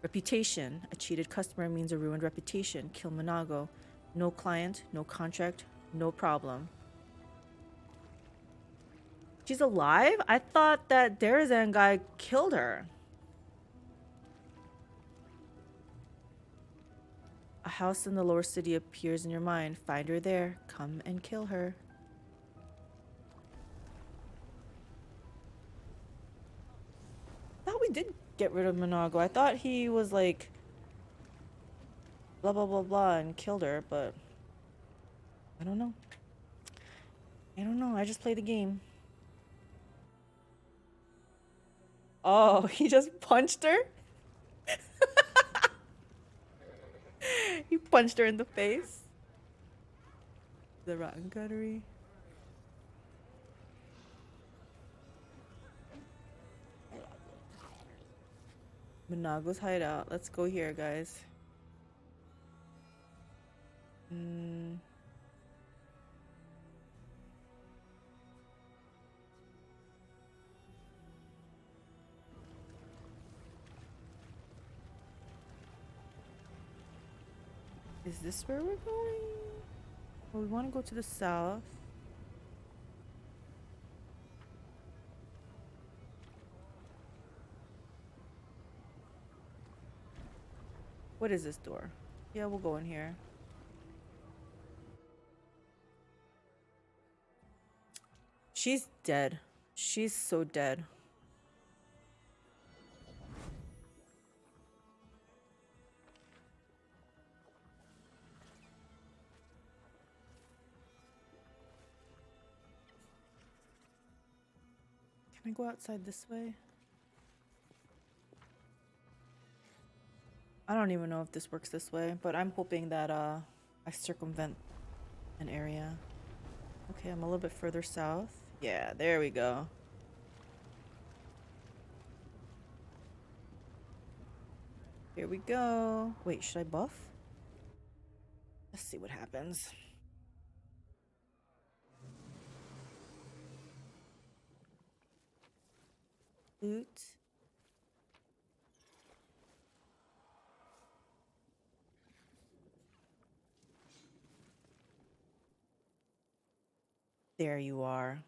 [SPEAKER 1] Reputation. A cheated customer means a ruined reputation. Kill Minago. No client, no contract, no problem. She's alive? I thought that Darrazand guy killed her. A house in the lower city appears in your mind. Find her there. Come and kill her. I thought we did get rid of Minago. I thought he was like blah blah blah blah and killed her, but I don't know. I don't know. I just play the game. Oh, he just punched her? He punched her in the face. The rotten guttery. Minago's hideout. Let's go here, guys. Is this where we're going? Well, we want to go to the south. What is this door? Yeah, we'll go in here. She's dead. She's so dead. Can I go outside this way? I don't even know if this works this way, but I'm hoping that I circumvent an area. Okay, I'm a little bit further south. Yeah, there we go. Here we go. Wait, should I buff? Let's see what happens. Loot. There you are.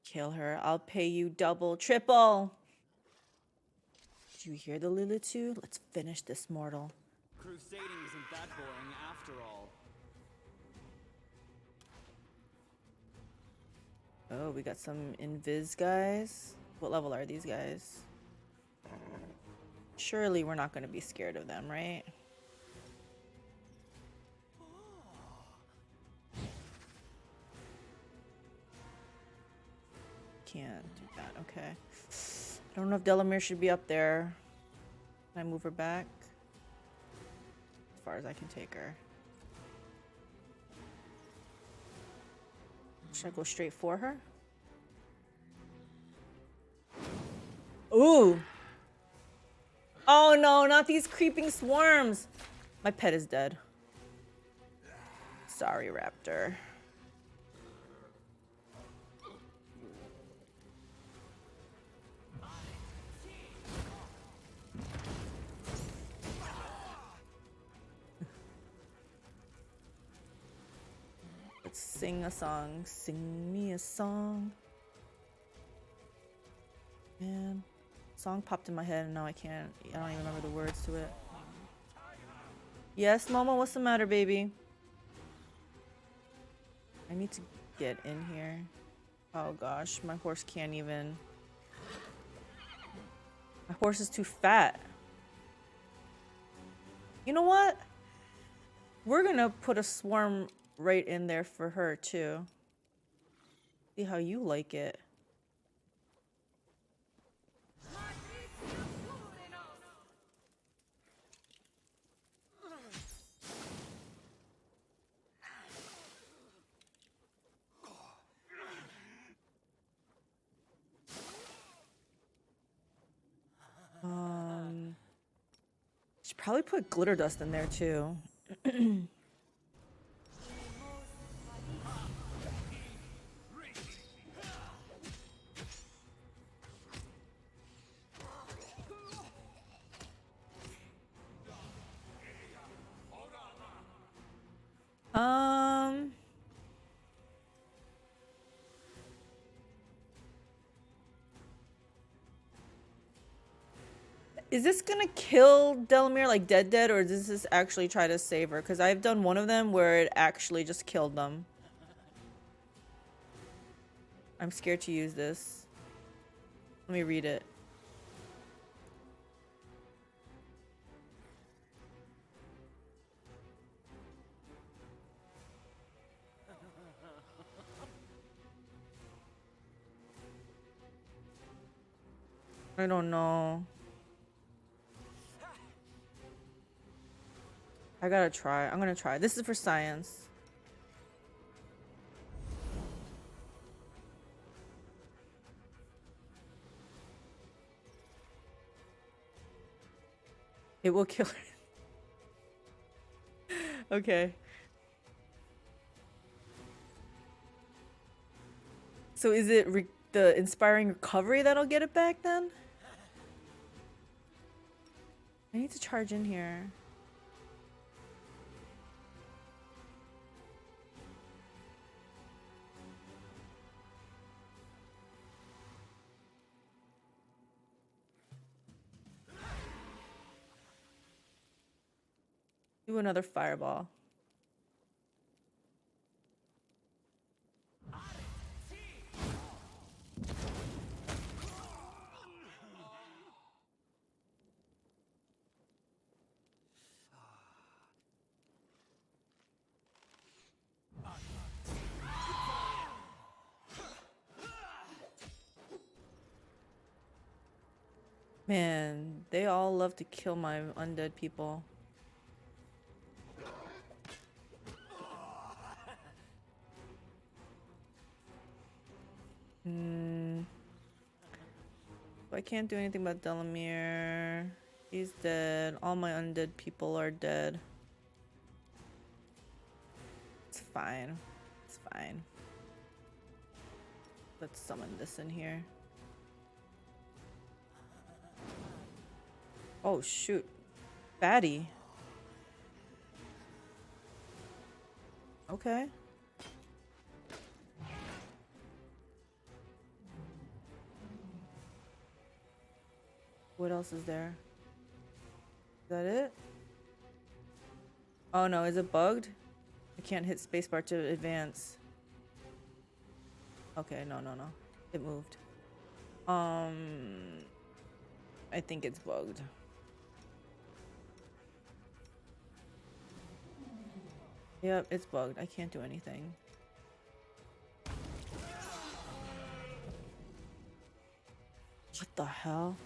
[SPEAKER 1] Kill her. I'll pay you double, triple. Did you hear the Lilitu? Let's finish this mortal.
[SPEAKER 4] Crusading isn't that boring after all.
[SPEAKER 1] Oh, we got some invis guys. What level are these guys? Surely we're not going to be scared of them, right? Can't do that. Okay. I don't know if Delamere should be up there. Can I move her back? As far as I can take her. Should I go straight for her? Ooh! Oh no, not these creeping swarms! My pet is dead. Sorry, Raptor. Let's sing a song. Sing me a song. Man. Song popped in my head and now I don't even remember the words to it. Yes, Momo, what's the matter, baby? I need to get in here. Oh gosh, my horse can't even. My horse is too fat. You know what? We're gonna put a swarm right in there for her too. See how you like it. Should probably put glitter dust in there too. Is this gonna kill Delamere like dead, or does this actually try to save her? Because I've done one of them where it actually just killed them. I'm scared to use this. Let me read it. I don't know. I gotta try. I'm gonna try. This is for science. It will kill her. Okay. So is it the inspiring recovery that'll get it back then? I need to charge in here. Do another fireball. Man, they all love to kill my undead people. I can't do anything about Delamere. He's dead. All my undead people are dead. It's fine. It's fine. Let's summon this in here. Oh shoot. Batty. Okay. What else is there? Is that it? Oh no, is it bugged? I can't hit spacebar to advance. Okay, no. It moved. I think it's bugged. Yep, it's bugged. I can't do anything. What the hell?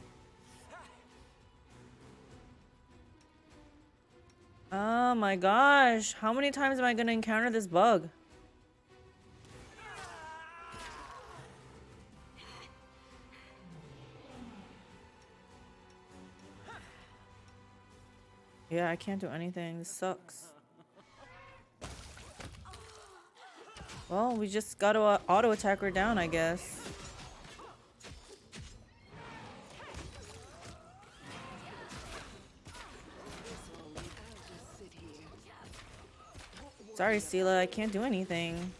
[SPEAKER 1] Oh my gosh. How many times am I gonna encounter this bug? Yeah, I can't do anything. This sucks. Well, we just gotta auto attack her down, I guess. Sorry, Sela, I can't do anything.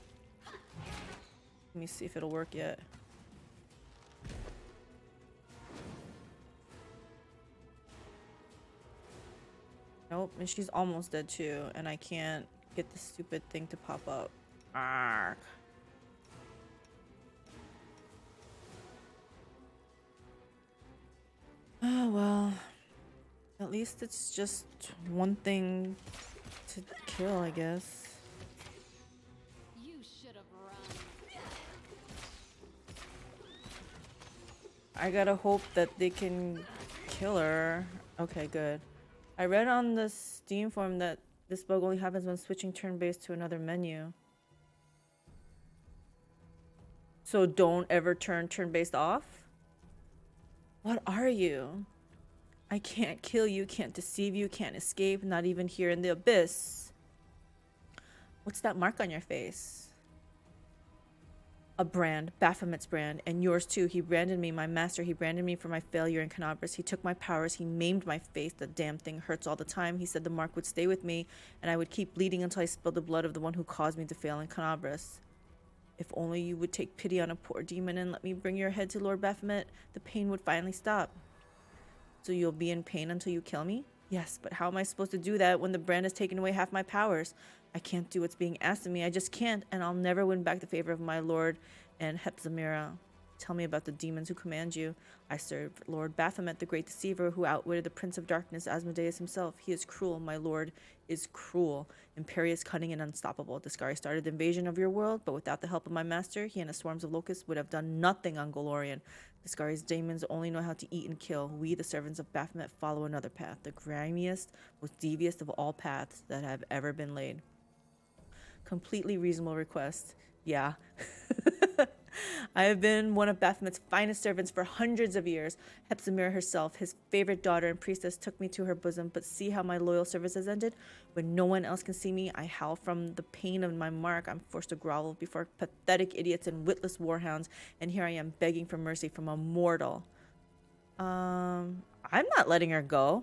[SPEAKER 1] Let me see if it'll work yet. Nope, and she's almost dead too, and I can't get the stupid thing to pop up. Arrgh. Oh well. At least it's just one thing to kill, I guess.
[SPEAKER 5] You should have run.
[SPEAKER 1] I gotta hope that they can kill her. Okay, good. I read on the Steam forum that this bug only happens when switching turn-based to another menu. So don't ever turn turn-based off? What are you? I can't kill you, can't deceive you, can't escape, not even here in the abyss. What's that mark on your face? A brand, Baphomet's brand, and yours too. He branded me, my master. He branded me for my failure in Canabras. He took my powers. He maimed my face. The damn thing hurts all the time. He said the mark would stay with me, and I would keep bleeding until I spilled the blood of the one who caused me to fail in Canabras. If only you would take pity on a poor demon and let me bring your head to Lord Baphomet, the pain would finally stop. So you'll be in pain until you kill me? Yes, but how am I supposed to do that when the brand has taken away half my powers? I can't do what's being asked of me. I just can't, and I'll never win back the favor of my lord and Hepzimira. Tell me about the demons who command you. I serve Lord Baphomet, the great deceiver, who outwitted the Prince of Darkness, Asmodeus himself. He is cruel, my lord is cruel, imperious, cunning, and unstoppable. Discari started the invasion of your world, but without the help of my master, he and his swarms of locusts would have done nothing on Golorian. Discari's demons only know how to eat and kill. We, the servants of Baphomet, follow another path, the grimiest, most devious of all paths that have ever been laid. Completely reasonable request. Yeah. I have been one of Baphomet's finest servants for hundreds of years. Hepzimira herself, his favorite daughter and priestess, took me to her bosom, but see how my loyal service has ended? When no one else can see me, I howl from the pain of my mark. I'm forced to grovel before pathetic idiots and witless warhounds, and here I am begging for mercy from a mortal. I'm not letting her go.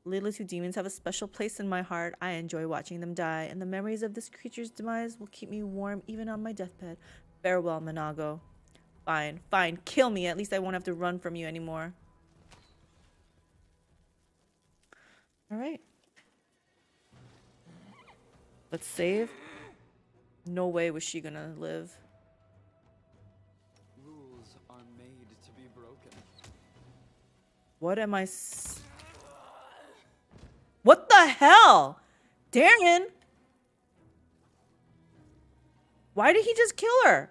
[SPEAKER 1] Little two demons have a special place in my heart. I enjoy watching them die, and the memories of this creature's demise will keep me warm even on my deathbed. Farewell, Minago. Fine, fine, kill me. At least I won't have to run from you anymore. Alright. Let's save. No way was she gonna live.
[SPEAKER 4] Rules are made to be broken.
[SPEAKER 1] What am I... What the hell? Darren! Why did he just kill her?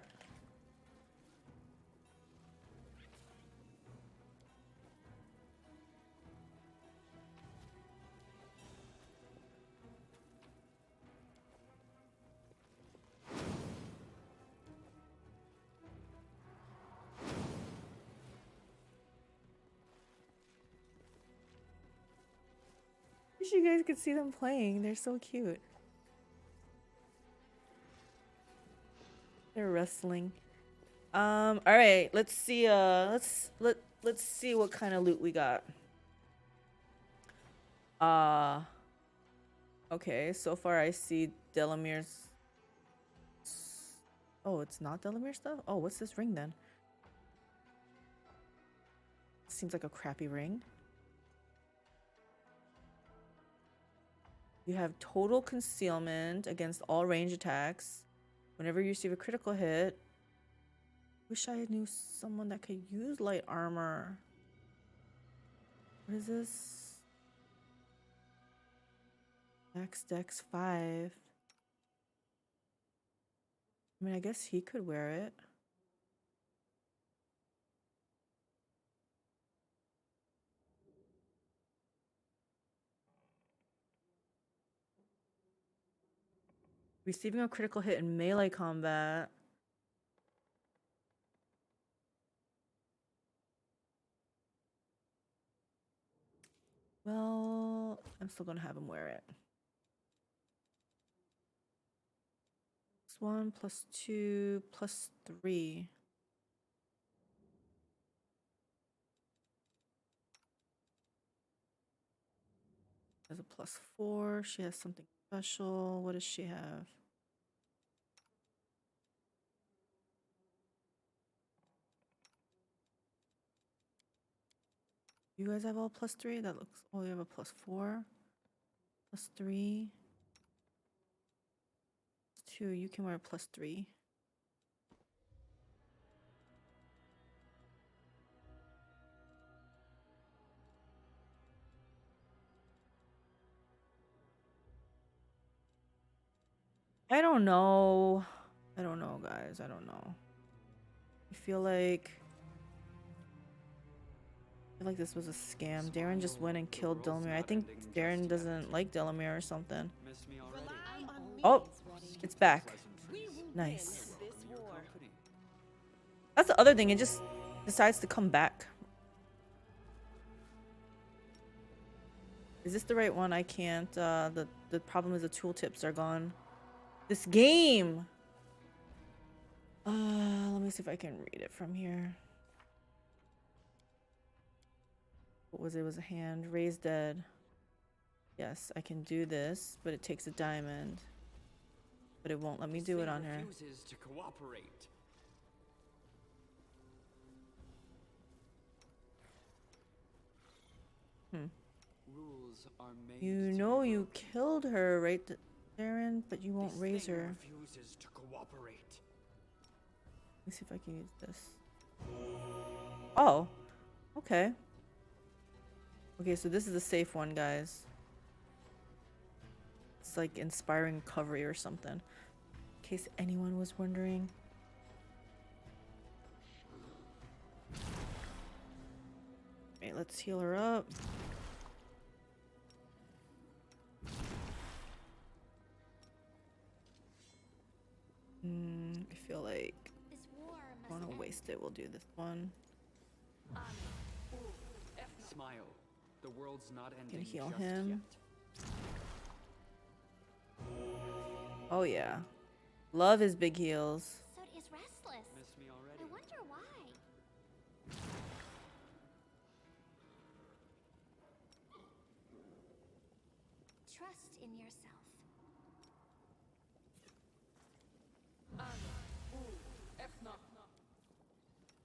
[SPEAKER 1] Wish you guys could see them playing. They're so cute. They're wrestling. All right. Let's see. Let's see what kind of loot we got. Okay. So far, I see Delamir's. Oh, it's not Delamere stuff. Oh, what's this ring then? seems like a crappy ring. You have total concealment against all range attacks. Whenever you receive a critical hit. Wish I knew someone that could use light armor. What is this? Max Dex 5. I mean, I guess he could wear it. Receiving a critical hit in melee combat. Well, I'm still gonna have him wear it. +1, +2, +3. Has a +4. She has something special. What does she have? You guys have all +3? That looks. Oh, you have a +4. +3. +2. You can wear a +3. I don't know. I don't know, guys. I don't know. I feel like this was a scam. Darren just went and killed Delamere. I think Darren doesn't like Delamere or something. Oh, it's back. Nice. That's the other thing. It just decides to come back. Is this the right one? I can't. The problem is the tooltips are gone. This game. Let me see if I can read it from here. What was it? It was a hand. Raise dead. Yes, I can do this, but it takes a diamond. But it won't let me do it on her.
[SPEAKER 4] Refuses to cooperate. Rules are made.
[SPEAKER 1] You know you killed her, right, Darren? But you won't raise her.
[SPEAKER 4] Refuses to cooperate.
[SPEAKER 1] Let me see if I can use this. Oh, okay. Okay, so this is a safe one, guys. It's like inspiring recovery or something. In case anyone was wondering. Okay, let's heal her up. I feel like I don't want to waste it. We'll do this one.
[SPEAKER 4] Smile. The world's not ending.
[SPEAKER 1] Gonna heal
[SPEAKER 4] just
[SPEAKER 1] him.
[SPEAKER 4] yet.
[SPEAKER 1] Oh yeah, love his big heals.
[SPEAKER 5] Sod is restless.
[SPEAKER 4] Miss me already?
[SPEAKER 5] I wonder why. Trust in yourself.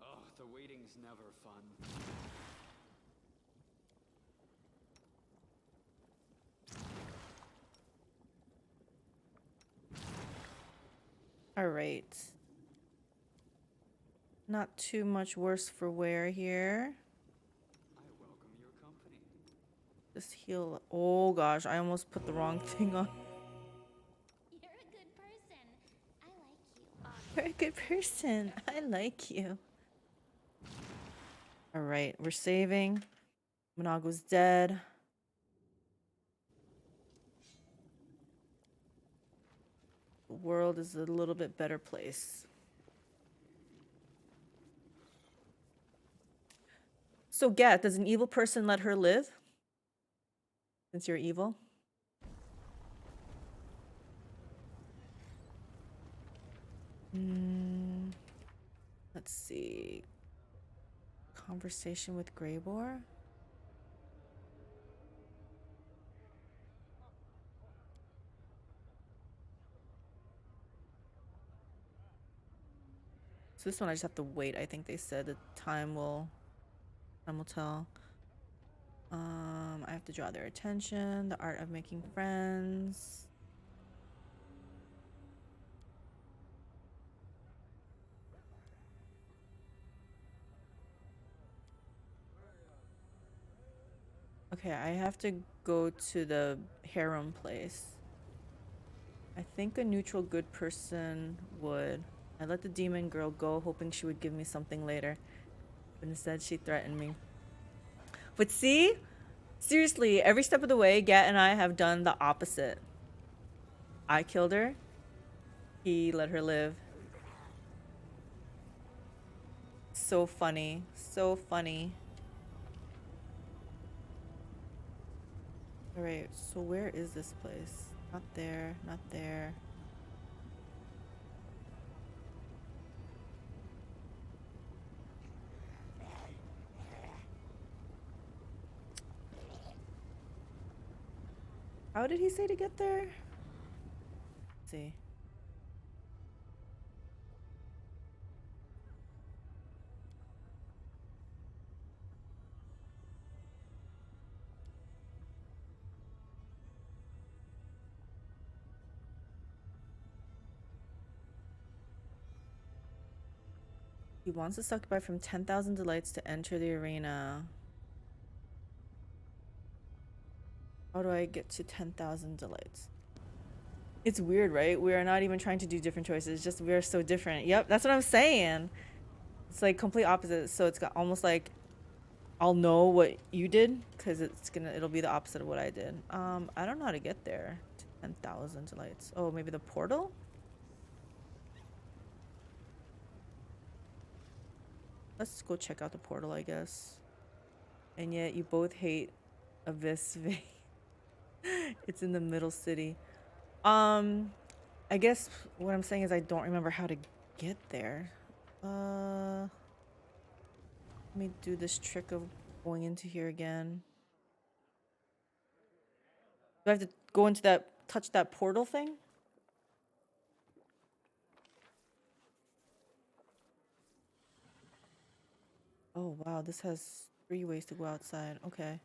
[SPEAKER 4] Oh, the waiting's never fun.
[SPEAKER 1] All right. Not too much worse for wear here.
[SPEAKER 4] I welcome your company.
[SPEAKER 1] Just heal. Oh gosh, I almost put the wrong thing on.
[SPEAKER 5] You're a good person. I like you.
[SPEAKER 1] You're a good person. I like you. All right, we're saving. Monago's dead. The world is a little bit better place. So, Gat, does an evil person let her live? Since you're evil? Let's see. Conversation with Greybor? So this one I just have to wait. I think they said the time will Time will tell. I have to draw their attention. The art of making friends. Okay, I have to go to the harem place. I think a neutral good person would. I let the demon girl go, hoping she would give me something later. But instead, she threatened me. But see? Seriously, every step of the way, Gat and I have done the opposite. I killed her. He let her live. So funny. So funny. Alright, so where is this place? Not there, not there. How did he say to get there? Let's see. He wants to succubus from 10,000 delights to enter the arena. How do I get to 10,000 delights? It's weird, right? We are not even trying to do different choices. It's just we are so different. Yep, that's what I'm saying. It's like complete opposite. So it's got almost like I'll know what you did because it'll be the opposite of what I did. I don't know how to get there to 10,000 delights. Oh, maybe the portal? Let's go check out the portal, I guess. And yet you both hate Abyss. It's in the middle city. I guess what I'm saying is I don't remember how to get there. Let me do this trick of going into here again. Do I have to go into touch that portal thing? Oh, wow, this has 3 ways to go outside. Okay.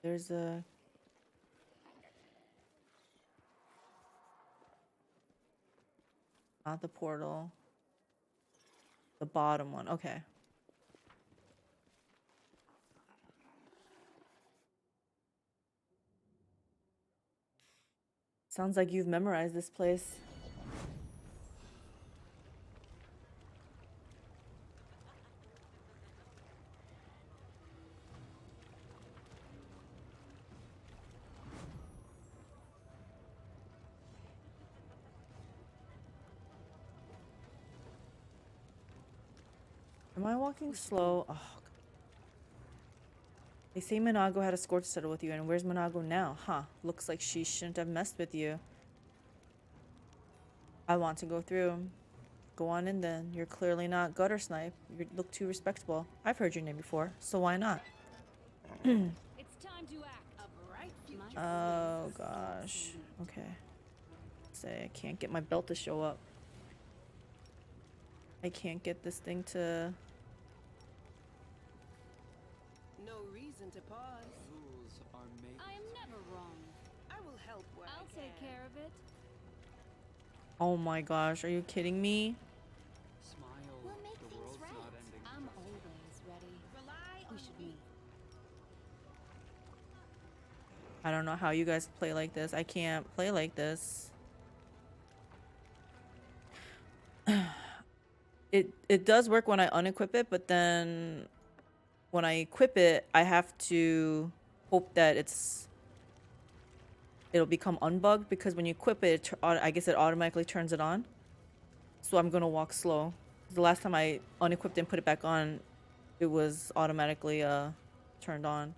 [SPEAKER 1] There's a... Not the portal. The bottom one. Okay. Sounds like you've memorized this place. Am I walking slow? Oh. They say Monago had a score to settle with you, and where's Monago now? Huh. Looks like she shouldn't have messed with you. I want to go through. Go on in then. You're clearly not gutter snipe. You look too respectable. I've heard your name before, so why not?
[SPEAKER 11] It's time to act. A bright future.
[SPEAKER 1] Oh gosh. Okay. Say I can't get my belt to show up. I can't get this thing to...
[SPEAKER 6] No reason to pause.
[SPEAKER 4] Rules are made.
[SPEAKER 11] I am never wrong.
[SPEAKER 6] I will help where
[SPEAKER 11] I'll
[SPEAKER 6] I
[SPEAKER 11] take
[SPEAKER 6] can.
[SPEAKER 11] care of it.
[SPEAKER 1] Oh my gosh, are you kidding me?
[SPEAKER 4] Smile.
[SPEAKER 11] We'll make
[SPEAKER 4] The
[SPEAKER 11] things
[SPEAKER 4] world's
[SPEAKER 11] right.
[SPEAKER 4] not ending
[SPEAKER 11] I'm
[SPEAKER 4] just yet.
[SPEAKER 11] always ready.
[SPEAKER 6] Rely
[SPEAKER 11] We
[SPEAKER 6] on
[SPEAKER 11] should
[SPEAKER 6] me.
[SPEAKER 11] meet.
[SPEAKER 1] I don't know how you guys play like this. I can't play like this. It does work when I unequip it, but then when I equip it, I have to hope that it'll become unbugged, because when you equip it, I guess it automatically turns it on. So I'm gonna walk slow. The last time I unequipped and put it back on, it was automatically turned on.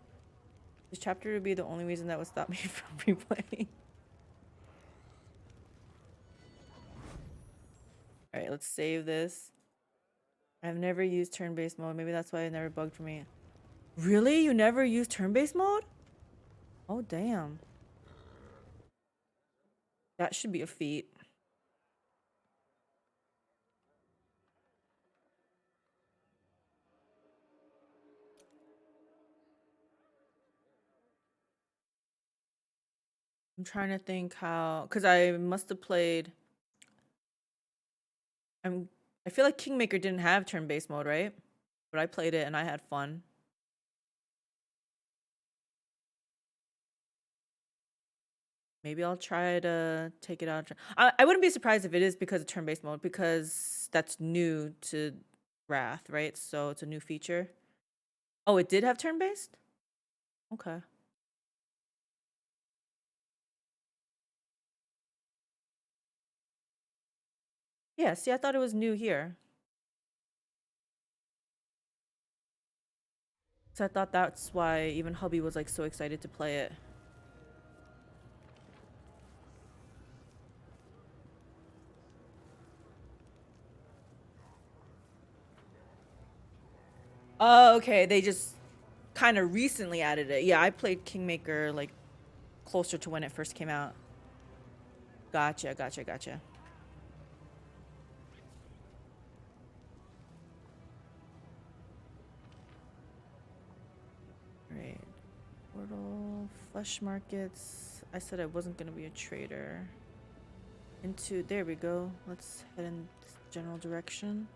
[SPEAKER 1] This chapter would be the only reason that would stop me from replaying. Alright, let's save this. I've never used turn-based mode. Maybe that's why it never bugged for me. Really? You never used turn-based mode? Oh, damn. That should be a feat. I'm trying to think how, because I must have played. I feel like Kingmaker didn't have turn-based mode, right? But I played it and I had fun. Maybe I'll try to take it out. I wouldn't be surprised if it is because of turn-based mode, because that's new to Wrath, right? So it's a new feature. Oh, it did have turn-based? Okay. Yeah, see, I thought it was new here. So I thought that's why even hubby was like so excited to play it. Oh, okay. They just kind of recently added it. Yeah, I played Kingmaker like closer to when it first came out. Gotcha, gotcha, gotcha. Right. Portal, flesh markets. I said I wasn't gonna be a trader. Into, there we go. Let's head in this general direction.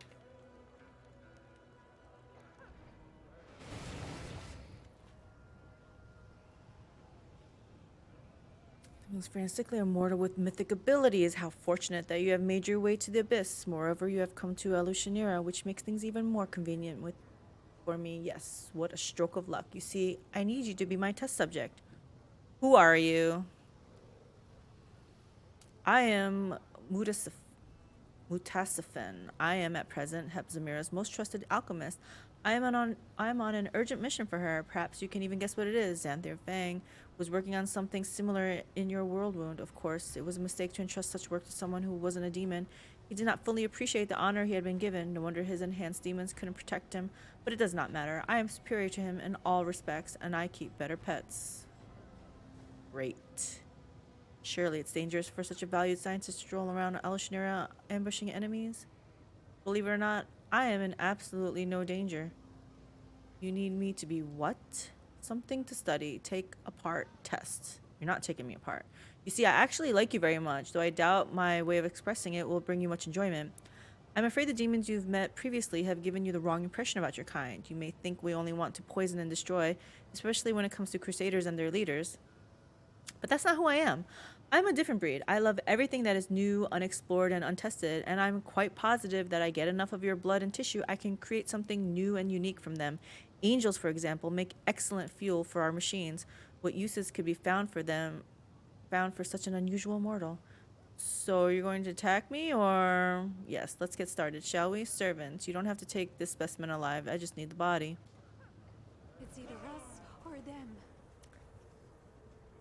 [SPEAKER 1] Means frantically immortal with mythic abilities. How fortunate that you have made your way to the abyss. Moreover, you have come to Alushinyrra, which makes things even more convenient for me. Yes, what a stroke of luck. You see, I need you to be my test subject. Who are you? I am Mutasafin. I am at present Hepzamira's most trusted alchemist. I am on an urgent mission for her. Perhaps you can even guess what it is. Xanthir Fang was working on something similar in your world wound. Of course, it was a mistake to entrust such work to someone who wasn't a demon. He did not fully appreciate the honor he had been given. No wonder his enhanced demons couldn't protect him. But it does not matter. I am superior to him in all respects, and I keep better pets. Great. Surely it's dangerous for such a valued scientist to stroll around Alushinyrra ambushing enemies. Believe it or not, I am in absolutely no danger. You need me to be what? Something to study. Take apart test. You're not taking me apart. You see, I actually like you very much, though I doubt my way of expressing it will bring you much enjoyment. I'm afraid the demons you've met previously have given you the wrong impression about your kind. You may think we only want to poison and destroy, especially when it comes to crusaders and their leaders. But that's not who I am. I'm a different breed. I love everything that is new, unexplored, and untested, and I'm quite positive that I get enough of your blood and tissue, I can create something new and unique from them. Angels, for example, make excellent fuel for our machines. What uses could be found for such an unusual mortal? So you're going to attack me, or... Yes, let's get started, shall we? Servants, you don't have to take this specimen alive. I just need the body.
[SPEAKER 11] It's either us or them.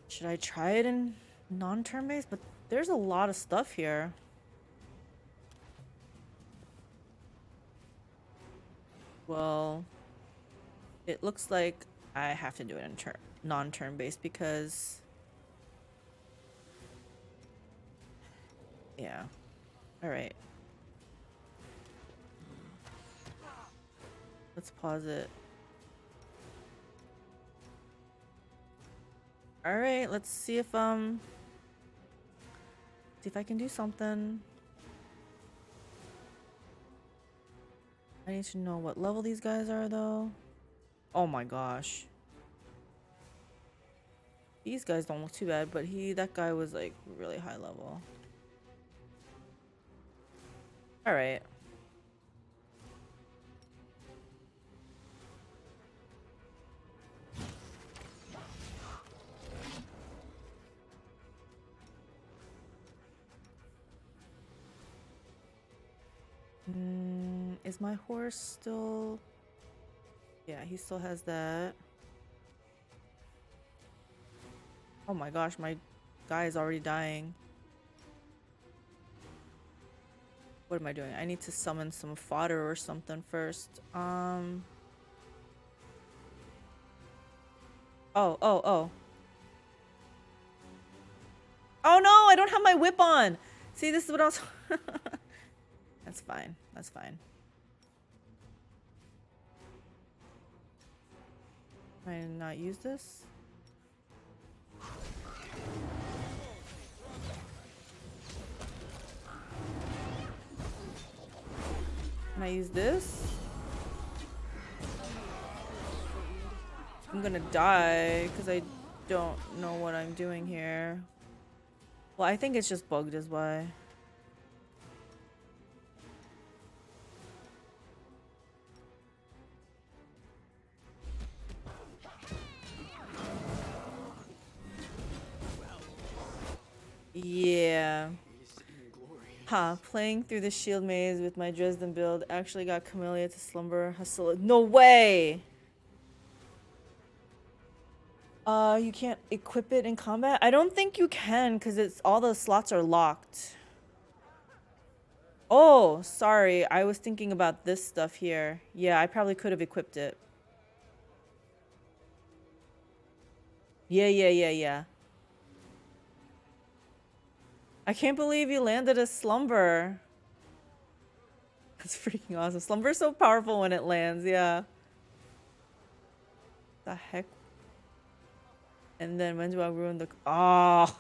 [SPEAKER 1] Should I try it in non-turn based? But there's a lot of stuff here. Well, it looks like I have to do it in non-turn based because... Yeah. Alright. Let's pause it. Alright, let's see if I can do something. I need to know what level these guys are though. Oh my gosh. These guys don't look too bad, but that guy was like really high level. Alright. Is my horse still... Yeah, he still has that. Oh my gosh, my guy is already dying. What am I doing? I need to summon some fodder or something first. Oh. Oh no, I don't have my whip on! See, this is what I was... That's fine. That's fine. Can I not use this? Can I use this? I'm gonna die because I don't know what I'm doing here. Well, I think it's just bugged is why. Yeah. Huh, playing through the shield maze with my Dresden build actually got Camellia to slumber. Hustle. No way! You can't equip it in combat? I don't think you can because it's all the slots are locked. Oh, sorry. I was thinking about this stuff here. Yeah, I probably could have equipped it. Yeah. I can't believe you landed a slumber. That's freaking awesome. Slumber's so powerful when it lands, yeah. The heck? And then when do I ruin the... Oh!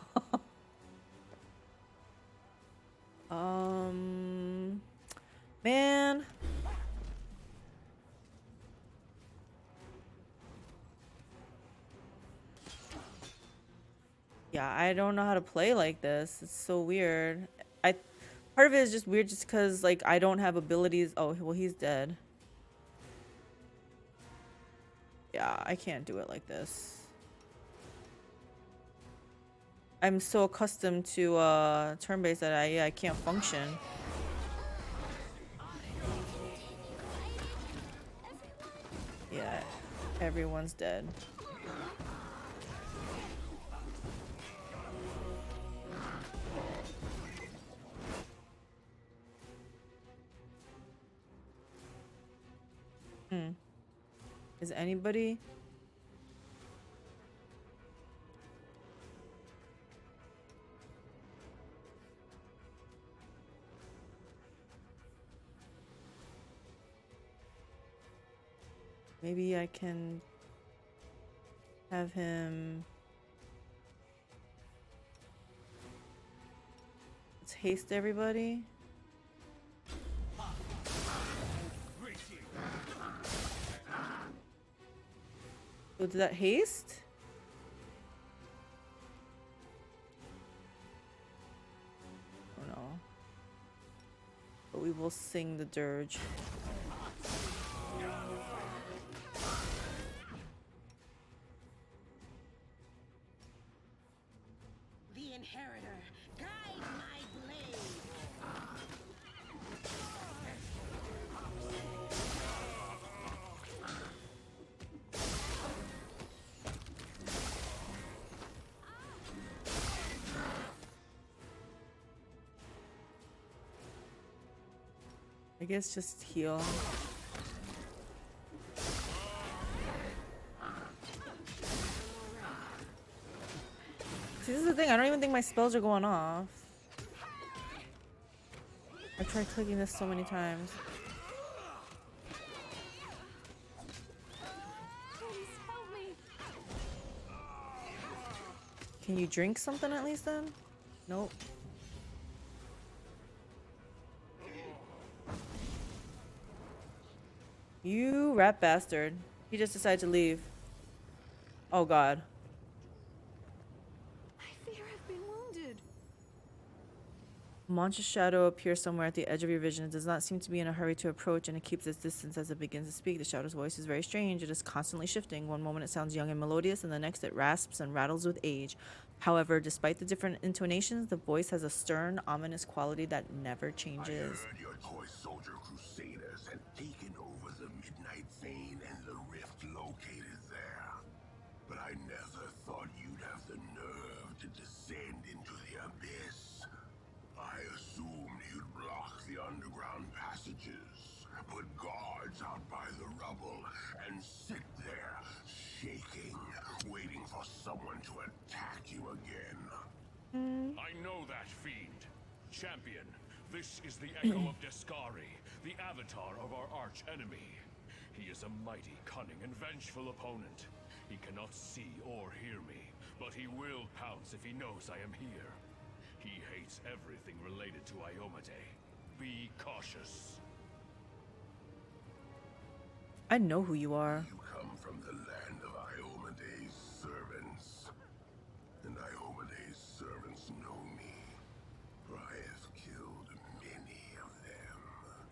[SPEAKER 1] Man. Yeah, I don't know how to play like this. It's so weird. Part of it is just weird just because, like, I don't have abilities. Oh, well, he's dead. Yeah, I can't do it like this. I'm so accustomed to turn-based that I can't function. Yeah, everyone's dead. Is anybody? Maybe I can have him... Let's haste everybody. Oh, did that haste? Oh no. But we will sing the dirge.
[SPEAKER 9] The inheritor, guide my blade.
[SPEAKER 1] I guess just heal. See, this is the thing. I don't even think my spells are going off. I've tried clicking this so many times.
[SPEAKER 11] Please help me.
[SPEAKER 1] Can you drink something at least then? Nope. You rat bastard. He just decided to leave. Oh god.
[SPEAKER 11] I fear I've been wounded.
[SPEAKER 1] Monstrous shadow appears somewhere at the edge of your vision. It does not seem to be in a hurry to approach, and it keeps its distance as it begins to speak. The shadow's voice is very strange. It is constantly shifting. One moment it sounds young and melodious, and the next it rasps and rattles with age. However, despite the different intonations, the voice has a stern, ominous quality that never changes.
[SPEAKER 12] I heard your toy soldier crusaders had taken over the Midnight Vein and the rift located there. But I never thought you'd have the nerve to descend into the abyss. I assumed you'd block the underground passages, put guards out by the rubble, and sit there, shaking, waiting for someone to attack you again.
[SPEAKER 2] I know that fiend. Champion, this is the Echo of Descari, the avatar of our arch-enemy. He is a mighty, cunning, and vengeful opponent. He cannot see or hear me, but he will pounce if he knows I am here. He hates everything related to Iomade. Be cautious.
[SPEAKER 1] I know who you are.
[SPEAKER 12] You come from the land of Iomede's servants. And Iomede's servants know me, for I have killed many of them.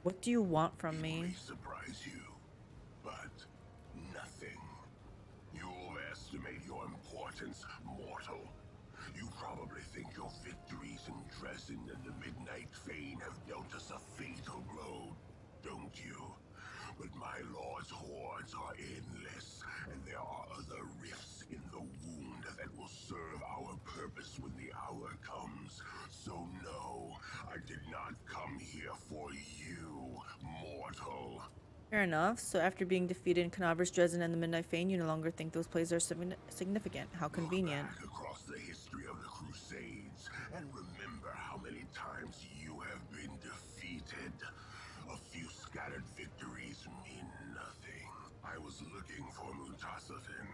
[SPEAKER 1] What do you want from
[SPEAKER 12] It
[SPEAKER 1] me?
[SPEAKER 12] may surprise you, but nothing. You overestimate your importance, mortal. You probably think your victories in Dresden and the Midnight Fane have dealt us a fatal blow, don't you? But my lord's hordes are endless, and there are other rifts in the wound that will serve our purpose when the hour comes. So no, I did not come here for you, mortal.
[SPEAKER 1] Fair enough. So after being defeated in Canaver's, Dresden, and the Midnight Fane, you no longer think those plays are significant. How convenient.
[SPEAKER 12] Look back across the history of the Crusades and remember how many times you have been defeated. A few scattered victories mean nothing. I was looking for Mutasafin.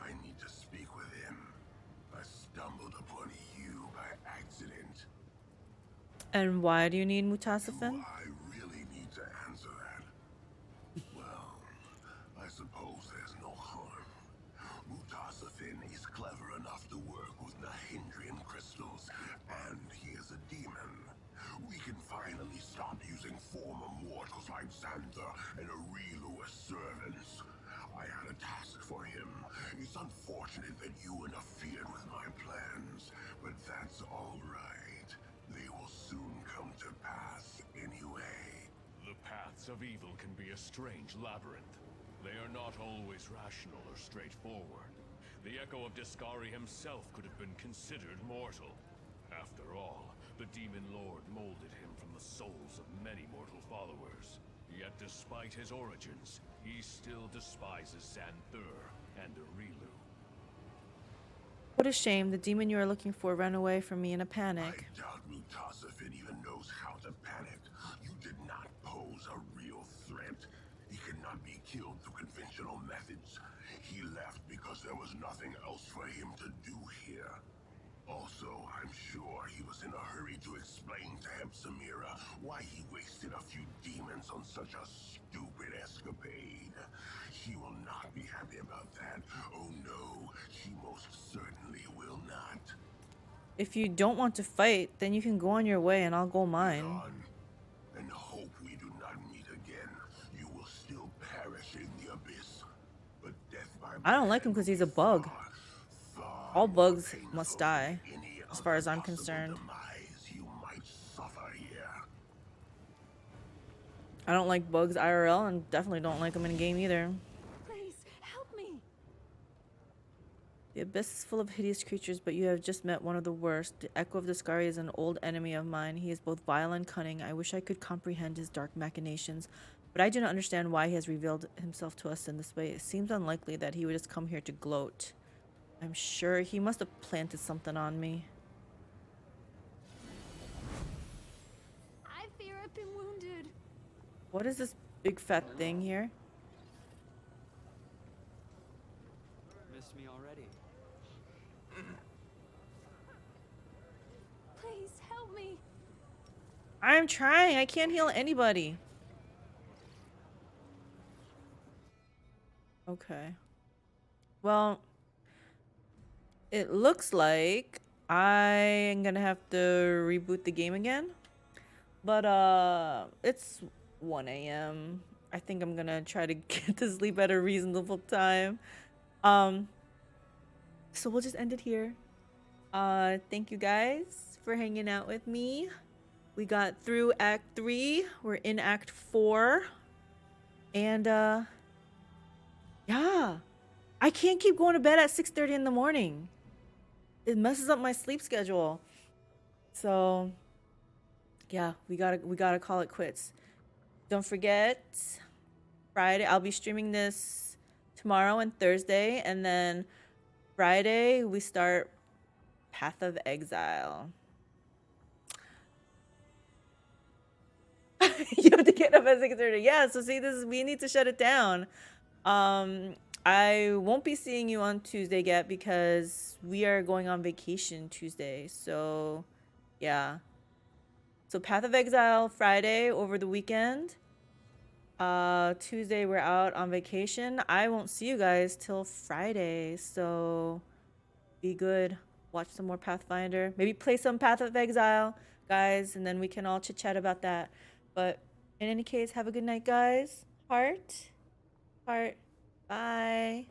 [SPEAKER 12] I need to speak with him. I stumbled upon you by accident.
[SPEAKER 1] And why do you need Mutasafin?
[SPEAKER 12] I really need to answer that. Well, I suppose there's no harm. Mutasafin is clever enough to work with the Hindrian crystals, and he is a demon. We can finally stop using former mortals like Xanther and Arilu as servants. I had a task for him. It's unfortunate that you interfered with my plans, but that's all right. They will soon come to pass anyway.
[SPEAKER 2] The paths of evil can be a strange labyrinth. They are not always rational or straightforward. The Echo of Discari himself could have been considered mortal. After all, the Demon Lord molded him from the souls of many mortal followers. Yet despite his origins, he still despises Xanther and Arilu.
[SPEAKER 1] What a shame. The demon you are looking for ran away from me in a panic.
[SPEAKER 12] I doubt Mutasafin even knows how to panic. You did not pose a real threat. He cannot be killed through conventional methods. He left because there was nothing else for him to do here. Also, I'm sure he was in a hurry to explain to Hepsimira why he wasted a few demons on such a stupid escapade. She will not be happy about that. Oh no, she most certainly will not.
[SPEAKER 1] If you don't want to fight, then you can go on your way and I'll go mine.
[SPEAKER 12] And hope we do not meet again. You will still perish in the abyss. But death by
[SPEAKER 1] I don't like him because he's a bug. All bugs must die, as far as I'm concerned.
[SPEAKER 12] You might suffer here.
[SPEAKER 1] I don't like bugs IRL and definitely don't like them in game either.
[SPEAKER 11] Please, help me.
[SPEAKER 1] The abyss is full of hideous creatures, but you have just met one of the worst. The Echo of Discari is an old enemy of mine. He is both vile and cunning. I wish I could comprehend his dark machinations, but I do not understand why he has revealed himself to us in this way. It seems unlikely that he would just come here to gloat. I'm sure he must have planted something on me.
[SPEAKER 11] I fear I've been wounded.
[SPEAKER 1] What is this big fat thing here?
[SPEAKER 4] Missed me already.
[SPEAKER 11] Please help me.
[SPEAKER 1] I'm trying. I can't heal anybody. Okay. Well, it looks like I am gonna have to reboot the game again. But it's 1 a.m. I think I'm gonna try to get to sleep at a reasonable time. So we'll just end it here. Thank you guys for hanging out with me. We got through Act 3. We're in Act 4. And yeah. I can't keep going to bed at 6:30 in the morning. It messes up my sleep schedule. So yeah, we gotta call it quits. Don't forget, Friday, I'll be streaming this tomorrow and Thursday, and then Friday we start Path of Exile. You have to get up at 6:30. Yeah, so see, we need to shut it down. I won't be seeing you on Tuesday yet because we are going on vacation Tuesday. So yeah. So Path of Exile Friday over the weekend. Tuesday we're out on vacation. I won't see you guys till Friday, so be good. Watch some more Pathfinder. Maybe play some Path of Exile, guys, and then we can all chit chat about that. But in any case, have a good night, guys. Heart. Bye.